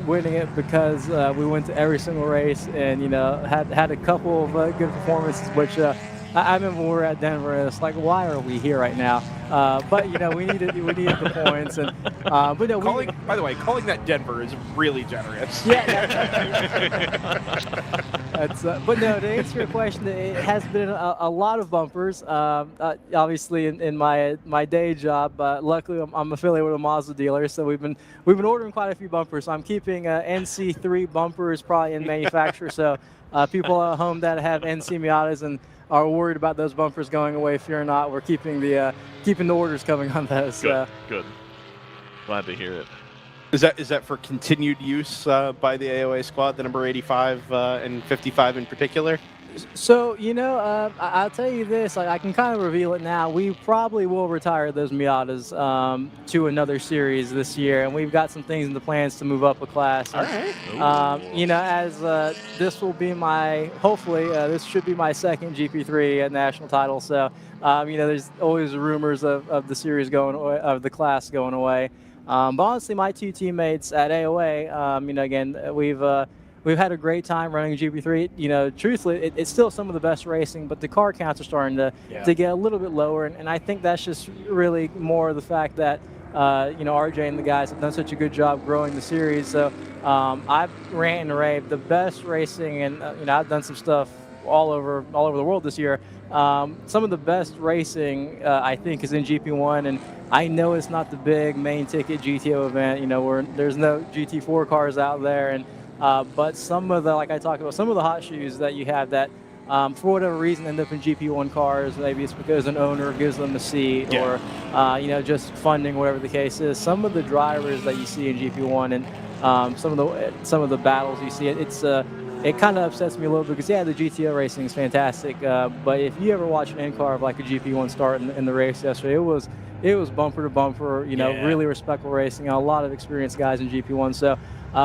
winning it because we went to every single race and, had a couple of good performances, which I remember when we were at Denver, and it's like, why are we here right now? But we needed the points, and but no. By the way, calling that Denver is really generous. Yeah. But no, to answer your question, it has been a lot of bumpers. Obviously, in my day job, luckily I'm affiliated with a Mazda dealer, so we've been ordering quite a few bumpers. So I'm keeping NC3 bumpers probably in manufacture. So people at home that have NC Miatas and are worried about those bumpers going away, fear not. We're keeping the orders coming on those. Good. Glad to hear it. Is that for continued use by the AOA squad, the number 85 and 55 in particular? So, I'll tell you this, I can kind of reveal it now. We probably will retire those Miatas to another series this year, and we've got some things in the plans to move up a class. All right. As this will be hopefully, this should be my second GP3 national title. So, there's always rumors of the series going away, of the class going away. But honestly, my 2 teammates at AOA, again, we've had a great time running GP3. Truthfully, it's still some of the best racing, but the car counts are starting to get a little bit lower, and I think that's just really more the fact that RJ and the guys have done such a good job growing the series. So I've ranted and raved the best racing, and I've done some stuff all over the world this year. Some of the best racing, I think, is in GP1, and I know it's not the big main ticket GTO event, where there's no GT4 cars out there, and but some of the, like I talked about, some of the hot shoes that you have that, for whatever reason, end up in GP1 cars. Maybe it's because an owner gives them a seat, or just funding, whatever the case is. Some of the drivers that you see in GP1 and some of the battles you see, it kind of upsets me a little bit because, the GTO racing is fantastic. But if you ever watch an in-car of like a GP1 start in the race yesterday, it was bumper to bumper, really respectful racing. A lot of experienced guys in GP1. So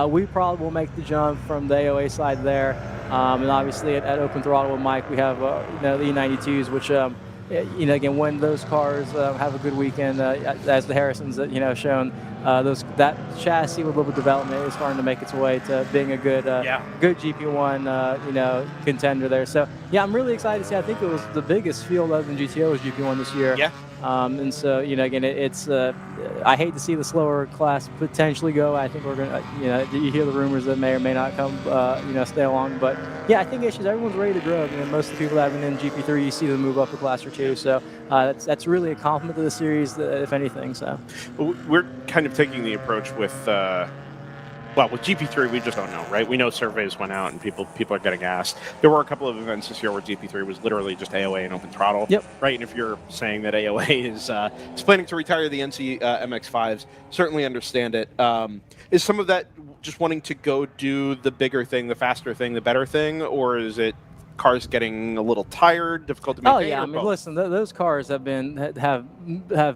we probably will make the jump from the AOA side there. And obviously at Open Throttle with Mike, we have the E92s, which, again, when those cars have a good weekend, as the Harrisons, shown, that chassis with a little bit of development is starting to make its way to being a good GP1 contender there. So yeah, I'm really excited to see. I think it was the biggest field other than GTO was GP1 this year. Yeah. And so, again, it's I hate to see the slower class potentially go. I think we're going to, you hear the rumors that may or may not come, stay along. But, yeah, I think it's just everyone's ready to grow. Most of the people that have been in GP3, you see them move up a class or two. So that's really a compliment to the series, if anything. So we're kind of taking the approach with with GP3, we just don't know, right? We know surveys went out and people are getting asked. There were a couple of events this year where GP3 was literally just AOA and open throttle. Yep. Right, and if you're saying that AOA is planning to retire the NC MX-5s, certainly understand it. Is some of that just wanting to go do the bigger thing, the faster thing, the better thing, or is it cars getting a little tired, difficult to maintain? Oh yeah, I mean, listen, those cars have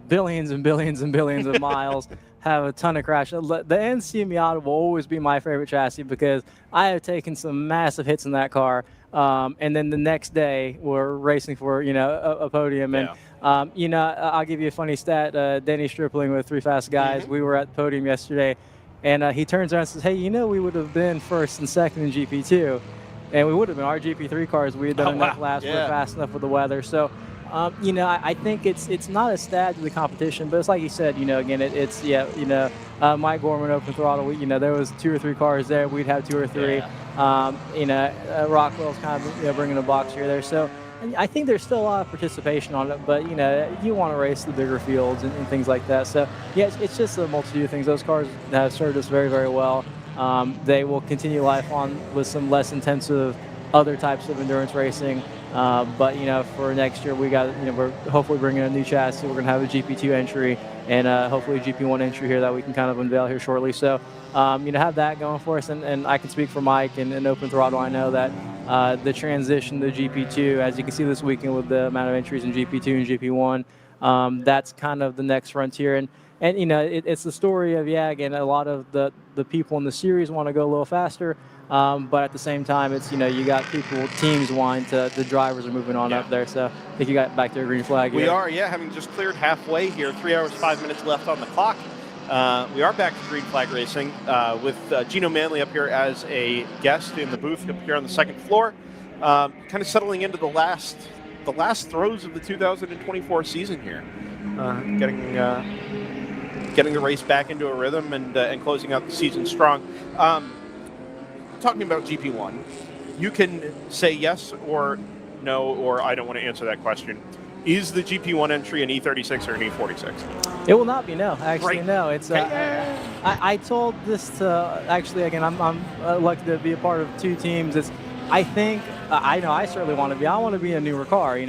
billions and billions and billions of miles. Have a ton of crashes. The NC Miata will always be my favorite chassis because I have taken some massive hits in that car. And then the next day we're racing for a podium. And I'll give you a funny stat. Denny Stripling with 3 Fast Guys. We were at the podium yesterday, and he turns around and says, "Hey, we would have been first and second in GP2, and we would have been our GP3 cars. We had done enough laps. We're fast enough with the weather." So. I think it's not a stat to the competition, but it's like you said, again, Mike Gorman open throttle, there was 2 or 3 cars there. We'd have 2 or 3. Rockwell's kind of, bringing a box here there. So I think there's still a lot of participation on it, but, you want to race the bigger fields and things like that. So, yeah, it's just a multitude of things. Those cars have served us very, very well. They will continue life on with some less intensive other types of endurance racing. But for next year, we got we're hopefully bringing a new chassis. We're going to have a GP2 entry and hopefully a GP1 entry here that we can kind of unveil here shortly. So have that going for us. And I can speak for Mike and Open Throttle. I know that the transition to GP2, as you can see this weekend with the amount of entries in GP2 and GP1, that's kind of the next frontier. And it's the story of again, a lot of the people in the series want to go a little faster. But at the same time, it's, you got teams wanting the drivers are moving on up there. So I think you got back to a green flag. We are, having just cleared halfway here, 3 hours, 5 minutes left on the clock. We are back to green flag racing with Gino Manley up here as a guest in the booth up here on the second floor. Kind of settling into the last throes of the 2024 season here. Getting the race back into a rhythm and closing out the season strong. Talking about GP1, you can say yes or no, or I don't want to answer that question. Is the GP1 entry an E36 or an E46? It will not be, no. Actually, right. No. It's I told this to, actually, again, I'm lucky to be a part of 2 teams. I think, I know I certainly want to be. I want to be a newer car, And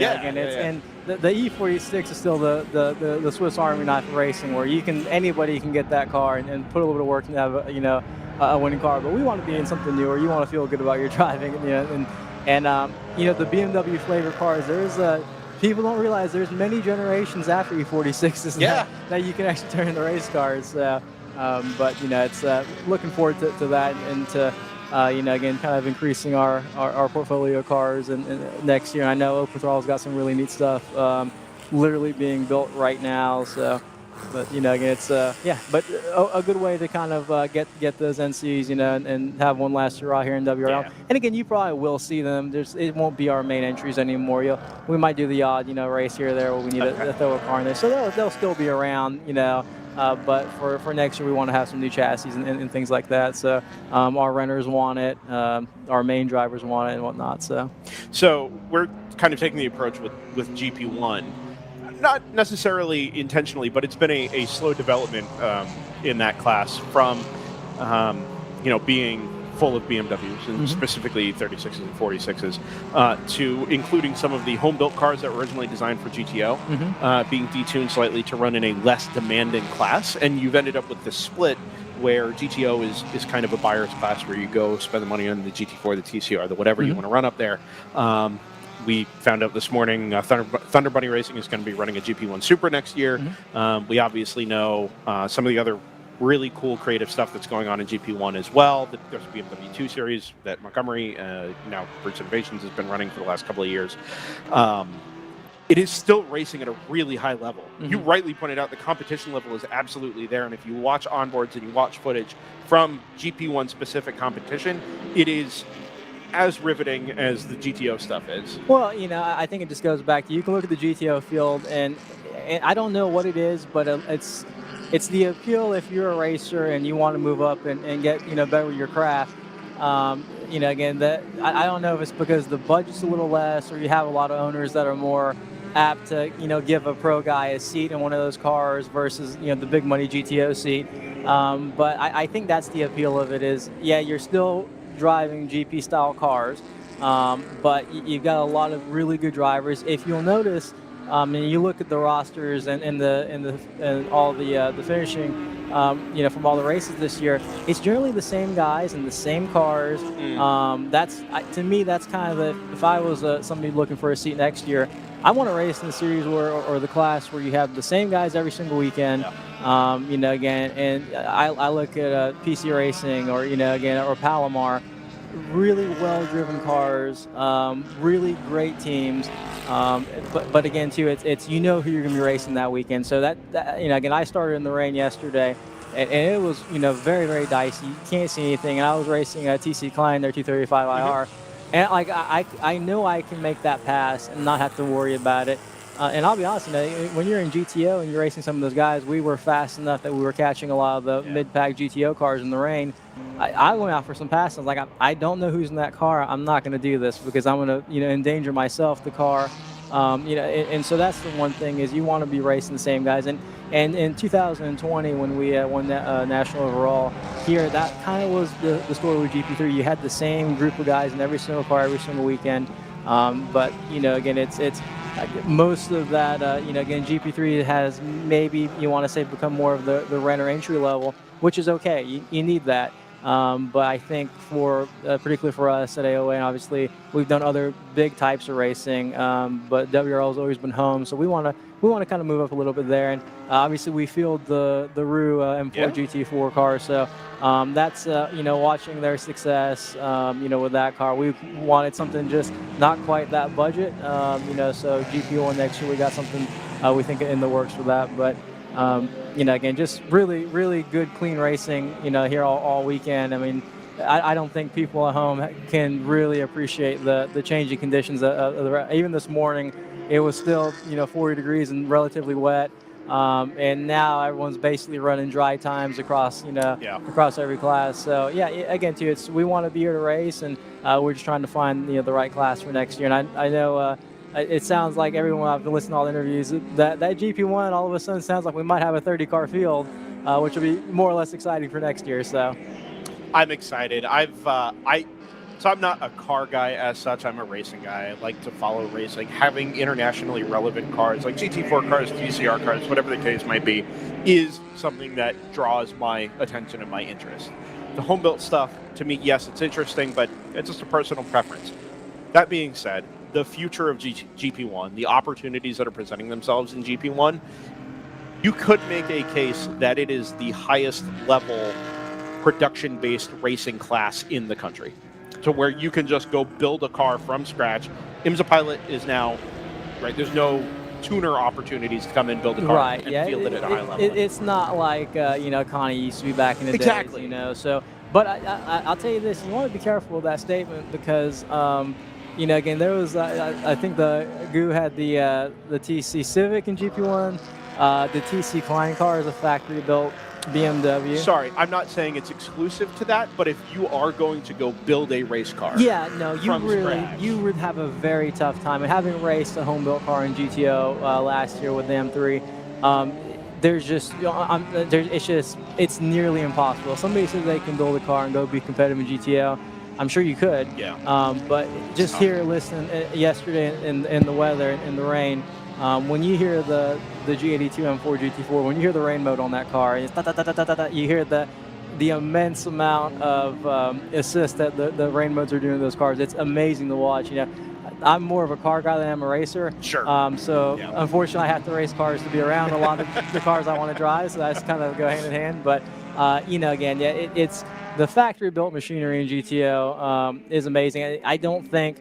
the E46 is still the Swiss Army knife of racing, where anybody can get that car and put a little bit of work and have a winning car. But we want to be in something newer. You want to feel good about your driving, and the BMW flavor cars. People don't realize there's many generations after E46s that you can actually turn into race cars. But it's looking forward to that and to. Again, kind of increasing our portfolio of cars and next year. And I know Open Throttle's got some really neat stuff literally being built right now. So, but, again, it's, but a good way to kind of get those NCs, and have one last hurrah here in WRL. Yeah. And again, you probably will see them. It won't be our main entries anymore. We might do the odd, race here or there where we need to throw a car in there. So they'll still be around, but for next year, we want to have some new chassis and things like that. So our renters want it, our main drivers want it, and whatnot. So we're kind of taking the approach with GP1, not necessarily intentionally, but it's been a slow development in that class from being full of BMWs and specifically 36s and 46s to including some of the home-built cars that were originally designed for GTO being detuned slightly to run in a less demanding class. And you've ended up with this split where GTO is kind of a buyer's class where you go spend the money on the GT4, the TCR, the whatever you want to run up there. We found out this morning Thunder Bunny Racing is going to be running a GP1 Super next year. We obviously know some of the other really cool creative stuff that's going on in GP1 as well. There's a BMW 2 Series that Montgomery, now Bruce Innovations, has been running for the last couple of years. It is still racing at a really high level. You rightly pointed out the competition level is absolutely there, and if you watch onboards and you watch footage from GP1 specific competition, it is as riveting as the GTO stuff is. Well, I think it just goes back to, you can look at the GTO field, and I don't know what it is, but it's the appeal if you're a racer and you want to move up and get better with your craft. Again, that I don't know if it's because the budget's a little less, or you have a lot of owners that are more apt to give a pro guy a seat in one of those cars versus the big money GTO seat. But I think that's the appeal of it is, yeah, you're still driving GP style cars, but you've got a lot of really good drivers. If you'll notice, and you look at the rosters and all the finishing, from all the races this year, it's generally the same guys and the same cars. To me, that's kind of if I was somebody looking for a seat next year, I want to race in the series or the class where you have the same guys every single weekend. Again, and I look at PC Racing or or Palomar, really well-driven cars, really great teams. But again, too, it's who you're going to be racing that weekend. So that again, I started in the rain yesterday, and it was very, very dicey. You can't see anything, and I was racing a TC Klein, their 235 IR, and I know I can make that pass and not have to worry about it. And I'll be honest, when you're in GTO and you're racing some of those guys, we were fast enough that we were catching a lot of the mid-pack GTO cars in the rain. I went out for some passes. Like, I don't know who's in that car. I'm not going to do this because I'm going to, endanger myself, the car. And so that's the one thing is you want to be racing the same guys. And in 2020, when we won that national overall here, that kind of was the story with GP3. You had the same group of guys in every single car, every single weekend. But again, it's most of that. Again, GP3 has maybe you want to say become more of the renter entry level, which is okay. You need that. But I think for particularly for us at AOA, and obviously we've done other big types of racing, but WRL has always been home, so we want to kind of move up a little bit there. And obviously we field the RU M4 GT4 car, so that's watching their success, with that car. We wanted something just not quite that budget, so GP1 next year we got something we think in the works for that, but. Again, just really, really good, clean racing, here all weekend. I mean, I don't think people at home can really appreciate the changing conditions even this morning. It was still, 40 degrees and relatively wet. And now everyone's basically running dry times across, across every class. So, again, too, we want to be here to race, and we're just trying to find, the right class for next year. And I know it sounds like everyone, I've been listening to all the interviews, that GP1 all of a sudden sounds like we might have a 30-car field, which will be more or less exciting for next year. So, I'm excited. So I'm not a car guy as such. I'm a racing guy. I like to follow racing. Having internationally relevant cars like GT4 cars, TCR cars, whatever the case might be, is something that draws my attention and my interest. The home-built stuff, to me, yes, it's interesting, but it's just a personal preference. That being said, the future of GP1, the opportunities that are presenting themselves in GP1, you could make a case that it is the highest level production-based racing class in the country, to where you can just go build a car from scratch. IMSA Pilot is now, right, there's no tuner opportunities to come in, build a car, and field it at a high level. It's not like, Connie used to be back in the days, so, but I'll tell you this, you want to be careful with that statement because, again, there was, I think the GU had the TC Civic in GP1. The TC Klein car is a factory-built BMW. Sorry, I'm not saying it's exclusive to that, but if you are going to go build a race car, you would have a very tough time. And having raced a home-built car in GTO last year with the M3, it's nearly impossible. Somebody says they can build a car and go be competitive in GTO. I'm sure you could. Yeah. But just here, listening yesterday in the weather, in the rain, when you hear the G82 M4 GT4, when you hear the rain mode on that car, it's you hear the immense amount of assist that the rain modes are doing to those cars. It's amazing to watch. I'm more of a car guy than I'm a racer. Sure. Unfortunately, I have to race cars to be around a lot of the cars I want to drive, so that's kind of go hand in hand. But it's the factory-built machinery in GTO is amazing. I don't think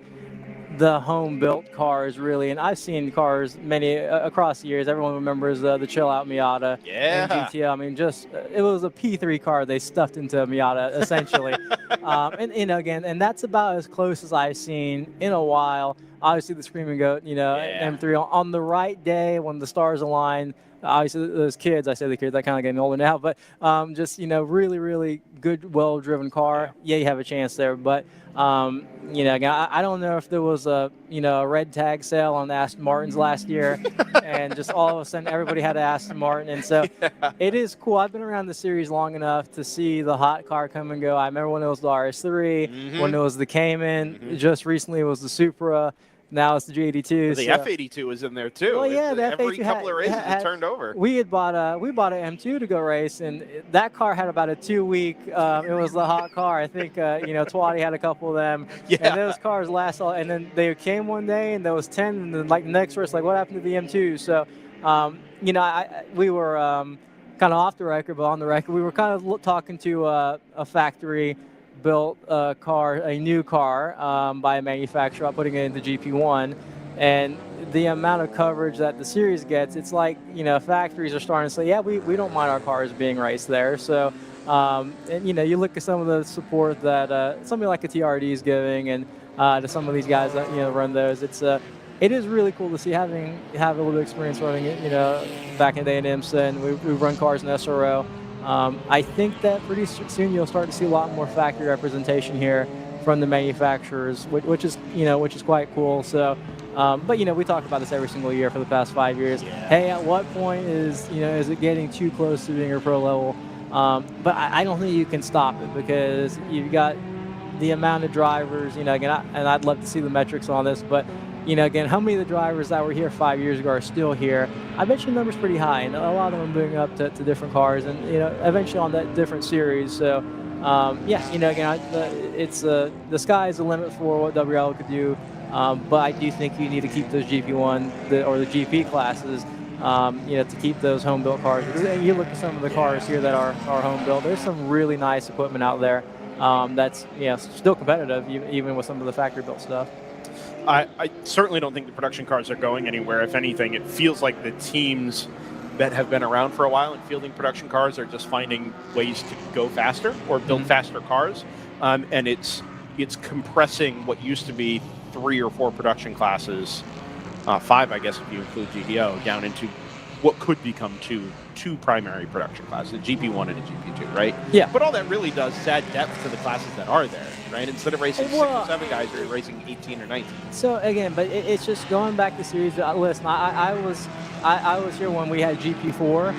the home-built cars really, and I've seen cars many across the years. Everyone remembers the chill-out Miata in GTO. I mean, it was a P3 car they stuffed into a Miata, essentially. and again, and that's about as close as I've seen in a while. Obviously, the Screaming Goat, M3 on the right day when the stars align. Obviously, those kids, I say the kids, I kind of getting older now, but just, really, really good, well-driven car. Yeah, you have a chance there. But, again, I don't know if there was a red tag sale on Aston Martins last year and just all of a sudden everybody had an Aston Martin. And so it is cool. I've been around the series long enough to see the hot car come and go. I remember when it was the RS3, when it was the Cayman, just recently it was the Supra. Now it's the G82. The F82 is in there too. Well, yeah, the F82 every couple of races it turned over. We bought an M2 to go race, and that car had about a 2-week. It was the hot car. I think Twatty had a couple of them. Yeah. And those cars last all. And then they came one day, and there was 10. And then the next race, what happened to the M2? So, we were kind of off the record, but on the record, we were kind of talking to a factory built a new car by a manufacturer, putting it into GP1, and the amount of coverage that the series gets, it's like factories are starting to say, yeah, we don't mind our cars being raced there. So and you look at some of the support that somebody like a TRD is giving, and to some of these guys that run those, it is really cool to see have a little bit of experience running it. Back in the day in IMSA, and we've run cars in SRO. I think that pretty soon you'll start to see a lot more factory representation here from the manufacturers, which is quite cool. So, but we talk about this every single year for the past 5 years. Yeah. Hey, at what point is it getting too close to being a pro level? But I don't think you can stop it, because you've got the amount of drivers. Again, and I'd love to see the metrics on this, but. Again, how many of the drivers that were here 5 years ago are still here? I bet your number's pretty high, and a lot of them are moving up to different cars, and eventually on that different series. So, again, it's the sky's the limit for what WRL could do, but I do think you need to keep those GP1 or the GP classes, to keep those home built cars. You look at some of the cars here that are home built. There's some really nice equipment out there that's still competitive, even with some of the factory built stuff. I certainly don't think the production cars are going anywhere. If anything, it feels like the teams that have been around for a while and fielding production cars are just finding ways to go faster or build faster cars. And it's compressing what used to be 3 or 4 production classes, 5, I guess, if you include GDO, down into what could become two primary production classes, a GP1 and a GP2, right? Yeah. But all that really does is add depth to the classes that are there, right? Instead of racing 6 or 7 guys, you're racing 18 or 19. So again, but it's just going back to series. Listen, I was here when we had GP4.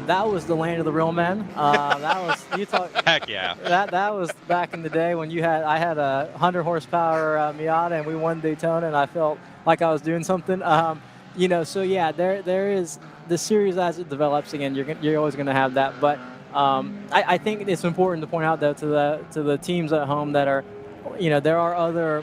That was the land of the real men. That was you talk. Heck yeah. That was back in the day when I had a 100 horsepower Miata, and we won Daytona, and I felt like I was doing something. So yeah, there is the series as it develops. Again, you're always going to have that, but I think it's important to point out though to the teams at home that are, there are other,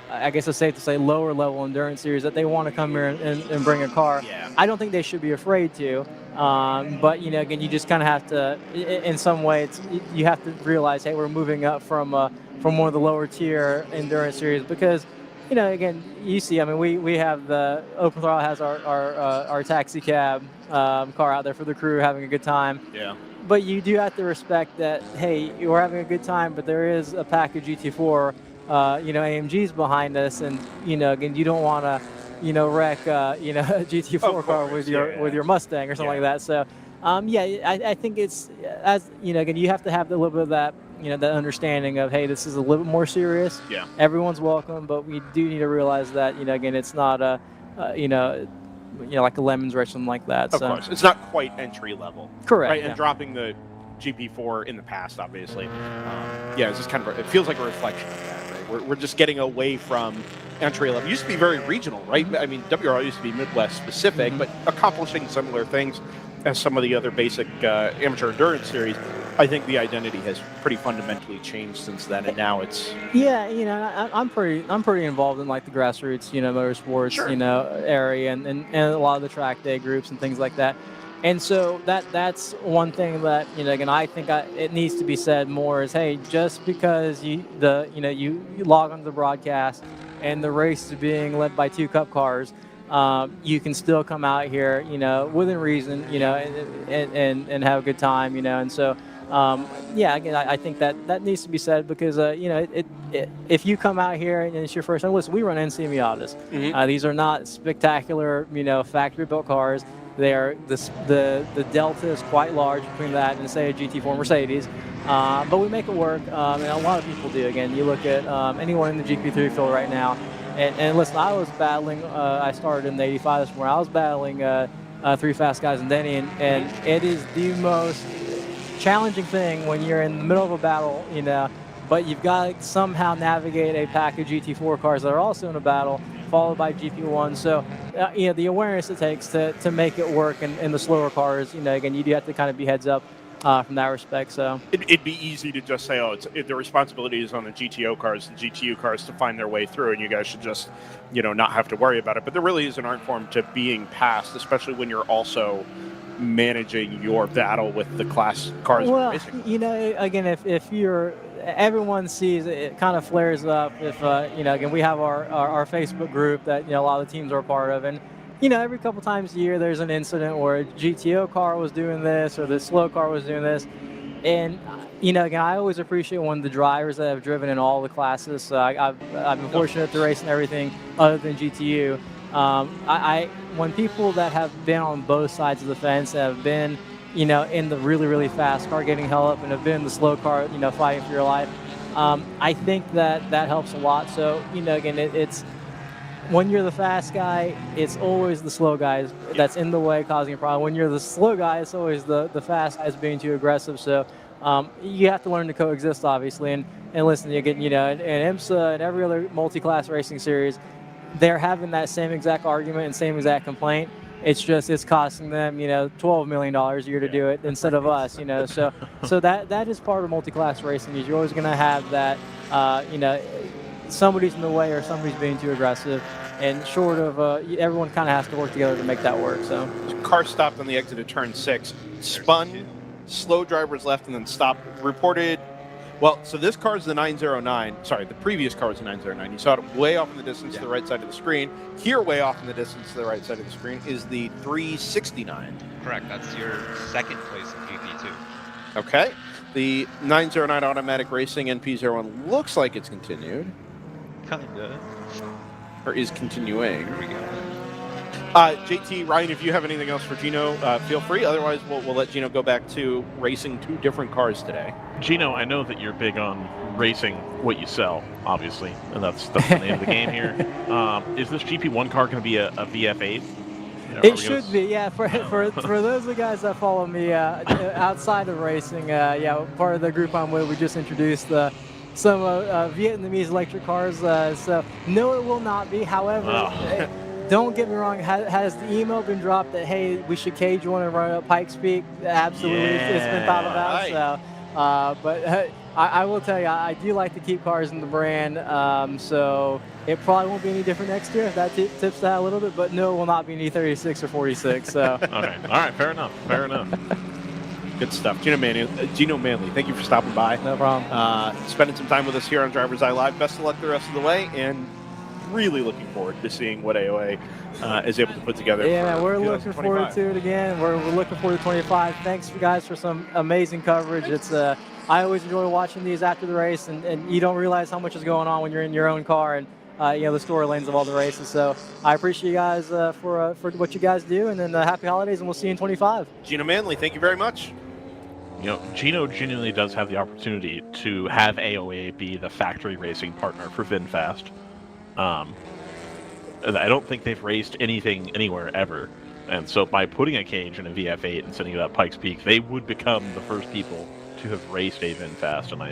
I guess it's safe to say, lower level endurance series that they want to come here and bring a car. Yeah. I don't think they should be afraid to, but again, you just kind of have to, in some way, you have to realize, hey, we're moving up from one of the lower tier endurance series, because. Again, you see, we have the Open Throttle has our taxi cab car out there for the crew having a good time. Yeah. But you do have to respect that, hey, we're having a good time, but there is a pack of GT4, AMGs behind us, and, again, you don't want to, wreck, a GT4 car with your Mustang or something like that. So, I think it's, as, again, you have to have a little bit of that, that understanding of, hey, this is a little bit more serious. Yeah. Everyone's welcome, but we do need to realize that, again, it's not like a Lemons or something like that. Of course. It's not quite entry level. Correct. Right, yeah. and dropping the GP4 in the past, obviously. It's just it feels like a reflection of that, right? We're just getting away from entry level. It used to be very regional, right? WRL used to be Midwest specific, but accomplishing similar things as some of the other basic amateur endurance series. I think the identity has pretty fundamentally changed since then, and now it's. Yeah, I'm pretty involved in like the grassroots, motorsports, area, and a lot of the track day groups and things like that. And so that's one thing that again, I think it needs to be said more is, hey, just because you log onto the broadcast and the race is being led by 2 cup cars, you can still come out here, within reason, and have a good time, and so. Yeah, again, I think that needs to be said because if you come out here and it's your first time, listen, we run NC Miatas. These are not spectacular, factory built cars. They're the delta is quite large between that and say a GT4 Mercedes, but we make it work, and a lot of people do. Again, you look at anyone in the GP3 field right now, and listen, I was battling. I started in the 85 this morning. I was battling 3 fast guys in Denny, and it is the most challenging thing when you're in the middle of a battle, but you've got to somehow navigate a pack of GT4 cars that are also in a battle, followed by GP1. So, the awareness it takes to make it work in the slower cars, again, you do have to kind of be heads up from that respect. So it'd be easy to just say, the responsibility is on the GTO cars and GTU cars to find their way through, and you guys should just, not have to worry about it. But there really is an art form to being passed, especially when you're also managing your battle with the class cars. Well, again, if you're, everyone sees it kind of flares up if, again, we have our Facebook group that, a lot of the teams are a part of, and, every couple times a year there's an incident where a GTO car was doing this or the slow car was doing this. And, again, I always appreciate when the drivers that have driven in all the classes, so I've been fortunate to race in everything other than GTU. When people that have been on both sides of the fence, have been, in the really, really fast car getting held up and have been in the slow car, fighting for your life, I think that helps a lot. So, again, it's when you're the fast guy, it's always the slow guys that's in the way causing a problem. When you're the slow guy, it's always the fast guys being too aggressive. So you have to learn to coexist, obviously. And listen, you get, in IMSA and every other multi-class racing series, they're having that same exact argument and same exact complaint. It's just it's costing them, $12 million a year to do it instead of us, So that is part of multi-class racing. Is you're always going to have that, somebody's in the way or somebody's being too aggressive, and short of everyone kind of has to work together to make that work. So car stopped on the exit of turn 6, spun, slow drivers left, and then stopped. Reported. Well, so this car is the 909. Sorry, the previous car was the 909. You saw it way off in the distance to the right side of the screen. Here, way off in the distance to the right side of the screen, is the 369. Correct. That's your second place in GP2. Okay. The 909 Automatic Racing NP01 looks like it's continued. Kinda. Or is continuing. Here we go. JT, Ryan, if you have anything else for Gino, feel free. Otherwise, we'll let Gino go back to racing 2 different cars today. Gino, I know that you're big on racing what you sell, obviously, and that's the name of the game here. Is this GP1 car going to be a VF8? It should be, yeah. For those of the guys that follow me outside of racing, part of the group I'm with, we just introduced some Vietnamese electric cars. So no, it will not be. However, don't get me wrong. Has the email been dropped that hey, we should cage one and run up Pikes Peak? Absolutely, it's been thought about. Right. So, but I will tell you, I do like to keep cars in the brand. So it probably won't be any different next year if that tips that a little bit. But no, it will not be an E36 or 46. So okay, all right, fair enough. Good stuff. Gino Manley, thank you for stopping by. No problem. Spending some time with us here on DriversEye Live. Best of luck the rest of the way, and really looking forward to seeing what AOA is able to put together. Yeah, we're looking forward to it again. We're looking forward to 25. Thanks, guys, for some amazing coverage. It's I always enjoy watching these after the race, and you don't realize how much is going on when you're in your own car and the story lanes of all the races. So I appreciate you guys for what you guys do, and then happy holidays, and we'll see you in 25. Gino Manley, thank you very much. Gino genuinely does have the opportunity to have AOA be the factory racing partner for VinFast. I don't think they've raced anything anywhere ever, and so by putting a cage in a VF8 and sending it up Pikes Peak, they would become the first people to have raced a VinFast, and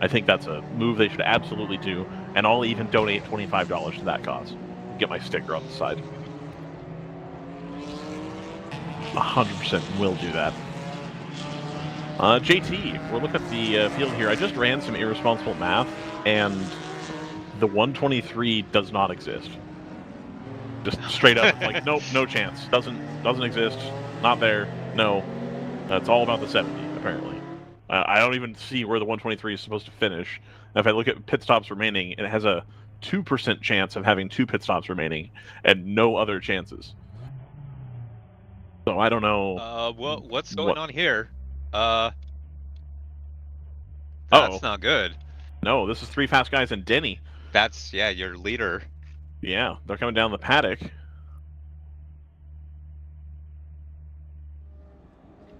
I think that's a move they should absolutely do, and I'll even donate $25 to that cause. Get my sticker on the side. 100% will do that. JT, we're looking at the field here. I just ran some irresponsible math, and the 123 does not exist. Just straight up, like, nope, no chance. Doesn't exist. Not there. No. That's all about the 70, apparently. I don't even see where the 123 is supposed to finish. And if I look at pit stops remaining, it has a 2% chance of having 2 pit stops remaining, and no other chances. So I don't know. What's going on here? That's not good. No, this is 3 fast guys and Denny. That's, yeah, your leader. Yeah, they're coming down the paddock.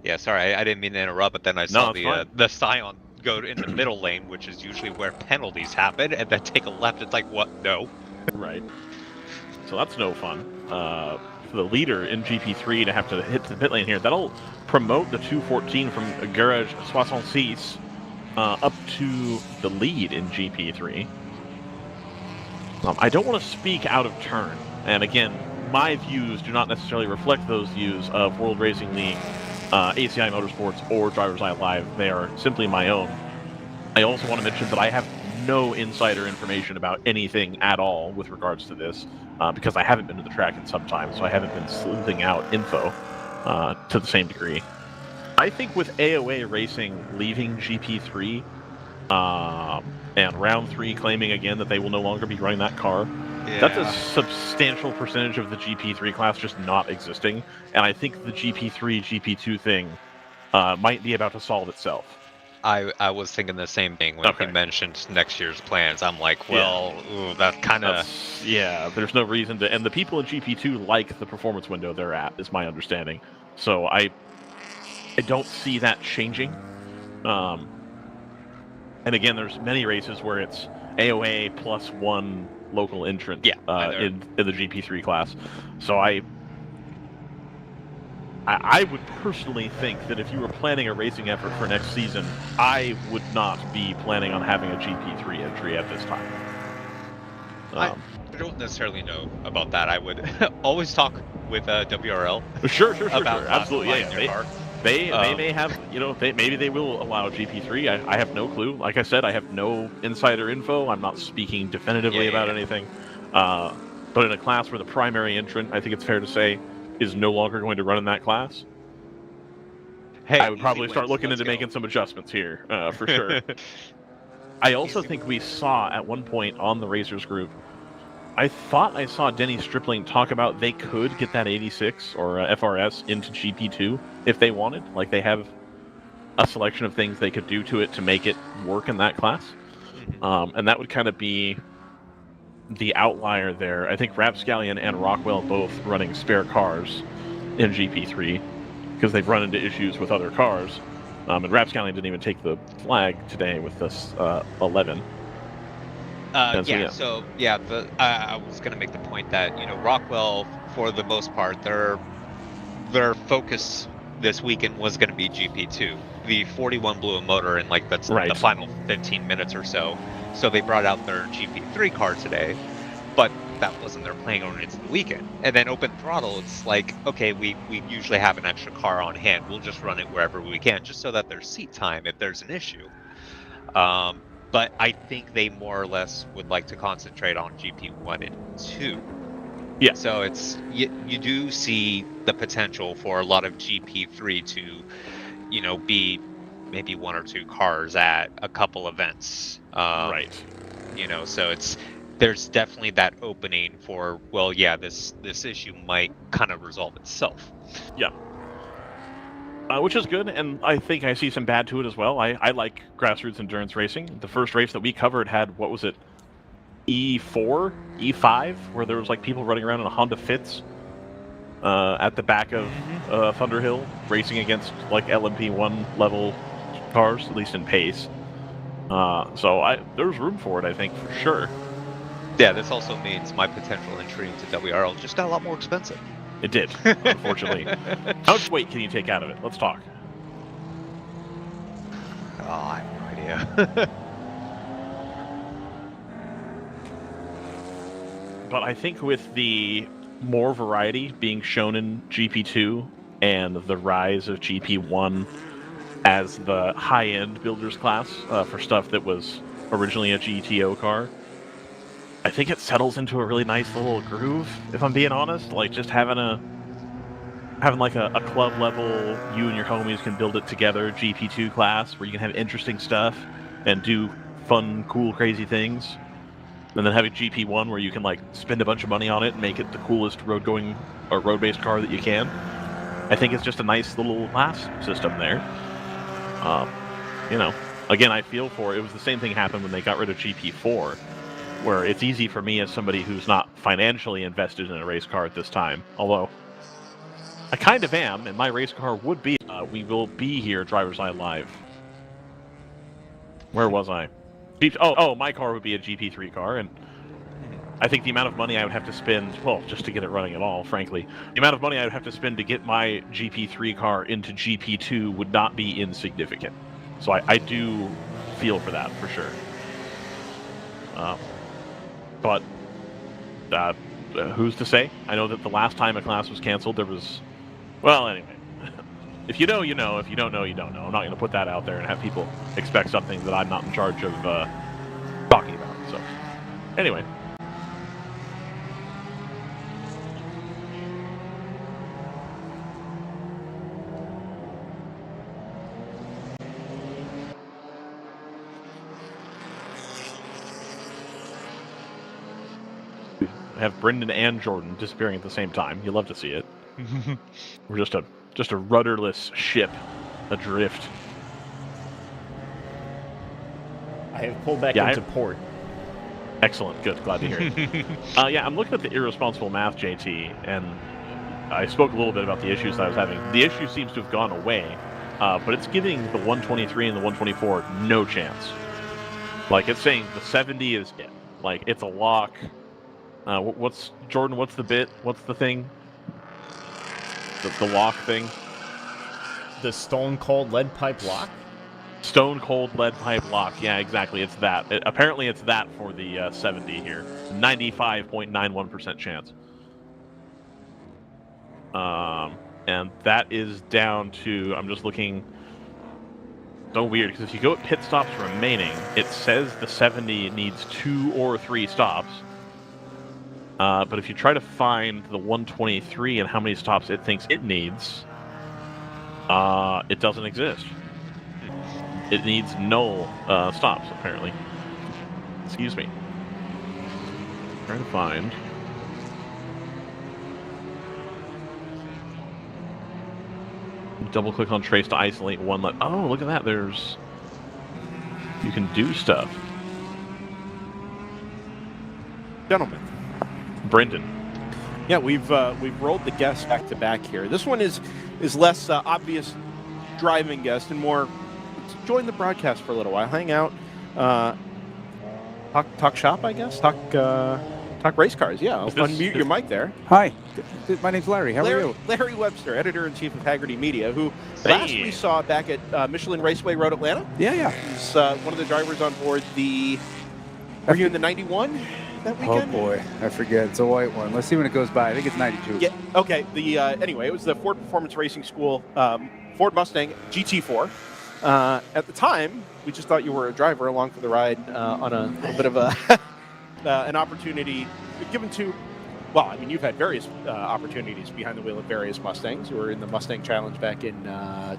Yeah, sorry, I didn't mean to interrupt, but then I saw the Scion go in the middle lane, which is usually where penalties happen, and then take a left. It's like, what? No. Right. So that's no fun. For the leader in GP3 to have to hit the pit lane here, that'll promote the 214 from Garage 66 up to the lead in GP3. I don't want to speak out of turn, and again, my views do not necessarily reflect those views of World Racing League, ACI Motorsports, or DriversEye Live. They are simply my own. I also want to mention that I have no insider information about anything at all with regards to this, because I haven't been to the track in some time, so I haven't been sleuthing out info to the same degree. I think with AOA Racing leaving GP3 and Round 3 claiming again that they will no longer be running that car, that's a substantial percentage of the GP3 class just not existing, and I think the GP3, GP2 thing might be about to solve itself. I was thinking the same thing when he mentioned next year's plans. I'm like, well, that's kind of... Yeah, there's no reason to... And the people in GP2 like the performance window they're at, is my understanding. So I don't see that changing. And again, there's many races where it's AOA plus 1 local entrant in the GP3 class. So I would personally think that if you were planning a racing effort for next season, I would not be planning on having a GP3 entry at this time. I don't necessarily know about that. I would always talk with WRL. Sure. About absolutely, yeah. They may have, maybe they will allow GP3. I have no clue. Like I said, I have no insider info. I'm not speaking definitively about anything. But in a class where the primary entrant, I think it's fair to say, is no longer going to run in that class, I would probably start looking into making some adjustments here, for sure. I also think we saw at one point on the Racers group, I thought I saw Denny Stripling talk about they could get that 86 or FRS into GP2 if they wanted. Like, they have a selection of things they could do to it to make it work in that class. And that would kind of be the outlier there. I think Rapscallion and Rockwell both running spare cars in GP3 because they've run into issues with other cars. And Rapscallion didn't even take the flag today with this 11. I was going to make the point that, Rockwell, for the most part, their focus this weekend was going to be GP2. The 41 blew a motor in the final 15 minutes or so. So they brought out their GP3 car today, but that wasn't their plan going into the weekend. And then open throttle, it's like, okay, we usually have an extra car on hand. We'll just run it wherever we can, just so that there's seat time if there's an issue. But I think they more or less would like to concentrate on GP1 and 2. Yeah. So it's you do see the potential for a lot of GP3 to, be maybe 1 or 2 cars at a couple events. Right. So there's definitely that opening for, this issue might kind of resolve itself. Yeah. Which is good, and I think I see some bad to it as well. I like grassroots endurance racing. The first race that we covered had, what was it, E4, E5, where there was people running around in a Honda Fitz at the back of Thunderhill, racing against LMP1 level cars, at least in pace. So there's room for it, I think, for sure. Yeah, this also means my potential entry into WRL just got a lot more expensive. It did, unfortunately. How much weight can you take out of it? Let's talk. Oh, I have no idea. But I think with the more variety being shown in GP2 and the rise of GP1 as the high-end builders class for stuff that was originally a GTO car, I think it settles into a really nice little groove, if I'm being honest. Just having a club level, you and your homies can build it together GP2 class where you can have interesting stuff and do fun, cool, crazy things. And then having GP1 where you can spend a bunch of money on it and make it the coolest road-going or road-based car that you can. I think it's just a nice little class system there. again, I feel for it. It was the same thing happened when they got rid of GP4, where it's easy for me as somebody who's not financially invested in a race car at this time, although I kind of am, and my race car would be. We will be here, DriversEye Live. Where was I? My car would be a GP3 car, and I think the amount of money I would have to spend, well, just to get it running at all, frankly, the amount of money I would have to spend to get my GP3 car into GP2 would not be insignificant. So I do feel for that, for sure. But who's to say? I know that the last time a class was canceled, there was... Well, anyway. If you know, you know. If you don't know, you don't know. I'm not going to put that out there and have people expect something that I'm not in charge of talking about. So, anyway. We have Brendan and Jordan disappearing at the same time. You love to see it. We're just a rudderless ship adrift. I have pulled back into port. Excellent. Good. Glad to hear it. Yeah, I'm looking at the irresponsible math, JT, and I spoke a little bit about the issues that I was having. The issue seems to have gone away, but it's giving the 123 and the 124 no chance. Like, it's saying the 70 is it. Like, it's a lock. What's Jordan? What's the bit? What's the thing? The lock thing? The stone cold lead pipe lock? Stone cold lead pipe lock. Yeah, exactly. It's that. Apparently, it's that for the 70 here. 95.91% chance. And that is down to, I'm just looking, so weird, because if you go at pit stops remaining, it says the 70 needs 2 or 3 stops. But if you try to find the 123 and how many stops it thinks it needs, it doesn't exist. It needs null stops, apparently. Excuse me. Trying to find. Double click on trace to isolate one. Oh, look at that. You can do stuff. Gentlemen. Brendan. Yeah, we've rolled the guests back to back here. This one is less obvious driving guest and more join the broadcast for a little while, hang out, talk shop, I guess, talk race cars. Yeah, I'll unmute your mic there. Hi, my name's Larry. How are you? Larry Webster, editor-in-chief of Haggerty Media, who last we saw back at Michelin Raceway Road Atlanta. Yeah. He's one of the drivers on board the. Were you in the 91 that weekend? Oh boy, I forget. It's a white one. Let's see when it goes by. I think it's 92. Yeah. Okay. Anyway, it was the Ford Performance Racing School Ford Mustang GT4. At the time, we just thought you were a driver along for the ride on a little bit of an opportunity given to. Well, I mean, you've had various opportunities behind the wheel of various Mustangs. You were in the Mustang Challenge back in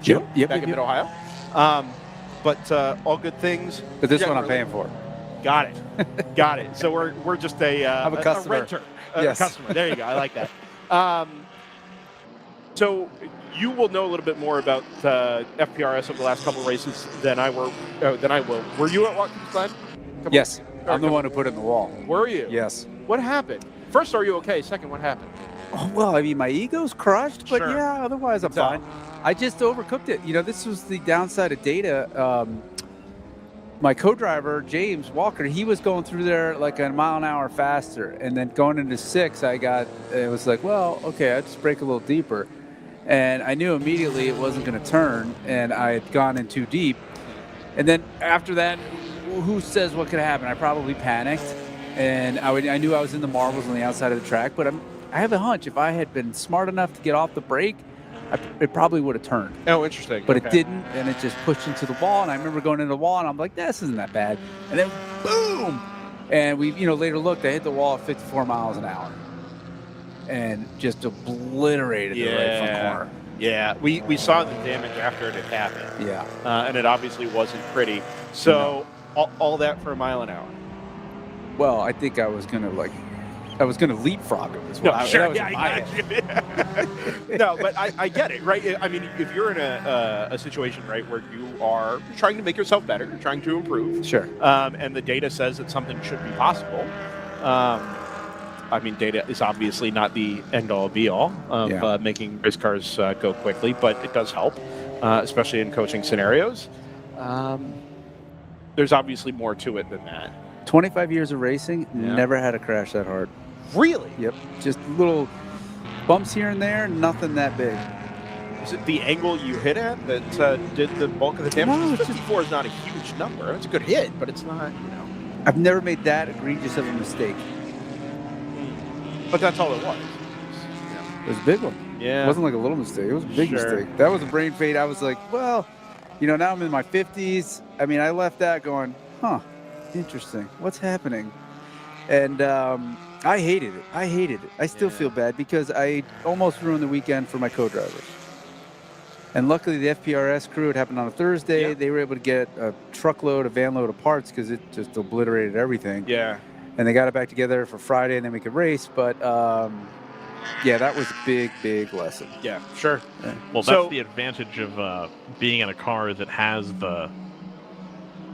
June, back in Mid-Ohio. But all good things. But this one I'm paying for. Got it. Got it. So we're just I'm a customer. A renter. Yes. A customer. There you go. I like that. So you will know a little bit more about FPRS over the last couple of races than I will. Were you at Watkins Glen? Yes. I'm the one who put it in the wall. Were you? Yes. What happened? First, are you okay? Second, what happened? Oh, well, I mean, my ego's crushed, but Sure. yeah, otherwise I'm fine. I just overcooked it. You know, this was the downside of data. My co-driver, James Walker, he was going through there like a mile an hour faster. And then going into 6, it was like, well, okay, I'll just brake a little deeper. And I knew immediately it wasn't going to turn, and I had gone in too deep. And then after that, who says what could happen? I probably panicked, and I knew I was in the marbles on the outside of the track, but I have a hunch if I had been smart enough to get off the brake, it probably would have turned. Oh, interesting. But it didn't, and it just pushed into the wall, and I remember going into the wall, and I'm like, this isn't that bad. And then, boom! And we, later looked, I hit the wall at 54 miles an hour. And just obliterated the right front corner. Yeah, we saw the damage after it had happened. Yeah. And it obviously wasn't pretty. So all that for a mile an hour. Well, I think I was going to I was going to leapfrog him as No, well. sure, That was yeah, in I my got head. you. No, but I get it, right? I mean, if you're in a situation, right, where you are trying to make yourself better, you're trying to improve, Sure. And the data says that something should be possible. I mean, data is obviously not the end-all, be-all of making race cars go quickly, but it does help, especially in coaching scenarios. There's obviously more to it than that. 25 years of racing, never had a crash that hard. Really? Yep. Just little bumps here and there, nothing that big. Is it the angle you hit at that did the bulk of the damage? No, 54 is not a huge number. It's a good hit, but it's not, I've never made that egregious of a mistake. But that's all it was. It was a big one. Yeah. It wasn't like a little mistake. It was a big Sure. mistake. That was a brain fade. I was like, well, now I'm in my 50s. I mean, I left that going, interesting. What's happening? And I hated it. I still feel bad because I almost ruined the weekend for my co-drivers. And luckily, the FPRS crew, it happened on a Thursday. Yeah. They were able to get a truckload, a van load of parts because it just obliterated everything. Yeah. And they got it back together for Friday, and then we could race. But, that was a big, big lesson. Yeah, sure. Yeah. Well, that's the advantage of being in a car that has the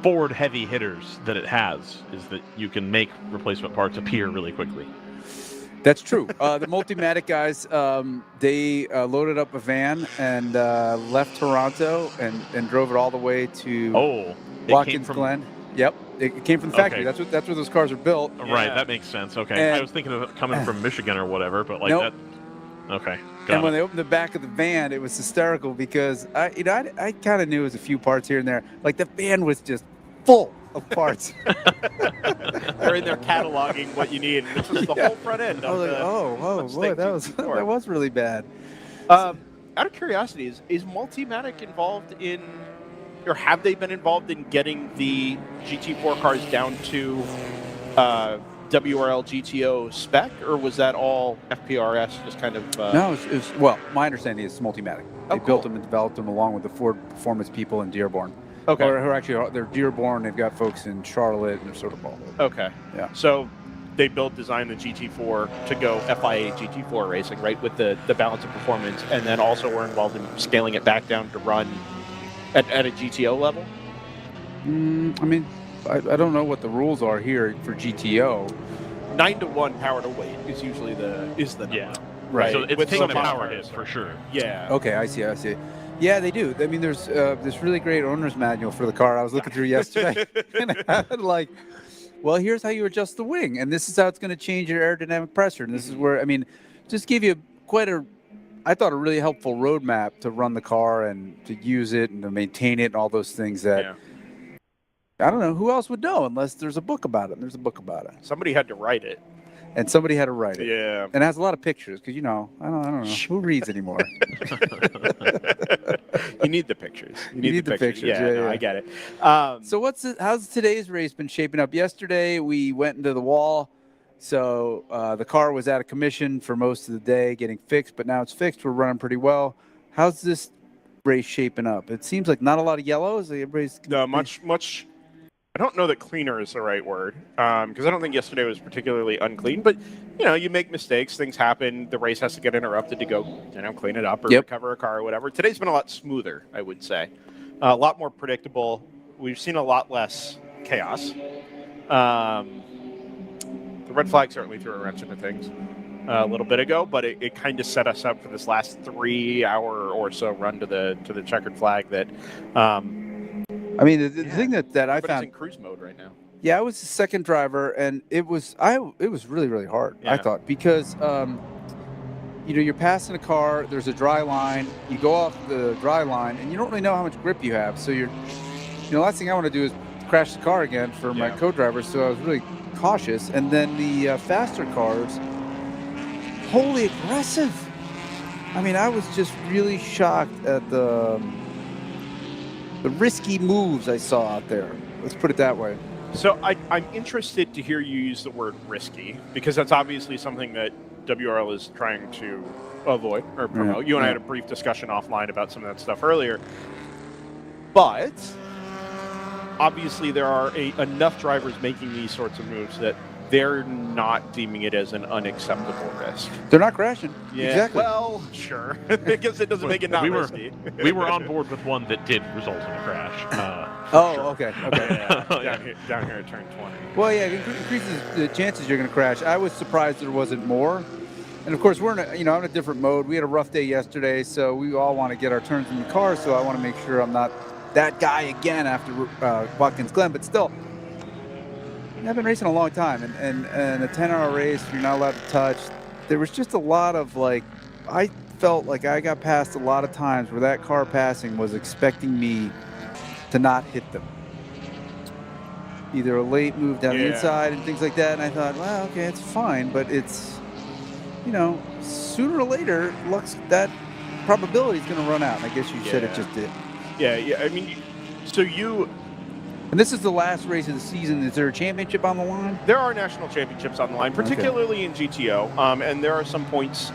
forward heavy hitters that it has, is that you can make replacement parts appear really quickly. That's true. The Multimatic guys, they loaded up a van and left Toronto and drove it all the way to Watkins Glen. Yep, it came from the factory. Okay. That's where those cars are built. Right, that makes sense. Okay, And- I was thinking of it coming from Michigan or whatever, but like Nope. that. Okay, got And when it. they opened the back of the van, it was hysterical because I kind of knew it was a few parts here and there. Like the van was just full of parts. They're in there cataloging what you need. This is the whole front end. I was like, boy, that was really bad. Out of curiosity, is Multimatic involved in, or have they been involved in getting the GT4 cars down to WRL GTO spec, or was that all FPRS just kind of? No, well, my understanding is it's Multimatic. They cool. built them and developed them along with the Ford Performance people in Dearborn. Okay. Or who actually they're Dearborn. They've got folks in Charlotte, and they're sort of all over. Okay. Yeah. So they design the GT4 to go FIA GT4 racing, right, with the balance of performance, and then also we're involved in scaling it back down to run at a GTO level? I mean, I don't know what the rules are here for GTO. 9-to-1 power to weight is usually the number. Yeah. Right. So it's With taking a some power cars. hit for sure. Yeah. Okay, I see. Yeah, they do. I mean, there's this really great owner's manual for the car I was looking through yesterday. And it had like, well, here's how you adjust the wing, and this is how it's going to change your aerodynamic pressure. And this is where, I mean, just give you I thought a really helpful roadmap to run the car and to use it and to maintain it and all those things that I don't know who else would know unless there's a book about it. And there's a book about it. Somebody had to write it. And somebody had to write it. Yeah. And it has a lot of pictures because, I don't know. Who reads anymore? You need the pictures. You need the pictures. Yeah, No, yeah. I get it. So how's today's race been shaping up? Yesterday we went into the wall. So the car was out of commission for most of the day getting fixed, but now it's fixed. We're running pretty well. How's this race shaping up? It seems like not a lot of yellows. Everybody's No, much. I don't know that cleaner is the right word, because I don't think yesterday was particularly unclean. But you make mistakes, things happen. The race has to get interrupted to go, clean it up or recover a car or whatever. Today's been a lot smoother, I would say, a lot more predictable. We've seen a lot less chaos. The red flag certainly threw a wrench into things a little bit ago, but it kind of set us up for this last 3-hour or so run to the checkered flag that. I mean, the thing that I found in cruise mode right now. Yeah, I was the second driver, and it was really, really hard. I thought because you're passing a car. There's a dry line. You go off the dry line, and you don't really know how much grip you have. So the last thing I want to do is crash the car again for my co-driver. So I was really cautious. And then the faster cars, wholly aggressive. I mean, I was just really shocked at the risky moves I saw out there. Let's put it that way. So I'm interested to hear you use the word risky, because that's obviously something that WRL is trying to avoid or promote. You and I had a brief discussion offline about some of that stuff earlier. But obviously there are enough drivers making these sorts of moves that they're not deeming it as an unacceptable risk. They're not crashing. Yeah. Exactly. Well, sure. Because it doesn't make it not risky. We were on board with one that did result in a crash. Okay. Down here at turn 20. Well, yeah, it increases the chances you're going to crash. I was surprised there wasn't more. And of course, we're in I'm in a different mode. We had a rough day yesterday, so we all want to get our turns in the car. So I want to make sure I'm not that guy again after Watkins Glen. But still, I've been racing a long time, and a 10-hour race, you're not allowed to touch. There was just a lot of I felt like I got past a lot of times where that car passing was expecting me to not hit them. Either a late move down the inside and things like that, and I thought, well, okay, it's fine, but it's, sooner or later, that probability is going to run out. And I guess you said it just did. Yeah. I mean, and this is the last race of the season. Is there a championship on the line? There are national championships on the line, particularly in GTO, and there are some points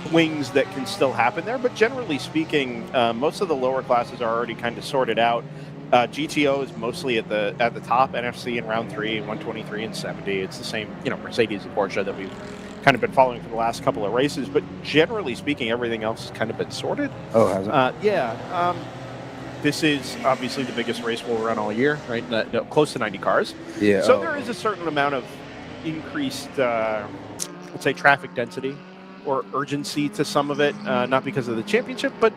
swings that can still happen there. But generally speaking, most of the lower classes are already kind of sorted out. GTO is mostly at the top. NFC in round 3, 123 and 70. It's the same, Mercedes and Porsche that we've kind of been following for the last couple of races. But generally speaking, everything else has kind of been sorted. Oh, has it? Yeah. This is obviously the biggest race we'll run all year, right? Close to 90 cars. Yeah. So there is a certain amount of increased, let's say, traffic density or urgency to some of it, not because of the championship, but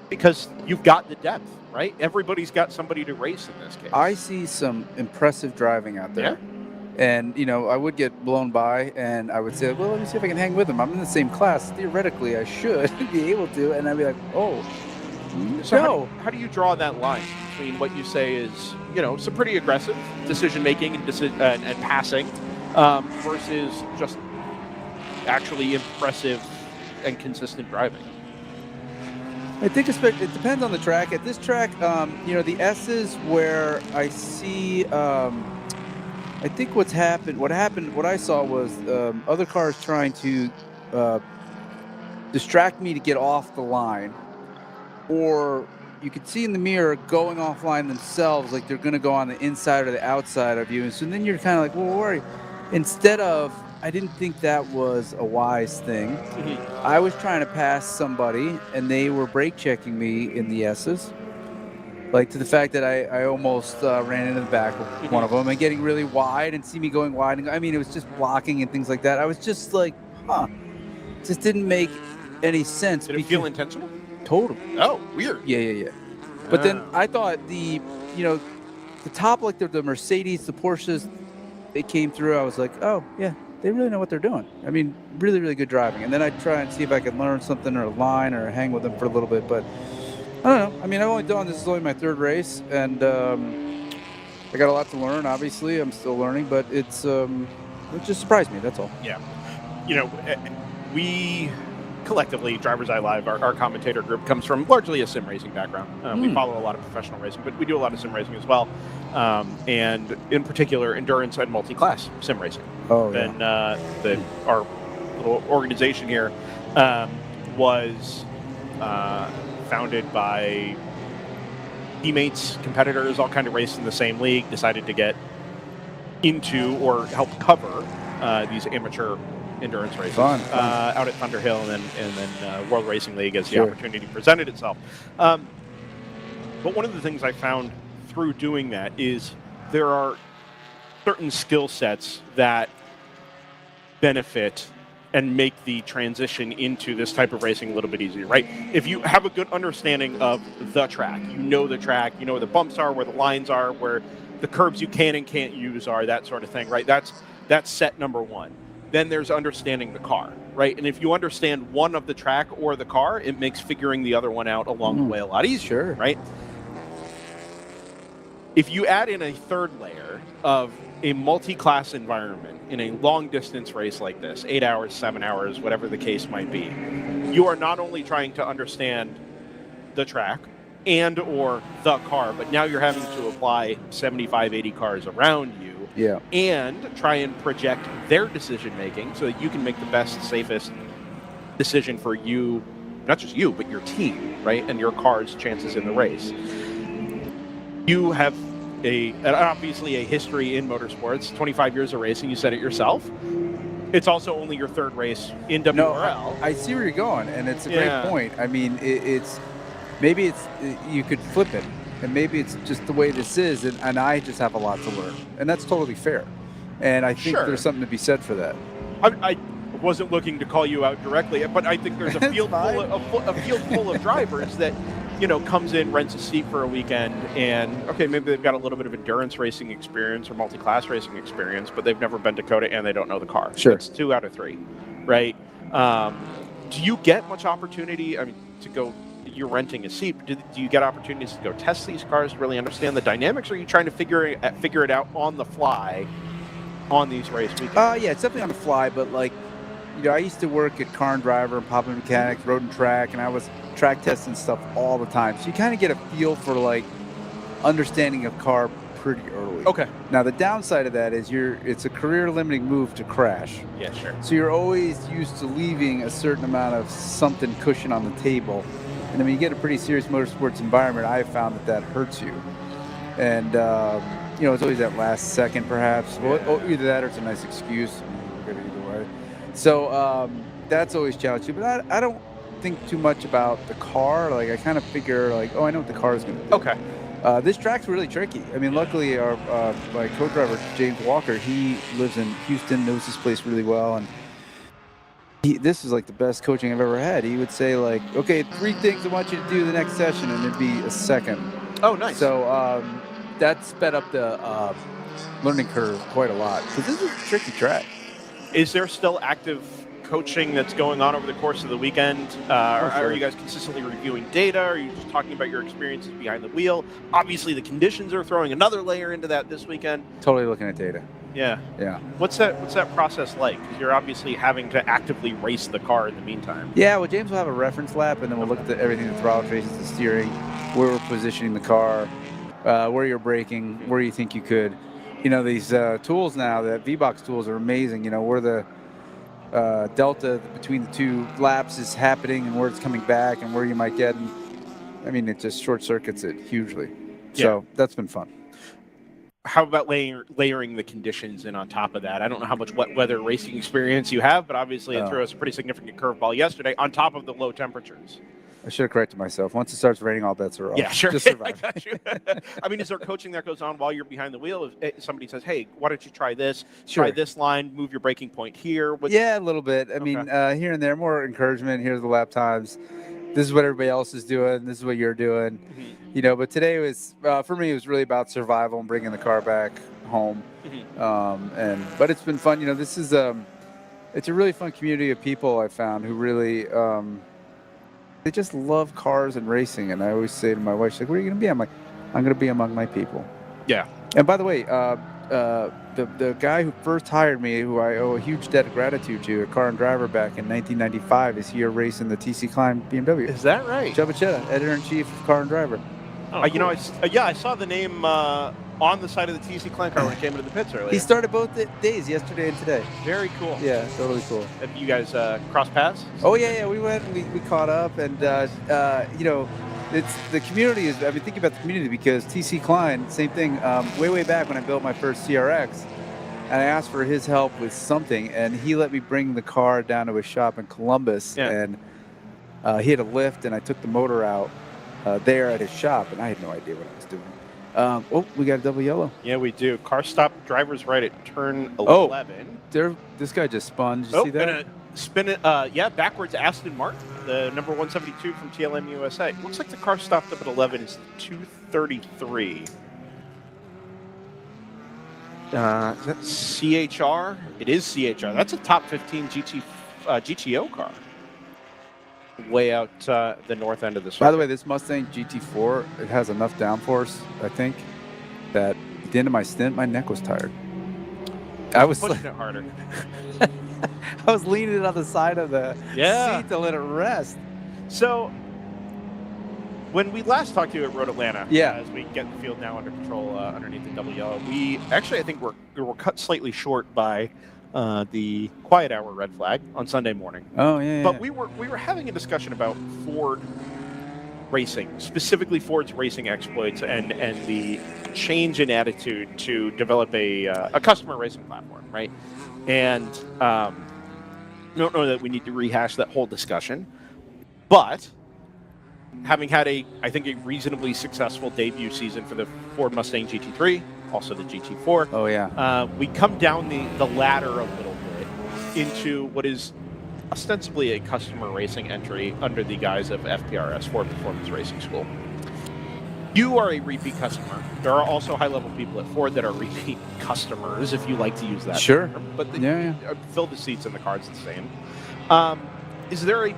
because you've got the depth, right? Everybody's got somebody to race in this case. I see some impressive driving out there. Yeah. And, I would get blown by, and I would say, well, let me see if I can hang with them. I'm in the same class. Theoretically, I should be able to. And I'd be like, oh, so no. How do you draw that line between what you say is, some pretty aggressive decision-making and passing versus just actually impressive and consistent driving? I think it depends on the track. At this track, the S's where I see, I think what I saw was other cars trying to distract me to get off the line, or you could see in the mirror going offline themselves, like they're going to go on the inside or the outside of you. And so then you're kind of like, well, where are you? Instead of, I didn't think that was a wise thing. Mm-hmm. I was trying to pass somebody, and they were brake checking me in the S's. Like, to the fact that I almost ran into the back of one of them and getting really wide and see me going wide. And it was just blocking and things like that. I was just like, just didn't make any sense. Did it feel intentional? Totally. Oh, weird. Yeah. But then I thought the top, like the Mercedes, the Porsches, they came through. I was like, oh, yeah, they really know what they're doing. Really, really good driving. And then I try and see if I could learn something or a line or hang with them for a little bit. But I don't know. This is only my third race, and I got a lot to learn. Obviously, I'm still learning, but it just surprised me. That's all. Yeah. We collectively, DriversEye Live, our commentator group, comes from largely a sim racing background. We follow a lot of professional racing, but we do a lot of sim racing as well. And in particular, endurance and multi-class sim racing. Oh, and our little organization here was founded by teammates, competitors, all kind of raced in the same league, decided to get into or help cover these amateur endurance races fun. Out at Thunder Hill and then World Racing League as the opportunity presented itself. But one of the things I found through doing that is there are certain skill sets that benefit and make the transition into this type of racing a little bit easier, right? If you have a good understanding of the track, the track, where the bumps are, where the lines are, where the curbs you can and can't use are, that sort of thing, right? That's set number one. Then there's understanding the car, right? And if you understand one of the track or the car, it makes figuring the other one out along the way a lot easier, right? If you add in a third layer of a multi-class environment in a long-distance race like this, 8 hours, 7 hours, whatever the case might be, you are not only trying to understand the track and or the car, but now you're having to apply 75, 80 cars around you. Yeah. And try and project their decision-making so that you can make the best, safest decision for you, not just you, but your team, right? And your car's chances in the race. You have obviously a history in motorsports, 25 years of racing. You said it yourself. It's also only your third race in WRL. No, I see where you're going, and it's a great point. I mean, maybe you could flip it, and maybe it's just the way this is, and I just have a lot to learn, and that's totally fair. And I think there's something to be said for that. I wasn't looking to call you out directly, but I think there's a field full of drivers that, comes in, rents a seat for a weekend, and maybe they've got a little bit of endurance racing experience or multi-class racing experience, but they've never been to COTA and they don't know the car. Sure. It's 2 out of 3, right? Do you get much opportunity? I mean, to go, you're renting a seat. Do you get opportunities to go test these cars, really understand the dynamics, or are you trying to figure it out on the fly on these race weekends? Yeah, it's definitely on the fly, but I used to work at Car and Driver and Pop Mechanics, Road and Track, and I was track testing stuff all the time. So you kind of get a feel for understanding a car pretty early. Okay. Now the downside of that is it's a career limiting move to crash. Yeah, sure. So you're always used to leaving a certain amount of something cushion on the table. And when you get a pretty serious motorsports environment, I have found that hurts you. And, it's always that last second perhaps. Yeah. Well, either that or it's a nice excuse. We're good either way. So that's always challenging. But I don't think too much about the car. I kind of figure I know what the car is going to do. Okay. This track's really tricky. I mean, luckily my co-driver James Walker, he lives in Houston, knows this place really well, and this is the best coaching I've ever had. He would say okay, 3 things I want you to do the next session, and it'd be a second. Oh, nice. So that sped up the learning curve quite a lot because this is a tricky track. Is there still active coaching that's going on over the course of the weekend? Are you guys consistently reviewing data? Are you just talking about your experiences behind the wheel? Obviously, the conditions are throwing another layer into that this weekend. Totally looking at data. Yeah. What's that process like? Because you're obviously having to actively race the car in the meantime. Yeah, well, James will have a reference lap, and then we'll look at everything: the throttle traces, the steering, where we're positioning the car, where you're braking, where you think you could. These tools now, the V-Box tools are amazing. Where the delta between the 2 laps is happening and where it's coming back and where you might get. And, I mean, it just short circuits it hugely. So that's been fun. How about layering the conditions in on top of that? I don't know how much wet weather racing experience you have, but obviously it threw us a pretty significant curveball yesterday on top of the low temperatures. I should have corrected myself. Once it starts raining, all bets are off. Yeah, sure. Just survive. I got you. I mean, is there coaching that goes on while you're behind the wheel? If somebody says, hey, why don't you try this? Sure. Try this line, move your braking point here. Yeah, a little bit. I mean, here and there, more encouragement. Here's the lap times. This is what everybody else is doing. This is what you're doing. Mm-hmm. But today was, for me, it was really about survival and bringing the car back home. Mm-hmm. But it's been fun. This is, it's a really fun community of people I found who really, they just love cars and racing. And I always say to my wife, she's like, where are you going to be? I'm like, I'm going to be among my people. Yeah. And by the way, the guy who first hired me, who I owe a huge debt of gratitude to, a Car and Driver back in 1995, is here racing the TC Klein BMW. Is that right? Chubba Chetta, editor-in-chief of Car and Driver. Oh, cool. I saw the name on the side of the TC Klein car when it came into the pits earlier. He started both days, yesterday and today. Very cool. Yeah, totally cool. Have you guys crossed paths? Oh, yeah, we went, we caught up, and, it's the community is, I've been thinking about the community because TC Klein, same thing, way back when I built my first CRX, and I asked for his help with something, and he let me bring the car down to his shop in Columbus, and he had a lift, and I took the motor out there at his shop, and I had no idea what I was doing. We got a double yellow. Yeah, we do. Car stop, drivers right at turn 11. This guy just spun. Did you see that? And spin it, backwards Aston Martin, the number 172 from TLM USA. Looks like the car stopped up at 11 is 233. Is that CHR? It is CHR. That's a top 15 GTO car. Way out the north end of the circuit. By the way, this Mustang GT4, it has enough downforce, I think, that at the end of my stint, my neck was tired. I was pushing it harder. I was leaning it on the side of the seat to let it rest. So, when we last talked to you at Road Atlanta, as we get the field now under control underneath the double yellow, I think we're cut slightly short by the quiet hour red flag on Sunday morning. Oh yeah. But we were having a discussion about Ford racing, specifically Ford's racing exploits and the change in attitude to develop a customer racing platform, right? And I don't know that we need to rehash that whole discussion, but having had I think a reasonably successful debut season for the Ford Mustang GT3, also the GT4. Oh yeah. We come down the ladder a little bit into what is ostensibly a customer racing entry under the guise of FPRS, Ford Performance Racing School. You are a repeat customer. There are also high-level people at Ford that are repeat customers, if you like to use that Sure. term. But Yeah. fill the seats in the car's the same. Is there a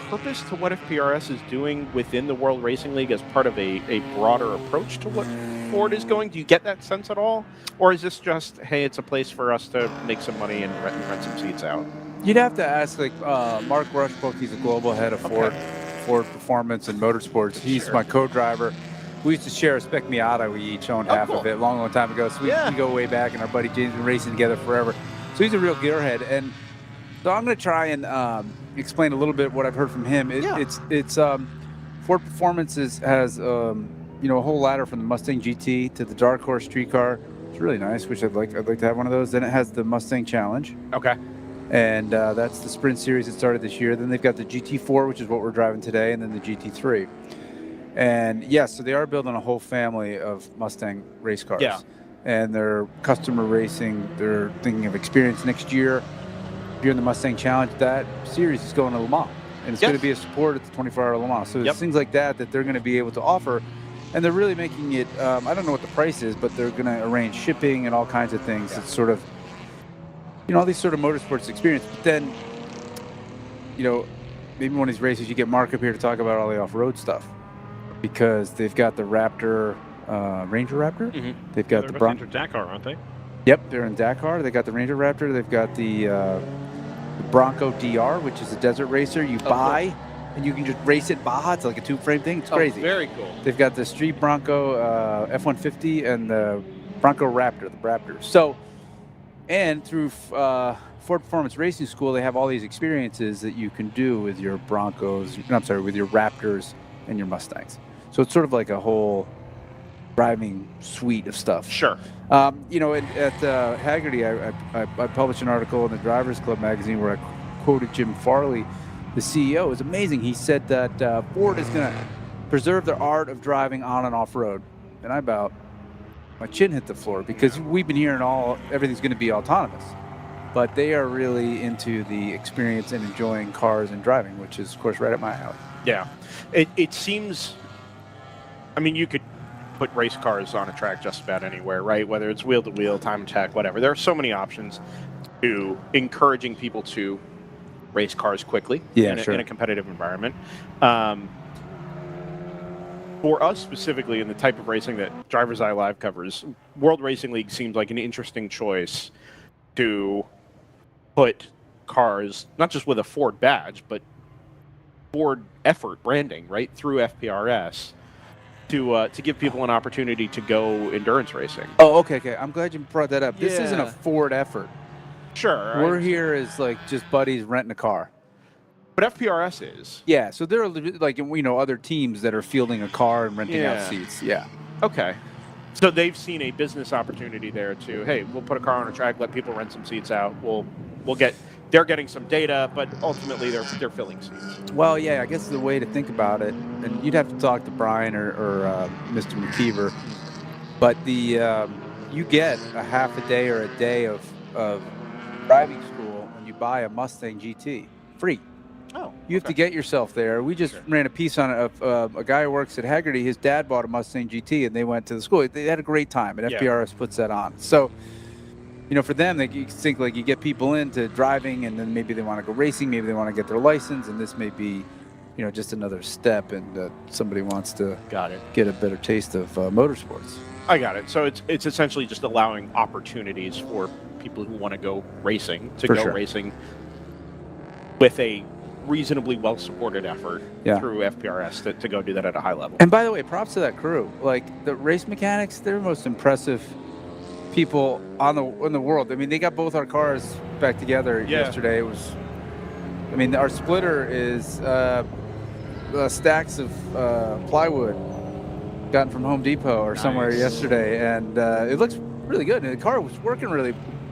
purpose to what FPRS is doing within the World Racing League as part of a broader approach to what Ford is going? Do you get that sense at all? Or is this just, hey, it's a place for us to make some money and rent some seats out? You'd have to ask Mark Rushbrook. He's a global head of Ford Performance and Motorsports. He's my co-driver. We used to share a Spec Miata. We each owned half of it long time ago. So we go way back, and our buddy James been racing together forever. So he's a real gearhead. And so I'm going to try and explain a little bit what I've heard from him. It's Ford Performance has a whole ladder from the Mustang GT to the Dark Horse Street Car. It's really nice. I'd like to have one of those. Then it has the Mustang Challenge. Okay. And that's the Sprint Series that started this year. Then they've got the GT4, which is what we're driving today, and then the GT3. And yes, so they are building a whole family of Mustang race cars. Yeah. And they're customer racing. They're thinking of experience next year. If you're in the Mustang Challenge, that series is going to Le Mans. And it's going to be a support at the 24-hour Le Mans. So there's things like that they're going to be able to offer. And they're really making it, I don't know what the price is, but they're going to arrange shipping and all kinds of things. It's sort of, all these sort of motorsports experience. But then, maybe one of these races you get Mark up here to talk about all the off-road stuff. Because they've got the Raptor, Ranger Raptor. Mm-hmm. They've got the Bronco Dakar, aren't they? Yep, they're in Dakar. They got the Ranger Raptor. They've got the Bronco DR, which is a desert racer. You buy and you can just race it Baja. It's like a two-frame thing. It's crazy. Very cool. They've got the Street Bronco F-150 and the Bronco Raptor, the Raptors. So, and through Ford Performance Racing School, they have all these experiences that you can do with your Broncos. With your Raptors and your Mustangs. So it's sort of like a whole driving suite of stuff. Sure. At Hagerty, I published an article in the Drivers Club magazine where I quoted Jim Farley, the CEO. It was amazing. He said that Ford is going to preserve the art of driving on and off road. And my chin hit the floor because we've been hearing everything's going to be autonomous. But they are really into the experience and enjoying cars and driving, which is, of course, right up my alley. Yeah. It seems, you could put race cars on a track just about anywhere, right? Whether it's wheel-to-wheel, time attack, whatever. There are so many options to encouraging people to race cars quickly in a competitive environment. For us specifically, in the type of racing that DriversEye Live covers, World Racing League seems like an interesting choice to put cars, not just with a Ford badge, but Ford effort branding, right, through FPRS to give people an opportunity to go endurance racing. Oh, okay. I'm glad you brought that up. This isn't a Ford effort. Sure. We're here as just buddies renting a car. But FPRS is. Yeah, so there are other teams that are fielding a car and renting out seats. Yeah. Okay. So they've seen a business opportunity there to, hey, we'll put a car on a track, let people rent some seats out. They're getting some data, but ultimately they're filling seats. Well, yeah, I guess the way to think about it, and you'd have to talk to Brian or Mr. McKeever, but you get a half a day or a day of driving school when you buy a Mustang GT free. Oh, you have to get yourself there. We just ran a piece on it of a guy who works at Hagerty. His dad bought a Mustang GT, and they went to the school. They had a great time, and FPRS puts that on. So, for them, you think you get people into driving, and then maybe they want to go racing, maybe they want to get their license, and this may be, just another step, and somebody wants to get a better taste of motorsports. I got it. So it's essentially just allowing opportunities for people who want to go racing to racing with a reasonably well-supported effort through FPRS to go do that at a high level. And by the way, props to that crew. The race mechanics, they're the most impressive people in the world. They got both our cars back together yesterday. It was, our splitter is stacks of plywood gotten from Home Depot or somewhere yesterday, and it looks really good. And the car was working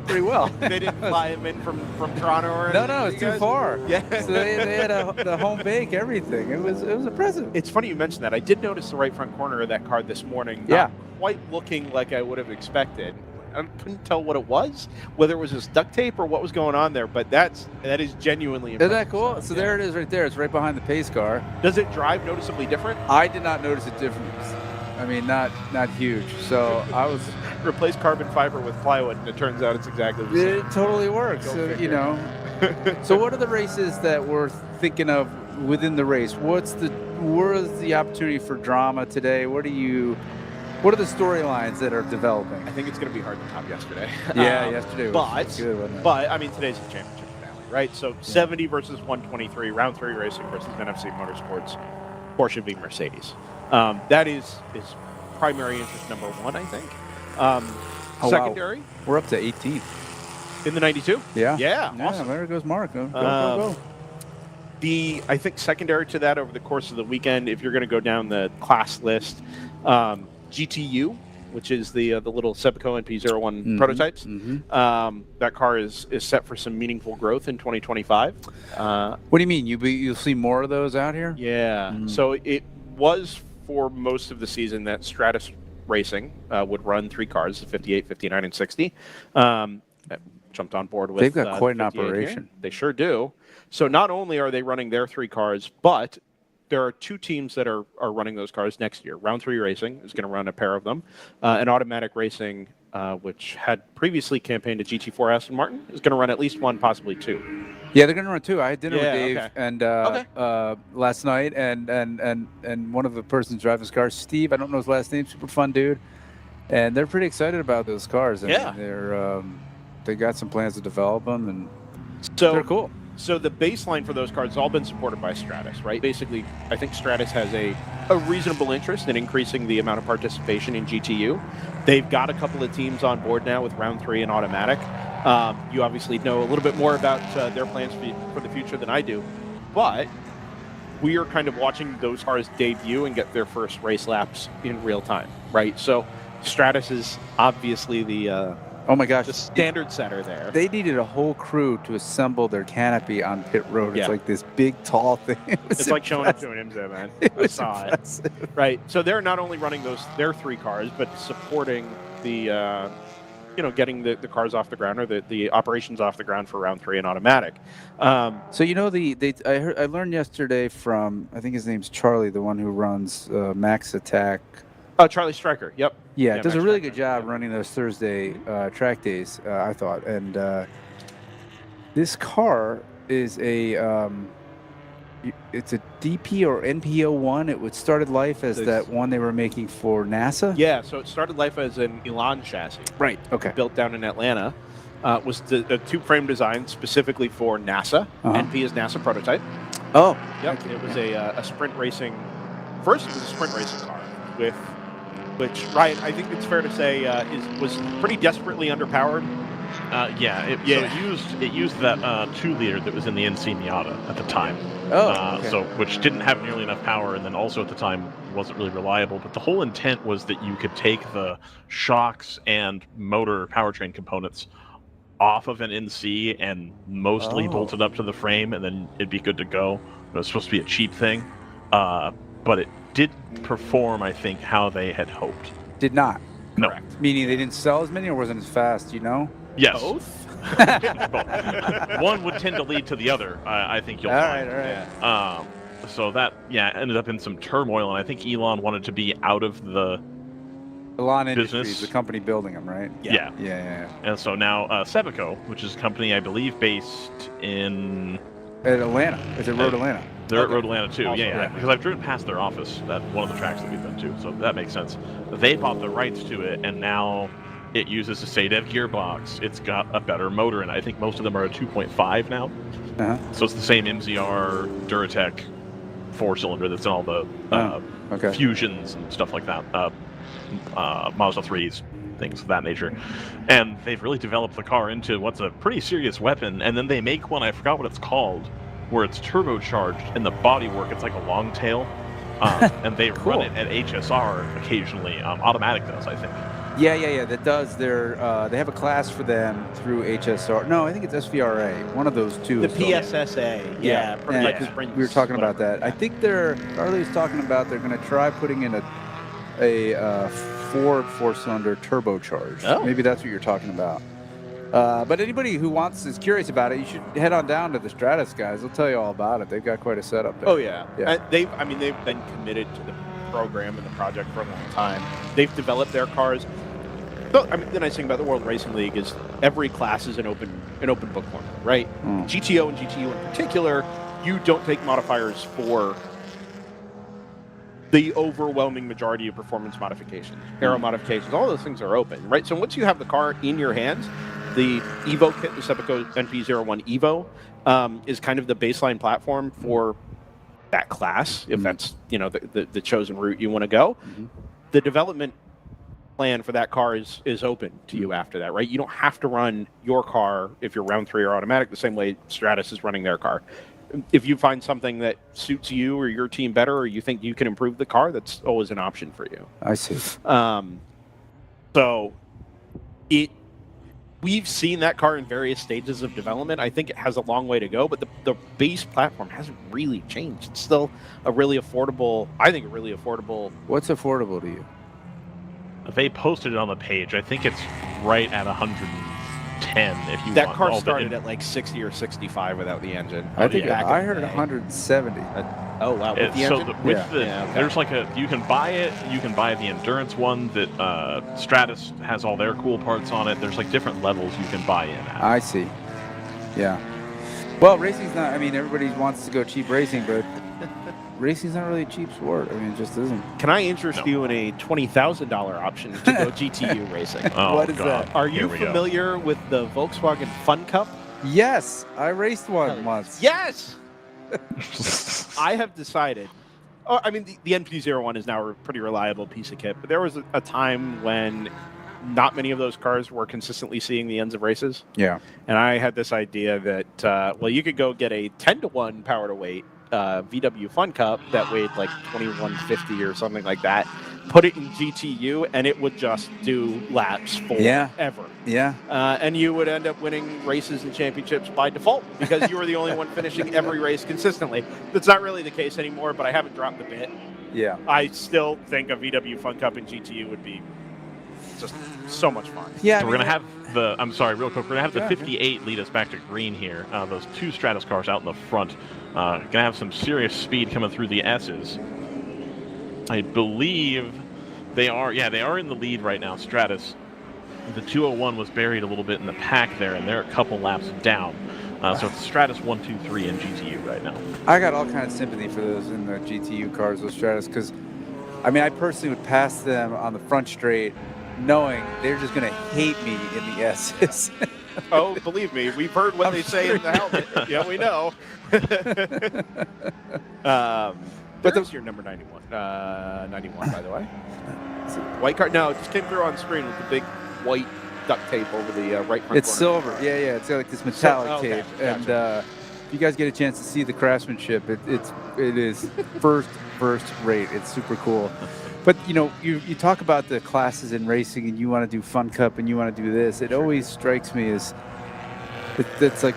pretty well. They didn't fly him in from Toronto or No, anything, it's too far. Yeah. So they had the home bake, everything. It was impressive. It's funny you mentioned that. I did notice the right front corner of that car this morning. Yeah. Not quite looking like I would have expected. I couldn't tell what it was, whether it was just duct tape or what was going on there, but that is genuinely impressive. Isn't that cool? So there it is right there. It's right behind the pace car. Does it drive noticeably different? I did not notice a difference. I mean, not huge. So I was... Replace carbon fiber with plywood, and it turns out it's exactly the same. It totally works. Go So, figure. you know. So what are the races that we're thinking of within the race? Where is the opportunity for drama today? What are the storylines that are developing? I think it's going to be hard to top yesterday. Yeah, yesterday was good, wasn't it? But I mean, today's a championship finale, right? So 70 versus 123, round 3 racing versus NFC Motorsports, Porsche v Mercedes. That is primary interest number 1, I think. Secondary, wow. We're up to 18th in the 92. Yeah. Awesome. There goes Mark. Go. I think secondary to that over the course of the weekend, if you're going to go down the class list, GTU, which is the little Sepico NP01 prototypes. That car is set for some meaningful growth in 2025. What do you mean? You'll see more of those out here? Yeah. So it was for most of the season that Stratus Racing would run 3 cars, the 58, 59, and 60. Jumped on board with. They've got quite an 58 operation. here. They sure do. So not only are they running their 3 cars, but there are 2 teams that are running those cars next year. Round 3 Racing is going to run a pair of them. And Automatic Racing, which had previously campaigned at GT4 Aston Martin, is going to run at least 1, possibly 2. Yeah, they're going to run 2. I had dinner with Yeah, Dave okay. and last night, and one of the persons driving his car, Steve. I don't know his last name. Super fun dude, and they're pretty excited about those cars. I mean, they got some plans to develop them, and So they're cool. So the baseline for those cars has all been supported by Stratus, right? Basically, I think Stratus has a reasonable interest in increasing the amount of participation in GTU. They've got a couple of teams on board now with Round 3 and Automatic. You obviously know a little bit more about their plans for the future than I do, but we are kind of watching those cars debut and get their first race laps in real time, right? So Stratus is obviously the oh my gosh, the standard setter there. They needed a whole crew to assemble their canopy on pit road. It's like this big, tall thing. It's like showing up to an IMSA, man. I saw it. Right. So they're not only running their 3 cars, but supporting the, getting the cars off the ground or the operations off the ground for Round 3 and Automatic. So I learned yesterday from, I think his name's Charlie, the one who runs Max Attack. Oh, Charlie Stryker. Yep. Yeah, does a really good job running those Thursday track days, I thought. And this car is it's a DP or NP01. It started life as that one they were making for NASA. Yeah, so it started life as an Elan chassis. Right. Okay. Built down in Atlanta. Was a tube-frame design specifically for NASA. NP is NASA prototype. Oh. Yep. It was a sprint racing. First, it was a sprint racing car which Ryan, I think it's fair to say, was pretty desperately underpowered. It used that 2-liter that was in the NC Miata at the time. Okay. Which didn't have nearly enough power, and then also at the time wasn't really reliable. But the whole intent was that you could take the shocks and motor powertrain components off of an NC and mostly bolt it up to the frame, and then it'd be good to go. It was supposed to be a cheap thing, but it did perform, I think, how they had hoped. Did not. No. Correct. Meaning they didn't sell as many or wasn't as fast, Yes. Both? Both. One would tend to lead to the other, I think you'll find. All right. So that, ended up in some turmoil, and I think Elon wanted to be out of the Elon business. Industries, the company building them, right? Yeah. And so now Sepico, which is a company I believe based in... At Atlanta. Is it Road Atlanta? They're at Road Atlanta too, Also, yeah. Because I've driven past their office at one of the tracks that we've been to, so that makes sense. They bought the rights to it, and now it uses a SADEV gearbox. It's got a better motor, and I think most of them are a 2.5 now. So it's the same MZR Duratec 4-cylinder that's in all the Fusions and stuff like that, Mazda 3s, things of that nature. And they've really developed the car into what's a pretty serious weapon, and then they make one, I forgot what it's called, where it's turbocharged, and the bodywork, it's like a long tail. And they run it at HSR occasionally. Automatic does, I think. Yeah. That does. They have a class for them through HSR. No, I think it's SVRA. One of those two. The PSSA. Yeah. We were talking about that. I think Charlie was talking about they're going to try putting in a Ford 4-cylinder turbocharged. Oh. Maybe that's what you're talking about. But anybody who is curious about it, you should head on down to the Stratus guys. They'll tell you all about it. They've got quite a setup there. Oh yeah. They've been committed to the program and the project for a long time. They've developed their cars. So, the nice thing about the World Racing League is every class is an open book format, right? GTO and GTU in particular, you don't take modifiers for the overwhelming majority of performance modifications, aero modifications. All those things are open, right? So once you have the car in your hands, the Evo kit, the Sepico NP01 Evo, is kind of the baseline platform for that class, if that's the chosen route you want to go. The development plan for that car is open to you after that, right? You don't have to run your car if you're round 3 or automatic the same way Stratus is running their car. If you find something that suits you or your team better, or you think you can improve the car, that's always an option for you. I see. So we've seen that car in various stages of development. I think it has a long way to go, but the base platform hasn't really changed. It's still a really affordable, What's affordable to you? They posted it on the page. I think it's right at 110 if you that want. car started at like 60 or 65 without the engine. I think I heard 170. Oh wow! With the engine? There's like you can buy it. You can buy the endurance one that Stratus has all their cool parts on it. There's like different levels you can buy in at. I see. Yeah. Well, racing's not. Everybody wants to go cheap racing, but racing's not really a cheap sport. It just isn't. Can I interest you in a $20,000 option to go GTU racing? What is that? Are you familiar with the Volkswagen Fun Cup? Yes, I raced one once. Yes. I have decided. The NP01 is now a pretty reliable piece of kit, but there was a time when not many of those cars were consistently seeing the ends of races. Yeah. And I had this idea that you could go get a 10-to-1 power to weight VW Fun Cup that weighed like 2150 or something like that, put it in GTU, and it would just do laps forever. Yeah. And you would end up winning races and championships by default because you were the only one finishing every race consistently. That's not really the case anymore, but I haven't dropped the bit. Yeah. I still think a VW Fun Cup in GTU would be just so much fun. Yeah. So we're going to have I'm sorry, real quick. We're going to have the 58 lead us back to green here. Those two Stratus cars out in the front. Going to have some serious speed coming through the S's. I believe they are in the lead right now, Stratus. The 201 was buried a little bit in the pack there, and they're a couple laps down. So it's Stratus 1, 2, 3 in GTU right now. I got all kind of sympathy for those in the GTU cars, those Stratus, because, I personally would pass them on the front straight knowing they're just going to hate me in the S's. Oh, believe me, we've heard what they say in the helmet. Yeah, we know. But there's your number 91. 91, by the way. White card? No, it just came through on screen with the big white duct tape over the right front It's corner. silver. Yeah. It's got like this metallic tape. Gotcha. And if you guys get a chance to see the craftsmanship, it is first rate. It's super cool. But, you talk about the classes in racing and you want to do Fun Cup and you want to do this. It always strikes me as it's like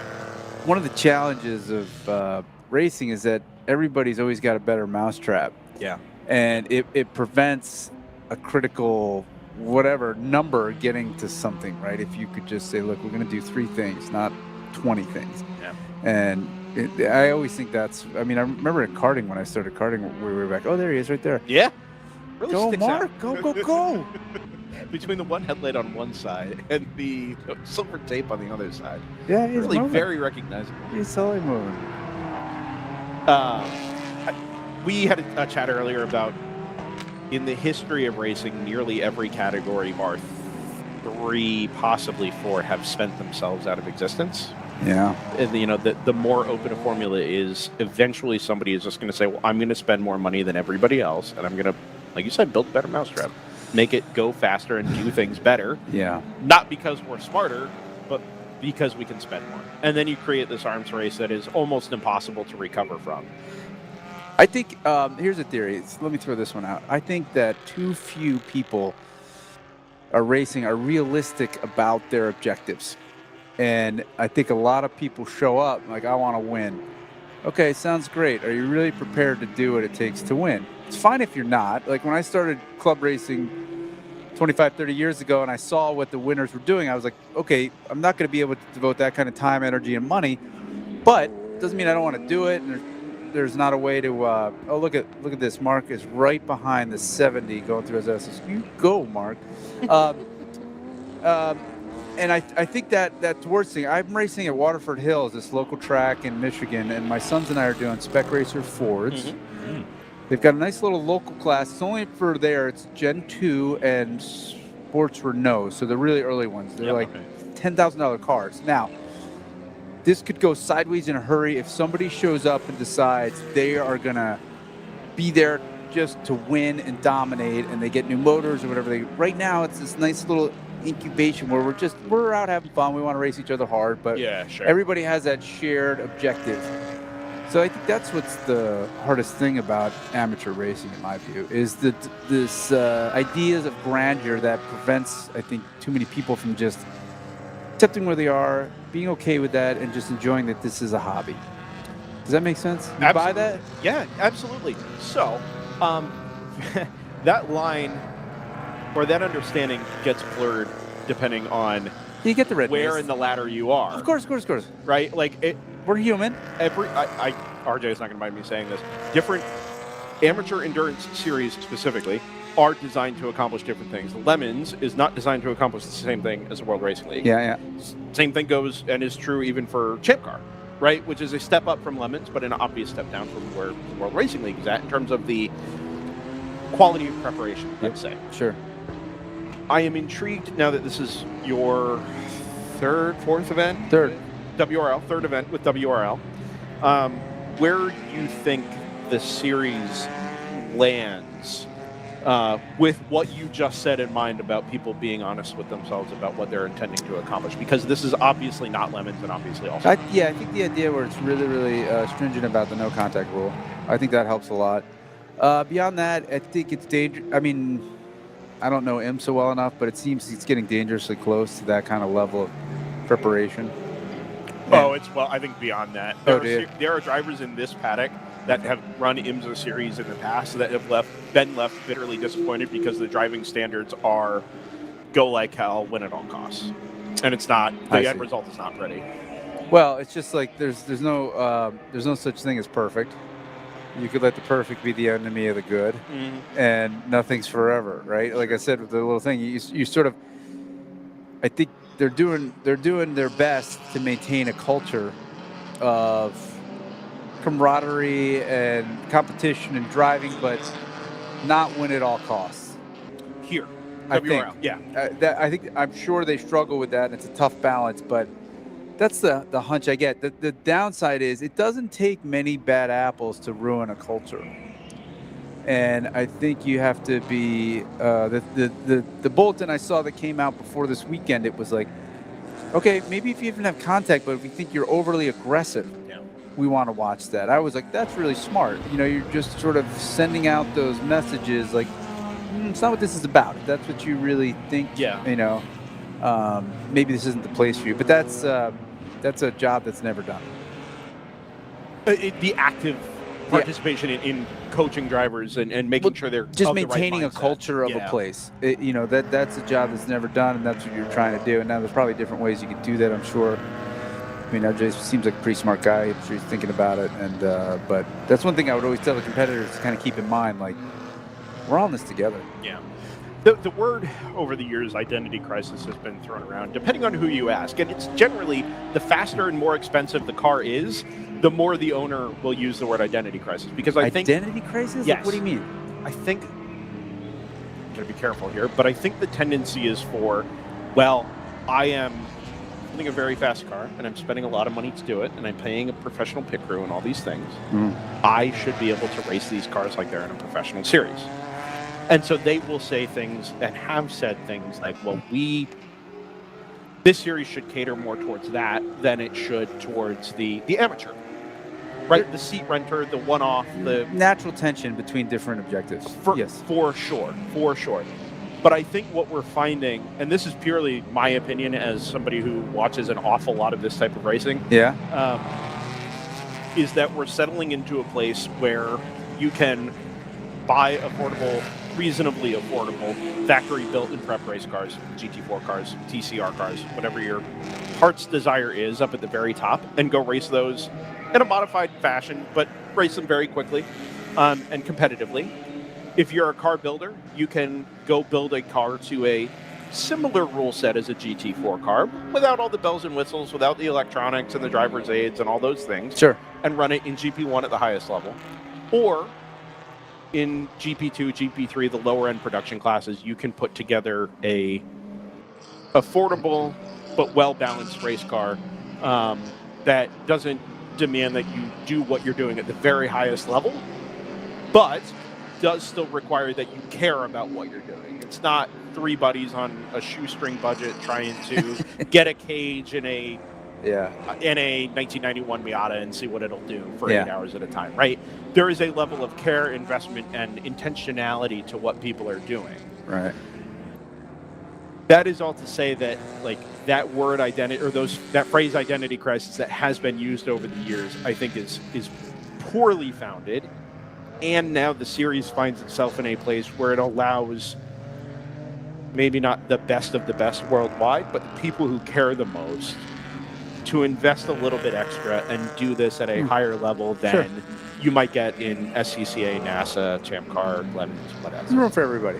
one of the challenges of racing is that everybody's always got a better mousetrap. Yeah. And it prevents a critical whatever number getting to something, right? If you could just say, look, we're going to do 3 things, not 20 things. Yeah. And I always think that's, I remember in karting when I started karting, we were back, oh, there he is right there. Yeah. Really go, sticks Mark. out. Go. Between the one headlight on one side and the silver tape on the other side. Yeah, he's really moving. very recognizable. He's totally moving. We had a chat earlier about in the history of racing, nearly every category bar 3, possibly 4, have spent themselves out of existence. Yeah. And, the more open a formula is, eventually somebody is just going to say, well, I'm going to spend more money than everybody else, and I'm going to, like you said, build a better mousetrap. Make it go faster and do things better. Yeah. Not because we're smarter, but because we can spend more. And then you create this arms race that is almost impossible to recover from. I think, here's a theory. Let me throw this one out. I think that too few people are realistic about their objectives. And I think a lot of people show up like, I want to win. Okay, sounds great. Are you really prepared to do what it takes to win? It's fine if you're not. Like when I started club racing 25, 30 years ago and I saw what the winners were doing, I was like, okay, I'm not going to be able to devote that kind of time, energy, and money, but doesn't mean I don't want to do it. And there's not a way to, oh, look at this. Mark is right behind the 70 going through his S's. You go, Mark. And I think that's worth seeing. I'm racing at Waterford Hills, this local track in Michigan, and my sons and I are doing Spec Racer Fords. They've got a nice little local class. It's only for there. It's Gen 2 and Sports Renault, so they're really early ones. They're $10,000 cars. Now, this could go sideways in a hurry if somebody shows up and decides they are going to be there just to win and dominate, and they get new motors or whatever. Right now, it's this nice little incubation where we're out having fun. We want to race each other hard, but everybody has that shared objective. So I think that's what's the hardest thing about amateur racing, in my view, is this ideas of grandeur that prevents, I think, too many people from just accepting where they are, being okay with that, and just enjoying that this is a hobby. Does that make sense? You buy that? Yeah, absolutely. So, that line or that understanding gets blurred depending on you get the red where race. In the ladder you are. Of course. Right? Like we're human. RJ is not going to mind me saying this. Different amateur endurance series specifically are designed to accomplish different things. Lemons is not designed to accomplish the same thing as the World Racing League. Yeah. Same thing goes and is true even for Chip Car, right? Which is a step up from Lemons, but an obvious step down from where the World Racing League is at in terms of the quality of preparation, let's say. Sure. I am intrigued now that this is your fourth event? Third event with WRL. Where you think the series lands with what you just said in mind about people being honest with themselves about what they're intending to accomplish, because this is obviously not Lemons and obviously also. I think the idea where it's really, really stringent about the no contact rule, I think that helps a lot. Beyond that, I think it's dangerous. I mean, I don't know him so well enough, but it seems it's getting dangerously close to that kind of level of preparation. I think beyond that. There are drivers in this paddock that have run IMSA series in the past that have been left bitterly disappointed because the driving standards are go like hell, win at all costs. And it's not, the end result is not pretty. Well, it's just like there's no such thing as perfect. You could let the perfect be the enemy of the good, and nothing's forever, right? Like I said with the little thing, you sort of, I think they're doing their best to maintain a culture of camaraderie and competition and driving, but not win at all costs. Here, WRL, I'm sure they struggle with that, and it's a tough balance, but that's the hunch I get. The downside is it doesn't take many bad apples to ruin a culture. And I think you have to be the bulletin I saw that came out before this weekend, it was like, okay, maybe if you even have contact, but if you think you're overly aggressive, we want to watch that. I was like, that's really smart. You're just sort of sending out those messages like, it's not what this is about. If that's what you really think, maybe this isn't the place for you. But that's a job that's never done. The active participation in coaching drivers and making sure they're just of maintaining the right a culture of a place. That's a job that's never done, and that's what you're trying to do. And now there's probably different ways you could do that, I'm sure. I mean, RJ seems like a pretty smart guy. I'm sure he's thinking about it. And but that's one thing I would always tell the competitors to kind of keep in mind, like, we're all in this together. Yeah. The word over the years, identity crisis, has been thrown around, depending on who you ask. And it's generally the faster and more expensive the car is, the more the owner will use the word identity crisis. Because I think... Identity crisis? Yes. Like, what do you mean? I think... I'm going to be careful here, but I think the tendency is for, I am building a very fast car, and I'm spending a lot of money to do it, and I'm paying a professional pit crew and all these things. I should be able to race these cars like they're in a professional series. And so they will say things and have said things like, This series should cater more towards that than it should towards the amateur. Right, the seat renter, the one-off, the natural tension between different objectives. Yes, for sure. But I think what we're finding, and this is purely my opinion as somebody who watches an awful lot of this type of racing, is that we're settling into a place where you can buy affordable, reasonably affordable, factory-built and prep race cars, GT4 cars, TCR cars, whatever your heart's desire is, up at the very top, and go race those in a modified fashion, but race them very quickly and competitively. If you're a car builder, you can go build a car to a similar rule set as a GT4 car, without all the bells and whistles, without the electronics and the driver's aids and all those things. Sure. And run it in GP1 at the highest level. Or in GP2, GP3, the lower end production classes, you can put together a affordable but well-balanced race car that doesn't demand that you do what you're doing at the very highest level, but does still require that you care about what you're doing. It's not three buddies on a shoestring budget trying to get a cage in a 1991 Miata and see what it'll do for 8 hours at a time, right? There is a level of care, investment, and intentionality to what people are doing. Right. That is all to say that, like, that word identity, or that phrase identity crisis that has been used over the years, I think is poorly founded. And now the series finds itself in a place where it allows maybe not the best of the best worldwide, but the people who care the most to invest a little bit extra and do this at a higher level than you might get in SCCA, NASA, Champ Car, Lemons, whatever. There's room for everybody.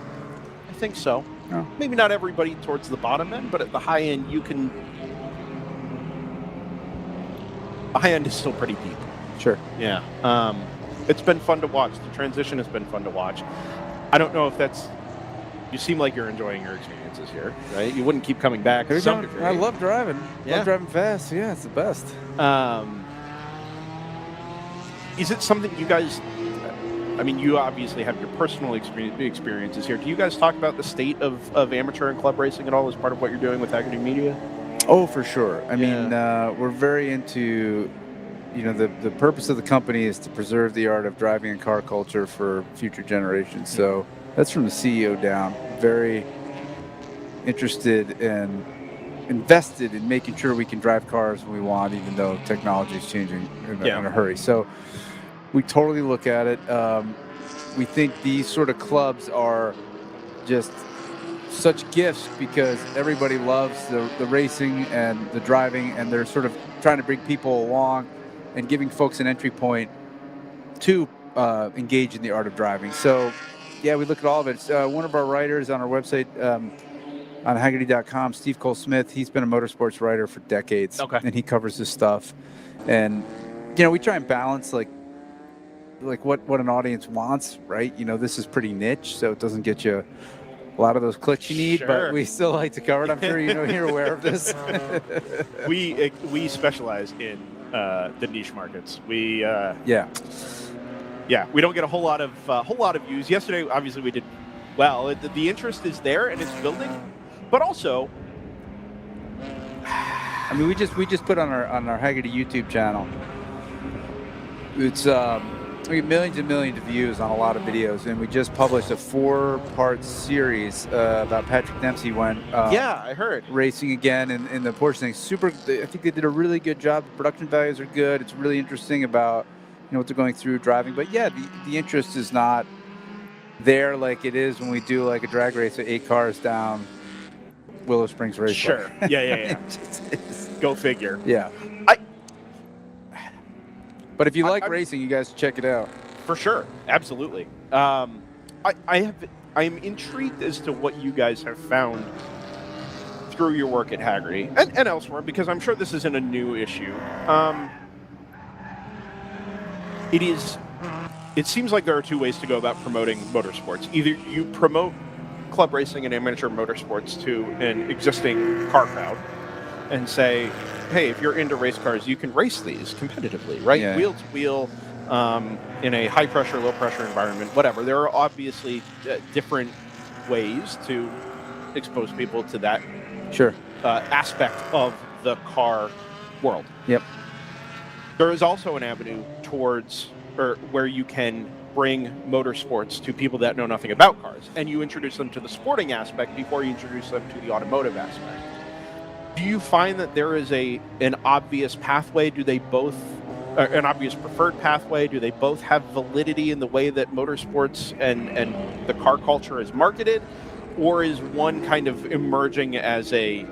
I think so. No. Maybe not everybody towards the bottom end, but at the high end, you can. The high end is still pretty deep. Sure. Yeah. It's been fun to watch. The transition has been fun to watch. I don't know if that's. You seem like you're enjoying your experiences here, right? You wouldn't keep coming back to some degree. I love driving. Yeah. Love driving fast. Yeah, it's the best. Is it something you guys? I mean, you obviously have your personal experiences here. Do you guys talk about the state of amateur and club racing at all as part of what you're doing with Haggerty Media? Oh, for sure. I mean, we're very into, the purpose of the company is to preserve the art of driving and car culture for future generations. So that's from the CEO down. Very interested and invested in making sure we can drive cars when we want, even though technology is changing in a hurry. So we totally look at it. We think these sort of clubs are just such gifts because everybody loves the racing and the driving, and they're sort of trying to bring people along and giving folks an entry point to engage in the art of driving. So, yeah, we look at all of it. One of our writers on our website, on Haggerty.com, Steve Cole Smith, he's been a motorsports writer for decades, and he covers this stuff. And, we try and balance, like what an audience wants, right? This is pretty niche, so it doesn't get you a lot of those clicks you need, but we still like to cover it. I'm sure you're aware of this. we specialize in the niche markets. We we don't get a whole lot of views. Yesterday, obviously, we did well. The interest is there and it's building, but also, I mean, we just put on our Haggerty YouTube channel. It's we get millions and millions of views on a lot of videos, and we just published a 4-part series about Patrick Dempsey when I heard racing again in the Porsche thing. I think they did a really good job. The production values are good. It's really interesting about what they're going through driving. But yeah, the interest is not there like it is when we do like a drag race with 8 cars down Willow Springs Race. Sure. Yeah. Go figure. Yeah. But if you like racing, you guys check it out. For sure. Absolutely. I'm intrigued as to what you guys have found through your work at Haggerty and elsewhere, because I'm sure this isn't a new issue. It seems like there are 2 ways to go about promoting motorsports. Either you promote club racing and amateur motorsports to an existing car crowd and say, hey, if you're into race cars, you can race these competitively, right? Yeah. Wheel to wheel, in a high pressure, low pressure environment, whatever. There are obviously different ways to expose people to that aspect of the car world. Yep. There is also an avenue towards, or where you can bring motorsports to people that know nothing about cars, and you introduce them to the sporting aspect before you introduce them to the automotive aspect. Do you find that there is an obvious pathway? Do they both, an obvious preferred pathway? Do they both have validity in the way that motorsports and the car culture is marketed? Or is one kind of emerging as an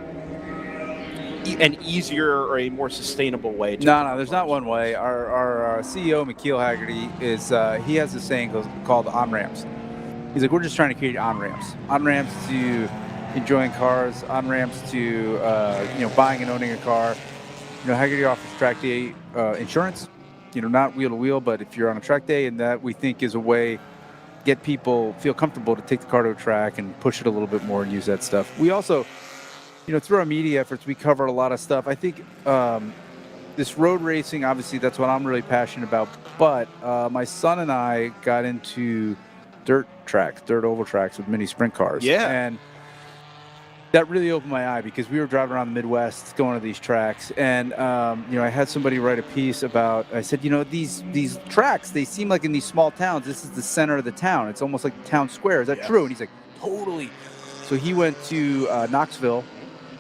easier or a more sustainable way to No, there's not one way. Our CEO, McKeel Haggerty, he has this saying called on-ramps. He's like, we're just trying to create on-ramps. On-ramps to enjoying cars, on-ramps to buying and owning a car. Haggerty offers track day insurance, not wheel-to-wheel, but if you're on a track day, and that we think is a way to get people feel comfortable to take the car to a track and push it a little bit more and use that stuff. We also, through our media efforts, we cover a lot of stuff. I think this road racing, obviously, that's what I'm really passionate about. But my son and I got into dirt oval tracks with mini sprint cars. Yeah. And that really opened my eye because we were driving around the Midwest going to these tracks. And, I had somebody write a piece about, I said, these tracks, they seem like in these small towns, this is the center of the town. It's almost like the town square. Is that true? And he's like, totally. So he went to Knoxville.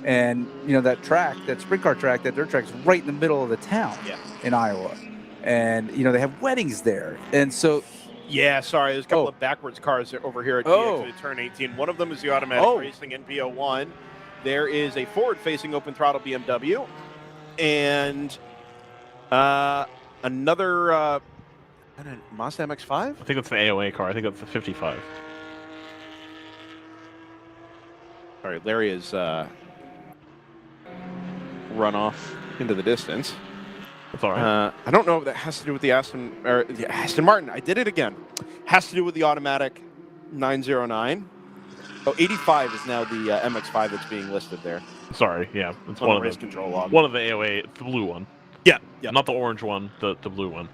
And, that track, that sprint car track, that dirt track is right in the middle of the town in Iowa. And, they have weddings there. And so... Yeah, sorry, there's a couple of backwards cars over here at DX at turn 18. One of them is the automatic racing NP01. There is a forward-facing open-throttle BMW. And another Mazda MX-5? I think that's the AOA car. I think that's the 55. Sorry, Larry is... run off into the distance. That's all right. I don't know if that has to do with the Aston Martin. I did it again. Has to do with the automatic 909. 85 is now the MX-5 that's being listed there. Sorry, yeah. It's on one the of race the control log. One of the AOA, the blue one. Yeah. Not the orange one, the blue one.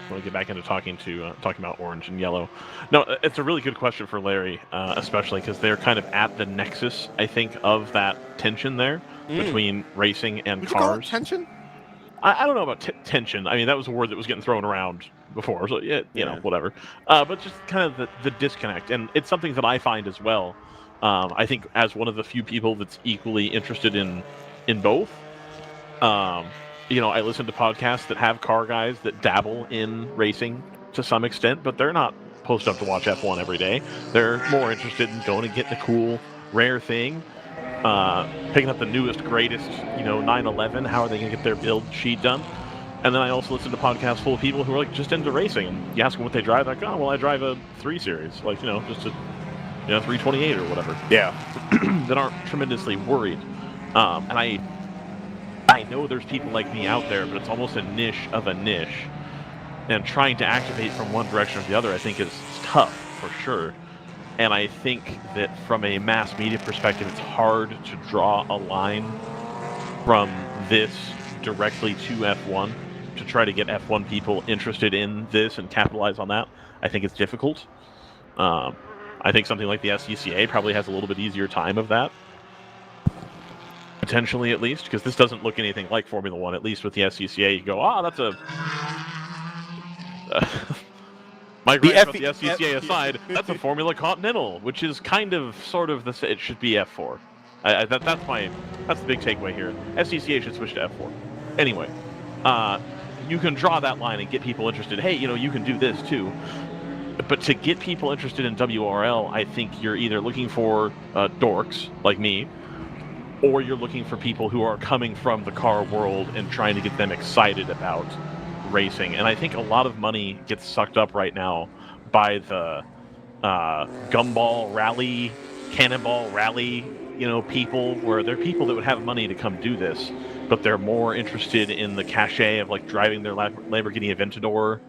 I want to get back into talking about orange and yellow. No, it's a really good question for Larry, especially because they're kind of at the nexus, I think, of that tension there between racing and Would cars. you call it tension? I don't know about tension. I mean, that was a word that was getting thrown around before, so you know, whatever. But just kind of the disconnect, and it's something that I find as well. I think as one of the few people that's equally interested in both. I listen to podcasts that have car guys that dabble in racing to some extent, but they're not posted up to watch F1 every day. They're more interested in going and getting a cool, rare thing, picking up the newest, greatest, 911. How are they going to get their build sheet done? And then I also listen to podcasts full of people who are like just into racing. And you ask them what they drive, like, oh, well, I drive a 3 Series, like, just a 328 or whatever. Yeah. That aren't tremendously worried. And I know there's people like me out there, but it's almost a niche of a niche. And trying to activate from one direction or the other, I think, is tough, for sure. And I think that from a mass media perspective, it's hard to draw a line from this directly to F1 to try to get F1 people interested in this and capitalize on that. I think it's difficult. I think something like the SCCA probably has a little bit easier time of that. Potentially, at least, because this doesn't look anything like Formula One. At least with the SCCA, you go, that's a... my gripe with the SCCA aside, that's a Formula Continental, which is kind of, sort of, it should be F4. That's the big takeaway here. SCCA should switch to F4. Anyway, you can draw that line and get people interested. Hey, you can do this too. But to get people interested in WRL, I think you're either looking for dorks like me, or you're looking for people who are coming from the car world and trying to get them excited about racing. And I think a lot of money gets sucked up right now by the gumball rally, cannonball rally, people, where they're people that would have money to come do this, but they're more interested in the cachet of like driving their Lamborghini Aventador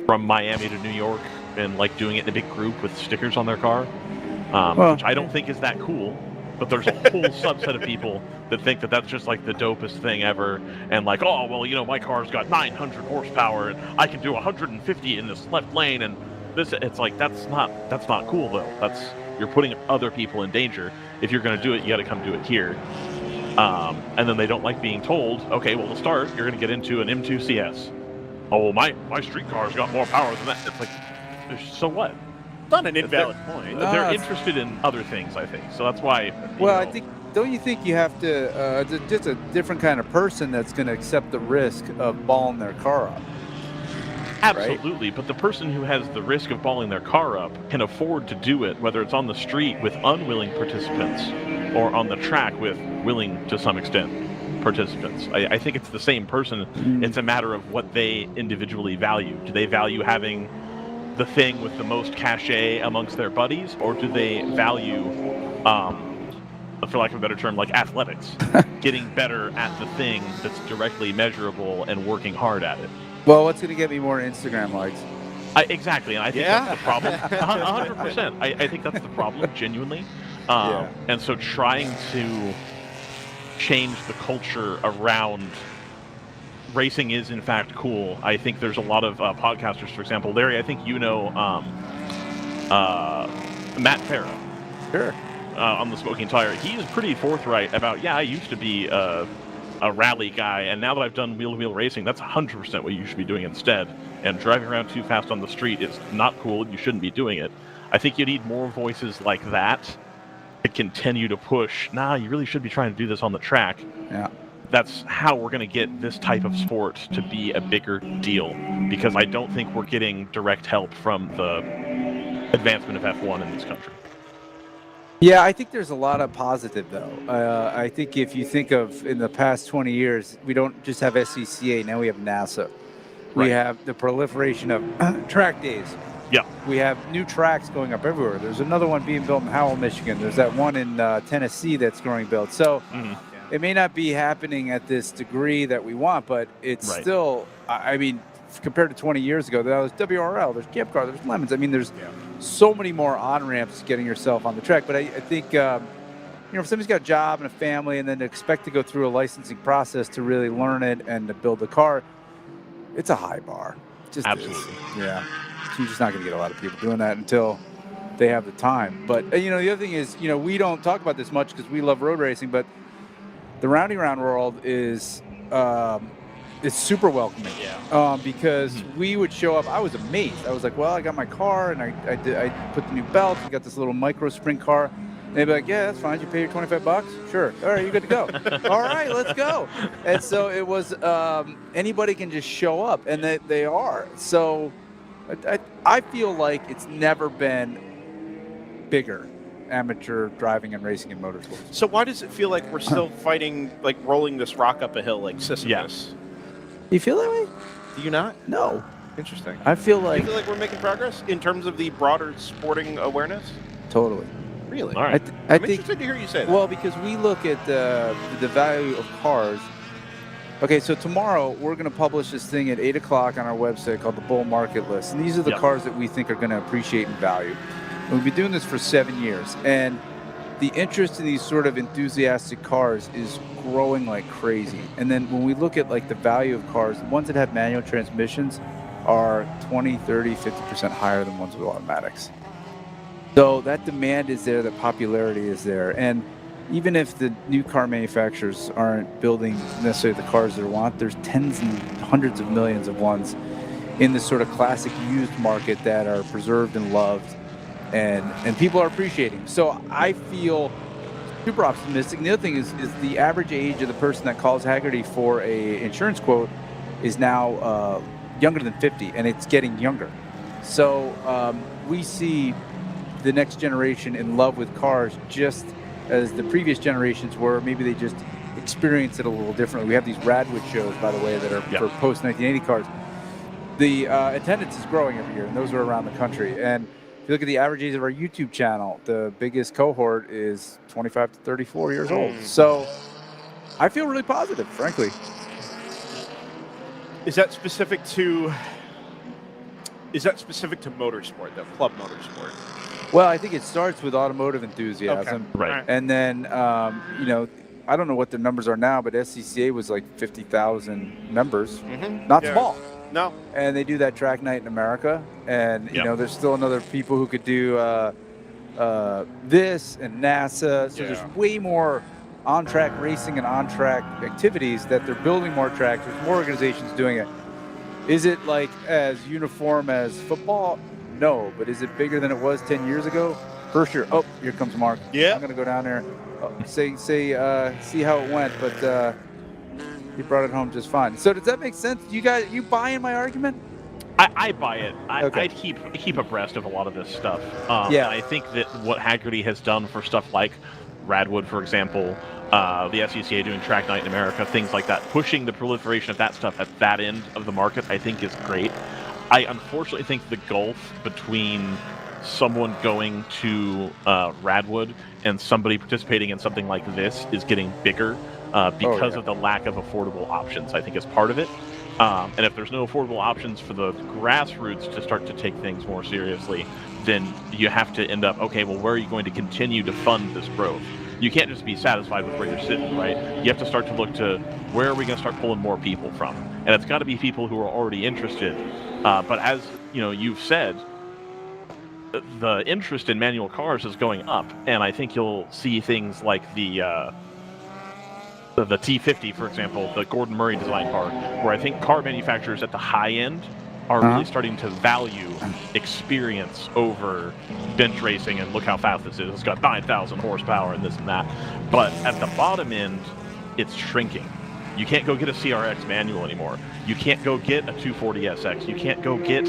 from Miami to New York and like doing it in a big group with stickers on their car, which I don't think is that cool. But there's a whole subset of people that think that that's just like the dopest thing ever, and like, oh, well, my car's got 900 horsepower and I can do 150 in this left lane, and this. It's like that's not cool though. You're putting other people in danger if you're going to do it, you got to come do it here. And then they don't like being told, okay, well, to start, you're going to get into an M2 CS. Oh, my street car's got more power than that. It's like, so what? It's not an invalid point. They're interested in other things, I think. So that's why. Well, I think, don't you think you have to, just a different kind of person that's going to accept the risk of balling their car up? Absolutely, right? But the person who has the risk of balling their car up can afford to do it, whether it's on the street with unwilling participants or on the track with willing, to some extent, participants. I think it's the same person. It's a matter of what they individually value. Do they value having the thing with the most cachet amongst their buddies, or do they value, for lack of a better term, like athletics, getting better at the thing that's directly measurable and working hard at it? Well, what's going to get me more Instagram likes? Exactly, and I think that's the problem. 100%. I think that's the problem, genuinely. And so trying to change the culture around racing is, in fact, cool. I think there's a lot of podcasters, for example. Larry, I think you know Matt Farah. Sure. On the Smoking Tire. He's pretty forthright about, I used to be a rally guy, and now that I've done wheel-to-wheel racing, that's 100% what you should be doing instead. And driving around too fast on the street is not cool. You shouldn't be doing it. I think you need more voices like that to continue to push, you really should be trying to do this on the track. Yeah. That's how we're going to get this type of sport to be a bigger deal, because I don't think we're getting direct help from the advancement of F1 in this country. Yeah, I think there's a lot of positive, though. I think if you think of in the past 20 years, we don't just have SCCA, now we have NASA. We have the proliferation of track days. Yeah. We have new tracks going up everywhere. There's another one being built in Howell, Michigan. There's that one in Tennessee that's growing built. So it may not be happening at this degree that we want, but it's still, I mean, compared to 20 years ago, there was WRL, there's Camp Car, there's Lemons. I mean, there's so many more on-ramps getting yourself on the track. But I think, if somebody's got a job and a family and then to expect to go through a licensing process to really learn it and to build a car, it's a high bar. Just absolutely. Yeah. So you're just not going to get a lot of people doing that until they have the time. But, the other thing is, we don't talk about this much because we love road racing, but the roundy round world is it's super welcoming. Because we would show up. I was amazed. I was like, well, I got my car and I put the new belts. I got this little micro sprint car. And they'd be like, yeah, that's fine. You pay your $25? Sure. All right, you're good to go. All right, let's go. And so it was anybody can just show up, and they are. So I feel like it's never been bigger, amateur driving and racing in motorsports. So why does it feel like we're still fighting, like rolling this rock up a hill like Sisyphus? Yes. You feel that way? Do you not? No. Interesting. I feel like... Do you feel like we're making progress in terms of the broader sporting awareness? Totally. Really? All right. I'm interested to hear you say that. Well, because we look at the value of cars. Okay, so tomorrow we're going to publish this thing at 8 o'clock on our website called the Bull Market List. And these are the cars that we think are going to appreciate in value. And we've been doing this for 7 years. And the interest in these sort of enthusiastic cars is growing like crazy. And then when we look at like the value of cars, the ones that have manual transmissions are 20, 30, 50% higher than ones with automatics. So that demand is there, that popularity is there. And even if the new car manufacturers aren't building necessarily the cars they want, there's tens and hundreds of millions of ones in this sort of classic used market that are preserved and loved and people are appreciating. So I feel super optimistic. And the other thing is the average age of the person that calls Haggerty for a insurance quote is now younger than 50, and it's getting younger. So we see the next generation in love with cars just as the previous generations were. Maybe they just experience it a little differently. We have these Radwood shows, by the way, that are for post-1980 cars. The attendance is growing every year, and those are around the country. And if you look at the average age of our YouTube channel, the biggest cohort is 25 to 34 years old. So I feel really positive, frankly. Is that specific to motorsport, though, club motorsport? Well, I think it starts with automotive enthusiasm. Okay. Right. And then, I don't know what the numbers are now, but SCCA was like 50,000 members. Not small. No. And they do that track night in America. And, there's still another people who could do this and NASA. So there's way more on-track racing and on-track activities that they're building more tracks. There's more organizations doing it. Is it like as uniform as football? No, but is it bigger than it was 10 years ago? For sure. Oh, here comes Mark. Yeah. I'm gonna go down there. See how it went, but he brought it home just fine. So does that make sense? You buying my argument? I buy it. Okay. I keep abreast of a lot of this stuff. Yeah. I think that what Haggerty has done for stuff like Radwood, for example, the SCCA doing Track Night in America, things like that, pushing the proliferation of that stuff at that end of the market, I think is great. I unfortunately think the gulf between someone going to Radwood and somebody participating in something like this is getting bigger because of the lack of affordable options, I think is part of it. And if there's no affordable options for the grassroots to start to take things more seriously, then you have to end up, okay, well, where are you going to continue to fund this growth? You can't just be satisfied with where you're sitting, right? You have to start to look to where are we going to start pulling more people from? And it's got to be people who are already interested. But as you've said, the interest in manual cars is going up, and I think you'll see things like the T50, for example, the Gordon Murray design car, where I think car manufacturers at the high end are really starting to value experience over bench racing and look how fast this is. It's got 9,000 horsepower and this and that. But at the bottom end, it's shrinking. You can't go get a CRX manual anymore. You can't go get a 240SX. You can't go get,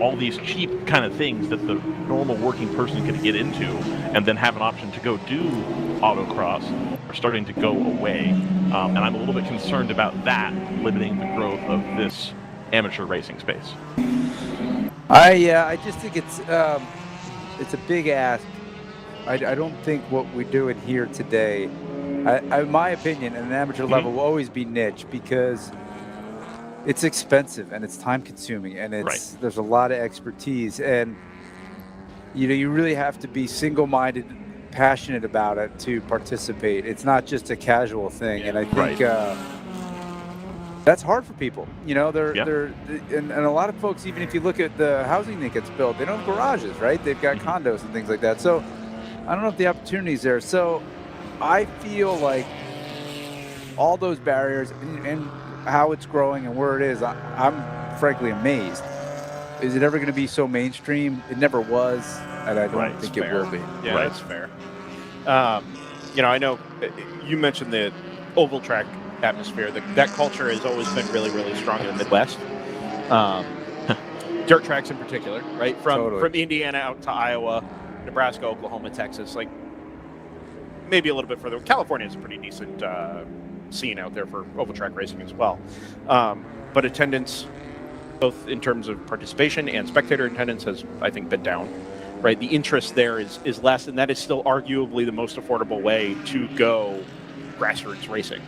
all these cheap kind of things that the normal working person could get into and then have an option to go do autocross are starting to go away. And I'm a little bit concerned about that limiting the growth of this amateur racing space. I just think it's a big ask. I don't think what we're doing here today, in my opinion, at an amateur level, will always be niche because it's expensive and it's time consuming and there's a lot of expertise, and you really have to be single-minded, passionate about it to participate. It's not just a casual thing, and I think that's hard for people. And a lot of folks, even if you look at the housing that gets built, they don't have garages, right? They've got condos and things like that. So I don't know if the opportunity's there. So I feel like all those barriers and how it's growing and where it is, I'm frankly amazed. Is it ever going to be so mainstream? It never was, and I don't think it will be. Yeah, that's fair. I know you mentioned the oval track atmosphere. That culture has always been really, really strong in the Midwest. Dirt tracks in particular, right? From Indiana out to Iowa, Nebraska, Oklahoma, Texas, like maybe a little bit further. California is a pretty decent scene out there for oval track racing as well. But attendance, both in terms of participation and spectator attendance, has, I think, been down. Right, the interest there is less, and that is still arguably the most affordable way to go grassroots racing.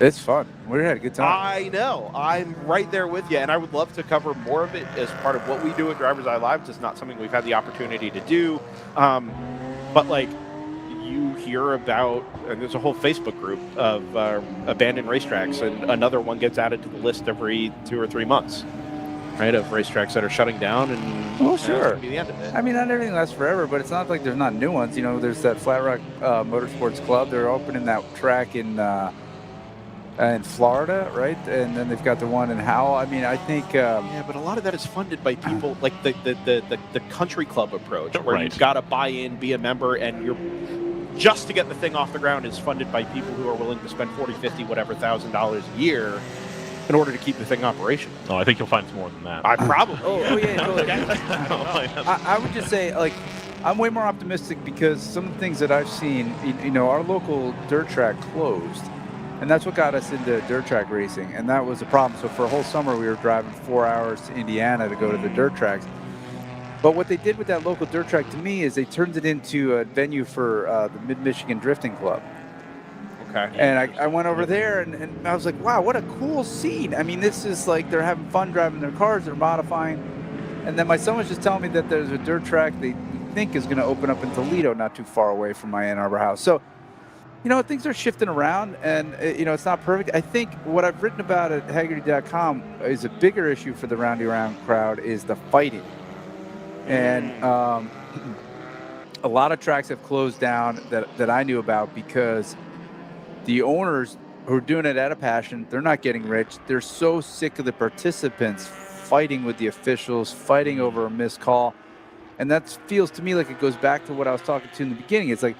It's fun. We had a good time. I know. I'm right there with you, and I would love to cover more of it as part of what we do at DriversEye Live. It's not something we've had the opportunity to do, but like you hear about, and there's a whole Facebook group of abandoned racetracks, and another one gets added to the list every 2 or 3 months. Right, of racetracks that are shutting down, and that's gonna be the end of it. I mean, not everything lasts forever, but it's not like there's not new ones. There's that Flat Rock Motorsports Club. They're opening that track in Florida, right? And then they've got the one in Howell. I mean, I think but a lot of that is funded by people like the country club approach, where you've got to buy in, be a member, and you're just to get the thing off the ground is funded by people who are willing to spend $40, $50, whatever $1,000 a year in order to keep the thing operational. Oh, I think you'll find it's more than that. I probably. I would just say, like, I'm way more optimistic because some of the things that I've seen, our local dirt track closed, and that's what got us into dirt track racing, and that was a problem. So for a whole summer, we were driving 4 hours to Indiana to go to the dirt tracks. But what they did with that local dirt track, to me, is they turned it into a venue for the Mid-Michigan Drifting Club. And I went over there, and I was like, wow, what a cool scene. I mean, this is like they're having fun driving their cars, they're modifying. And then my son was just telling me that there's a dirt track they think is going to open up in Toledo, not too far away from my Ann Arbor house. So, things are shifting around, and, it's not perfect. I think what I've written about at Haggerty.com is a bigger issue for the roundy round crowd is the fighting. And a lot of tracks have closed down that I knew about because the owners who are doing it out of passion, they're not getting rich. They're so sick of the participants fighting with the officials, fighting over a missed call. And that feels to me like it goes back to what I was talking to in the beginning. It's like,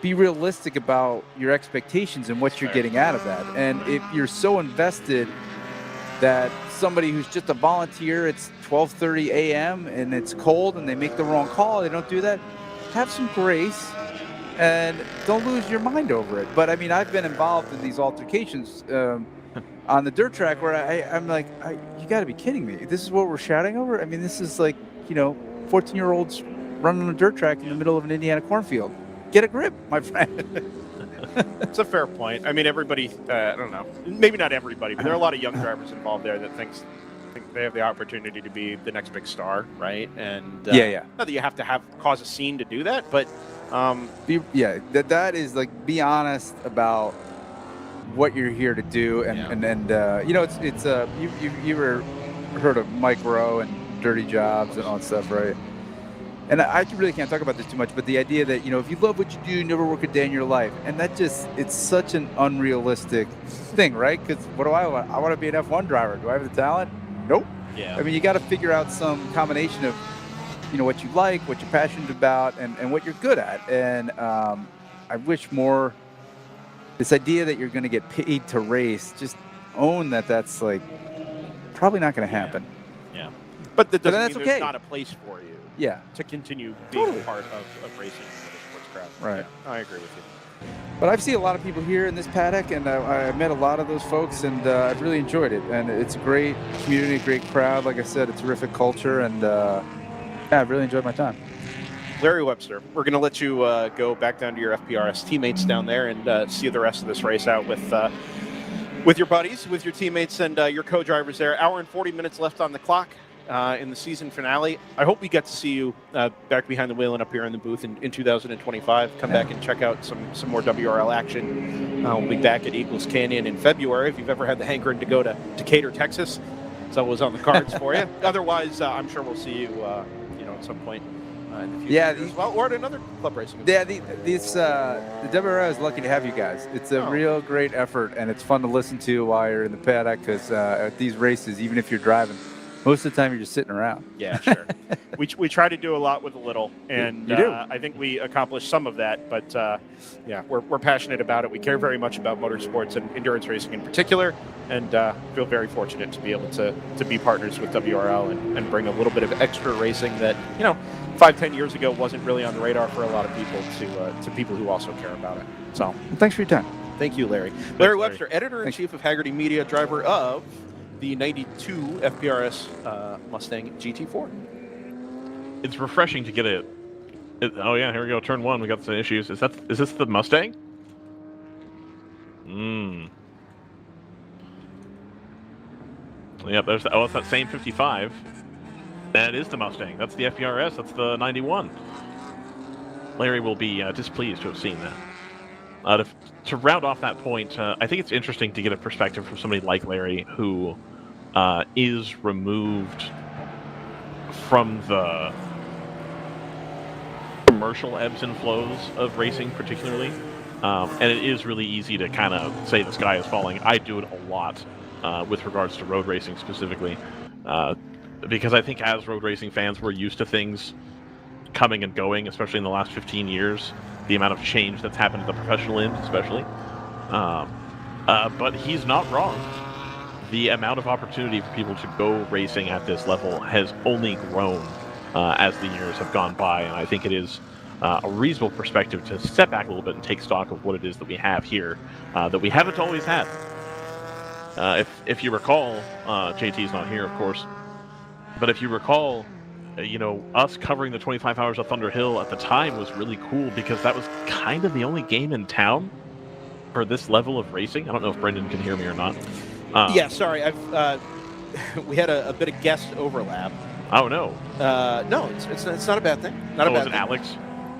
be realistic about your expectations and what you're getting out of that. And if you're so invested that somebody who's just a volunteer, it's 12:30 a.m. and it's cold and they make the wrong call, they don't do that, have some grace and don't lose your mind over it. But I mean, I've been involved in these altercations on the dirt track where I'm like, you got to be kidding me. This is what we're shouting over? I mean, this is like, 14-year-olds running on a dirt track in the middle of an Indiana cornfield. Get a grip, my friend. It's a fair point. I mean, everybody, I don't know, maybe not everybody, but there are a lot of young drivers involved there that think they have the opportunity to be the next big star, right? And yeah. Not that you have to cause a scene to do that, but that is like, be honest about what you're here to do, and it's you ever heard of Mike Rowe and Dirty Jobs and all that stuff, right? And I really can't talk about this too much, but the idea that, if you love what you do, you never work a day in your life. And that it's such an unrealistic thing, right? Because what do I want? I want to be an F1 driver. Do I have the talent? Nope. Yeah. I mean, you got to figure out some combination of, what you like, what you're passionate about, and what you're good at. And I wish more, this idea that you're going to get paid to race, just own that's like probably not going to happen. Yeah. But that doesn't that's mean okay. there's not a place for you. Yeah. To continue being a part of racing and motorsports craft. Right. Yeah, I agree with you. But I've seen a lot of people here in this paddock, and I met a lot of those folks, and I've really enjoyed it. And it's a great community, great crowd. Like I said, a terrific culture, and I've really enjoyed my time. Larry Webster, we're going to let you go back down to your FPRS teammates down there and see the rest of this race out with your buddies, with your teammates, and your co-drivers there. Hour and 40 minutes left on the clock. In the season finale. I hope we get to see you back behind the wheel and up here in the booth in 2025. Come back and check out some more WRL action. We'll be back at Eagles Canyon in February. If you've ever had the hankering to go to Decatur, Texas, it's always on the cards for you. Otherwise, I'm sure we'll see you, at some point in the future as well, or at another club racing event. Yeah, the WRL is lucky to have you guys. It's a real great effort, and it's fun to listen to while you're in the paddock, because at these races, even if you're driving, most of the time you're just sitting around. Yeah, sure. we try to do a lot with a little, and you do. I think we accomplished some of that. But we're passionate about it. We care very much about motorsports and endurance racing in particular, and feel very fortunate to be able to be partners with WRL and bring a little bit of extra racing that 5-10 years ago wasn't really on the radar for a lot of people to people who also care about it. So well, thanks for your time. Thank you, Larry. Larry Webster, editor-in-chief of Haggerty Media, driver of the 92 FPRS Mustang GT4. It's refreshing to get oh yeah, here we go. Turn one. We got some issues. Is this the Mustang? Yep. It's that same 55. That is the Mustang. That's the FPRS. That's the 91. Larry will be displeased to have seen that. To round off that point, I think it's interesting to get a perspective from somebody like Larry, who is removed from the commercial ebbs and flows of racing, particularly. And it is really easy to kind of say the sky is falling. I do it a lot with regards to road racing specifically, because I think as road racing fans, we're used to things coming and going, especially in the last 15 years. The amount of change that's happened at the professional end, especially. But he's not wrong. The amount of opportunity for people to go racing at this level has only grown as the years have gone by, and I think it is a reasonable perspective to step back a little bit and take stock of what it is that we have here that we haven't always had. If you recall, JT's not here, of course, but if you recall, us covering the 25 Hours of Thunder Hill at the time was really cool because that was kind of the only game in town for this level of racing. I don't know if Brendan can hear me or not. Yeah, sorry. We had a bit of guest overlap. Oh, no. No, it's not a bad thing. Not a bad was it thing. Alex?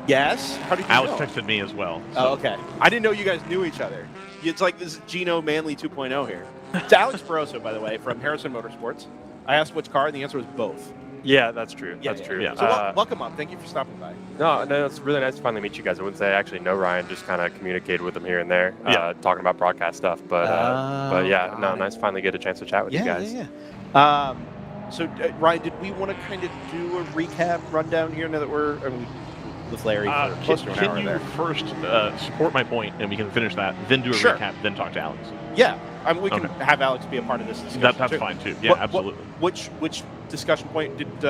Yes. How did you Alex know? texted me as well. So. Oh, okay. I didn't know you guys knew each other. It's like this is Gino Manley 2.0 here. It's Alex Barroso, by the way, from Harrison Motorsports. I asked which car, and the answer was both. Yeah, that's true. Yeah, That's true. Yeah. So welcome up. Thank you for stopping by. No, it's really nice to finally meet you guys. I wouldn't say I actually know Ryan, just kind of communicated with him here and there, talking about broadcast stuff. But yeah, nice to finally get a chance to chat with you guys. Yeah. So Ryan, did we want to kind of do a recap rundown here now that we're with Larry for close to an hour there? Can you first support my point, and we can finich that, then do a recap, then talk to Alex? Yeah, I mean, we can have Alex be a part of this discussion. That's fine too. Yeah, absolutely. Which discussion point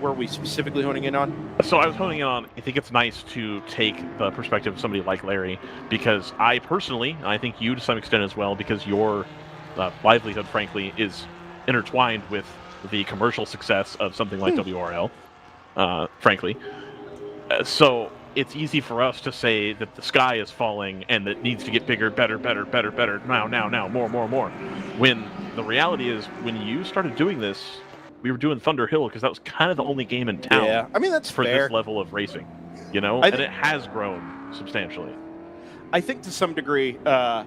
were we specifically honing in on? So I was honing in on, I think it's nice to take the perspective of somebody like Larry, because I personally, and I think you to some extent as well, because your livelihood, frankly, is intertwined with the commercial success of something like WRL, frankly. So it's easy for us to say that the sky is falling and that it needs to get bigger, better, now, more. When the reality is, when you started doing this, we were doing Thunder Hill because that was kind of the only game in town. Yeah, I mean, that's for fair. This level of racing, and it has grown substantially. I think to some degree, the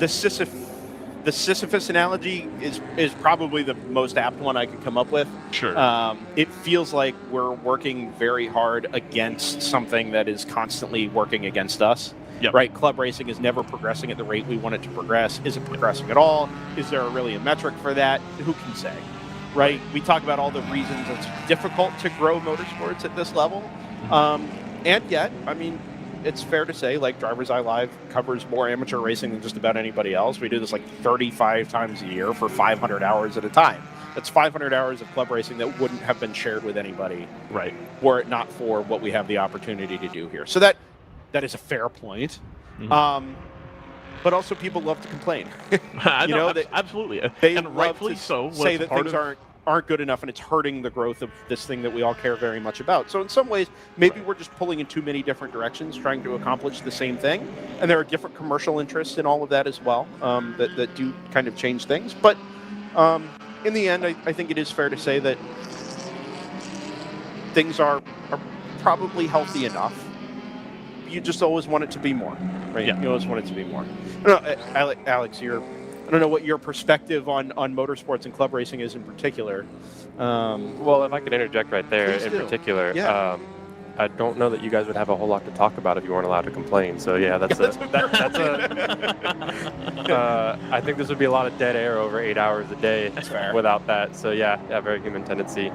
Sisyphus analogy is probably the most apt one I could come up with. Sure. It feels like we're working very hard against something that is constantly working against us. Yep. Right? Club racing is never progressing at the rate we want it to progress. Is it progressing at all? Is there really a metric for that? Who can say? Right? We talk about all the reasons it's difficult to grow motorsports at this level. And yet, I mean, it's fair to say, like, DriversEye Live covers more amateur racing than just about anybody else. We do this like 35 times a year for 500 hours at a time. That's 500 hours of club racing that wouldn't have been shared with anybody, right, were it not for what we have the opportunity to do here. So that is a fair point. But also, people love to complain. Absolutely, they and rightfully so. Say that things aren't good enough, and it's hurting the growth of this thing that we all care very much about. So in some ways, maybe we're just pulling in too many different directions, trying to accomplish the same thing. And there are different commercial interests in all of that as well, that do kind of change things. But in the end, I think it is fair to say that things are probably healthy enough. You just always want it to be more, right? Yeah. You always want it to be more. Alex, I don't know what your perspective on motorsports and club racing is in particular. Well, if I could interject right there in particular, I don't know that you guys would have a whole lot to talk about if you weren't allowed to complain. So yeah, I think this would be a lot of dead air over 8 hours a day without that. So yeah, very human tendency.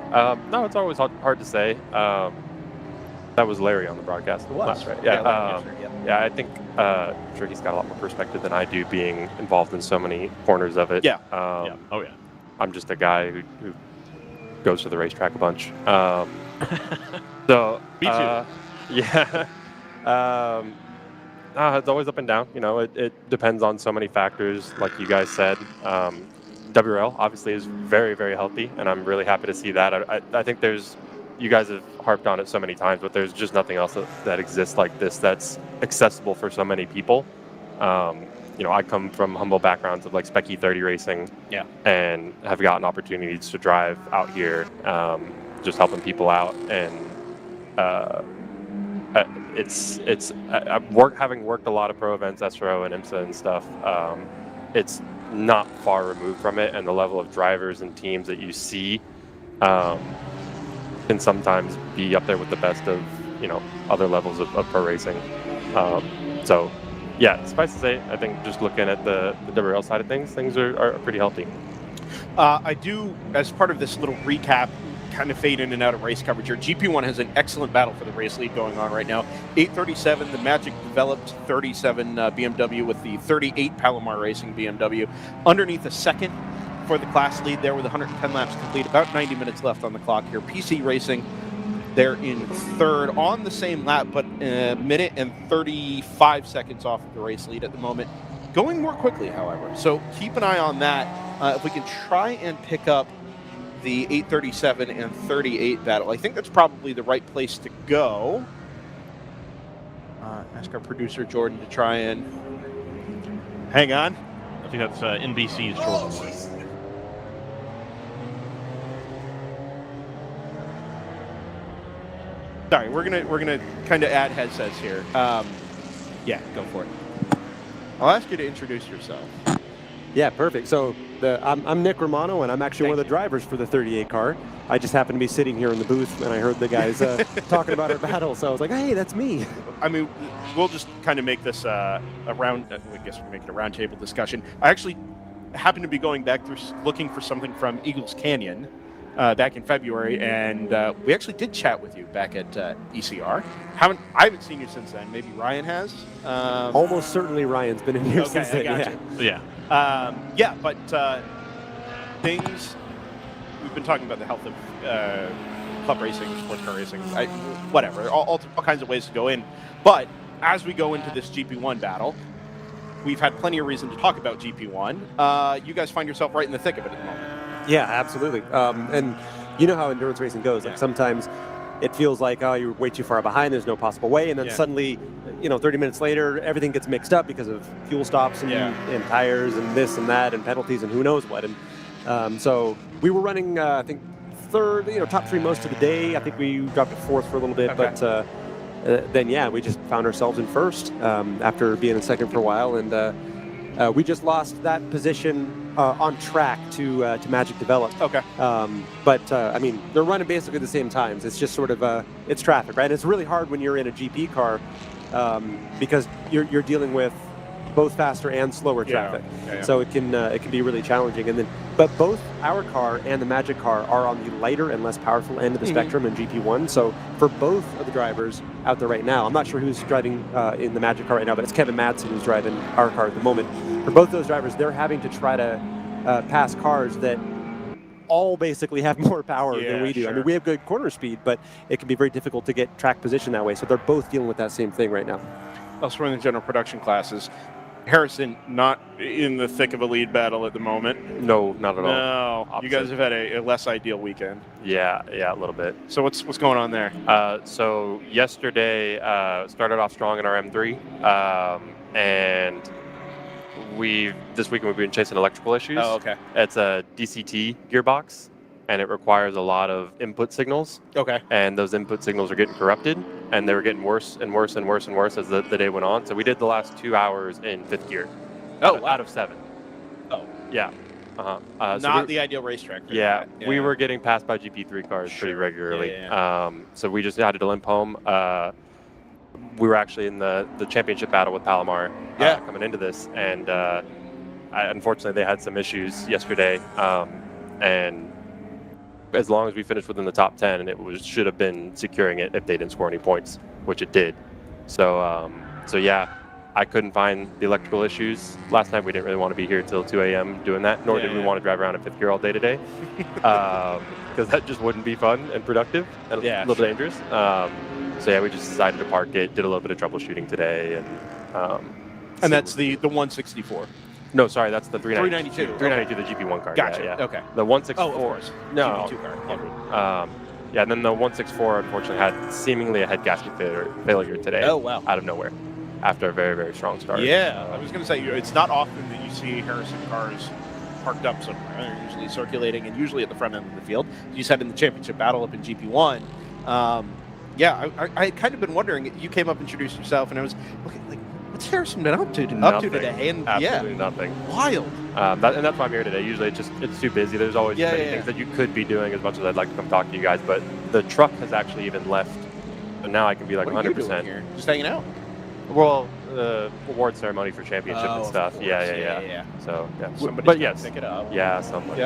No, it's always hard to say. That was Larry on the broadcast. It was, right? Yeah. Yeah, I think I'm sure he's got a lot more perspective than I do, being involved in so many corners of it. Yeah. Oh yeah. I'm just a guy who goes to the racetrack a bunch. So me too. Yeah. It's always up and down. It depends on so many factors, like you guys said. WRL obviously is very, very healthy, and I'm really happy to see that. I think you guys have harped on it so many times, but there's just nothing else that exists like this that's accessible for so many people. I come from humble backgrounds of like Spec E30 racing, and have gotten opportunities to drive out here, just helping people out, and having worked a lot of pro events, SRO and IMSA and stuff. It's not far removed from it, and the level of drivers and teams that you see can sometimes be up there with the best of other levels of pro racing. So yeah, suffice to say, I think just looking at the WRL side of things are pretty healthy. I do, as part of this little recap, kind of fade in and out of race coverage here. GP1 has an excellent battle for the race lead going on right now. 837, the Magic developed 37 BMW with the 38 Palomar Racing BMW underneath a second for the class lead there with 110 laps complete. About 90 minutes left on the clock here. PC Racing, they're in third on the same lap, but a minute and 35 seconds off of the race lead at the moment. Going more quickly, however. So keep an eye on that. If we can try and pick up the 837 and 38 battle, I think that's probably the right place to go. Ask our producer, Jordan, to try and hang on. I think that's NBC's Jordan. Sorry, we're gonna kind of add headsets here. Yeah, go for it. I'll ask you to introduce yourself. Yeah, perfect. So I'm Nick Romano, and I'm actually one of the drivers for the 38 car. I just happened to be sitting here in the booth, and I heard the guys talking about our battle, so I was like, hey, that's me. I mean, we'll just kind of make this a round. I guess we make it a roundtable discussion. I actually happened to be going back through looking for something from Eagles Canyon back in February, and we actually did chat with you back at ECR. I haven't seen you since then. Maybe Ryan has. Almost certainly Ryan's been in here since then. Yeah, but things. We've been talking about the health of club racing, sports car racing, whatever, all kinds of ways to go in. But as we go into this GP1 battle, we've had plenty of reason to talk about GP1. You guys find yourself right in the thick of it at the moment. Yeah, absolutely. And you know how endurance racing goes. Like sometimes it feels like, oh, you're way too far behind. There's no possible way. And then suddenly, 30 minutes later, everything gets mixed up because of fuel stops and tires and this and that and penalties and who knows what. And so we were running, I think, third, top three most of the day. I think we dropped to fourth for a little bit. But then, we just found ourselves in first after being in second for a while. And we just lost that position on track to Magic Develop. Okay. But I mean, they're running basically the same times. It's just sort of it's traffic, right? And it's really hard when you're in a GP car because you're dealing with both faster and slower traffic. So it can be really challenging. But both our car and the Magic car are on the lighter and less powerful end of the spectrum in GP1. So for both of the drivers out there right now, I'm not sure who's driving in the Magic car right now, but it's Kevin Madsen who's driving our car at the moment. For both those drivers, they're having to try to pass cars that all basically have more power than we do. Sure. I mean, we have good corner speed, but it can be very difficult to get track position that way. So they're both dealing with that same thing right now. Elsewhere in the general production classes, Harrison not in the thick of a lead battle at the moment. No, not at all. No, Opposite. you guys have had a less ideal weekend. Yeah, a little bit. So what's going on there? So yesterday started off strong in our M3, and this weekend we've been chasing electrical issues. Oh, okay. It's a DCT gearbox, and it requires a lot of input signals. Okay. And those input signals are getting corrupted, and they were getting worse and worse and worse and worse as the day went on. So we did the last 2 hours in fifth gear. Out of 7. Oh. Yeah. Not the ideal racetrack. We were getting passed by GP3 cars pretty regularly. So we just had to limp home. We were actually in the championship battle with Palomar coming into this, and unfortunately they had some issues yesterday. And as long as we finished within the top 10, and it should have been securing it if they didn't score any points, which it did. So I couldn't find the electrical issues. Last night we didn't really want to be here till 2 a.m. doing that, nor did we want to drive around in fifth gear all day today, because that just wouldn't be fun and productive and a little dangerous. So we just decided to park it, did a little bit of troubleshooting today, and that's the 164. No, sorry, that's the 392. 392, the GP1 car. Gotcha. Yeah. Okay. The 164. Oh, of course. No. GP2 car. And then the 164 unfortunately had seemingly a head gasket failure today. Oh, wow. Out of nowhere, after a very, very strong start. Yeah, I was going to say it's not often that you see Harrison cars parked up somewhere. They're usually circulating and usually at the front end of the field. You said in the championship battle up in GP1. I kind of been wondering. You came up, introduced yourself, and I was okay. Like, what's Harrison been up to today? And absolutely nothing. Wild. And that's why I'm here today. Usually it's too busy. There's always many things that you could be doing. As much as I'd like to come talk to you guys, but the truck has actually even left. So now I can be like 100%. What are you doing here? Just hanging out. Well, award ceremony for championship and stuff. Yeah. So Somebody's yes, pick it up. Yeah, somebody.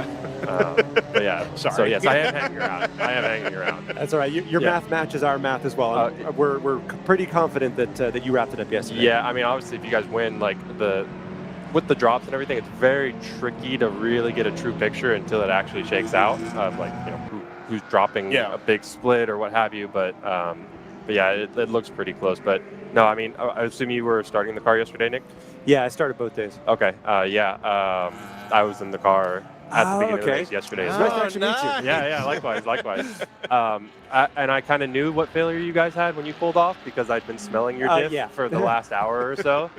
But yeah. Sorry. So yes, I am hanging around. That's all right. Your math matches our math as well. We're pretty confident that you wrapped it up yesterday. Yeah, I mean, obviously, if you guys win, with the drops and everything, it's very tricky to really get a true picture until it actually shakes out of who's dropping a big split or what have you. But it looks pretty close. But no, I mean, I assume you were starting the car yesterday, Nick? Yeah, I started both days. Okay. I was in the car at the beginning of the race yesterday. It's nice to actually meet you. Yeah, likewise. And I kind of knew what failure you guys had when you pulled off because I'd been smelling your diff for the last hour or so.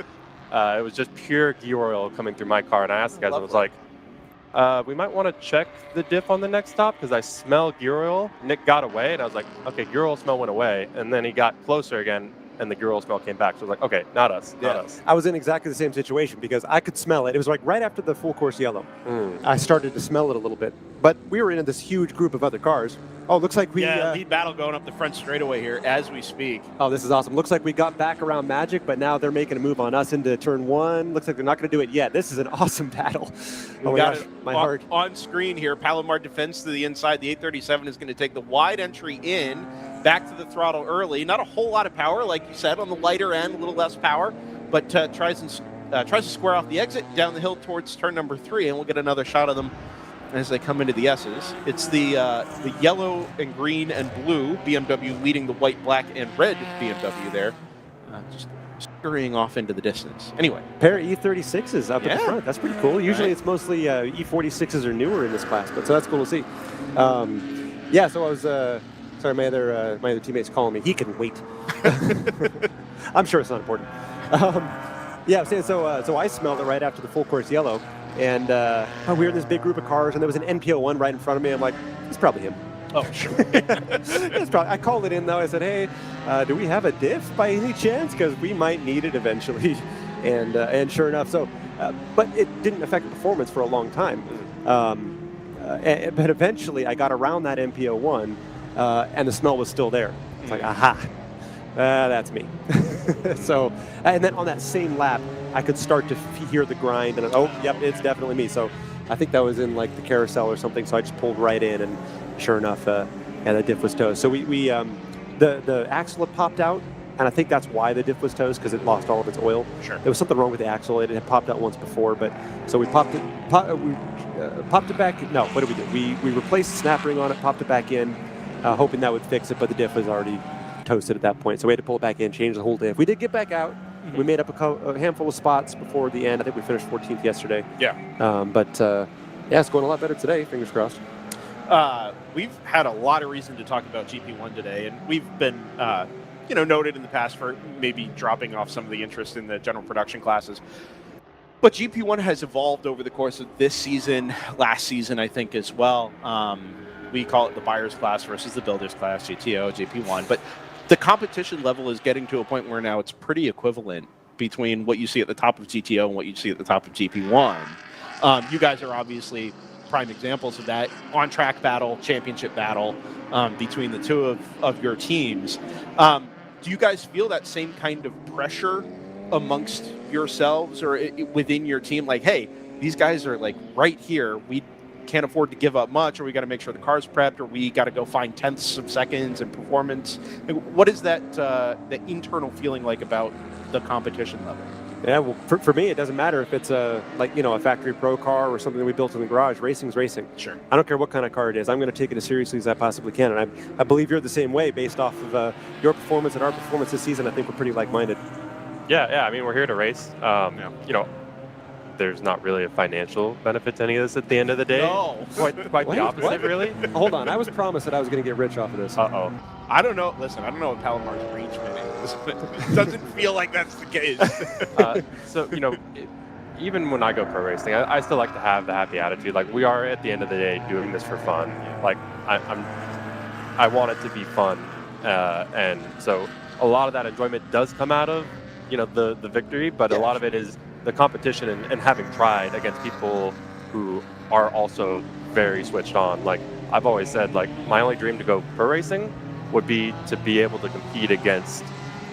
It was just pure gear oil coming through my car, and I asked the guys, I was like, we might want to check the diff on the next stop because I smell gear oil. Nick got away, and I was like, okay, gear oil smell went away. And then he got closer again, and the Guerrero smell came back. So I was like, okay, not us. I was in exactly the same situation because I could smell it. It was like right after the full course yellow. I started to smell it a little bit. But we were in this huge group of other cars. Oh, looks like we... lead battle going up the front straightaway here as we speak. Oh, this is awesome. Looks like we got back around Magic, but now they're making a move on us into turn 1. Looks like they're not going to do it yet. This is an awesome battle. We got it on screen here. Palomar defends to the inside. The 837 is going to take the wide entry in, back to the throttle early. Not a whole lot of power, like you said, on the lighter end, a little less power, but tries to square off the exit down the hill towards turn number 3, and we'll get another shot of them as they come into the S's. It's the yellow and green and blue BMW leading the white, black, and red BMW there, just scurrying off into the distance. Anyway. Pair of E36s up at the front. That's pretty cool. Usually it's mostly E46s or newer in this class, but so that's cool to see. So I was... sorry, my other teammate's calling me. He can wait. I'm sure it's not important. So I smelled it right after the full course yellow. And we were in this big group of cars, and there was an NPO1 right in front of me. I'm like, it's probably him. Oh, sure. I called it in, though. I said, hey, do we have a diff by any chance? Because we might need it eventually. And sure enough, but it didn't affect performance for a long time. But eventually, I got around that NPO1, and the smell was still there. It's like, aha. That's me. And then on that same lap, I could start to hear the grind, and it's definitely me. So I think that was in like the carousel or something. So I just pulled right in, and sure enough, the diff was toast. So the axle had popped out, and I think that's why the diff was toast, because it lost all of its oil. Sure. There was something wrong with the axle. It had popped out once before, but so we popped it back. No, what did we do? We replaced the snap ring on it, popped it back in, hoping that would fix it, but the diff was already toasted at that point. So we had to pull it back in, change the whole diff. We did get back out. Mm-hmm. We made up a handful of spots before the end. I think we finished 14th yesterday. Yeah. It's going a lot better today, fingers crossed. We've had a lot of reason to talk about GP1 today, and we've been noted in the past for maybe dropping off some of the interest in the general production classes. But GP1 has evolved over the course of this season, last season, I think, as well. We call it the buyer's class versus the builder's class, GTO, GP1. But the competition level is getting to a point where now it's pretty equivalent between what you see at the top of GTO and what you see at the top of GP1. You guys are obviously prime examples of that. On-track battle, championship battle between the two of your teams. Do you guys feel that same kind of pressure amongst yourselves or within your team? Like, hey, these guys are like right here. We can't afford to give up much, or we got to make sure the car's prepped, or we got to go find tenths of seconds in performance. What is that the internal feeling like about the competition level? Yeah, well, for me, it doesn't matter if it's a factory pro car or something that we built in the garage. Racing's racing. Sure. I don't care what kind of car it is. I'm going to take it as seriously as I possibly can, and I believe you're the same way based off of your performance and our performance this season. I think we're pretty like-minded. Yeah. I mean, we're here to race. There's not really a financial benefit to any of this at the end of the day. No. Quite the opposite, really. Hold on. I was promised that I was going to get rich off of this. Uh-oh. I don't know. Listen, I don't know what Palomar's arrangement is. It doesn't feel like that's the case. Even when I go pro racing, I still like to have the happy attitude. Like, we are, at the end of the day, doing this for fun. Like, I want it to be fun. And so a lot of that enjoyment does come out of, the victory, but a lot of it is the competition and having tried against people who are also very switched on. Like, I've always said, like, my only dream to go pro racing would be to be able to compete against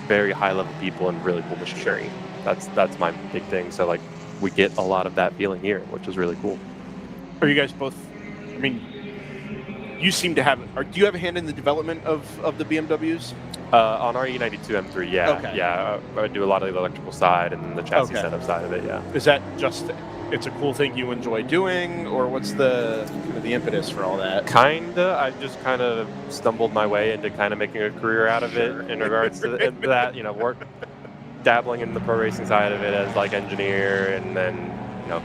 very high level people and really cool machinery. That's my big thing. So, like, we get a lot of that feeling here, which is really cool. Are you guys both, I mean, you seem to have, do you have a hand in the development of the BMWs? On our E92 M3, yeah. Okay. Yeah, I do a lot of the electrical side and the chassis setup side of it, yeah. Is that just, it's a cool thing you enjoy doing, or what's the impetus for all that? Kinda. I just kind of stumbled my way into kind of making a career out of it in regards to that, work, dabbling in the pro racing side of it as like engineer, and then,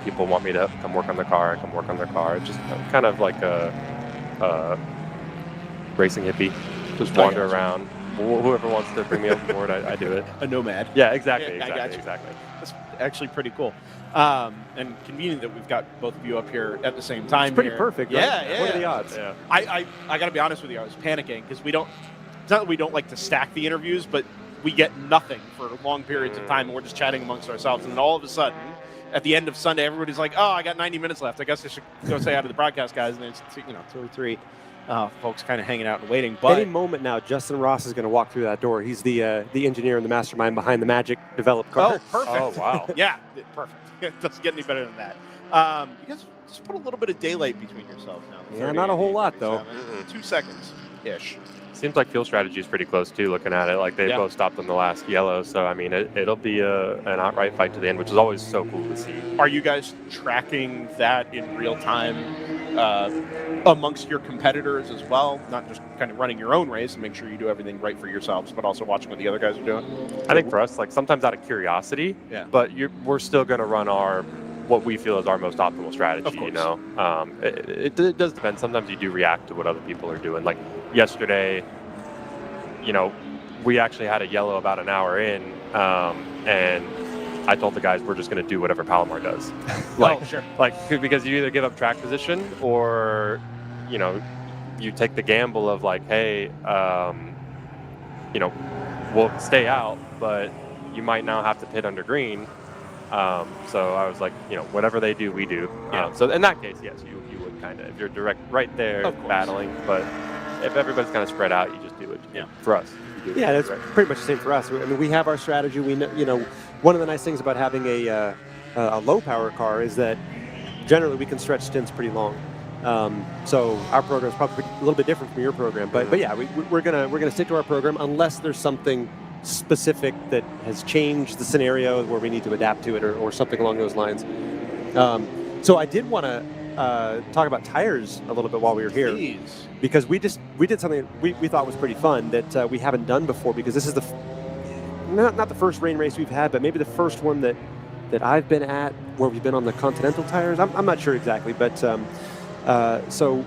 people want me to come work on the car, It's just kind of like a racing hippie, just wander around. Whoever wants to bring me on board, I do it. A nomad. Yeah, exactly. I got you. Exactly. That's actually pretty cool. And convenient that we've got both of you up here at the same time. It's pretty perfect, right? Yeah. What are the odds? Yeah. I got to be honest with you. I was panicking because it's not that we don't like to stack the interviews, but we get nothing for long periods of time, and we're just chatting amongst ourselves. And then all of a sudden, at the end of Sunday, everybody's like, "Oh, I got 90 minutes left. I guess I should go say hi to the broadcast guys." And it's 2 or 3 folks kind of hanging out and waiting. But any moment now, Justin Ross is going to walk through that door. He's the engineer and the mastermind behind the Magic developed car. Oh, perfect. Oh, wow. Yeah, perfect. It doesn't get any better than that. You guys just put a little bit of daylight between yourselves now. Yeah, not a whole lot, though. 2 seconds-ish. Seems like fuel strategy is pretty close too. Looking at it, like they both stopped on the last yellow, so I mean it'll be an outright fight to the end, which is always so cool to see. Are you guys tracking that in real time amongst your competitors as well? Not just kind of running your own race and make sure you do everything right for yourselves, but also watching what the other guys are doing? I think for us, like sometimes out of curiosity, but we're still going to run what we feel is our most optimal strategy. You know, it does depend. Sometimes you do react to what other people are doing. Like yesterday, you know, we actually had a yellow about an hour in, and I told the guys we're just going to do whatever Palomar does. Because you either give up track position or, you know, you take the gamble of like, hey, you know, we'll stay out, but you might now have to pit under green. So I was like, you know, whatever they do, we do. So in that case, yes, you would kind of, if you're direct right there battling, but if everybody's kind of spread out, you just do it. Yeah. For us. Yeah, that's pretty much the same for us. I mean, we have our strategy. We know, you know, one of the nice things about having a low power car is that generally we can stretch stints pretty long. So our program is probably a little bit different from your program, but yeah, we're gonna stick to our program unless there's something specific that has changed the scenario where we need to adapt to it or something along those lines. So I did want to talk about tires a little bit while we were here. Please. Because we did something we thought was pretty fun that we haven't done before, because this is not the first rain race we've had, but maybe the first one that I've been at where we've been on the Continental tires. I'm not sure exactly, but so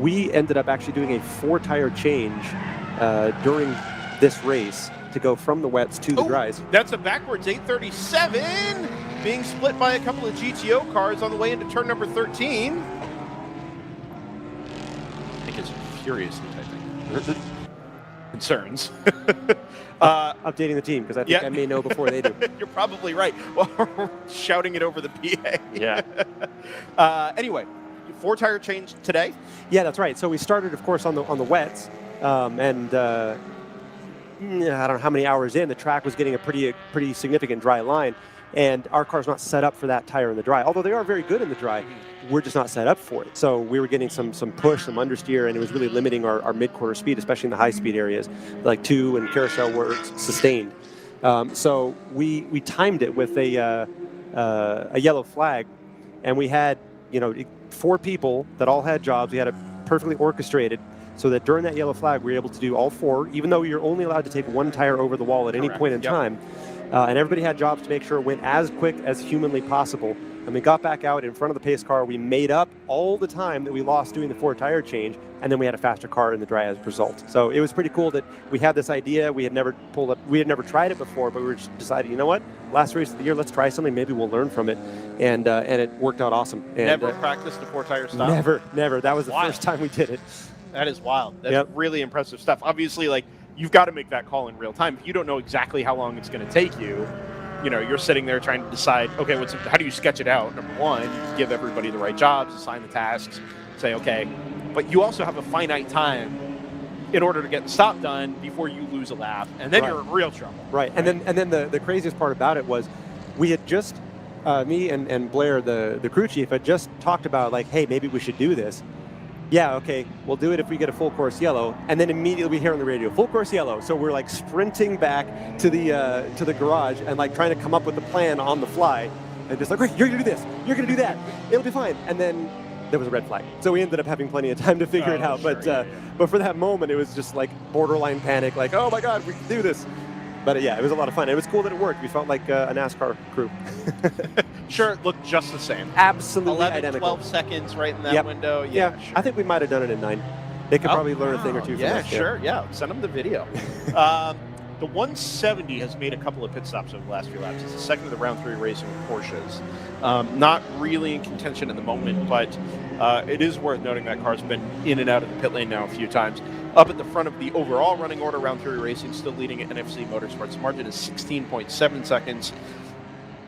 we ended up actually doing a 4-tire change during this race to go from the wets to the dries. That's a backwards 837 being split by a couple of GTO cars on the way into turn number 13. I think it's furiously typing. Concerns. Updating the team, because I think I may know before they do. You're probably right. Well, we're shouting it over the PA. Yeah. Anyway, 4-tire change today? Yeah, that's right. So we started, of course, on the wets, and I don't know how many hours in, the track was getting a pretty significant dry line, and our car's not set up for that tire in the dry. Although they are very good in the dry, we're just not set up for it. So we were getting some push, some understeer, and it was really limiting our mid-quarter speed, especially in the high-speed areas, like 2 and carousel were sustained. So we timed it with a yellow flag, and we had 4 people that all had jobs. We had it perfectly orchestrated, so that during that yellow flag, we were able to do all 4, even though you're only allowed to take 1 tire over the wall at any point in time. And everybody had jobs to make sure it went as quick as humanly possible. And we got back out in front of the pace car. We made up all the time that we lost doing the 4-tire change, and then we had a faster car in the dry as a result. So it was pretty cool that we had this idea. We had never tried it before, but we were just deciding, you know what? Last race of the year, let's try something. Maybe we'll learn from it. And it worked out awesome. And, never practiced a 4-tire stop? Never. That was the first time we did it. That is wild. That's really impressive stuff. Obviously, like, you've got to make that call in real time. If you don't know exactly how long it's going to take you, you're sitting there trying to decide, okay, how do you sketch it out? Number one, you give everybody the right jobs, assign the tasks, say, okay. But you also have a finite time in order to get the stop done before you lose a lap, and then you're in real trouble. Right. And then the craziest part about it was we had just, me and Blair, the crew chief, had just talked about, like, hey, maybe we should do this. Yeah, okay, we'll do it if we get a full course yellow. And then immediately we hear on the radio, full course yellow. So we're like sprinting back to the garage and like trying to come up with a plan on the fly. And just like, wait, you're gonna do this, you're gonna do that, it'll be fine. And then there was a red flag. So we ended up having plenty of time to figure it out. But for that moment, it was just like borderline panic, like, oh my God, we can do this. But yeah, it was a lot of fun. It was cool that it worked. We felt like a NASCAR crew. Sure, it looked just the same. Absolutely 11, identical. 12 seconds right in that window. Yeah, sure. I think we might have done it in 9. They could probably learn a thing or two from us. Sure. Yeah, send them the video. The 170 has made a couple of pit stops over the last few laps. It's the second of the round 3 racing with Porsches. Not really in contention at the moment, but it is worth noting that car's been in and out of the pit lane now a few times. Up at the front of the overall running order, round 3 racing, still leading at NFC Motorsports. The margin is 16.7 seconds.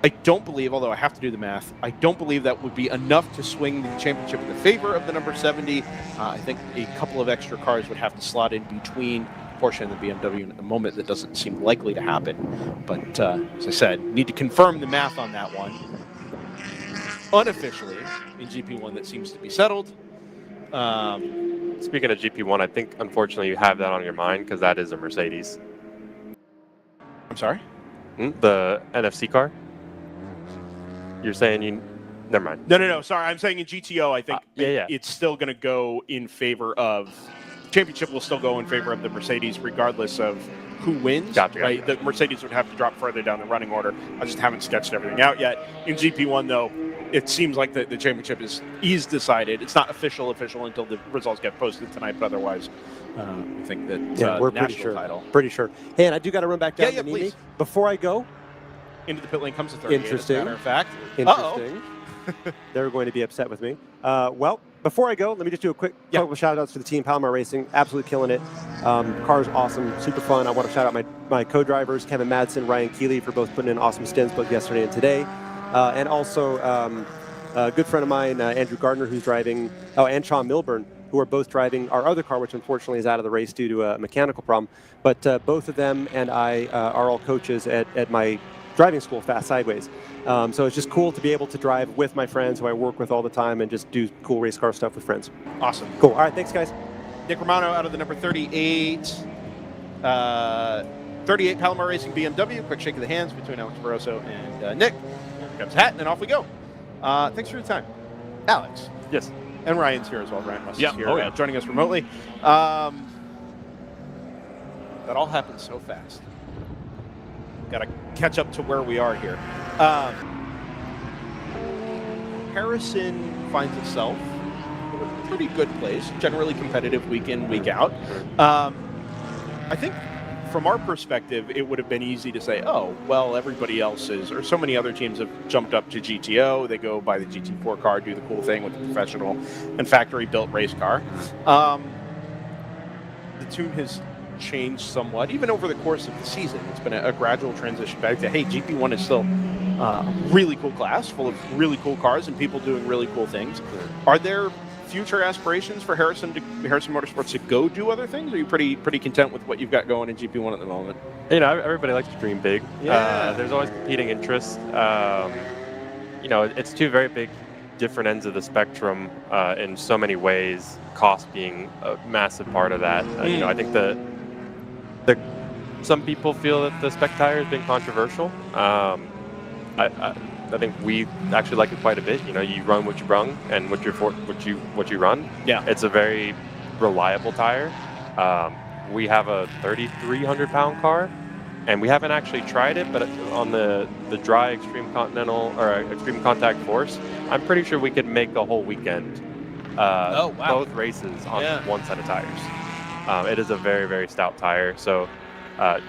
I don't believe, although I have to do the math, I don't believe that would be enough to swing the championship in the favor of the number 70. I think a couple of extra cars would have to slot in between Porsche and the BMW, and at the moment that doesn't seem likely to happen. But as I said, need to confirm the math on that one. Unofficially, in GP1 that seems to be settled. Speaking of GP1, I think unfortunately you have that on your mind because that is a Mercedes. I'm sorry? The NFC car? You're saying you... Never mind. No. Sorry, I'm saying in GTO, I think it's still going to go in favor of... Championship will still go in favor of the Mercedes regardless of who wins. Gotcha. The Mercedes would have to drop further down the running order. I just haven't sketched everything out yet. In GP1, though, it seems like the championship is decided. It's not official until the results get posted tonight, but otherwise, we think that we're pretty sure. Pretty sure. Hey, and I do got to run back down to Nimi. Before I go, into the pit lane comes the 38, interesting. as a matter of fact. Interesting. They're going to be upset with me. Well, before I go, let me just do a quick couple of shout-outs for the team. Palomar Racing, absolutely killing it. Car's awesome, super fun. I want to shout out my co-drivers, Kevin Madsen, Ryan Keeley, for both putting in awesome stints both yesterday and today. And also a good friend of mine, Andrew Gardner, who's driving, and Sean Milburn, who are both driving our other car, which unfortunately is out of the race due to a mechanical problem. But both of them and I are all coaches at my driving school, Fast Sideways. So it's just cool to be able to drive with my friends who I work with all the time and just do cool race car stuff with friends. Awesome. Cool. All right, thanks, guys. Nick Romano out of the number 38. 38 Palomar Racing BMW. Quick shake of the hands between Alex Barroso and Nick. Here comes Hat, and off we go. Thanks for your time. Alex. Yes. And Ryan's here as well. Ryan Russ is here, joining us remotely. That all happened so fast. Got to catch up to where we are here. Harrison finds itself in a pretty good place, generally competitive week in, week out. I think from our perspective, it would have been easy to say, oh, well, everybody else is, or so many other teams have jumped up to GTO. They go buy the GT4 car, do the cool thing with the professional and factory-built race car. The tune has changed somewhat, even over the course of the season. It's been a gradual transition back to, hey, GP1 is still a really cool class, full of really cool cars and people doing really cool things. Are there future aspirations for Harrison Motorsports to go do other things? Or are you pretty content with what you've got going in GP1 at the moment? Everybody likes to dream big. Yeah. There's always competing interests. It's two very big different ends of the spectrum in so many ways, cost being a massive part of that. I think some people feel that the spec tire has been controversial. I think we actually like it quite a bit. You run what you brung and what you run. Yeah, it's a very reliable tire. We have a 3,300-pound car, and we haven't actually tried it, but on the dry Extreme Continental or Extreme Contact Force, I'm pretty sure we could make a whole weekend. Both races on one set of tires. It is a very, very stout tire. So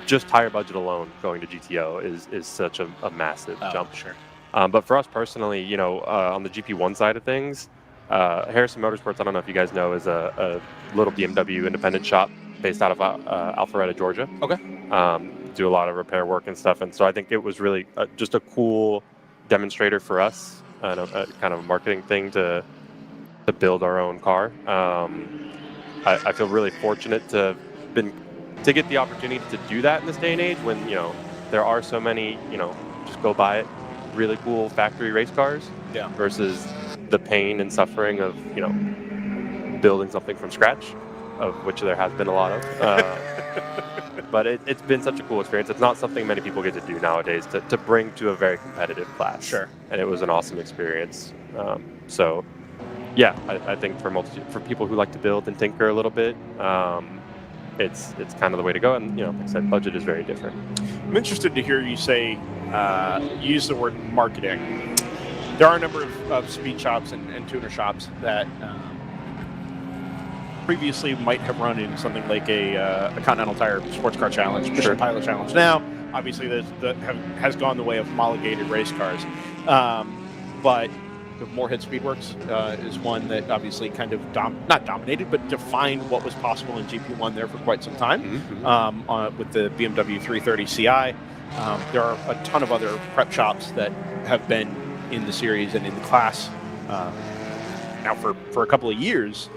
just tire budget alone going to GTO is such a massive jump. Sure. But for us personally, on the GP1 side of things, Harrison Motorsports, I don't know if you guys know, is a little BMW independent shop based out of Alpharetta, Georgia. Okay. Do a lot of repair work and stuff. And so I think it was really just a cool demonstrator for us, and a kind of a marketing thing to build our own car. I feel really fortunate to get the opportunity to do that in this day and age when, there are so many, just go buy it, really cool factory race cars versus the pain and suffering of, building something from scratch, of which there has been a lot of. But it's been such a cool experience. It's not something many people get to do nowadays, to bring to a very competitive class. Sure. And it was an awesome experience. I think for people who like to build and tinker a little bit, it's kind of the way to go. And, like I said, budget is very different. I'm interested to hear you say, use the word marketing. There are a number of speed shops and tuner shops that previously might have run in something like a Continental Tire Sports Car Challenge, Mission Pilot Challenge. Now, obviously, has gone the way of homologated race cars, but the Moorhead Speedworks is one that obviously kind of not dominated, but defined what was possible in GP1 there for quite some time. With the BMW 330 Ci, there are a ton of other prep shops that have been in the series and in the class now for a couple of years.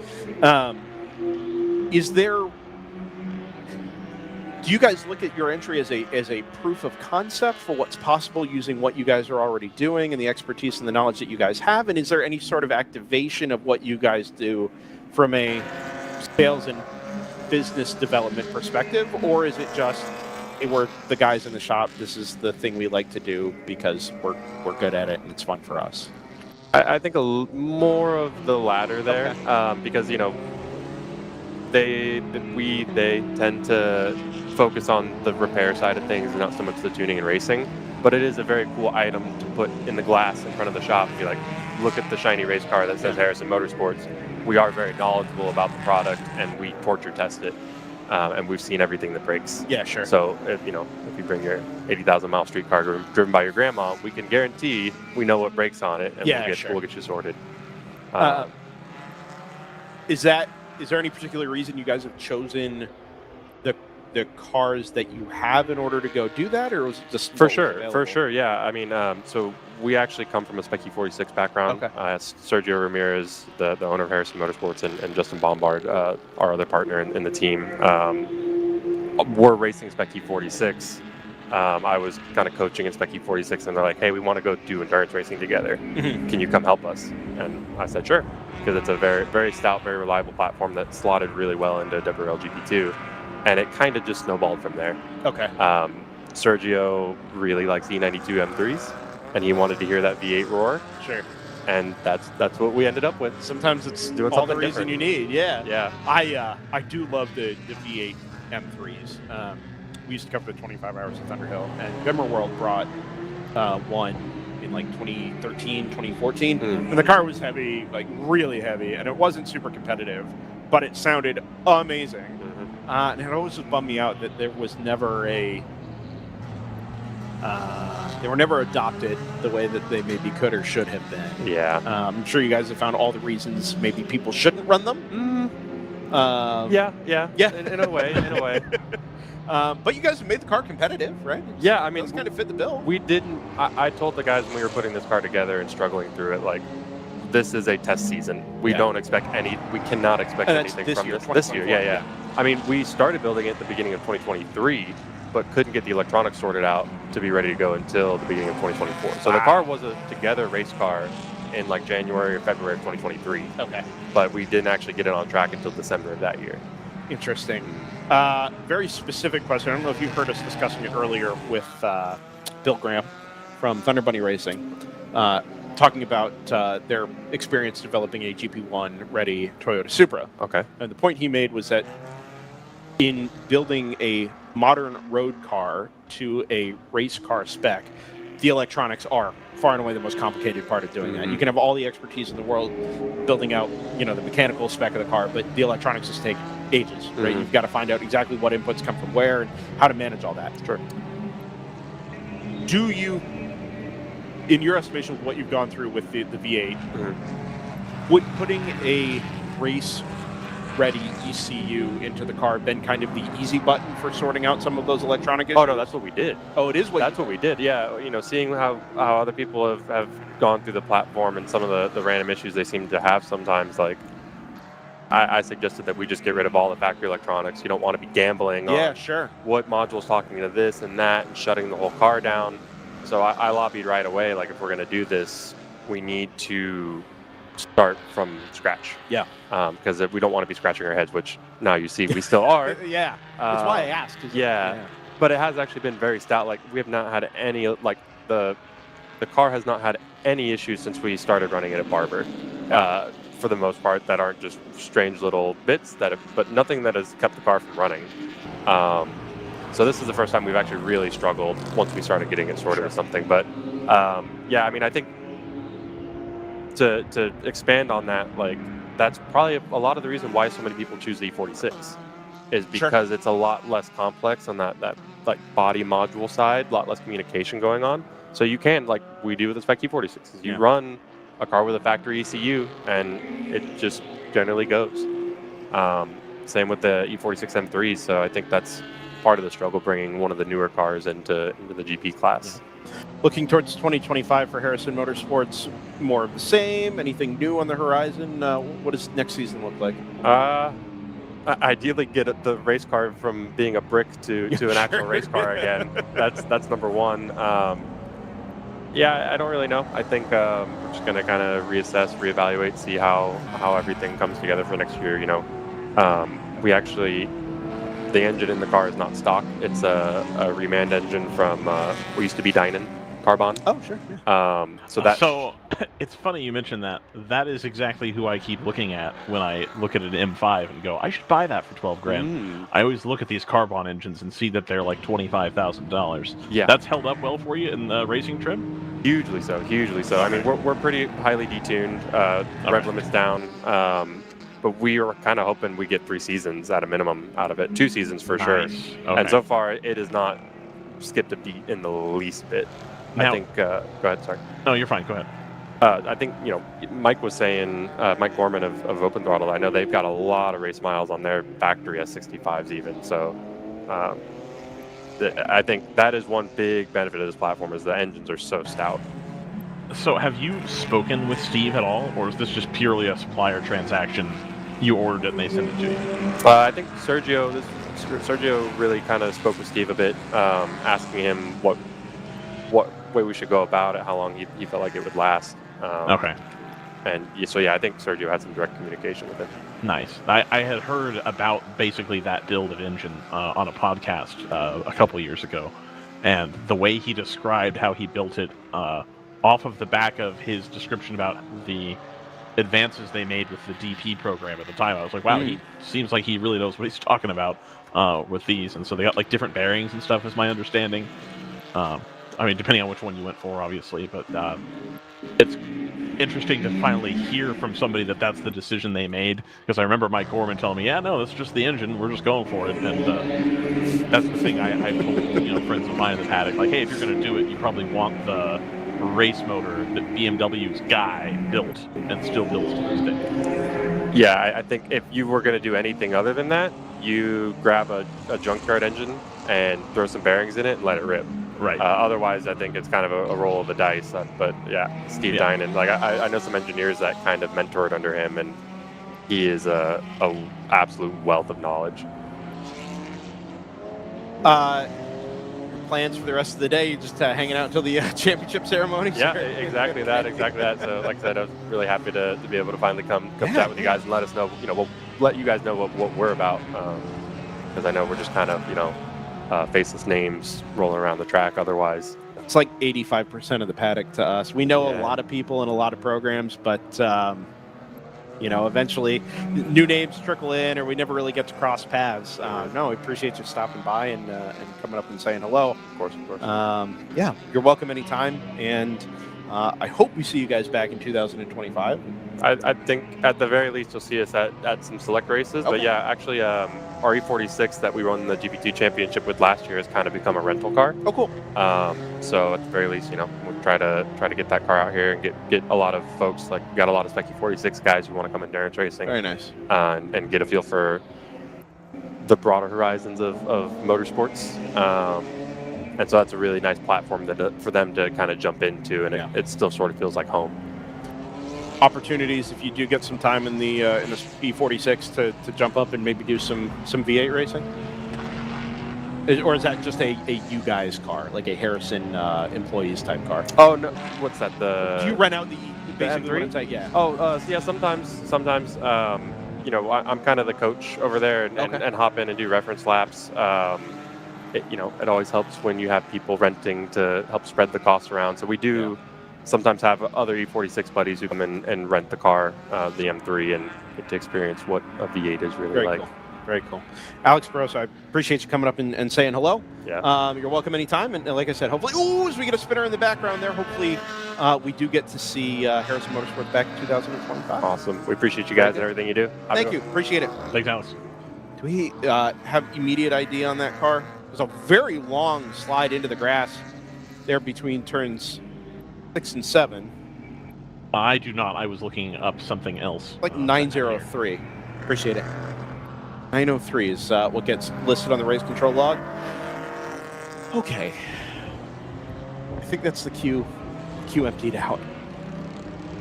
Do you guys look at your entry as a proof of concept for what's possible using what you guys are already doing and the expertise and the knowledge that you guys have? And is there any sort of activation of what you guys do from a sales and business development perspective? Or is it just, hey, we're the guys in the shop, this is the thing we like to do because we're good at it and it's fun for us? I think more of the latter there, because, you know, they tend to focus on the repair side of things and not so much the tuning and racing. But it is a very cool item to put in the glass in front of the shop and be like, look at the shiny race car that says Harrison Motorsports. We are very knowledgeable about the product and we torture test it. And we've seen everything that breaks. Yeah, sure. So, if you bring your 80,000 mile street car driven by your grandma, we can guarantee we know what breaks on it, and we'll get you sorted. Is there any particular reason you guys have chosen the cars that you have in order to go do that, or was it just for sure? Yeah, I mean, so we actually come from a Spec E46 background. Sergio Ramirez, the owner of Harrison Motorsports, and Justin Bombard, our other partner in the team, were racing Spec E46. I was kind of coaching in Spec E46, and they're like, hey, we want to go do endurance racing together. Can you come help us? And I said, sure, because it's a very, very stout, very reliable platform that slotted really well into WRL GP2. And it kind of just snowballed from there. Sergio really likes E92 M3s, and he wanted to hear that V8 roar. Sure. And that's what we ended up with. Sometimes it's doing all the something reason different. you need. Yeah. Yeah. I do love the V8 M3s. We used to cover the 25 hours of Thunderhill, and Bimmer World brought one in like 2013, 2014, and the car was heavy, like really heavy, and it wasn't super competitive, but it sounded amazing. And it always just bummed me out that there was never they were never adopted the way that they maybe could or should have been. Yeah. I'm sure you guys have found all the reasons maybe people shouldn't run them. Yeah. In a way. But you guys have made the car competitive, right? Yeah, I mean, it's kind of fit the bill. We didn't. I told the guys when we were putting this car together and struggling through it, like, this is a test season. We don't expect we cannot expect anything from this year. Yeah. I mean, we started building it at the beginning of 2023, but couldn't get the electronics sorted out to be ready to go until the beginning of 2024. So the car was a together race car in like January or February of 2023. But we didn't actually get it on track until December of that year. Interesting. Very specific question. I don't know if you've heard us discussing it earlier with Bill Graham from Thunder Bunny Racing, talking about their experience developing a GP1 ready Toyota Supra. And the point he made was that in building a modern road car to a race car spec, the electronics are far and away the most complicated part of doing that. You can have all the expertise in the world building out, the mechanical spec of the car, but the electronics just take ages, right? You've got to find out exactly what inputs come from where and how to manage all that. Sure. Do you, in your estimation of what you've gone through with the V8, would putting a race-ready ECU into the car been kind of the easy button for sorting out some of those electronic issues? Oh, no, that's what we did. Oh, it is what we did, yeah. Seeing how other people have gone through the platform and some of the random issues they seem to have sometimes, like, I suggested that we just get rid of all the factory electronics. You don't want to be gambling on what module's talking to this and that and shutting the whole car down. So I lobbied right away, like, if we're going to do this, we need to start from scratch. Yeah. Because we don't want to be scratching our heads, which now you see we still are. Yeah. That's why I asked. But it has actually been very stout. Like, we have not had any, like, the car has not had any issues since we started running it at Barber. For the most part, that aren't just strange little bits but nothing that has kept the car from running. So this is the first time we've actually really struggled once we started getting it sorted or something. But yeah, I mean, I think to expand on that, like, that's probably a lot of the reason why so many people choose the E46 is because it's a lot less complex on that like body module side, a lot less communication going on. So you can, like we do with the spec E46s, you run a car with a factory ECU and it just generally goes. Same with the E46 M3s. So I think that's part of the struggle bringing one of the newer cars into the GP class. Looking towards 2025 for Harrison Motorsports, more of the same? Anything new on the horizon? What does next season look like? Ideally, get the race car from being a brick to an actual race car again. That's number one. Yeah, I don't really know. I think we're just going to kind of reassess, reevaluate, see how everything comes together for next year. You know, the engine in the car is not stock. It's a reman engine from what used to be Dynan Carbon. Oh, sure. Yeah. So it's funny you mentioned that. That is exactly who I keep looking at when I look at an M5 and go, I should buy that for $12,000. I always look at these Carbon engines and see that they're like $25,000. Yeah, that's held up well for you in the racing trim. Hugely so. I mean, we're pretty highly detuned. Rev limit's down. But we are kind of hoping we get 3 seasons at a minimum out of it. 2 seasons for sure. Okay. And so far, it has not skipped a beat in the least bit. Now, I think. Go ahead. Sorry. No, you're fine. Go ahead. I think Mike was saying, Mike Gorman of Open Throttle. I know they've got a lot of race miles on their factory S65s even. So, I think that is one big benefit of this platform is the engines are so stout. So, have you spoken with Steve at all, or is this just purely a supplier transaction? You ordered it and they sent it to you. I think Sergio really kind of spoke with Steve a bit, asking him what way we should go about it, how long he felt like it would last. Okay. And so I think Sergio had some direct communication with him. Nice. I had heard about basically that build of engine on a podcast a couple years ago, and the way he described how he built it off of the back of his description about the advances they made with the DP program at the time, I was like, wow, he seems like he really knows what he's talking about with these. And so they got like different bearings and stuff, is my understanding. I mean, depending on which one you went for, obviously, but it's interesting to finally hear from somebody that that's the decision they made, because I remember Mike Gorman telling me, yeah, no, that's just the engine, we're just going for it. And that's the thing I've told friends of mine in the paddock, like, hey, if you're going to do it, you probably want the race motor that BMW's guy built and still builds to this day. Yeah, I think if you were going to do anything other than that, you grab a junkyard engine and throw some bearings in it and let it rip. Right. Otherwise, I think it's kind of a roll of the dice. But yeah, Steve Dynan, like I know some engineers that kind of mentored under him, and he is a absolute wealth of knowledge. Plans for the rest of the day? Just hanging out until the championship ceremony? Yeah, exactly that. So, like I said, I was really happy to be able to finally come chat with you guys and let us know. We'll let you guys know what we're about, because I know we're just kind of faceless names rolling around the track. Otherwise, it's like 85% of the paddock to us. We know a lot of people in a lot of programs, but eventually new names trickle in, or we never really get to cross paths. No, we appreciate you stopping by and coming up and saying hello. Of course. Yeah, you're welcome anytime, and I hope we see you guys back in 2025. I think at the very least you'll see us at some select races. Okay. But yeah, actually, our E46 that we won the GP2 championship with last year has kind of become a rental car. Oh, cool. So at the very least, we'll try to get that car out here and get a lot of folks, like we got a lot of spec E46 guys who want to come endurance racing. Very nice. And get a feel for the broader horizons of motorsports. And so that's a really nice platform for them to kind of jump into, and it still sort of feels like home. Opportunities if you do get some time in the E46 to jump up and maybe do some V8 racing, or is that just a you guys car, like a Harrison employees type car? Oh no, what's that? Do you rent out the M3? Yeah. Oh yeah, sometimes. I'm kind of the coach over there and hop in and do reference laps. It always helps when you have people renting to help spread the costs around. So we do sometimes have other E46 buddies who come in and rent the car, the M3, and get to experience what a V8 is really like. Cool. Very cool. Alex Barroso, I appreciate you coming up and saying hello. Yeah. You're welcome anytime. And like I said, hopefully, as we get a spinner in the background there, hopefully we do get to see Harrison Motorsports back in 2025. Awesome. We appreciate you guys and everything you do. Thank you. Appreciate it. Thanks, Alex. Do we have immediate ID on that car? There's a very long slide into the grass there between turns 6 and 7. I do not. I was looking up something else. Like 903. Appreciate it. 903 is what gets listed on the race control log. Okay. I think that's the queue. Queue emptied out.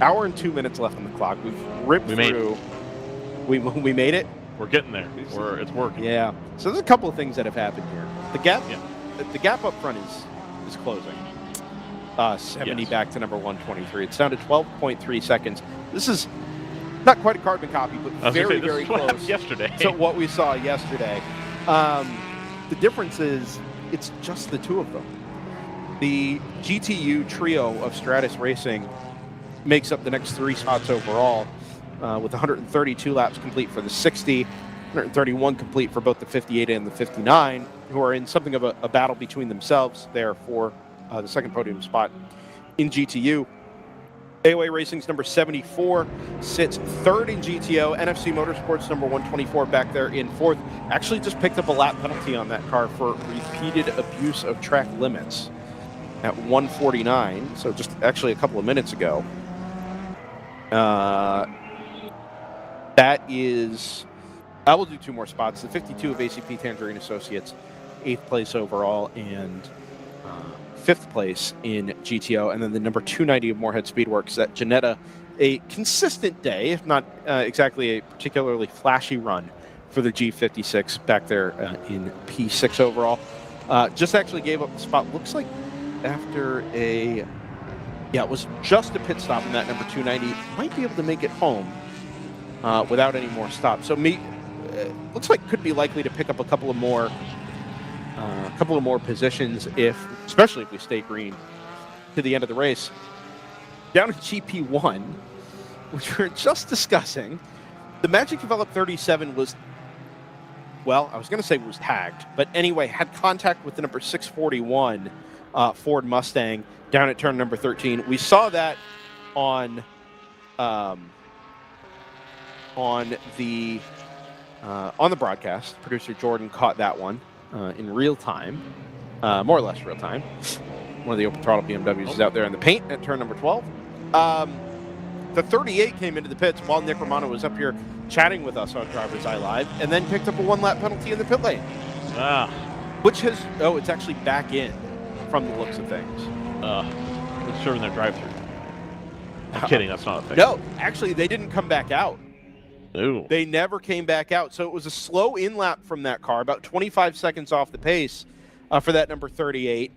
Hour and 2 minutes left on the clock. We've ripped through. We made it. We're getting there. It's working. Yeah. So there's a couple of things that have happened here. The gap up front is closing. 70 back to number 123. It's down to 12.3 seconds. This is not quite a carbon copy, but very close yesterday to what we saw yesterday. The difference is it's just the two of them. The GTU trio of Stratus Racing makes up the next 3 spots overall, with 132 laps complete for the 60, 131 complete for both the 58 and the 59, who are in something of a battle between themselves there for the second podium spot in GTU. AOA Racing's number 74 sits third in GTO. NFC Motorsports number 124 back there in fourth. Actually just picked up a lap penalty on that car for repeated abuse of track limits at 149. So just actually a couple of minutes ago. That is, I will do 2 more spots. The 52 of ACP Tangerine Associates, 8th place overall, and 5th place in GTO, and then the number 290 of Moorhead Speedworks at Janetta. A consistent day, if not exactly a particularly flashy run for the G56 back there in P6 overall. Just actually gave up the spot. Looks like after it was just a pit stop in that number 290. Might be able to make it home without any more stops. So looks like could be likely to pick up a couple of more positions, especially if we stay green to the end of the race. Down at GP1, which we were just discussing, the Magic Develop 37 was, well, I was going to say was tagged, but anyway, had contact with the number 641 Ford Mustang down at turn number 13. We saw that on the broadcast. Producer Jordan caught that one in real time, more or less real time. One of the open throttle BMWs is out there in the paint at turn number 12. The 38 came into the pits while Nick Romano was up here chatting with us on DriversEye Live, and then picked up a 1-lap penalty in the pit lane. Which has, it's actually back in from the looks of things. It's serving their drive-thru. I'm kidding, that's not a thing. No, actually, they didn't come back out. Ooh. They never came back out. So it was a slow in-lap from that car, about 25 seconds off the pace for that number 38,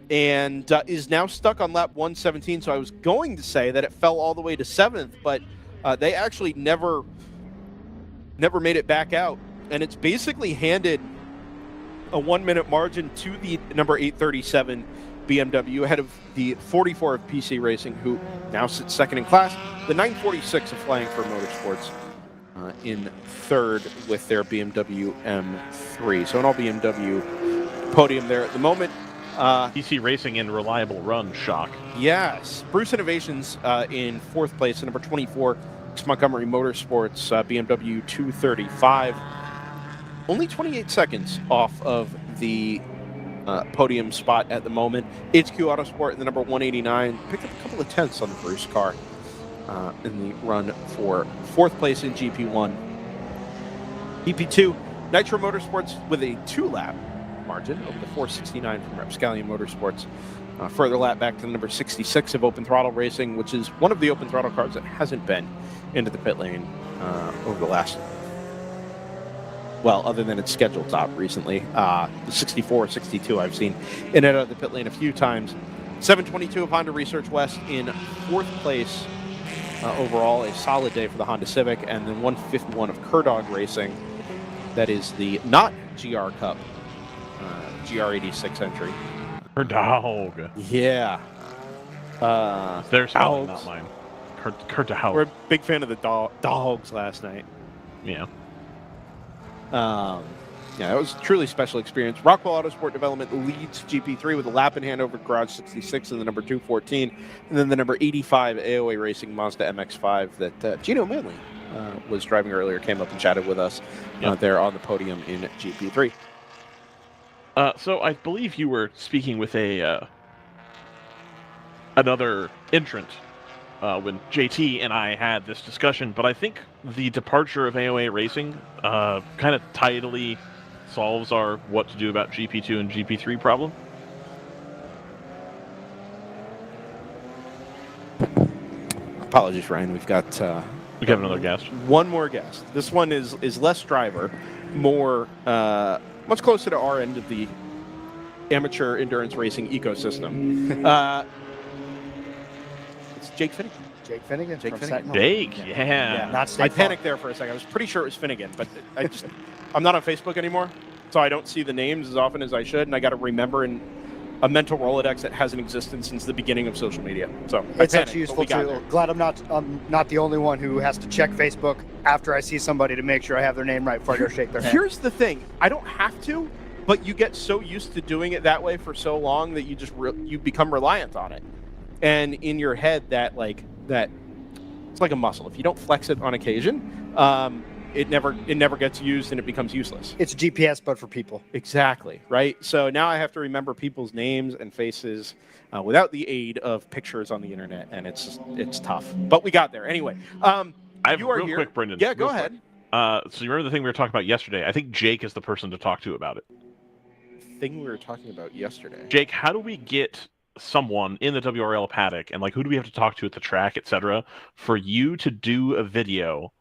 and is now stuck on lap 117. So I was going to say that it fell all the way to 7th, but they actually never made it back out. And it's basically handed a 1-minute margin to the number 837 BMW ahead of the 44 of PC Racing, who now sits second in class. The 946 of Flying for Motorsports in third with their BMW M3. So an all BMW podium there at the moment. PC Racing in reliable run, shock. Yes. Bruce Innovations in fourth place, number 24, Montgomery Motorsports BMW 235. Only 28 seconds off of the podium spot at the moment. HQ Autosport in the number 189. Picked up a couple of tenths on the Bruce car in the run for fourth place in GP1. GP2, Nitro Motorsports with a 2-lap margin over the 469 from Rapscallion Motorsports. Further lap back to the number 66 of Open Throttle Racing, which is one of the Open Throttle cars that hasn't been into the pit lane over the last, well, other than its scheduled stop recently. The 64, 62 I've seen in and out of the pit lane a few times. 722 of Honda Research West in fourth place overall, a solid day for the Honda Civic, and then 151 of Kerdog Racing. That is the not GR Cup, GR86 entry. Kerdog. Yeah. Their spelling, not mine. Kerdog. We're a big fan of the dogs last night. Yeah. Yeah, that was a truly special experience. Rockwell Autosport Development leads GP3 with a lap in hand over Garage 66 and the number 214, and then the number 85 AOA Racing Mazda MX-5 that Gino Manley was driving earlier came up and chatted with us there on the podium in GP3. So I believe you were speaking with another entrant when JT and I had this discussion, but I think the departure of AOA Racing kind of tidily solves our what to do about GP2 and GP3 problem. Apologies, Ryan. We have another guest. One more guest. This one is less driver, more much closer to our end of the amateur endurance racing ecosystem. It's Jake Finnegan. Jake Finnegan. Jake from Finnegan. Sentinel. Jake, yeah. Not I State Farm. panicked there for a second. I was pretty sure it was Finnegan, but I'm not on Facebook anymore, so I don't see the names as often as I should, and I got to remember in a mental Rolodex that hasn't existed since the beginning of social media. So It's such a useful tool. Glad I'm not the only one who has to check Facebook after I see somebody to make sure I have their name right before I go shake their hand. Here's the thing: I don't have to, but you get so used to doing it that way for so long that you just you become reliant on it, and in your head that it's like a muscle. If you don't flex it on occasion, it never gets used and it becomes useless. It's GPS, but for people. Exactly, right? So now I have to remember people's names and faces without the aid of pictures on the internet, and it's tough. But we got there. Anyway, I have you are real here. quick, Brendan. Yeah, go real ahead. quick. So you remember the thing we were talking about yesterday? I think Jake is the person to talk to about it. Thing we were talking about yesterday. Jake, how do we get someone in the WRL paddock, and who do we have to talk to at the track, etc., for you to do a video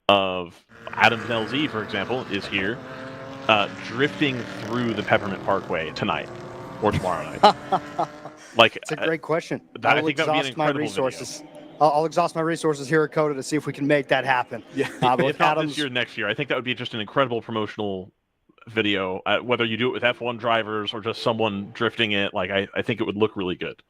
of Adams LZ, for example, is here drifting through the Peppermint Parkway tonight or tomorrow night? It's a great question. I will think that would be an exhaust my incredible resources. I'll exhaust my resources here at COTA to see if we can make that happen. Yeah. If not this year, next year. I think that would be just an incredible promotional video, whether you do it with F1 drivers or just someone drifting it. I think it would look really good.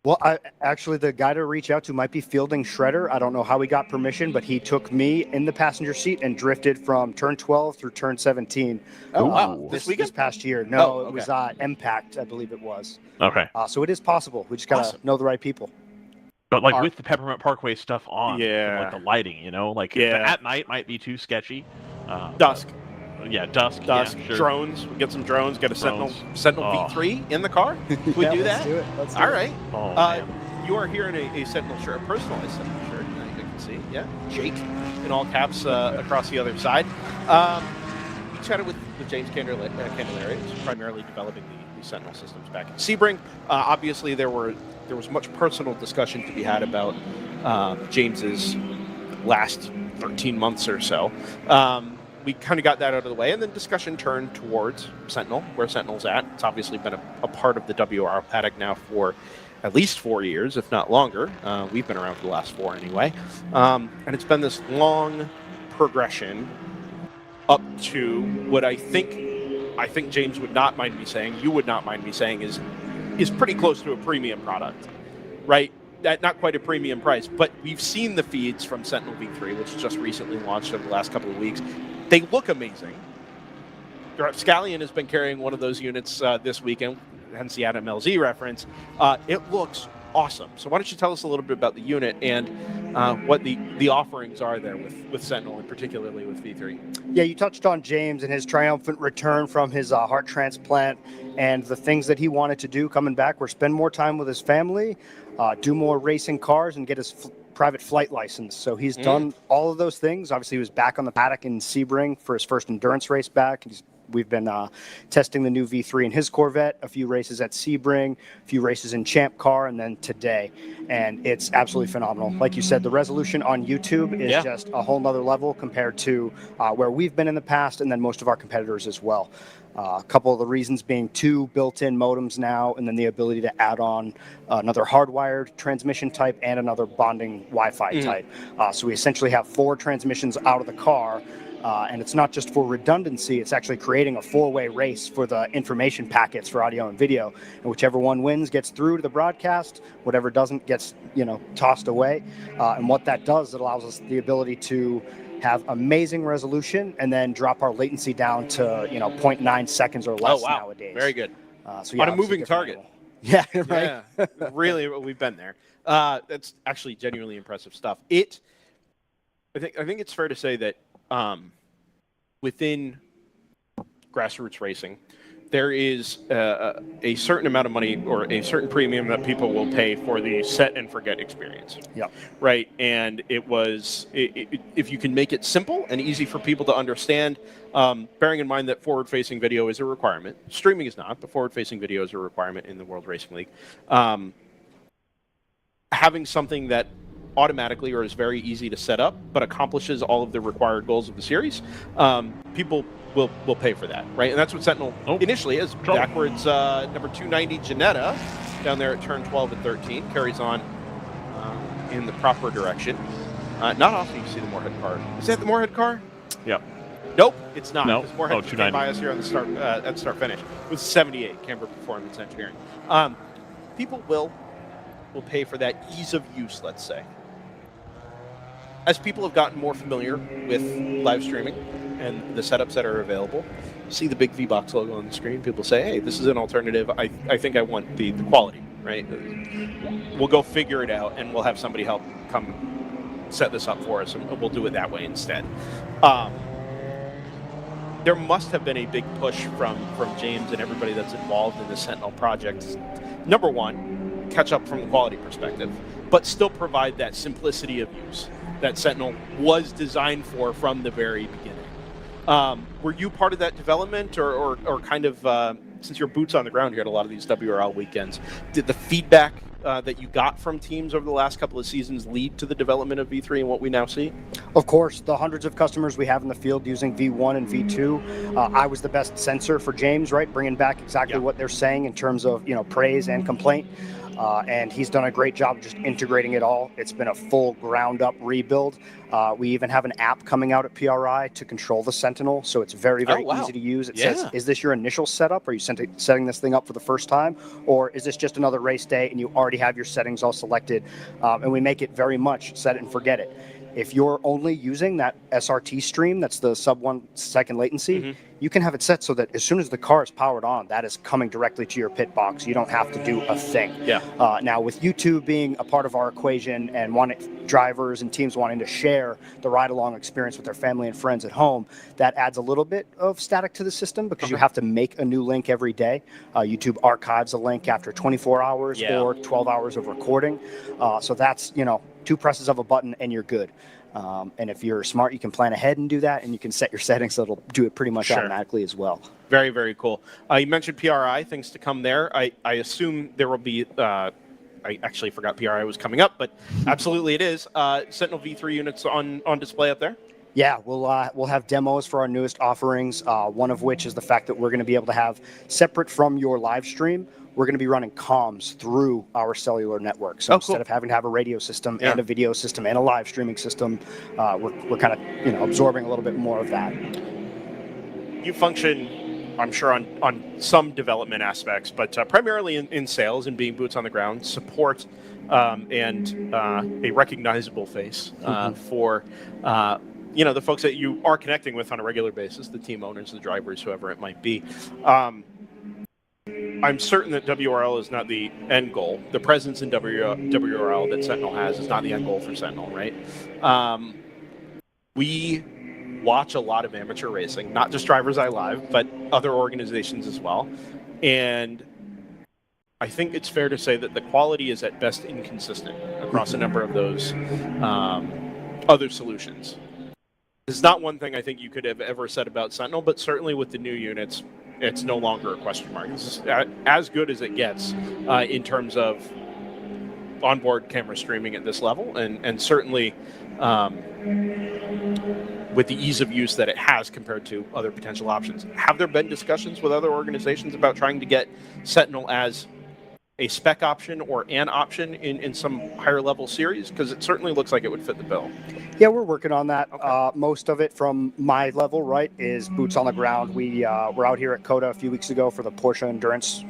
Well, actually, the guy to reach out to might be Fielding Shredder. I don't know how he got permission, but he took me in the passenger seat and drifted from turn 12 through turn 17. Oh, wow. This past year. No, okay. It was Impact, I believe it was. Okay. So it is possible. We just got to know the right people. But with the Peppermint Parkway stuff on, and, the lighting, at night might be too sketchy. Dusk. Yeah, dusk. Dusk. Yeah, sure. Drones. We get some drones. Get a Sentinel V3 in the car. Can we do that? Let's do All it. right. Oh, man. You are here in a Sentinel shirt, a personalized Sentinel shirt. I can see. Yeah. Jake in all caps across the other side. We chatted with James Candelaria, who's primarily developing the Sentinel systems back in Sebring. Obviously, there was much personal discussion to be had about James's last 13 months or so. We kind of got that out of the way, and then discussion turned towards Sentinel, where Sentinel's at. It's obviously been a part of the WRL paddock now for at least 4 years, if not longer. We've been around for the last 4 anyway. And it's been this long progression up to what I think James would not mind me saying, you would not mind me saying, is pretty close to a premium product, right? Not quite a premium price, but we've seen the feeds from Sentinel V3, which just recently launched over the last couple of weeks. They look amazing. Scallion has been carrying one of those units this weekend, hence the Adam LZ reference. It looks awesome. So why don't you tell us a little bit about the unit and what the offerings are there with Sentinel, and particularly with V3? Yeah, you touched on James and his triumphant return from his heart transplant and the things that he wanted to do coming back were spend more time with his family, do more racing cars, and get his private flight license. So he's done all of those things. Obviously, he was back on the paddock in Sebring for his first endurance race back. We've been testing the new V3 in his Corvette, a few races at Sebring, a few races in Champ Car, and then today. And it's absolutely phenomenal. Like you said, the resolution on YouTube is just a whole nother level compared to where we've been in the past, and then most of our competitors as well. A couple of the reasons being 2 built-in modems now, and then the ability to add on another hardwired transmission type and another bonding Wi-Fi type. So we essentially have 4 transmissions out of the car. And it's not just for redundancy, it's actually creating a 4-way race for the information packets for audio and video. And whichever one wins gets through to the broadcast, whatever doesn't gets, tossed away. And what that does, it allows us the ability to have amazing resolution, and then drop our latency down to 0.9 seconds or less nowadays. Very good. So on a obviously moving different target. animal. Yeah, right. Yeah, really, we've been there. That's actually genuinely impressive stuff. I think it's fair to say that within grassroots racing, there is a certain amount of money or a certain premium that people will pay for the set and forget experience. Yeah. Right. And if you can make it simple and easy for people to understand, bearing in mind that forward-facing video is a requirement. Streaming is not, but forward-facing video is a requirement in the World Racing League. Having something that automatically or is very easy to set up, but accomplishes all of the required goals of the series, people will pay for that, right? And that's what Sentinel initially is. Backwards, number 290, Janetta, down there at turn 12 and 13, carries on in the proper direction. Not often you see the Moorhead car. Is that the Moorhead car? Yep. Nope, it's not. No. Because Moorhead came by us here on the start at start finish with 78 Canberra Performance Engineering. People will pay for that ease of use, let's say. As people have gotten more familiar with live streaming and the setups that are available, see the big V-Box logo on the screen, people say, hey, this is an alternative. I think I want the quality, right? We'll go figure it out, and we'll have somebody help come set this up for us, and we'll do it that way instead. There must have been a big push from James and everybody that's involved in the Sentinel project. Number one, catch up from the quality perspective, but still provide that simplicity of use that Sentinel was designed for from the very beginning. Were you part of that development, or kind of, since your boots on the ground here at a lot of these WRL weekends, did the feedback that you got from teams over the last couple of seasons lead to the development of V3 and what we now see? Of course, the hundreds of customers we have in the field using V1 and V2, I was the best sensor for James, right? Bringing back exactly what they're saying in terms of, praise and complaint. And he's done a great job of just integrating it all. It's been a full ground-up rebuild. We even have an app coming out at PRI to control the Sentinel, so it's very, very easy to use. It says, is this your initial setup? Are you setting this thing up for the first time? Or is this just another race day and you already have your settings all selected? And we make it very much set it and forget it. If you're only using that SRT stream, that's the sub 1 second latency, you can have it set so that as soon as the car is powered on, that is coming directly to your pit box. You don't have to do a thing. Now, with YouTube being a part of our equation and drivers and teams wanting to share the ride-along experience with their family and friends at home, that adds a little bit of static to the system because you have to make a new link every day. YouTube archives a link after 24 hours or 12 hours of recording. So that's, 2 presses of a button and you're good. And if you're smart, you can plan ahead and do that, and you can set your settings so it'll do it pretty much automatically as well. Very, very cool. You mentioned PRI, things to come there. I assume there will be, I actually forgot PRI was coming up, but absolutely it is. Sentinel V3 units on display up there? Yeah, we'll have demos for our newest offerings, one of which is the fact that we're going to be able to have, separate from your live stream, we're going to be running comms through our cellular network. So instead of having to have a radio system and a video system and a live streaming system, we're kind of absorbing a little bit more of that. You function, I'm sure, on some development aspects, but primarily in sales and being boots on the ground, support, and a recognizable face for the folks that you are connecting with on a regular basis, the team owners, the drivers, whoever it might be. I'm certain that WRL is not the end goal. The presence in WRL that Sentinel has is not the end goal for Sentinel, right? We watch a lot of amateur racing, not just DriversEye Live, but other organizations as well. And I think it's fair to say that the quality is at best inconsistent across a number of those other solutions. It's not one thing I think you could have ever said about Sentinel, but certainly with the new units, it's no longer a question mark. This is as good as it gets in terms of onboard camera streaming at this level, and certainly with the ease of use that it has compared to other potential options. Have there been discussions with other organizations about trying to get Sentinel as a spec option or an option in some higher level series? Because it certainly looks like it would fit the bill. Yeah, we're working on that. Most of it from my level, right, is boots on the ground. We were out here at COTA a few weeks ago for the Porsche Endurance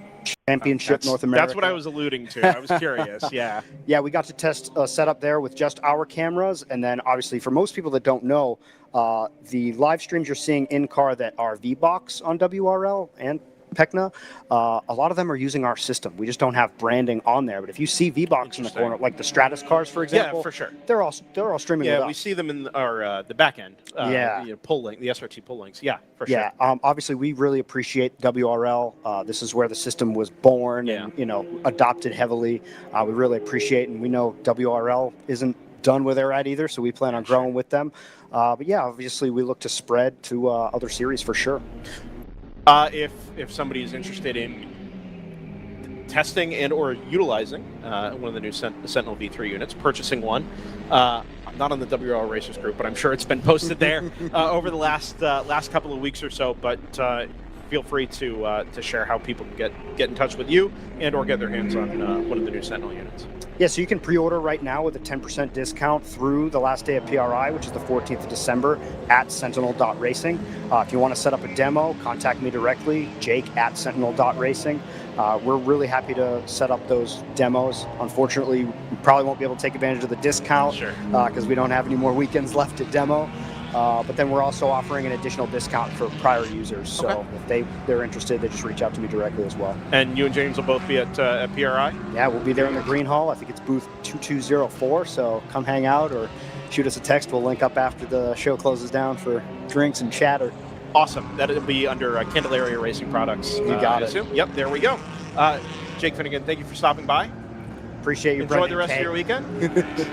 Championship North America. That's what I was alluding to. I was curious. Yeah. Yeah, we got to test a setup there with just our cameras. And then obviously for most people that don't know, the live streams you're seeing in car that are V-Box on WRL and Pecna, a lot of them are using our system. We just don't have branding on there. But if you see V-Box in the corner, like the Stratus cars, for example, Yeah, for sure. they're all streaming with Yeah, us. we see them in our the back end. The pull link, the SRT pull links. Yeah, for sure. Yeah, obviously we really appreciate WRL. This is where the system was born and adopted heavily. We really appreciate, and we know WRL isn't done where they're at either, so we plan on growing with them. But yeah, obviously we look to spread to other series for sure. If somebody is interested in testing and or utilizing one of the new Sentinel V3 units, purchasing one, I'm not on the WRL Racers group, but I'm sure it's been posted there over the last couple of weeks or so. But feel free to share how people can get in touch with you and or get their hands on one of the new Sentinel units. Yeah, so you can pre-order right now with a 10% discount through the last day of PRI, which is the 14th of December at sentinel.racing. If you want to set up a demo, contact me directly, jake@sentinel.racing. We're really happy to set up those demos. Unfortunately, we probably won't be able to take advantage of the discount because we don't have any more weekends left to demo. But then we're also offering an additional discount for prior users. So if they're interested, they just reach out to me directly as well. And you and James will both be at PRI? Yeah, we'll be there in the Green Hall. I think it's booth 2204. So come hang out or shoot us a text. We'll link up after the show closes down for drinks and chatter. Awesome. That'll be under Candelaria Racing Products. You got it. Yep, there we go. Jake Finnegan, thank you for stopping by. Appreciate you. Enjoy the rest of your weekend.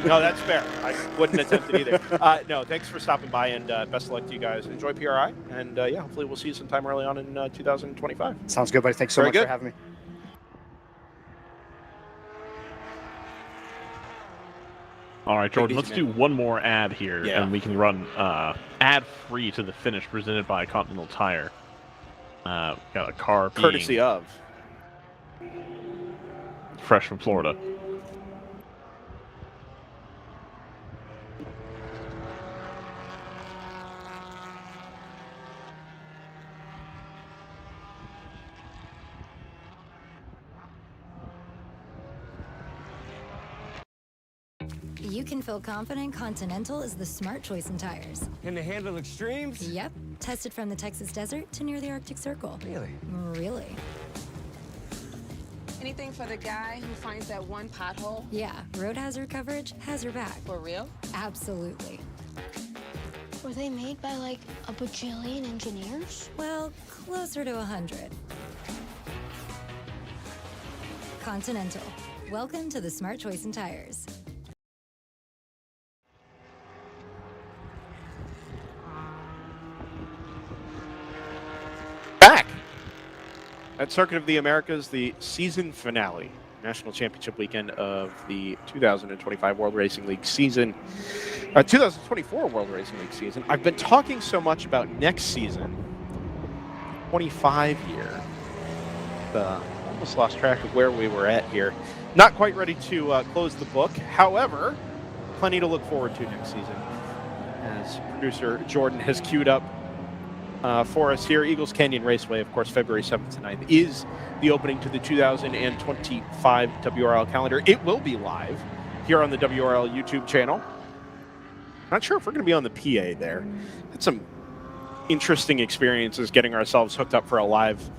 No, that's fair. I wouldn't attempt it either. No, thanks for stopping by, and best of luck to you guys. Enjoy PRI, and yeah, hopefully we'll see you sometime early on in 2025. Sounds good, buddy. Thanks so much for having me. All right, Jordan, let's do one more ad here, and we can run ad-free to the finish, presented by Continental Tire. Got a car courtesy of fresh from Florida. You can feel confident Continental is the smart choice in tires. Can they handle extremes? Yep. Tested from the Texas desert to near the Arctic Circle. Really? Really. Anything for the guy who finds that one pothole? Yeah, road hazard coverage has your back. For real? Absolutely. Were they made by like a bajillion engineers? Well, closer to 100. Continental. Welcome to the smart choice in tires. Back at Circuit of the Americas, the season finale, national championship weekend of the 2025 World Racing League season, 2024 World Racing League season. I've been talking so much about next season, 25 year. Almost lost track of where we were at here. Not quite ready to close the book. However, plenty to look forward to next season. As producer Jordan has queued up for us here, Eagles Canyon Raceway, of course, February 7th to 9th, is the opening to the 2025 WRL calendar. It will be live here on the WRL YouTube channel. Not sure if we're going to be on the PA there. Had some interesting experiences getting ourselves hooked up for a live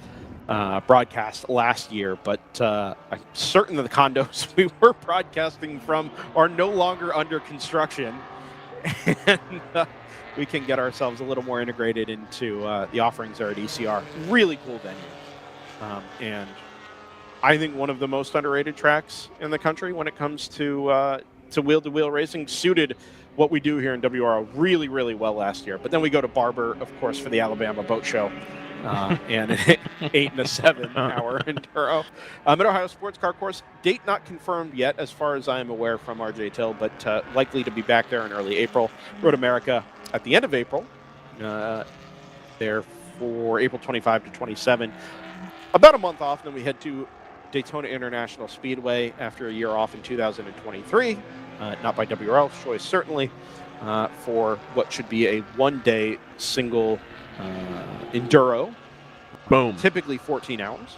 broadcast last year, but I'm certain that the condos we were broadcasting from are no longer under construction. And we can get ourselves a little more integrated into the offerings there at ECR. Really cool venue. And I think one of the most underrated tracks in the country when it comes to wheel-to-wheel racing. Suited what we do here in WRL really, really well last year. But then we go to Barber, of course, for the Alabama Boat Show. And an 8 and a 7 hour enduro. At Ohio Sports Car Course, date not confirmed yet as far as I am aware from RJ Till, but likely to be back there in early April. Road America at the end of April, there for April 25 to 27. About a month off, then we head to Daytona International Speedway after a year off in 2023, not by WRL's choice, certainly, for what should be a one-day single enduro. Boom. Typically 14 hours.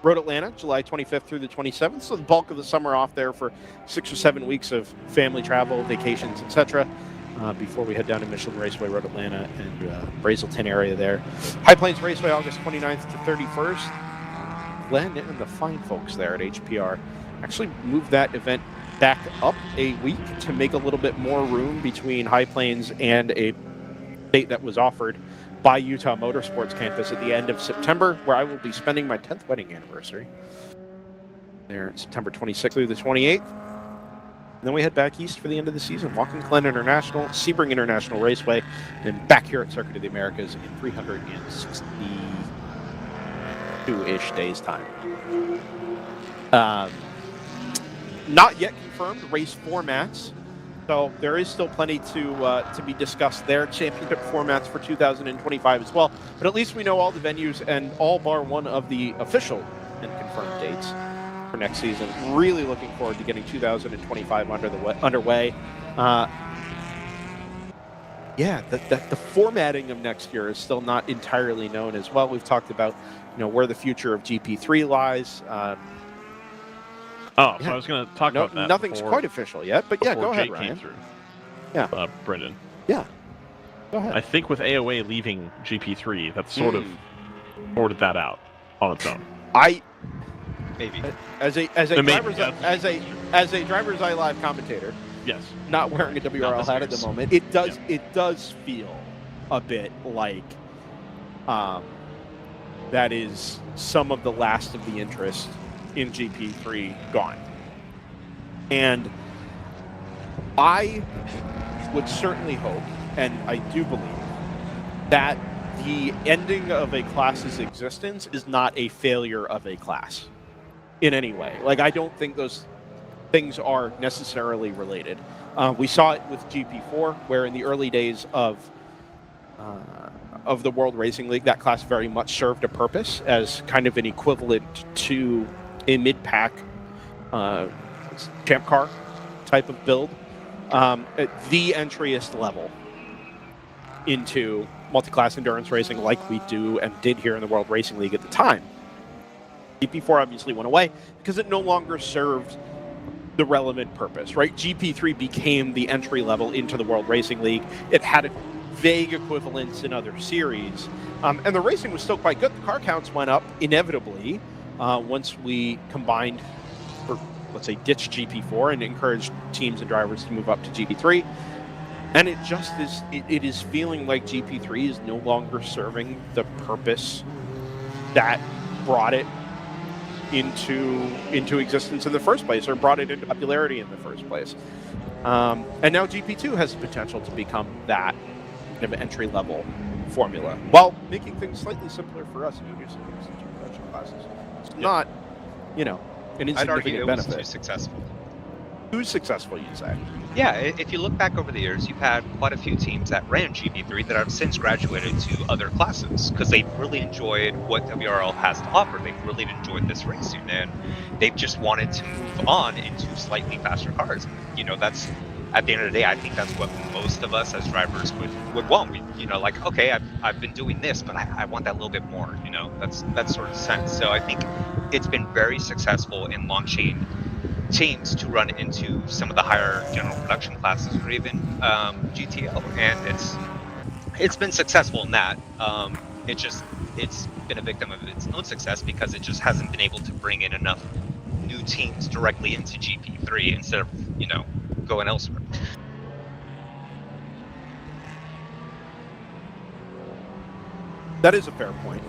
Road Atlanta, July 25th through the 27th. So the bulk of the summer off there for 6 or 7 weeks of family travel, vacations, etc. Before we head down to Michelin Raceway, Road Atlanta, and Brazelton area there. High Plains Raceway, August 29th to 31st. Glenn and the fine folks there at HPR actually moved that event back up a week to make a little bit more room between High Plains and a date that was offered by Utah Motorsports Campus at the end of September, where I will be spending my 10th wedding anniversary. There, September 26th through the 28th. And then we head back east for the end of the season. Watkins Glen International, Sebring International Raceway, and back here at Circuit of the Americas in 362-ish days' time. Not yet confirmed race formats. So there is still plenty to be discussed there. Championship formats for 2025 as well. But at least we know all the venues and all bar one of the official and confirmed dates for next season. Really looking forward to getting 2025 underway. The formatting of next year is still not entirely known as well. We've talked about where the future of GP3 lies. So I was going to talk about that. Nothing's quite official yet, but yeah, go ahead, Ryan. Yeah, Brendan. Yeah, go ahead. I think with AOA leaving GP3, that's sort of sorted that out on its own. Maybe as a driver's eye live commentator. Yes. Not wearing a WRL hat at the moment. It does feel a bit like that is some of the last of the interest in GP3 gone. And I would certainly hope, and I do believe, that the ending of a class's existence is not a failure of a class in any way. Like, I don't think those things are necessarily related. We saw it with GP4, where in the early days of the World Racing League, that class very much served a purpose as kind of an equivalent to a mid-pack champ car type of build, at the entryest level into multi-class endurance racing like we do and did here in the World Racing League at the time. GP4 obviously went away because it no longer served the relevant purpose, right? GP3 became the entry level into the World Racing League. It had a vague equivalence in other series, and the racing was still quite good. The car counts went up inevitably once we combined, or let's say ditched GP4 and encouraged teams and drivers to move up to GP3. And it just is, it is feeling like GP3 is no longer serving the purpose that brought it into existence in the first place, or brought it into popularity in the first place. And now GP2 has the potential to become that kind of entry-level formula, while making things slightly simpler for us introducing these into production classes. It's not, an insignificant I'd argue it benefit. was too successful. Too successful, you'd say? Yeah, if you look back over the years, you've had quite a few teams that ran GP3 that have since graduated to other classes because they really enjoyed what WRL has to offer. They've really enjoyed this racing, and they've just wanted to move on into slightly faster cars. That's, at the end of the day, I think that's what most of us as drivers would want. We, okay, I've been doing this, but I want that little bit more. That sort of sense. So I think it's been very successful in launching teams to run into some of the higher general production classes, or even GTO, and it's been successful in that. It's been a victim of its own success because it just hasn't been able to bring in enough new teams directly into GP3 instead of going elsewhere. That is a fair point.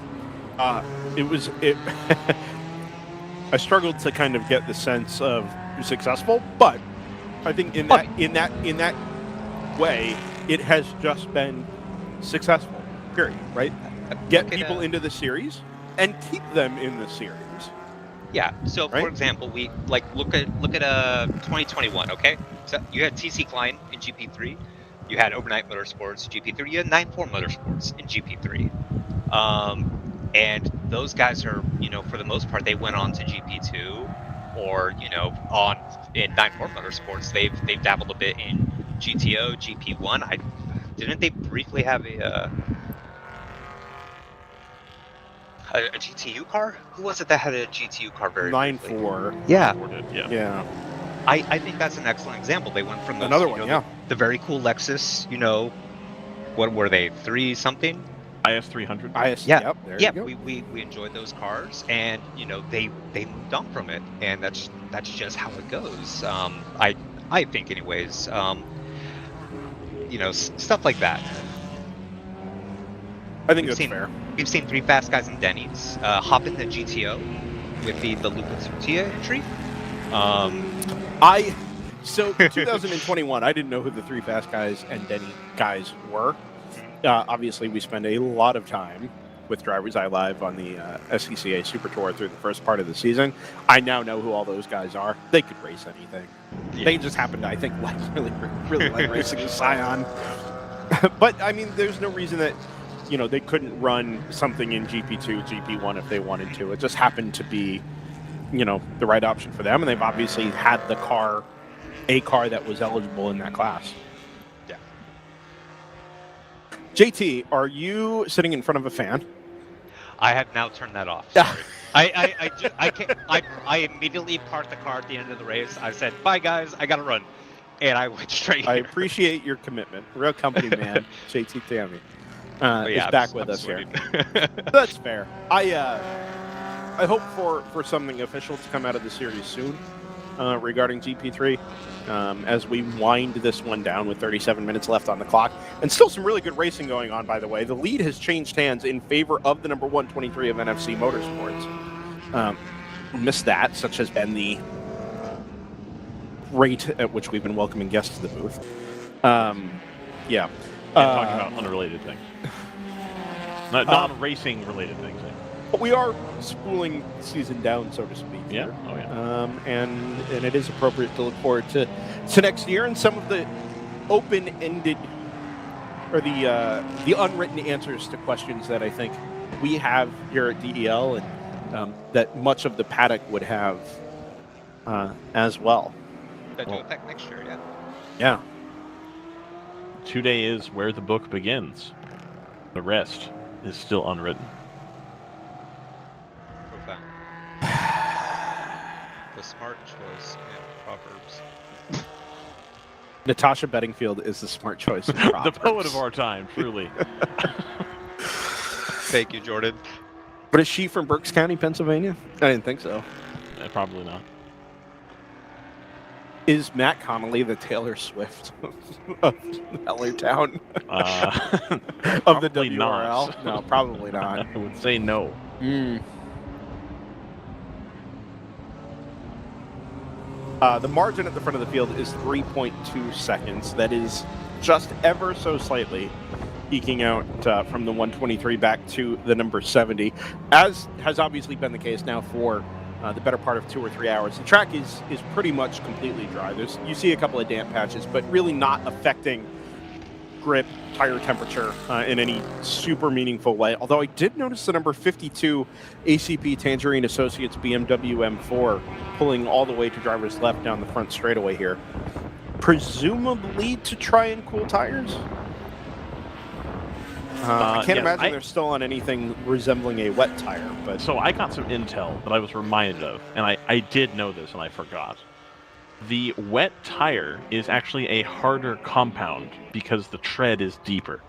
I struggled to kind of get the sense of successful, but I think in that way, it has just been successful. Period. Right? Get people into the series and keep them in the series. Yeah. So, for example, we look at 2021. Okay. So you had TC Klein in GP3, you had Overnight Motorsports GP3, you had 9-4 Motorsports in GP3. And those guys are, for the most part, they went on to GP2 or, in 9-4 Motorsports, they've dabbled a bit in GTO, GP1. Didn't they briefly have a GTU car? Who was it that had a GTU car very briefly? 9-4. Yeah. Yeah. I think that's an excellent example. They went from those, Another one, yeah. the very cool Lexus, what were they, 3 something? IS 300. Yeah, there you go. we enjoyed those cars, and they moved on from it, and that's just how it goes. I think, anyways. Stuff like that. I think that's fair. We've seen 3 fast guys in Denny's hop in the GTO with the Luca Tutia entry. So 2021, I didn't know who the 3 fast guys and Denny guys were. Obviously, we spend a lot of time with DriversEye Live on the SCCA Super Tour through the first part of the season. I now know who all those guys are. They could race anything. Yeah. They just happen to, I think, really like racing a Scion. But, I mean, there's no reason that, they couldn't run something in GP2, GP1 if they wanted to. It just happened to be, the right option for them. And they've obviously had a car that was eligible in that class. JT, are you sitting in front of a fan? I have now turned that off. Sorry. I immediately parked the car at the end of the race. I said, "Bye, guys. I gotta run," and I went straight here. I appreciate your commitment. Real company man, JT Tammy, is back with us here. That's fair. I hope for something official to come out of the series soon regarding GP3. As we wind this one down with 37 minutes left on the clock. And still some really good racing going on, by the way. The lead has changed hands in favor of the number 123 of NFC Motorsports. Missed that, such has been the rate at which we've been welcoming guests to the booth. Yeah. Talking about unrelated things. Non-racing related things. But we are spooling season down, so to speak. Yeah. Here. Oh, yeah. And it is appropriate to look forward to next year and some of the open-ended or the unwritten answers to questions that I think we have here at DEL and that much of the paddock would have as well. That do affect next year, yeah. Yeah. Today is where the book begins. The rest is still unwritten. The smart choice in Proverbs. Natasha Bedingfield is the smart choice in Proverbs. The poet of our time, truly. Thank you, Jordan. But is she from Berks County, Pennsylvania? I didn't think so. Probably not. Is Matt Connolly the Taylor Swift of Hellertown? Of the WRL? Not. No, probably not. I would say no. The margin at the front of the field is 3.2 seconds. That is just ever so slightly eking out from the 123 back to the number 70, as has obviously been the case now for the better part of 2 or 3 hours. The track is pretty much completely dry. You see a couple of damp patches, but really not affecting grip, tire temperature in any super meaningful way. Although I did notice the number 52 ACP Tangerine Associates BMW M4 pulling all the way to driver's left down the front straightaway here. Presumably to try and cool tires? I can't imagine they're still on anything resembling a wet tire. But so I got some intel that I was reminded of, and I did know this and I forgot. The wet tire is actually a harder compound because the tread is deeper.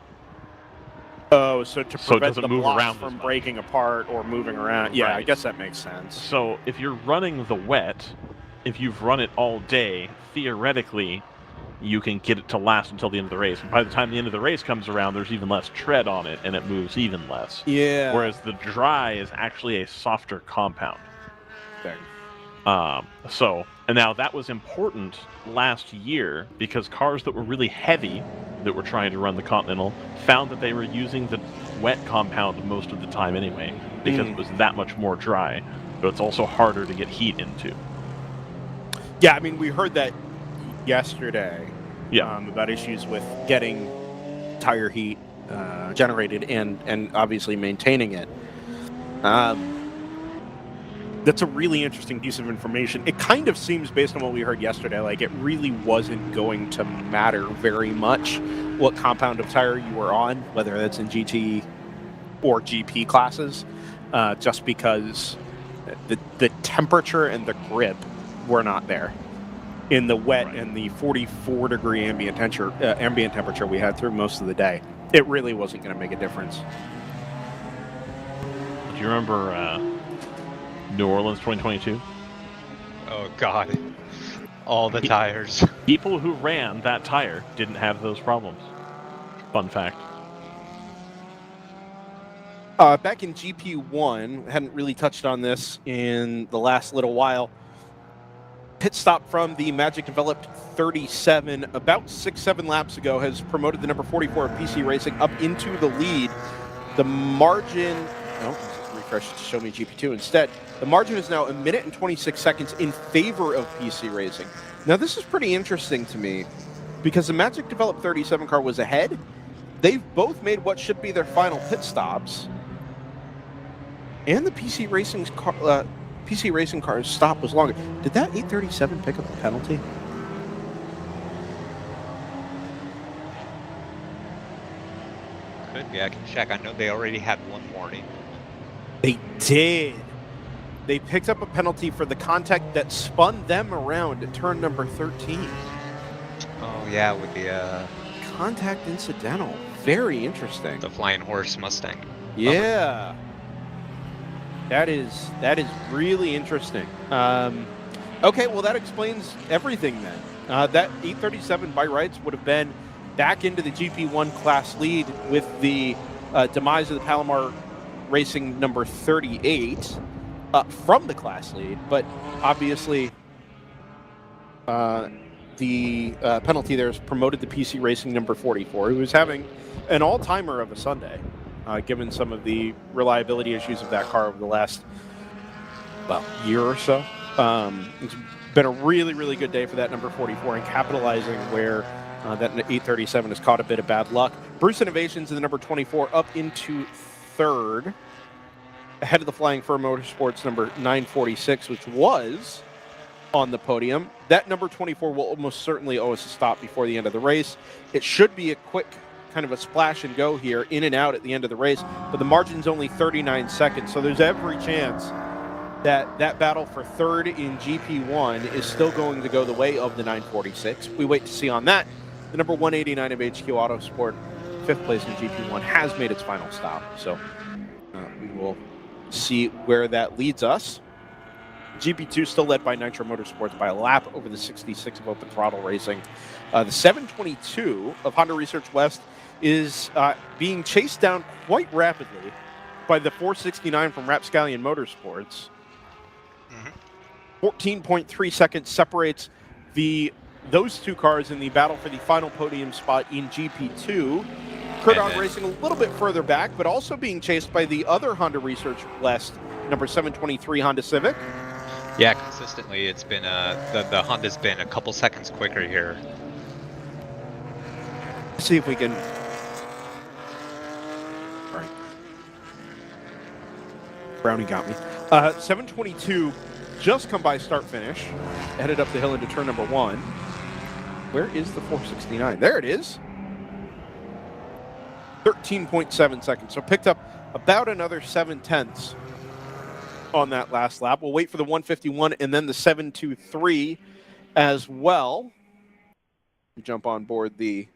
Oh, so to prevent the move blocks around from breaking apart or moving around. Yeah, Right. I guess that makes sense. So if you're running the wet, if you've run it all day, theoretically, you can get it to last until the end of the race. And by the time the end of the race comes around, there's even less tread on it, and it moves even less. Yeah. Whereas the dry is actually a softer compound. Okay. And now that was important last year because cars that were really heavy that were trying to run the Continental found that they were using the wet compound most of the time anyway because it was that much more dry, but it's also harder to get heat into. Yeah, I mean, we heard that yesterday Yeah. about issues with getting tire heat generated and obviously maintaining it. That's a really interesting piece of information. It kind of seems, based on what we heard yesterday, like it really wasn't going to matter very much what compound of tire you were on, whether that's in GT or GP classes, just because the temperature and the grip were not there in the wet and the 44-degree ambient temperature we had through most of the day. It really wasn't going to make a difference. Do you remember New Orleans 2022? Oh, God. All the tires. People who ran that tire didn't have those problems. Fun fact. Back in GP1, hadn't really touched on this in the last little while. Pit stop from the Magic Developed 37 about 6-7 laps ago has promoted the number 44 of PC Racing up into the lead. The margin, refresh to show me GP2 instead. The margin is now 1 minute and 26 seconds in favor of PC Racing. Now this is pretty interesting to me because the Magic Developed 37 car was ahead. They've both made what should be their final pit stops. And the PC Racing car's stop was longer. Did that 837 pick up a penalty? Could be. I can check. I know they already had one warning. They did. They picked up a penalty for the contact that spun them around at turn number 13. Oh, yeah, with the... Contact incidental. Very interesting. The Flying Horse Mustang. Yeah. That is really interesting. Okay, well, that explains everything then. That 837 by rights would have been back into the GP1 class lead with the demise of the Palomar Racing number 38 from the class lead, but obviously the penalty there has promoted the PC Racing number 44, who is having an all-timer of a Sunday, given some of the reliability issues of that car over the last, year or so. It's been a really, really good day for that number 44 and capitalizing where that 837 has caught a bit of bad luck. Bruce Innovations in the number 24 up into third, ahead of the Flying Fur Motorsports number 946, which was on the podium. That number 24 will almost certainly owe us a stop before the end of the race. It should be a quick kind of a splash and go here, in and out at the end of the race, but the margin's only 39 seconds, so there's every chance that that battle for third in GP1 is still going to go the way of the 946. We wait to see on that. The number 189 of HQ Autosport, 5th place in GP1, has made its final stop, so we will see where that leads us. GP2 still led by Nitro Motorsports by a lap over the 66 of Open Throttle Racing. The 722 of Honda Research West is being chased down quite rapidly by the 469 from Rapscallion Motorsports. 14.3 seconds separates those two cars in the battle for the final podium spot in GP2. Kurdon Racing a little bit further back, but also being chased by the other Honda Research West, number 723 Honda Civic. Yeah, consistently it's been the Honda's been a couple seconds quicker here. Let's see if we can. All right. Brownie got me. 722 just come by start finish, headed up the hill into turn number 1. Where is the 469? There it is. 13.7 seconds. So picked up about another 7/10 on that last lap. We'll wait for the 151 and then the 723 as well. We jump on board the...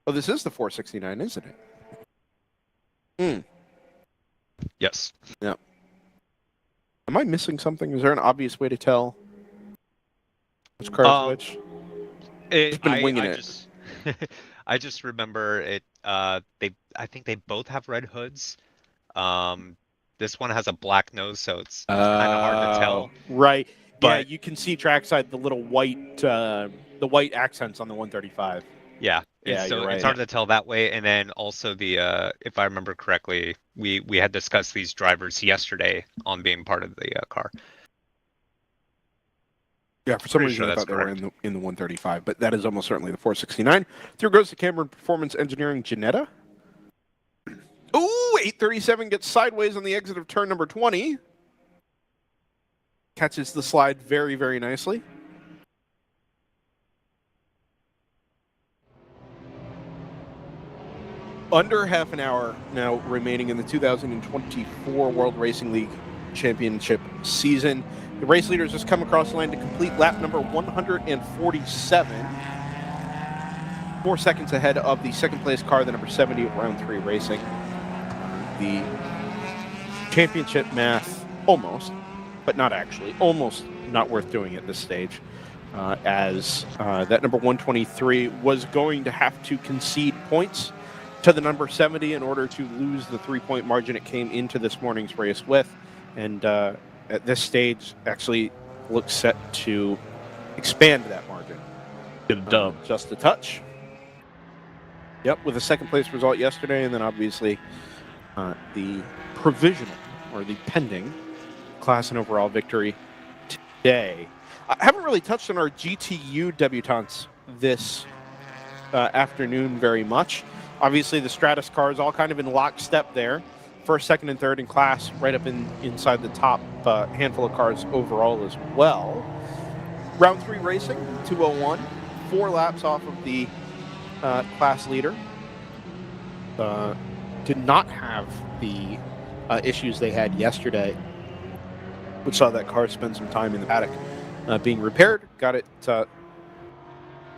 Oh, this is the 469, isn't it? Yes. Yeah. Am I missing something? Is there an obvious way to tell which car is which? I've been winging it. I just remember it. I think they both have red hoods. This one has a black nose, so it's kind of hard to tell. Right. But yeah, you can see trackside the little white, the white accents on the 135. Yeah. Yeah, So you're right. it's hard to tell that way. And then also the, if I remember correctly, we had discussed these drivers yesterday on being part of the car. Yeah, for some Pretty reason sure I thought that's they were in the 135, but that is almost certainly the 469. Through goes to Cameron Performance Engineering Janetta. Ooh, 837 gets sideways on the exit of turn number 20. Catches the slide very, very nicely. Under half an hour now remaining in the 2024 World Racing League Championship season. The race leaders just come across the line to complete lap number 147. 4 seconds ahead of the second place car, the number 70 of round 3 racing. The championship math almost, but not actually, almost not worth doing at this stage, as that number 123 was going to have to concede points to the number 70 in order to lose the 3-point margin it came into this morning's race with. And at this stage, actually looks set to expand that margin. Get a dub. Just a touch. Yep, with a second place result yesterday, and then obviously the provisional, or the pending, class and overall victory today. I haven't really touched on our GTU debutantes this afternoon very much. Obviously, the Stratus cars all kind of in lockstep there. First, second, and third in class, right up inside the top handful of cars overall as well. Round 3 racing, 201. 4 laps off of the class leader. Did not have the issues they had yesterday, which saw that car spend some time in the paddock being repaired. Got it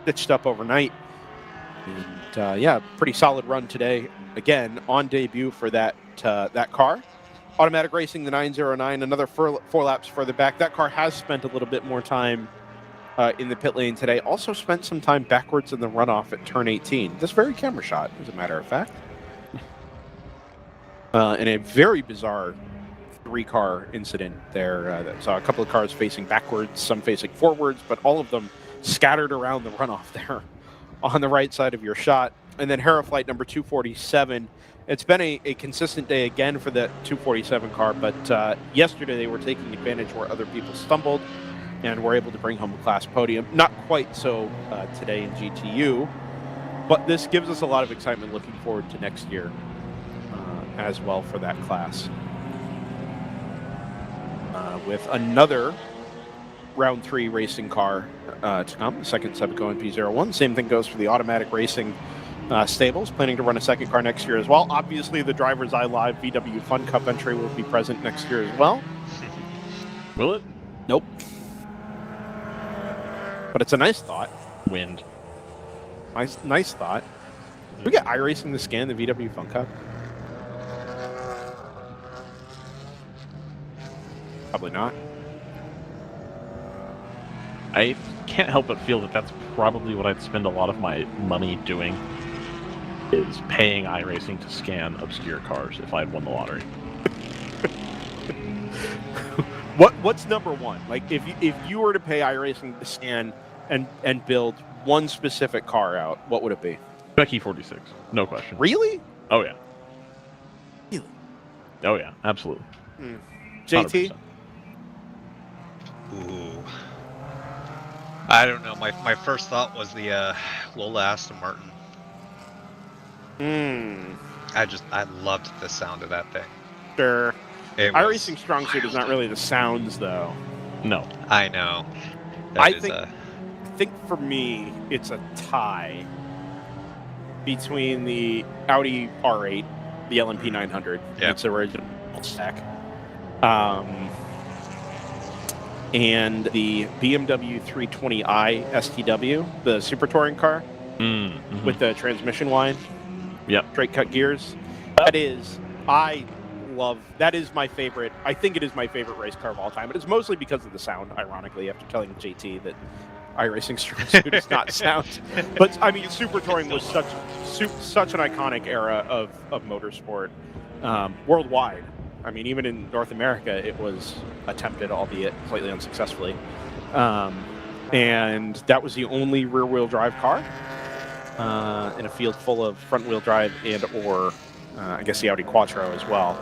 stitched up overnight. And yeah, pretty solid run today. Again, on debut for that car. Automatic Racing, the 909, another 4 laps further back. That car has spent a little bit more time in the pit lane today. Also spent some time backwards in the runoff at turn 18. This very camera shot, as a matter of fact. And a very bizarre 3-car incident there that saw a couple of cars facing backwards, some facing forwards, but all of them scattered around the runoff there on the right side of your shot. And then Heraflight number 247. It's been a consistent day again for the 247 car, but yesterday they were taking advantage where other people stumbled and were able to bring home a class podium. Not quite so today in GTU, but this gives us a lot of excitement looking forward to next year as well for that class. With another round 3 racing car to come, the second Sebico NP01. Same thing goes for the Automatic Racing stables, planning to run a second car next year as well. Obviously, the DriversEye Live VW Fun Cup entry will be present next year as well. Will it? Nope. But it's a nice thought. Wind. Nice thought. Can we get iRacing to scan the VW Fun Cup? Probably not. I can't help but feel that that's probably what I'd spend a lot of my money doing, is paying iRacing to scan obscure cars if I had won the lottery. What's number one? Like, if you were to pay iRacing to scan and build one specific car out, what would it be? Becky 46, no question. Really? Oh yeah. Really? Oh yeah, absolutely. JT? 100%. Ooh. I don't know. My first thought was the Lola Aston Martin. I loved the sound of that thing. Sure. iRacing strong suit is not really the sounds, though. No. I know. I think for me, it's a tie between the Audi R8, the LMP 900, its original stack, and the BMW 320i STW, the Super Touring car, with the transmission line. Yep. Straight cut gears. That is my favorite. I think it is my favorite race car of all time. But it's mostly because of the sound, ironically, after telling JT that iRacing strong suit is not sound. But I mean, Super Touring was such an iconic era of motorsport worldwide. I mean, even in North America, it was attempted, albeit slightly unsuccessfully. And that was the only rear-wheel drive car in a field full of front-wheel drive or I guess the Audi Quattro as well.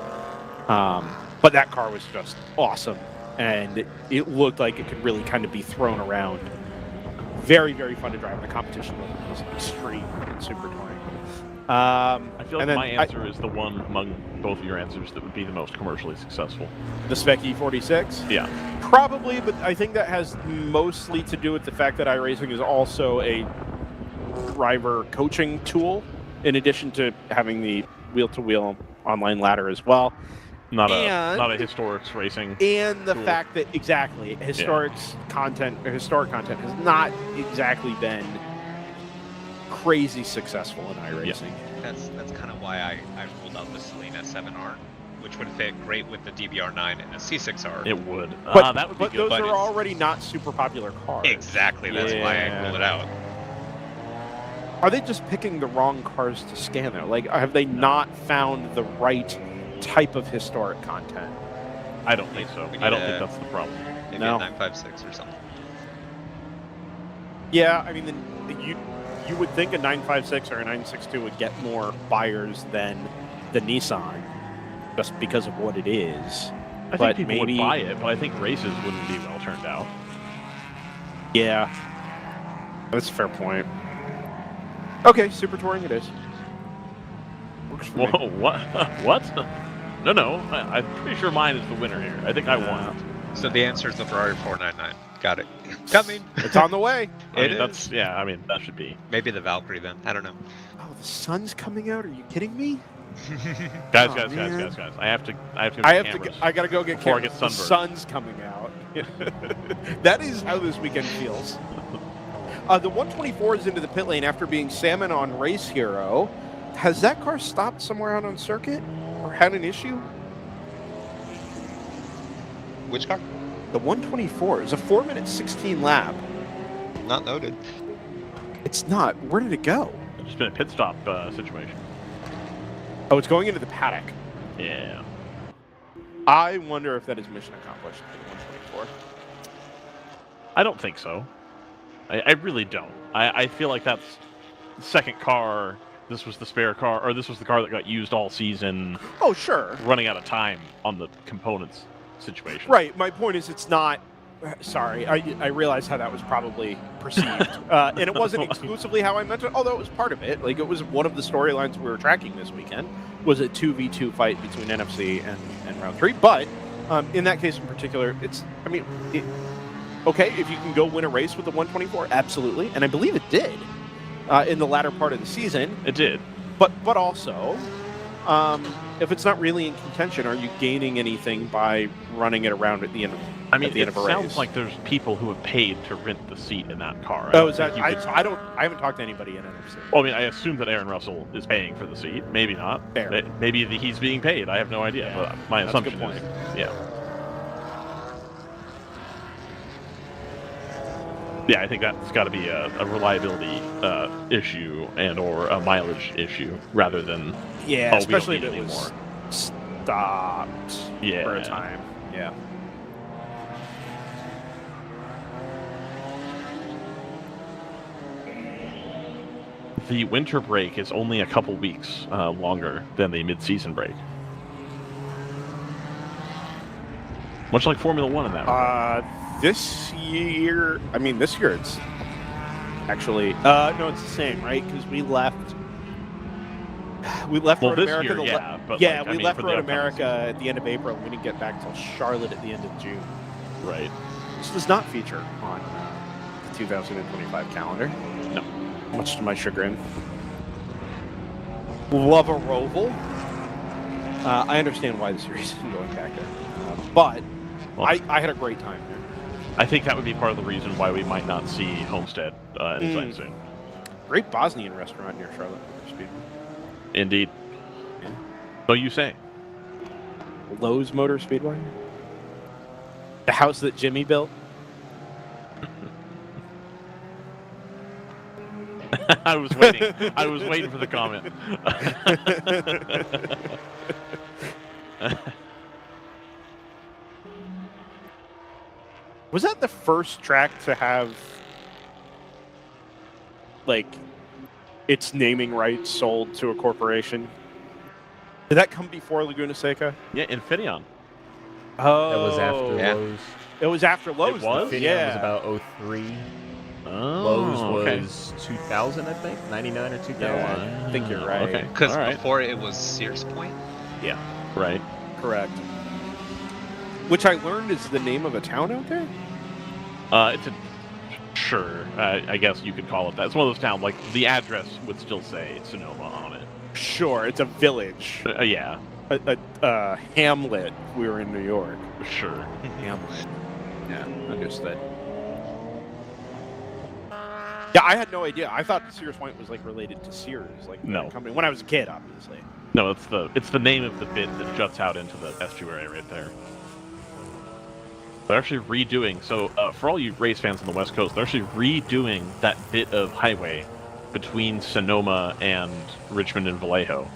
But that car was just awesome, and it looked like it could really kind of be thrown around. Very, very fun to drive. The competition was extreme in Super Touring. I feel like my answer is the one among both of your answers that would be the most commercially successful. The Spec E46? Yeah. Probably, but I think that has mostly to do with the fact that iRacing is also a driver coaching tool, in addition to having the wheel-to-wheel online ladder as well. Not a historics racing. And the tool. fact that historic content has not exactly been crazy successful in iRacing. Yeah. That's kind of why I ruled out the Selena 7R, which would fit great with the DBR9 and the C6R. It would. But, that would be but good. those are already not super popular cars. Exactly. That's why I ruled it out. Are they just picking the wrong cars to scan though? Like, have they not found the right type of historic content? I don't think so. I don't think that's the problem. Maybe a 956 or something. Yeah, I mean, you would think a 956 or a 962 would get more buyers than the Nissan, just because of what it is. I think people would buy it, but I think races wouldn't be well turned out. Yeah, that's a fair point. Okay, Super Touring it is. Works for me. Whoa, what? What? No, I'm pretty sure mine is the winner here. I think I won. So the answer is the Ferrari 499. Got it. Coming. It's on the way. That should be. Maybe the Valkyrie then. I don't know. Oh, the sun's coming out. Are you kidding me? Guys. I gotta go get before I cameras. get sunburned. The sun's coming out. That is how this weekend feels. The 124 is into the pit lane after being salmon on Race Hero. Has that car stopped somewhere out on circuit or had an issue? Which car? The 124 is a 4-minute 16 lap. Not noted. It's not. Where did it go? It's just been a pit stop situation. Oh, it's going into the paddock. Yeah. I wonder if that is mission accomplished for the 124. I don't think so. I really don't. I feel like that's the second car. This was the spare car, or this was the car that got used all season. Oh, sure. Running out of time on the components situation. Right. My point is it's not... Sorry, I realize how that was probably perceived. And it wasn't exclusively how I meant it, although it was part of it. Like, it was one of the storylines we were tracking this weekend, was a 2v2 fight between NFC and Round 3. But in that case in particular, okay, if you can go win a race with the 124, absolutely. And I believe it did in the latter part of the season. It did. But also, if it's not really in contention, are you gaining anything by running it around at the end of I mean, it of a race? sounds like there's people who have paid to rent the seat in that car. Oh, is that? I haven't talked to anybody in NFC. Well, I mean, I assume that Aaron Russell is paying for the seat. Maybe not. Fair. Maybe he's being paid. I have no idea. Yeah, but my assumption is, yeah. Yeah, I think that's got to be a reliability issue and or a mileage issue rather than especially if we it don't need was anymore. stopped for a time. Yeah. The winter break is only a couple weeks longer than the mid-season break. Much like Formula One in that regard. This year it's actually no, it's the same, right? Because we left Road America. We left Road America at the end of April. And we didn't get back till Charlotte at the end of June. Right. This does not feature on the 2025 calendar. No. Much to my chagrin. Love a Roval. I understand why the series is going back there, but I had a great time there. I think that would be part of the reason why we might not see Homestead anytime soon. Great Bosnian restaurant near Charlotte. Indeed. Yeah. So you say. Lowe's Motor Speedway? The house that Jimmy built? I was waiting for the comment. Was that the first track to have, like, its naming rights sold to a corporation? Did that come before Laguna Seca? Yeah, Infineon. Oh. That was after Lowe's. It was after Lowe's. It was? Infineon was about 03. Lowe's okay. was 2000, I think, 99 or 2000. Yeah, I think you're right. Okay. Because All right. before it was Sears Point. Yeah. Right. Correct. Which I learned is the name of a town out there. It's a sure. I guess you could call it that. It's one of those towns. Like the address would still say Sonoma on it. Sure, it's a village. Yeah. A hamlet. We were in New York. Sure. Hamlet. Yeah, understood. Yeah, I had no idea. I thought Sears Point was like related to Sears, like No. the company. When I was a kid, obviously. No, it's the name of the bit that juts out into the estuary right there. They're actually redoing. So for all you race fans on the West Coast, they're actually redoing that bit of highway between Sonoma and Richmond and Vallejo,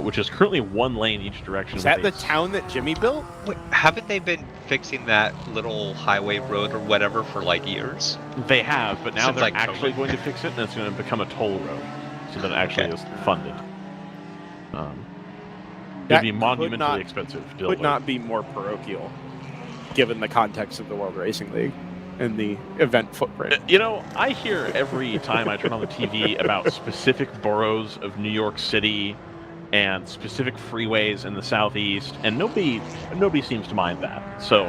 which is currently one lane each direction. Is that the town that Jimmy built? Wait, haven't they been fixing that little highway road or whatever for like years? They have, but now Since, they're like, actually COVID. going to fix it, and it's going to become a toll road, so that it actually is funded. It'd be monumentally expensive. Would not be more parochial, given the context of the World Racing League and the event footprint. You know, I hear every time I turn on the TV about specific boroughs of New York City and specific freeways in the southeast, and nobody seems to mind that. So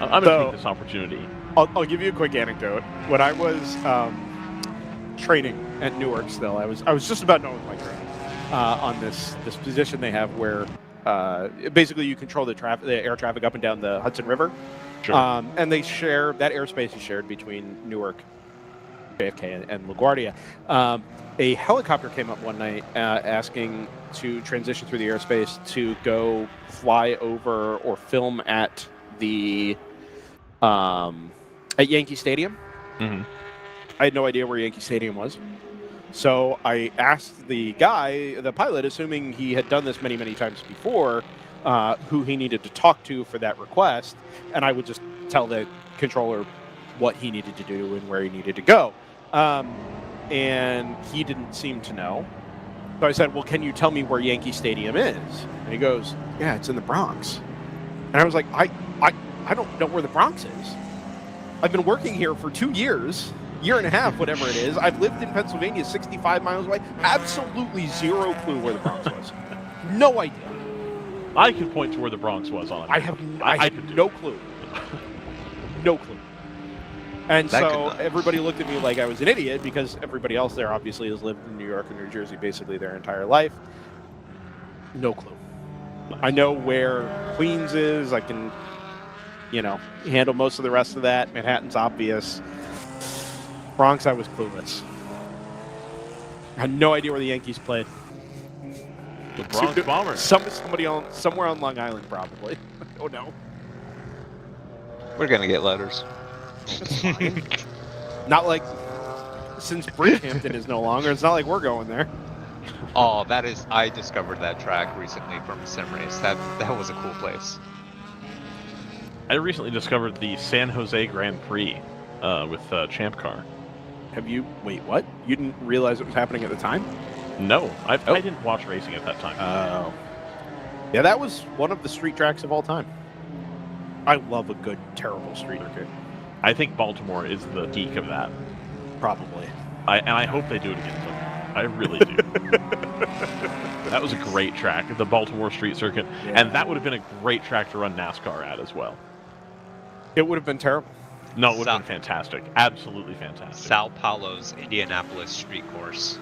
I'm going to take this opportunity. I'll give you a quick anecdote. When I was training at Newark, still, I was just about done with my training on this position they have where basically you control the air traffic up and down the Hudson River. Sure. And they share that airspace is shared between Newark, JFK, and LaGuardia. A helicopter came up one night asking to transition through the airspace to go fly over or film at the at Yankee Stadium. Mm-hmm. I had no idea where Yankee Stadium was. So I asked the guy, the pilot, assuming he had done this many, many times before, who he needed to talk to for that request, and I would just tell the controller what he needed to do and where he needed to go. And he didn't seem to know. So I said, well, can you tell me where Yankee Stadium is? And he goes, yeah, it's in the Bronx. And I was like, I don't know where the Bronx is. I've been working here for 2 years. Year and a half, whatever it is. I've lived in Pennsylvania 65 miles away. Absolutely zero clue where the Bronx was. No idea. I can point to where the Bronx was on it. I have no clue. No clue. And so everybody looked at me like I was an idiot because everybody else there obviously has lived in New York and New Jersey basically their entire life. No clue. I know where Queens is. I can, handle most of the rest of that. Manhattan's obvious. Bronx, I was clueless. I had no idea where the Yankees played. The Bronx Bombers. Somewhere on Long Island, probably. Oh no. We're gonna get letters. That's fine. Not like since Bridgehampton is no longer. It's not like we're going there. Oh, I discovered that track recently from a sim race. That was a cool place. I recently discovered the San Jose Grand Prix with Champ Car. Have you? Wait, what? You didn't realize it was happening at the time? No, I didn't watch racing at that time. Oh. Yeah, that was one of the street tracks of all time. I love a good, terrible street circuit. I think Baltimore is the peak of that. Probably. I hope they do it again sometime. I really do. That was a great track, the Baltimore Street Circuit. Yeah. And that would have been a great track to run NASCAR at as well. It would have been terrible. No, it would have been fantastic. Absolutely fantastic. Sao Paulo's Indianapolis street course.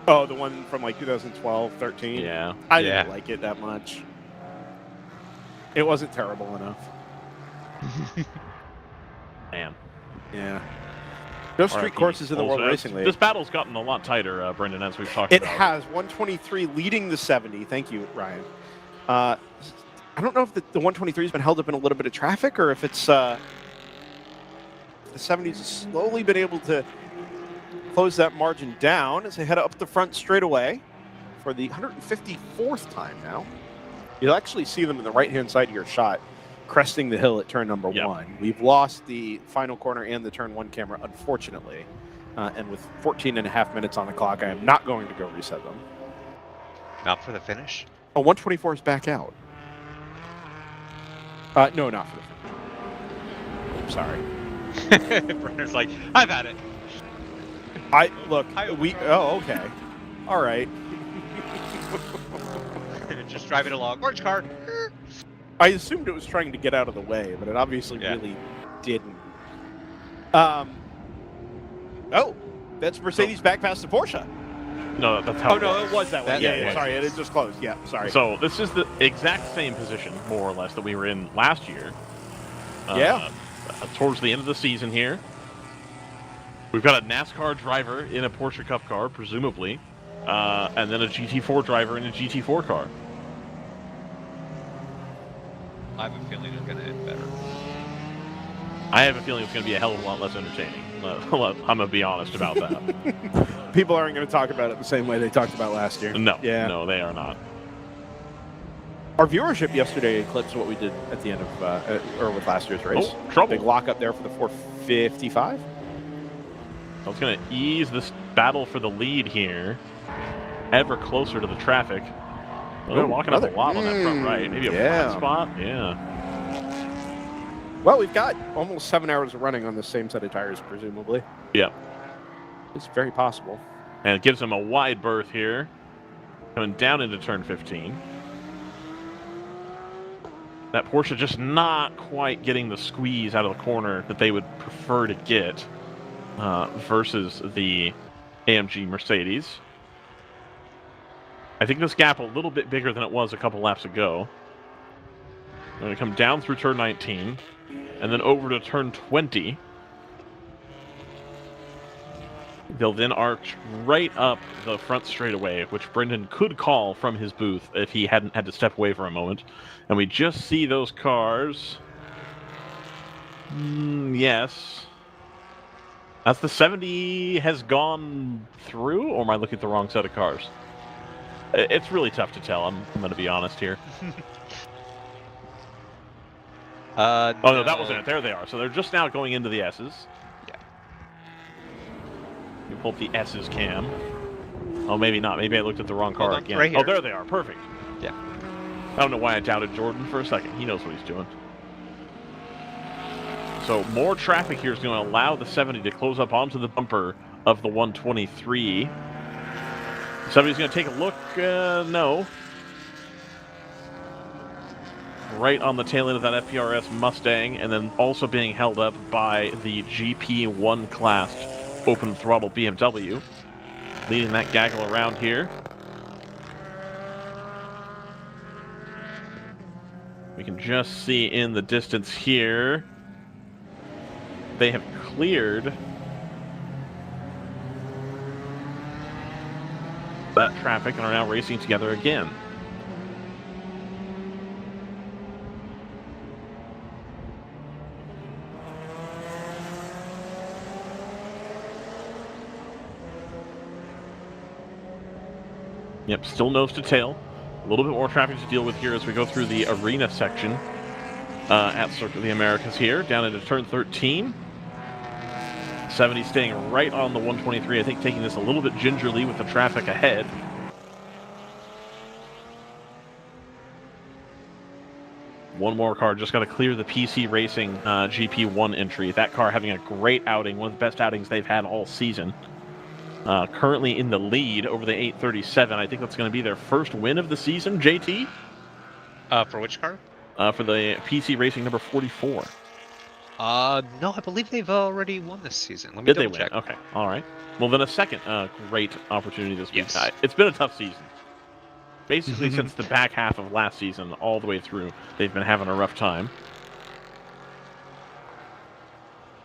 Oh, the one from like 2012, 13? Yeah. I didn't like it that much. It wasn't terrible enough. Man. Yeah. No street courses in the World Racing League. This battle's gotten a lot tighter, Brendan, as we've talked about. It has. 123 leading the 70. Thank you, Ryan. I don't know if the 123 has been held up in a little bit of traffic or if it's the 70s has slowly been able to close that margin down as they head up the front straightaway for the 154th time now. You'll actually see them in the right-hand side of your shot, cresting the hill at turn number 1. We've lost the final corner and the turn 1 camera, unfortunately. And with 14 and a half minutes on the clock, I am not going to go reset them. Not for the finish? Oh, 124 is back out. No, not for the finish. I'm sorry. Brenner's like, I've had it. Okay. All right. Just driving along. Orange car. I assumed it was trying to get out of the way, but it obviously really didn't. Oh, that's Mercedes back past the Porsche. No, that's how. Oh no, it was that way. Yeah. Sorry, it just closed. Yeah, sorry. So this is the exact same position, more or less, that we were in last year. Towards the end of the season here. We've got a NASCAR driver in a Porsche Cup car, presumably, and then a GT4 driver in a GT4 car. I have a feeling it's going to end better. I have a feeling it's going to be a hell of a lot less entertaining. I'm going to be honest about that. People aren't going to talk about it the same way they talked about last year. No, no, they are not. Our viewership yesterday eclipsed what we did at the end of, or with last year's race. Oh, trouble. Big lock up there for the 455. So it's going to ease this battle for the lead here, ever closer to the traffic. Well, they're walking up a lot on that front right. Maybe a flat spot. Yeah. Well, we've got almost 7 hours of running on the same set of tires, presumably. Yep. It's very possible. And it gives them a wide berth here, coming down into turn 15. That Porsche just not quite getting the squeeze out of the corner that they would prefer to get versus the AMG Mercedes. I think this gap a little bit bigger than it was a couple laps ago. We're going to come down through turn 19 and then over to turn 20. They'll then arch right up the front straightaway, which Brendan could call from his booth if he hadn't had to step away for a moment. And we just see those cars. Yes. That's the 70 has gone through, or am I looking at the wrong set of cars? It's really tough to tell. I'm going to be honest here. Oh, no, that wasn't it. There they are. So they're just now going into the S's. Yeah. You pull up the S's cam. Oh, maybe not. Maybe I looked at the wrong car again. Right here. Oh, there they are. Perfect. Yeah. I don't know why I doubted Jordan for a second. He knows what he's doing. So more traffic here is going to allow the 70 to close up onto the bumper of the 123. 70's going to take a look. No. Right on the tail end of that FPRS Mustang, and then also being held up by the GP1 class open throttle BMW. Leading that gaggle around here. We can just see in the distance here, they have cleared that traffic and are now racing together again. Yep, still nose to tail. A little bit more traffic to deal with here as we go through the arena section at Circuit of the Americas here, down into turn 13. 70 staying right on the 123, I think taking this a little bit gingerly with the traffic ahead. One more car, just got to clear the PC Racing GP1 entry. That car having a great outing, one of the best outings they've had all season. Currently in the lead over the 837. I think that's going to be their first win of the season, JT? For which car? For the PC Racing number 44. No, I believe they've already won this season. Let me Did they double win? check. Okay, all right. Well, then a second great opportunity this week. Yes. It's been a tough season. Basically, since the back half of last season, all the way through, they've been having a rough time.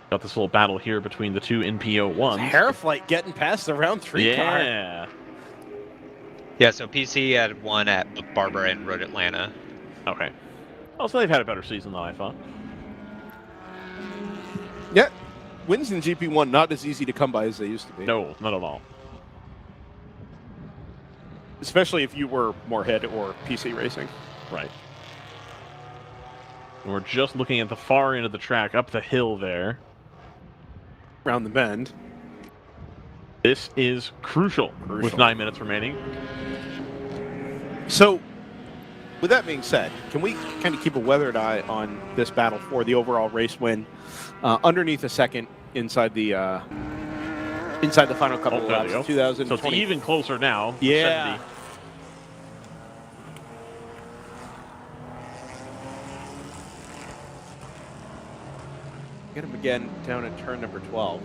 Got this little battle here between the two NPO1s. Hairflight getting past the round 3 car. Yeah. Yeah, so PC had one at Barbara and Road Atlanta. Okay. Oh, so they've had a better season than I thought. Yeah. Wins in GP1 not as easy to come by as they used to be. No, not at all. Especially if you were Moorhead or PC Racing. Right. And we're just looking at the far end of the track, up the hill there. Around the bend. This is crucial. With 9 minutes remaining. So, with that being said, can we kind of keep a weathered eye on this battle for the overall race win? Underneath a second inside the final couple of laps. 2020. So it's even closer now. Yeah. 70. Get him again down at turn number 12.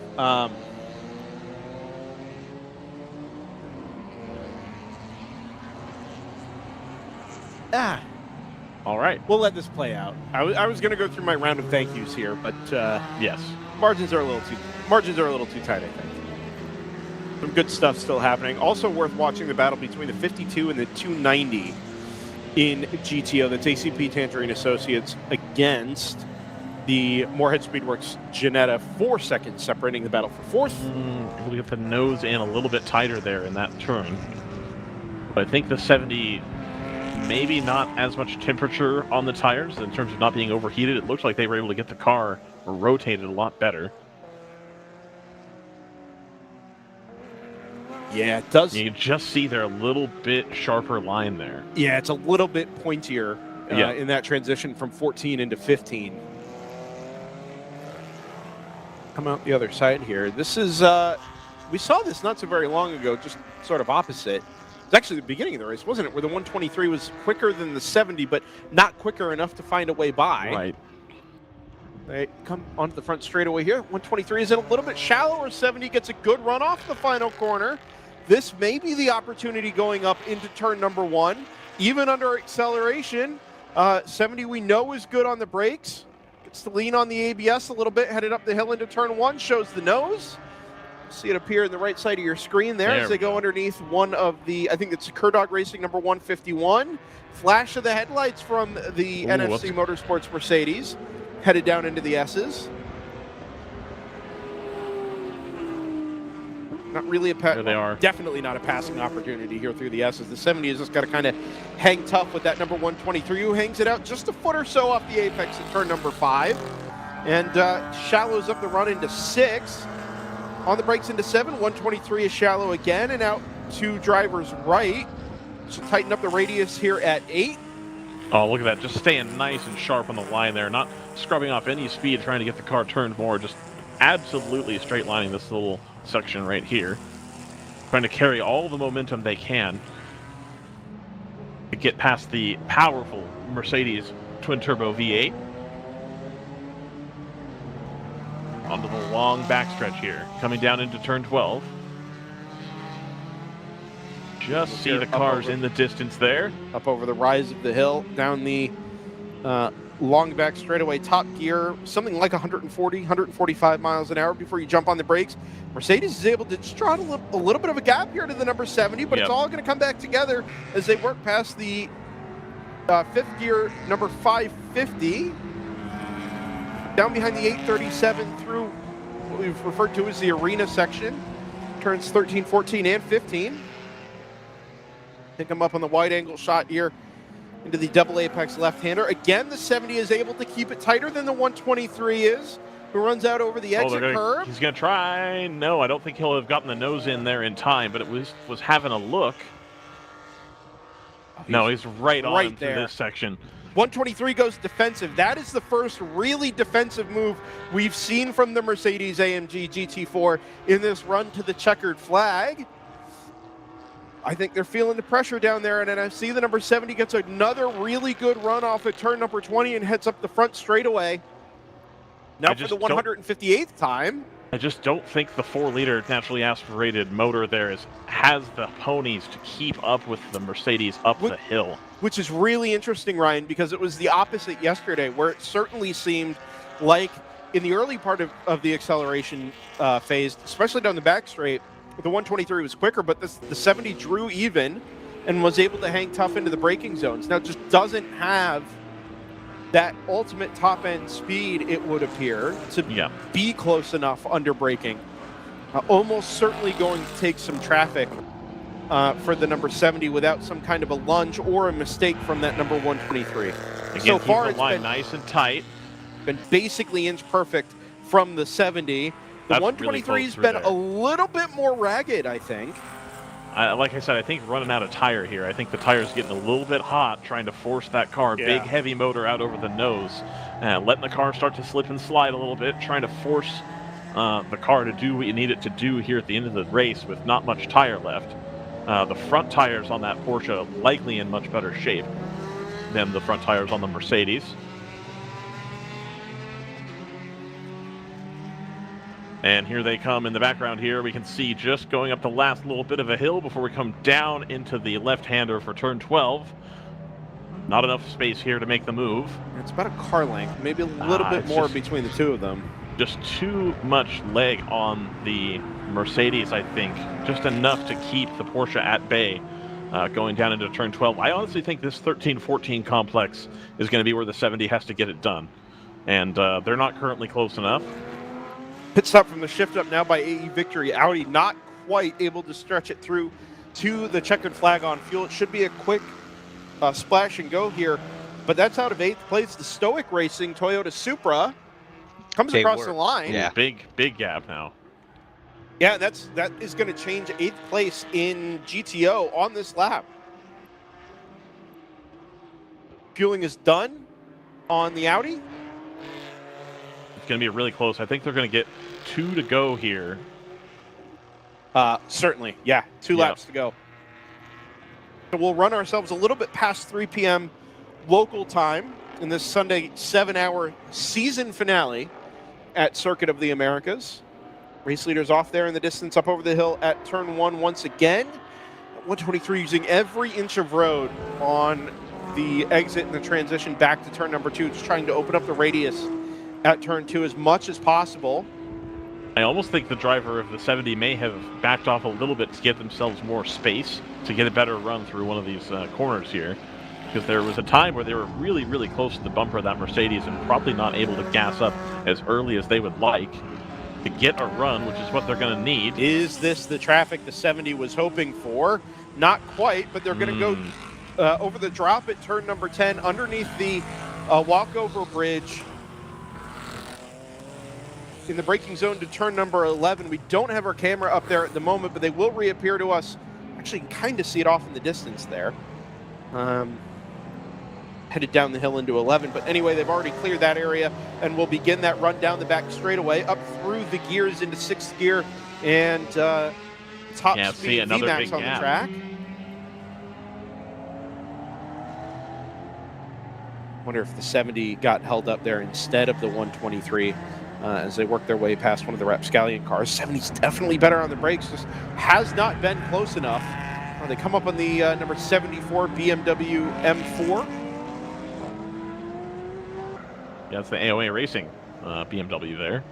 All right. We'll let this play out. I was going to go through my round of thank yous here, but yes, margins are a little too tight, I think. Some good stuff still happening. Also worth watching the battle between the 52 and the 290 in GTO. That's ACP Tangerine Associates against the Moorhead Speedworks Ginetta. 4 seconds separating the battle for fourth. We'll get the nose in a little bit tighter there in that turn. But I think the 70, maybe not as much temperature on the tires in terms of not being overheated. It looks like they were able to get the car rotated a lot better. Yeah, it does. You just see there a little bit sharper line there. Yeah, it's a little bit pointier Yeah. in that transition from 14 into 15. Come out the other side here. This is, we saw this not so very long ago, just sort of opposite. It's actually the beginning of the race, wasn't it? Where the 123 was quicker than the 70, but not quicker enough to find a way by. Right. They come onto the front straightaway here. 123 is in a little bit shallower. 70 gets a good run off the final corner. This may be the opportunity going up into turn number 1. Even under acceleration, 70 we know is good on the brakes. Gets to lean on the ABS a little bit, headed up the hill into turn 1, shows the nose. See it appear in the right side of your screen there as they go underneath one of the, I think it's Curdog Racing number 151. Flash of the headlights from the NFC Motorsports Mercedes, headed down into the S's. Not really a There they are. Definitely not a passing opportunity here through the S's. The 70 has just got to kind of hang tough with that number 123 who hangs it out just a foot or so off the apex at turn number 5. And shallows up the run into 6. On the brakes into 7. 123 is shallow again and out to driver's right. So tighten up the radius here at 8. Oh, look at that. Just staying nice and sharp on the line there. Not scrubbing off any speed, trying to get the car turned more. Just absolutely straight lining this little section right here. Trying to carry all the momentum they can to get past the powerful Mercedes twin-turbo V8. Onto the long backstretch here. Coming down into turn 12. Just see the cars in the distance there. Up over the rise of the hill, down the long back straightaway, top gear, something like 140, 145 miles an hour before you jump on the brakes. Mercedes is able to just draw a little bit of a gap here to the number 70, but it's all going to come back together as they work past the fifth gear, number 550, down behind the 837 through what we've referred to as the arena section, turns 13, 14, and 15. Pick them up on the wide angle shot here into the double apex left-hander. Again, the 70 is able to keep it tighter than the 123 is, who runs out over the exit curve. He's going to try. No, I don't think he'll have gotten the nose in there in time, but it was having a look. No, he's right on to this section. 123 goes defensive. That is the first really defensive move we've seen from the Mercedes-AMG GT4 in this run to the checkered flag. I think they're feeling the pressure down there, and then I see the number 70 gets another really good run off at turn number 20 and heads up the front straightaway. Now for the 158th time. I just don't think the 4-liter naturally aspirated motor there has the ponies to keep up with the Mercedes up the hill. Which is really interesting, Ryan, because it was the opposite yesterday, where it certainly seemed like in the early part of the acceleration phase, especially down the back straight, the 123 was quicker, but the 70 drew even and was able to hang tough into the braking zones. Now, it just doesn't have that ultimate top-end speed, it would appear, to be close enough under braking. Almost certainly going to take some traffic for the number 70 without some kind of a lunge or a mistake from that number 123. Again, so far, it's been nice and tight. Been basically inch perfect from the 70. The 123's been a little bit more ragged, I think. like I said, I think running out of tire here. I think the tire's getting a little bit hot trying to force that car, big heavy motor out over the nose, letting the car start to slip and slide a little bit, trying to force the car to do what you need it to do here at the end of the race with not much tire left. The front tires on that Porsche likely in much better shape than the front tires on the Mercedes. And here they come in the background here. We can see just going up the last little bit of a hill before we come down into the left-hander for turn 12. Not enough space here to make the move. It's about a car length, maybe a little bit more between the two of them. Just too much leg on the Mercedes, I think. Just enough to keep the Porsche at bay going down into turn 12. I honestly think this 13-14 complex is going to be where the 70 has to get it done. And they're not currently close enough. Pit stop from the shift up now by AE Victory. Audi not quite able to stretch it through to the checkered flag on fuel. It should be a quick splash and go here, but that's out of 8th place. The Stoic Racing Toyota Supra comes across the line. Yeah, big gap now. Yeah, that is going to change 8th place in GTO on this lap. Fueling is done on the Audi. It's going to be really close. I think they're going to get 2 to go here. Certainly, yeah. 2 laps to go. So we'll run ourselves a little bit past 3 p.m. local time in this Sunday 7-hour season finale at Circuit of the Americas. Race leaders off there in the distance, up over the hill at turn 1 once again. 123 using every inch of road on the exit and the transition back to turn number 2, just trying to open up the radius at turn 2 as much as possible. I almost think the driver of the 70 may have backed off a little bit to get themselves more space to get a better run through one of these corners here, because there was a time where they were really, really close to the bumper of that Mercedes and probably not able to gas up as early as they would like to get a run, which is what they're going to need. Is this the traffic the 70 was hoping for? Not quite, but they're going to go over the drop at turn number 10 underneath the walkover bridge in the braking zone to turn number 11. We don't have our camera up there at the moment, but they will reappear to us. Actually, you can kind of see it off in the distance there. Headed down the hill into 11. But anyway, they've already cleared that area, and we'll begin that run down the back straightaway, up through the gears into 6th gear, and top speed VMAX on the track. Wonder if the 70 got held up there instead of the 123 as they work their way past one of the Rapscallion cars. 70's definitely better on the brakes, just has not been close enough. They come up on the number 74 BMW M4. Yeah, it's the AOA Racing BMW there.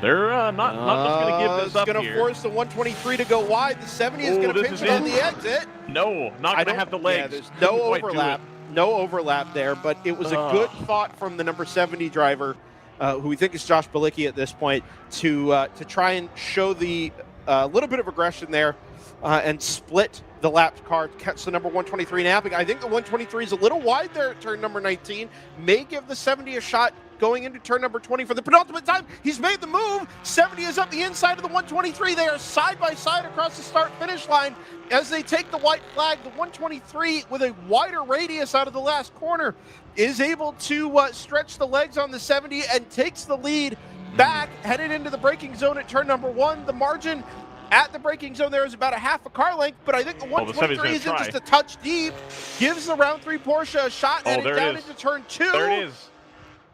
They're not just going to give this up here. It's going to force the 123 to go wide. The 70 is going to pinch it on the exit. No, not going to have the legs. Yeah, there's no overlap. No overlap there, but it was a good thought from the number 70 driver, who we think is Josh Balicki at this point, to try and show the little bit of aggression there and split the lapped car, catch the number 123 napping. I think the 123 is a little wide there at turn number 19. May give the 70 a shot going into turn number 20 for the penultimate time. He's made the move. 70 is up the inside of the 123. They are side by side across the start-finish line as they take the white flag. The 123, with a wider radius out of the last corner, is able to stretch the legs on the 70 and takes the lead back, headed into the braking zone at turn number 1. The margin at the braking zone there is about a half a car length, but I think the 123 isn't just a touch deep. Gives the round 3 Porsche a shot, and down into turn 2. There it is.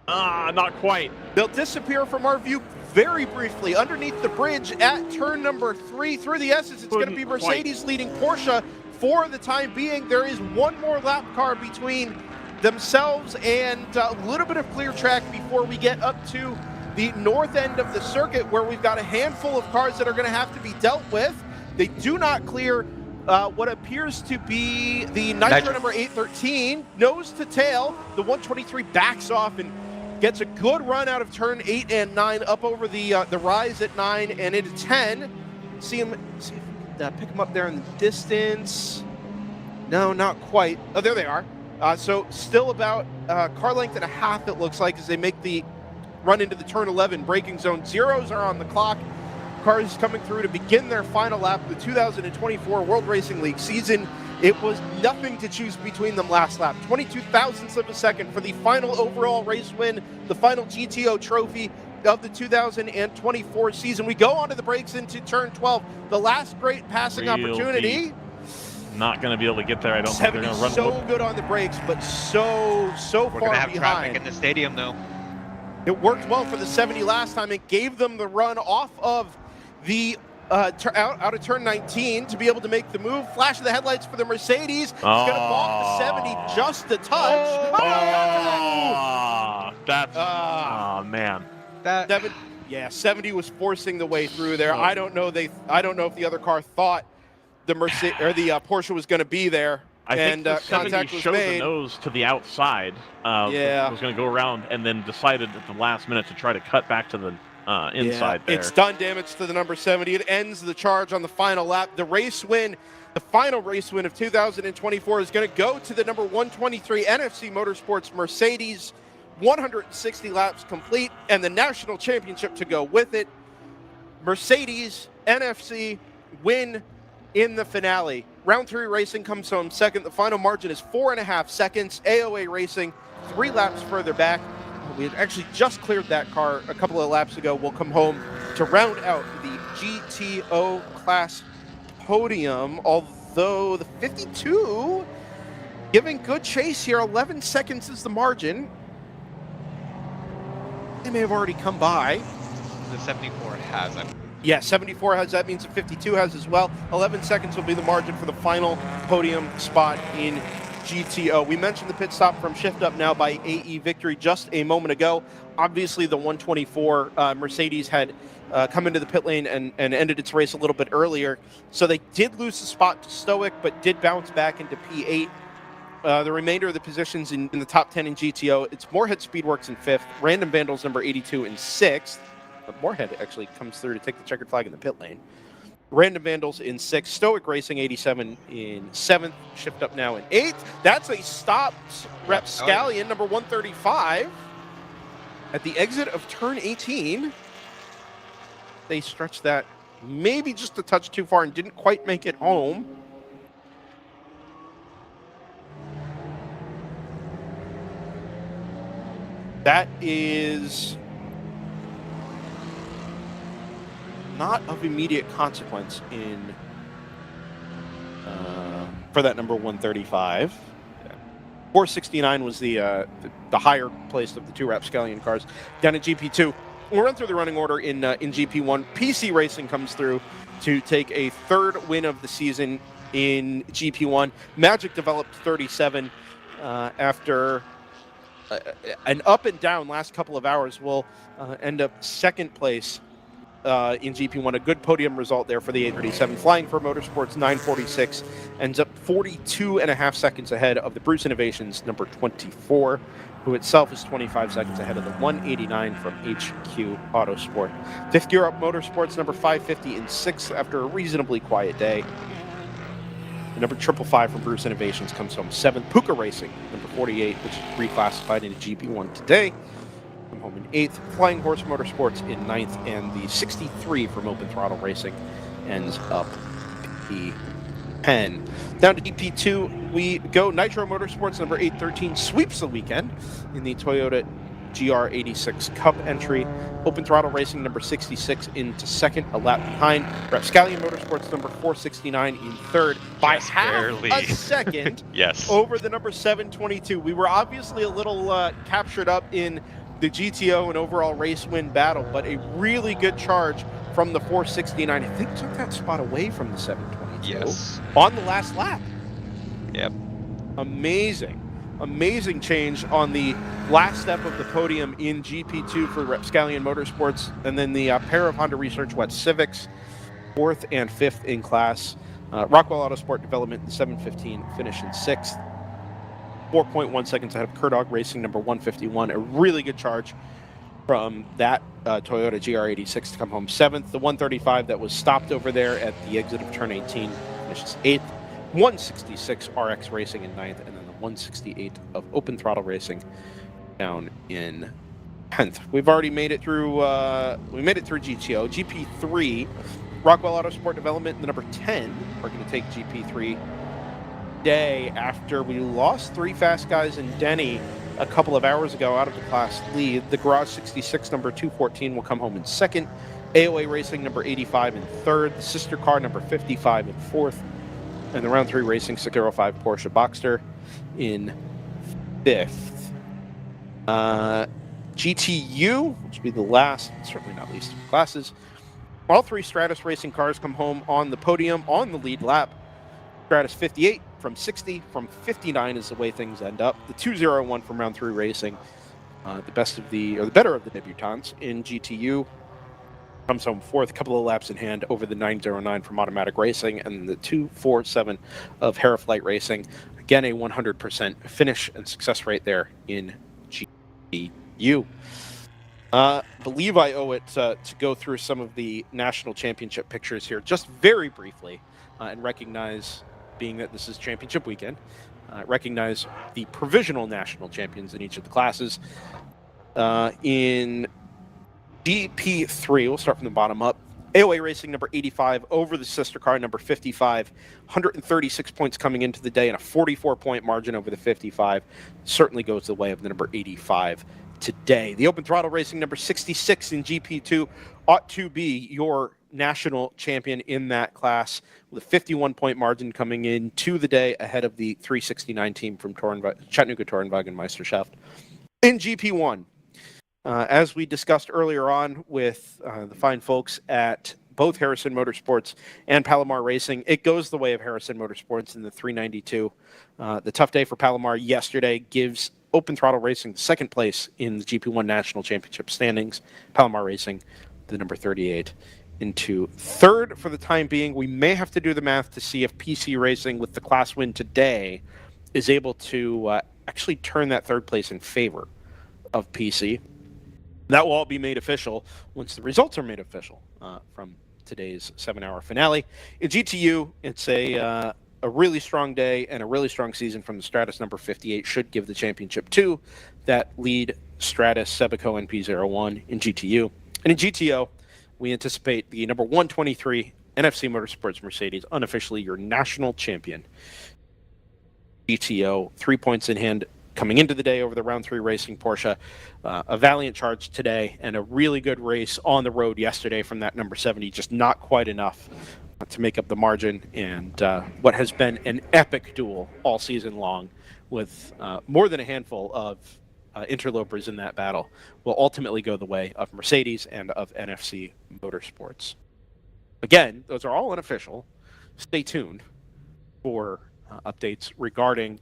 Not quite. They'll disappear from our view very briefly underneath the bridge at turn number 3 through the S's. It's going to be Mercedes leading Porsche for the time being. There is one more lap car between themselves and a little bit of clear track before we get up to the north end of the circuit, where we've got a handful of cars that are going to have to be dealt with. They do not clear what appears to be the Nitro number 813, nose to tail. The 123 backs off and gets a good run out of turn 8 and 9, up over the rise at 9 and into 10. See if we can pick them up there in the distance. No, not quite. Oh, there they are. So still about car length and a half, it looks like, as they make the run into the turn 11 braking zone. Zeros are on the clock cars coming through to begin their final lap of the 2024 World Racing League season. It was nothing to choose between them last lap. 22 thousandths of a second for the final overall race win, the final GTO trophy of the 2024 season. We go onto the brakes into turn 12. The last great passing opportunity. Deep. Not going to be able to get there. I don't think they're going to run. So good on the brakes, but so We're far gonna have behind. traffic in the stadium, though. It worked well for the 70 last time. It gave them the run off of the out of turn 19 to be able to make the move. Flash of the headlights for the Mercedes. It's going to bump the 70 just a touch. Man. That 70 was forcing the way through there. I don't know if the other car thought the Porsche was going to be there. I think the 70 contact was showed made. the nose to the outside. Was going to go around and then decided at the last minute to try to cut back to the inside there. It's done damage to the number 70. It ends the charge on the final lap. The race win, the final race win of 2024 is going to go to the number 123 NFC Motorsports Mercedes. 160 laps complete, and the national championship to go with it. Mercedes NFC win in the finale. Round 3 Racing comes home second. The final margin is 4.5 seconds. AOA Racing 3 laps further back. We had actually just cleared that car a couple of laps ago. We'll come home to round out the GTO class podium, although the 52 giving good chase here. 11 seconds is the margin. They may have already come by. The 74 has it. Yeah, 74 has. That means the 52 has as well. 11 seconds will be the margin for the final podium spot in GTO. We mentioned the pit stop from Shift Up Now by AE Victory just a moment ago. Obviously, the 124 Mercedes had come into the pit lane and ended its race a little bit earlier. So they did lose the spot to Stoic, but did bounce back into P8. The remainder of the positions in the top 10 in GTO, it's Moorhead Speedworks in 5th, Random Vandals number 82 in 6th. But Moorhead actually comes through to take the checkered flag in the pit lane. Random Vandals in 6th, Stoic Racing 87 in 7th, Shift Up Now in 8th. That's a stopped Rapscallion number 135 at the exit of turn 18. They stretched that maybe just a touch too far and didn't quite make it home. That is not of immediate consequence in for that number 135. 469 was the higher placed of the 2 Rapscallion cars. Down in GP2, we'll run through the running order in GP1. PC Racing comes through to take a 3rd win of the season in GP1. Magic developed 37 after an up and down last couple of hours. Will end up 2nd place in GP1. A good podium result there for the 837. Flying for Motorsports 946 ends up 42.5 seconds ahead of the Bruce Innovations number 24, who itself is 25 seconds ahead of the 189 from HQ Autosport. 5th Gear Up Motorsports number 550 in 6th after a reasonably quiet day. The number 555 from Bruce Innovations comes home 7th. Puka Racing, number 48, which is reclassified into GP1 today, come home in 8th. Flying Horse Motorsports in 9th, and the 63 from Open Throttle Racing ends up P10. Down to GP2 we go. Nitro Motorsports, number 813, sweeps the weekend in the Toyota GR86 Cup entry. Open Throttle Racing number 66 into 2nd, a lap behind. Rapscallion Motorsports number 469 in 3rd by half a second over the number 722. We were obviously a little captured up in the GTO and overall race win battle, but a really good charge from the 469. I think took that spot away from the 722 on the last lap. Yep. Amazing change on the last step of the podium in GP2 for Rapscallion Motorsports, and then the pair of Honda Research Wet Civics, 4th and 5th in class. Rockwell Autosport Development in 715, finish in 6th. 4.1 seconds ahead of Kerdog Racing number 151. A really good charge from that Toyota GR86 to come home 7th. The 135 that was stopped over there at the exit of turn 18 finishes 8th. 166 RX Racing in 9th, and then the 168 of Open Throttle Racing down in 10th. We've already made it through. We made it through GTO. GP3, Rockwell Autosport Development, the number 10. We're going to take GP3 day after we lost 3 fast guys in Denny a couple of hours ago out of the class lead. The Garage 66 number 214 will come home in second. AOA Racing number 85 in third. The sister car number 55 in fourth. And the round 3 Racing 605 Porsche Boxster in fifth. GTU, which will be the last, certainly not least, of classes. All 3 Stratus Racing cars come home on the podium on the lead lap. Stratus 58 from 60, from 59 is the way things end up. The 201 from round 3 Racing, the better of the debutants in GTU, comes home fourth, a couple of laps in hand over the 909 from Automatic Racing, and the 247 of Heraflight Racing. Again, a 100% finish and success rate there in GTU. Believe I owe it to go through some of the national championship pictures here just very briefly and recognize, being that this is championship weekend, recognize the provisional national champions in each of the classes. In GP3, we'll start from the bottom up. AOA Racing number 85 over the sister car number 55. 136 points coming into the day and a 44-point margin over the 55. Certainly goes the way of the number 85 today. The Open Throttle Racing number 66 in GP2 ought to be your national champion in that class with a 51-point margin coming in to the day ahead of the 369 team from Chattanooga Tourenwagen Meisterschaft. In GP1, as we discussed earlier on with the fine folks at both Harrison Motorsports and Palomar Racing, it goes the way of Harrison Motorsports in the 392. The tough day for Palomar yesterday gives Open Throttle Racing the second place in the GP1 National Championship standings. Palomar Racing, the number 38, into third for the time being. We may have to do the math to see if PC Racing, with the class win today, is able to actually turn that third place in favor of PC. That will all be made official once the results are made official from today's 7-hour finale. In GTU, it's a really strong day and a really strong season from the Stratus number 58. Should give the championship to that lead Stratus Sebaco NP01 in GTU. And in GTO, we anticipate the number 123 NFC Motorsports Mercedes, unofficially your national champion. GTO, 3 points in hand coming into the day over the round 3 Racing Porsche. A valiant charge today and a really good race on the road yesterday from that number 70, just not quite enough to make up the margin. And what has been an epic duel all season long with more than a handful of interlopers in that battle will ultimately go the way of Mercedes and of NFC Motorsports. Again, those are all unofficial. Stay tuned for updates regarding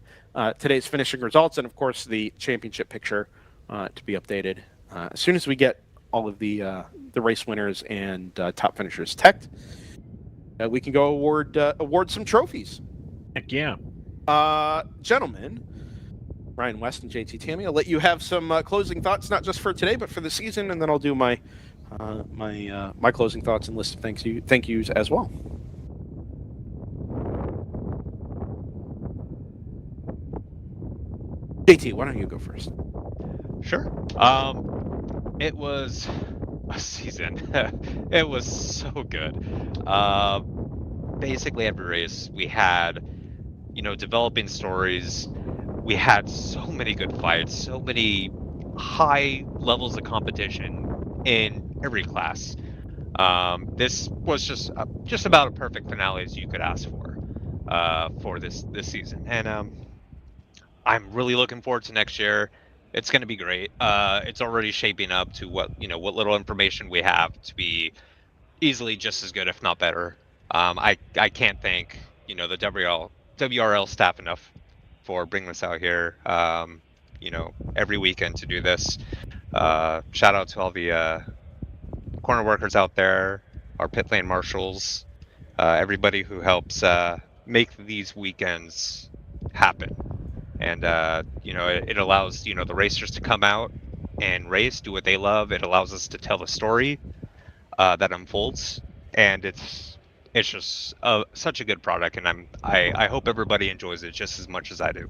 today's finishing results and, of course, the championship picture to be updated as soon as we get all of the race winners and top finishers teched. We can go award some trophies. Heck yeah. Gentlemen, Ryan West and JT Tammy, I'll let you have some closing thoughts, not just for today, but for the season, and then I'll do my my closing thoughts and list of thank yous as well. JT, why don't you go first? Sure. It was a season. It was so good. Basically every race we had, developing stories. We had so many good fights, so many high levels of competition in every class. This was just about a perfect finale as you could ask for this season, and I'm really looking forward to next year. It's going to be great. It's already shaping up to what little information we have to be easily just as good, if not better. I can't thank the WRL staff enough for bringing us out here, every weekend to do this. Shout out to all the corner workers out there, our pit lane marshals, everybody who helps make these weekends happen. And it allows the racers to come out and race, do what they love. It allows us to tell a story that unfolds, and it's just such a good product. And I hope everybody enjoys it just as much as I do.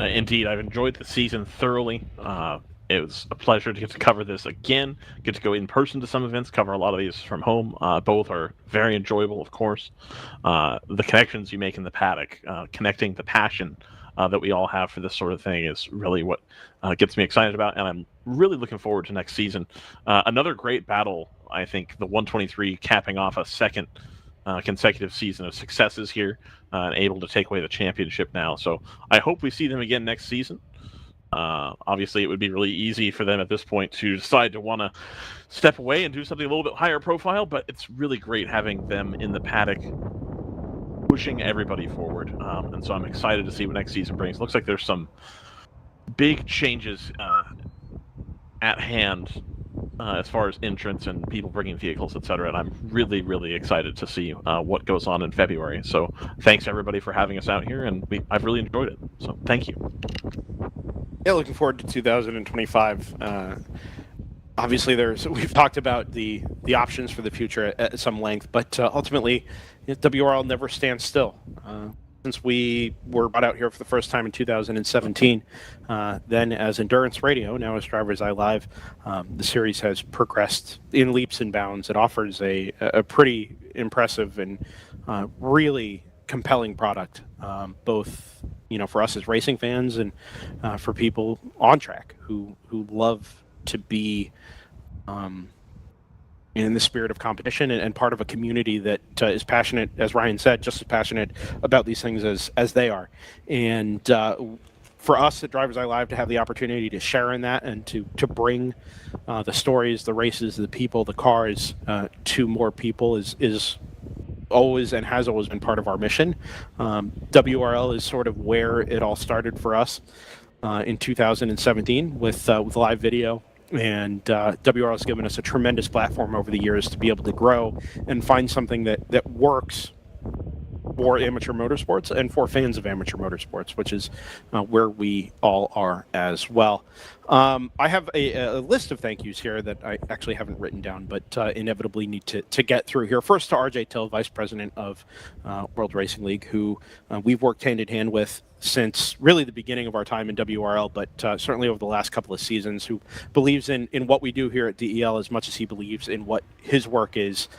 Indeed, I've enjoyed the season thoroughly. It was a pleasure to get to cover this again, get to go in person to some events, cover a lot of these from home. Both are very enjoyable, of course. The connections you make in the paddock, connecting the passion that we all have for this sort of thing is really what gets me excited about, and I'm really looking forward to next season. Another great battle, I think, the 123 capping off a second consecutive season of successes here and able to take away the championship now. So I hope we see them again next season. Obviously, it would be really easy for them at this point to decide to want to step away and do something a little bit higher profile, but it's really great having them in the paddock pushing everybody forward. And so I'm excited to see what next season brings. Looks like there's some big changes at hand as far as entrants and people bringing vehicles, etc. And I'm really, really excited to see what goes on in February. So thanks everybody for having us out here, and I've really enjoyed it. So thank you. Yeah, looking forward to 2025. Obviously, we've talked about the options for the future at some length, but ultimately, WRL never stands still. Since we were brought out here for the first time in 2017, then as Endurance Radio, now as DriversEye Live, the series has progressed in leaps and bounds. It offers a pretty impressive and really compelling product, both for us as racing fans and for people on track who love to be in the spirit of competition and part of a community that is passionate, as Ryan said, just as passionate about these things as they are. And for us at DriversEye Live to have the opportunity to share in that and to bring the stories, the races, the people, the cars to more people is always and has always been part of our mission. WRL is sort of where it all started for us in 2017 with live video. And WRL has given us a tremendous platform over the years to be able to grow and find something that works for amateur motorsports and for fans of amateur motorsports, which is where we all are as well. I have a list of thank yous here that I actually haven't written down, but inevitably need to get through here. First to RJ Till, Vice President of World Racing League, who we've worked hand in hand with since really the beginning of our time in WRL, but certainly over the last couple of seasons, who believes in what we do here at DEL as much as he believes in what his work is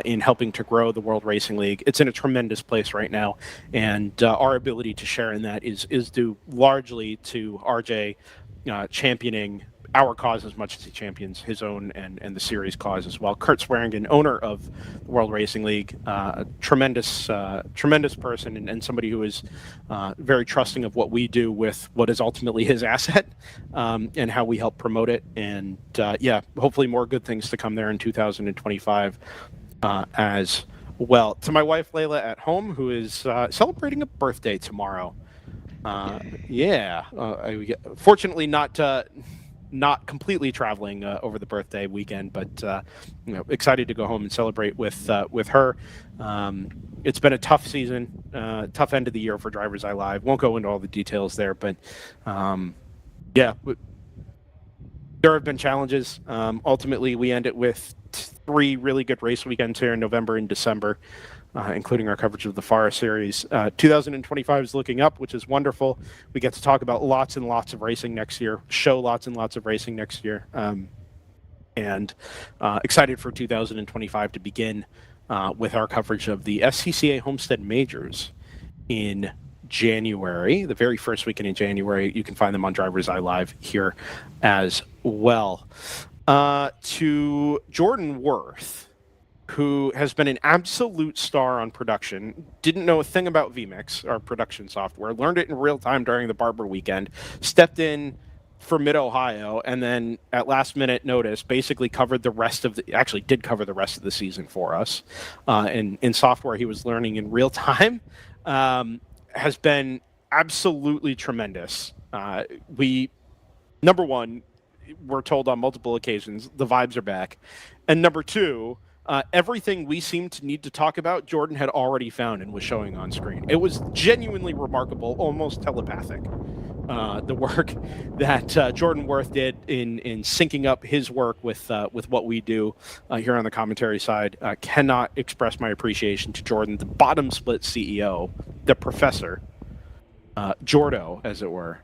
in helping to grow the World Racing League. It's in a tremendous place right now, and our ability to share in that is due largely to RJ championing our cause as much as he champions his own and the series cause as well. Kurt Swearingen, owner of the World Racing League, a tremendous person and somebody who is very trusting of what we do with what is ultimately his asset and how we help promote it. And hopefully more good things to come there in 2025 as well. To my wife Layla at home, who is celebrating a birthday tomorrow. Fortunately not completely traveling over the birthday weekend, but excited to go home and celebrate with her. It's been a tough season, tough end of the year for DriversEye Live. Won't go into all the details there, but there have been challenges. Ultimately, we end it with 3 really good race weekends here in November and December, including our coverage of the FARA series. 2025 is looking up, which is wonderful. We get to talk about lots and lots of racing next year, show lots and lots of racing next year, and excited for 2025 to begin with our coverage of the SCCA Homestead Majors in January, the very first weekend in January. You can find them on DriversEye Live here as well. To Jordan Worth, who has been an absolute star on production, didn't know a thing about vMix, our production software, learned it in real time during the Barber weekend, stepped in for Mid-Ohio, and then at last minute notice basically covered the rest of did cover the rest of the season for us in software he was learning in real time. Has been absolutely tremendous. Number one, we're told on multiple occasions, the vibes are back. And number two, everything we seem to need to talk about, Jordan had already found and was showing on screen. It was genuinely remarkable, almost telepathic, the work that Jordan Worth did in syncing up his work with what we do here on the commentary side. Cannot express my appreciation to Jordan, the bottom split CEO, the professor, Jordo, as it were.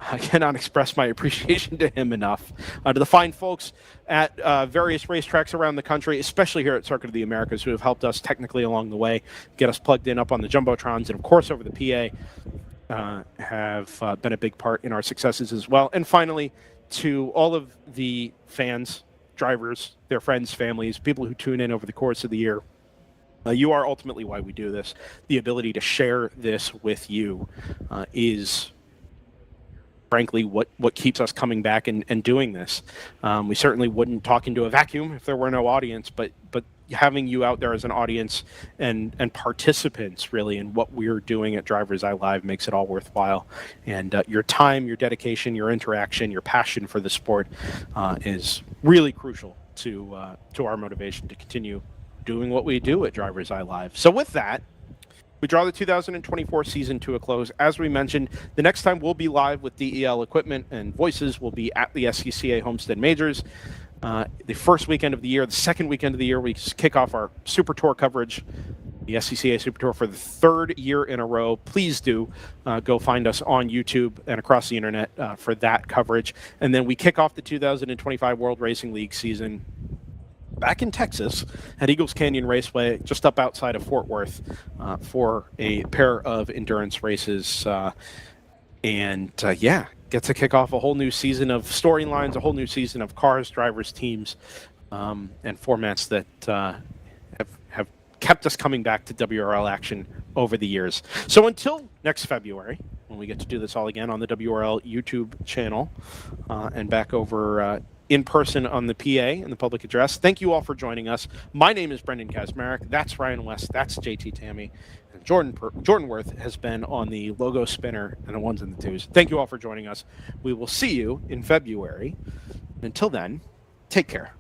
I cannot express my appreciation to him enough. To the fine folks at various racetracks around the country, especially here at Circuit of the Americas, who have helped us technically along the way, get us plugged in up on the Jumbotrons, and of course over the PA, have been a big part in our successes as well. And finally, to all of the fans, drivers, their friends, families, people who tune in over the course of the year, you are ultimately why we do this. The ability to share this with you is frankly what keeps us coming back and doing this. We certainly wouldn't talk into a vacuum if there were no audience, but having you out there as an audience and participants really in what we're doing at DriversEye Live makes it all worthwhile. And your time, your dedication, your interaction, your passion for the sport is really crucial to our motivation to continue doing what we do at DriversEye Live. So with that, we draw the 2024 season to a close. As we mentioned, the next time we'll be live with DEL equipment and voices will be at the SCCA Homestead Majors. The first weekend of the year, the second weekend of the year, we kick off our Super Tour coverage, the SCCA Super Tour for the third year in a row. Please do go find us on YouTube and across the internet for that coverage. And then we kick off the 2025 World Racing League season back in Texas at Eagles Canyon Raceway, just up outside of Fort Worth, for a pair of endurance races. Get to kick off a whole new season of storylines, a whole new season of cars, drivers, teams, and formats that have kept us coming back to WRL action over the years. So until next February, when we get to do this all again on the WRL YouTube channel and back over in person on the PA and the public address. Thank you all for joining us. My name is Brendan Kazmarek. That's Ryan West. That's JT Tammy. And Jordan Worth has been on the logo spinner and the ones and the twos. Thank you all for joining us. We will see you in February. Until then, take care.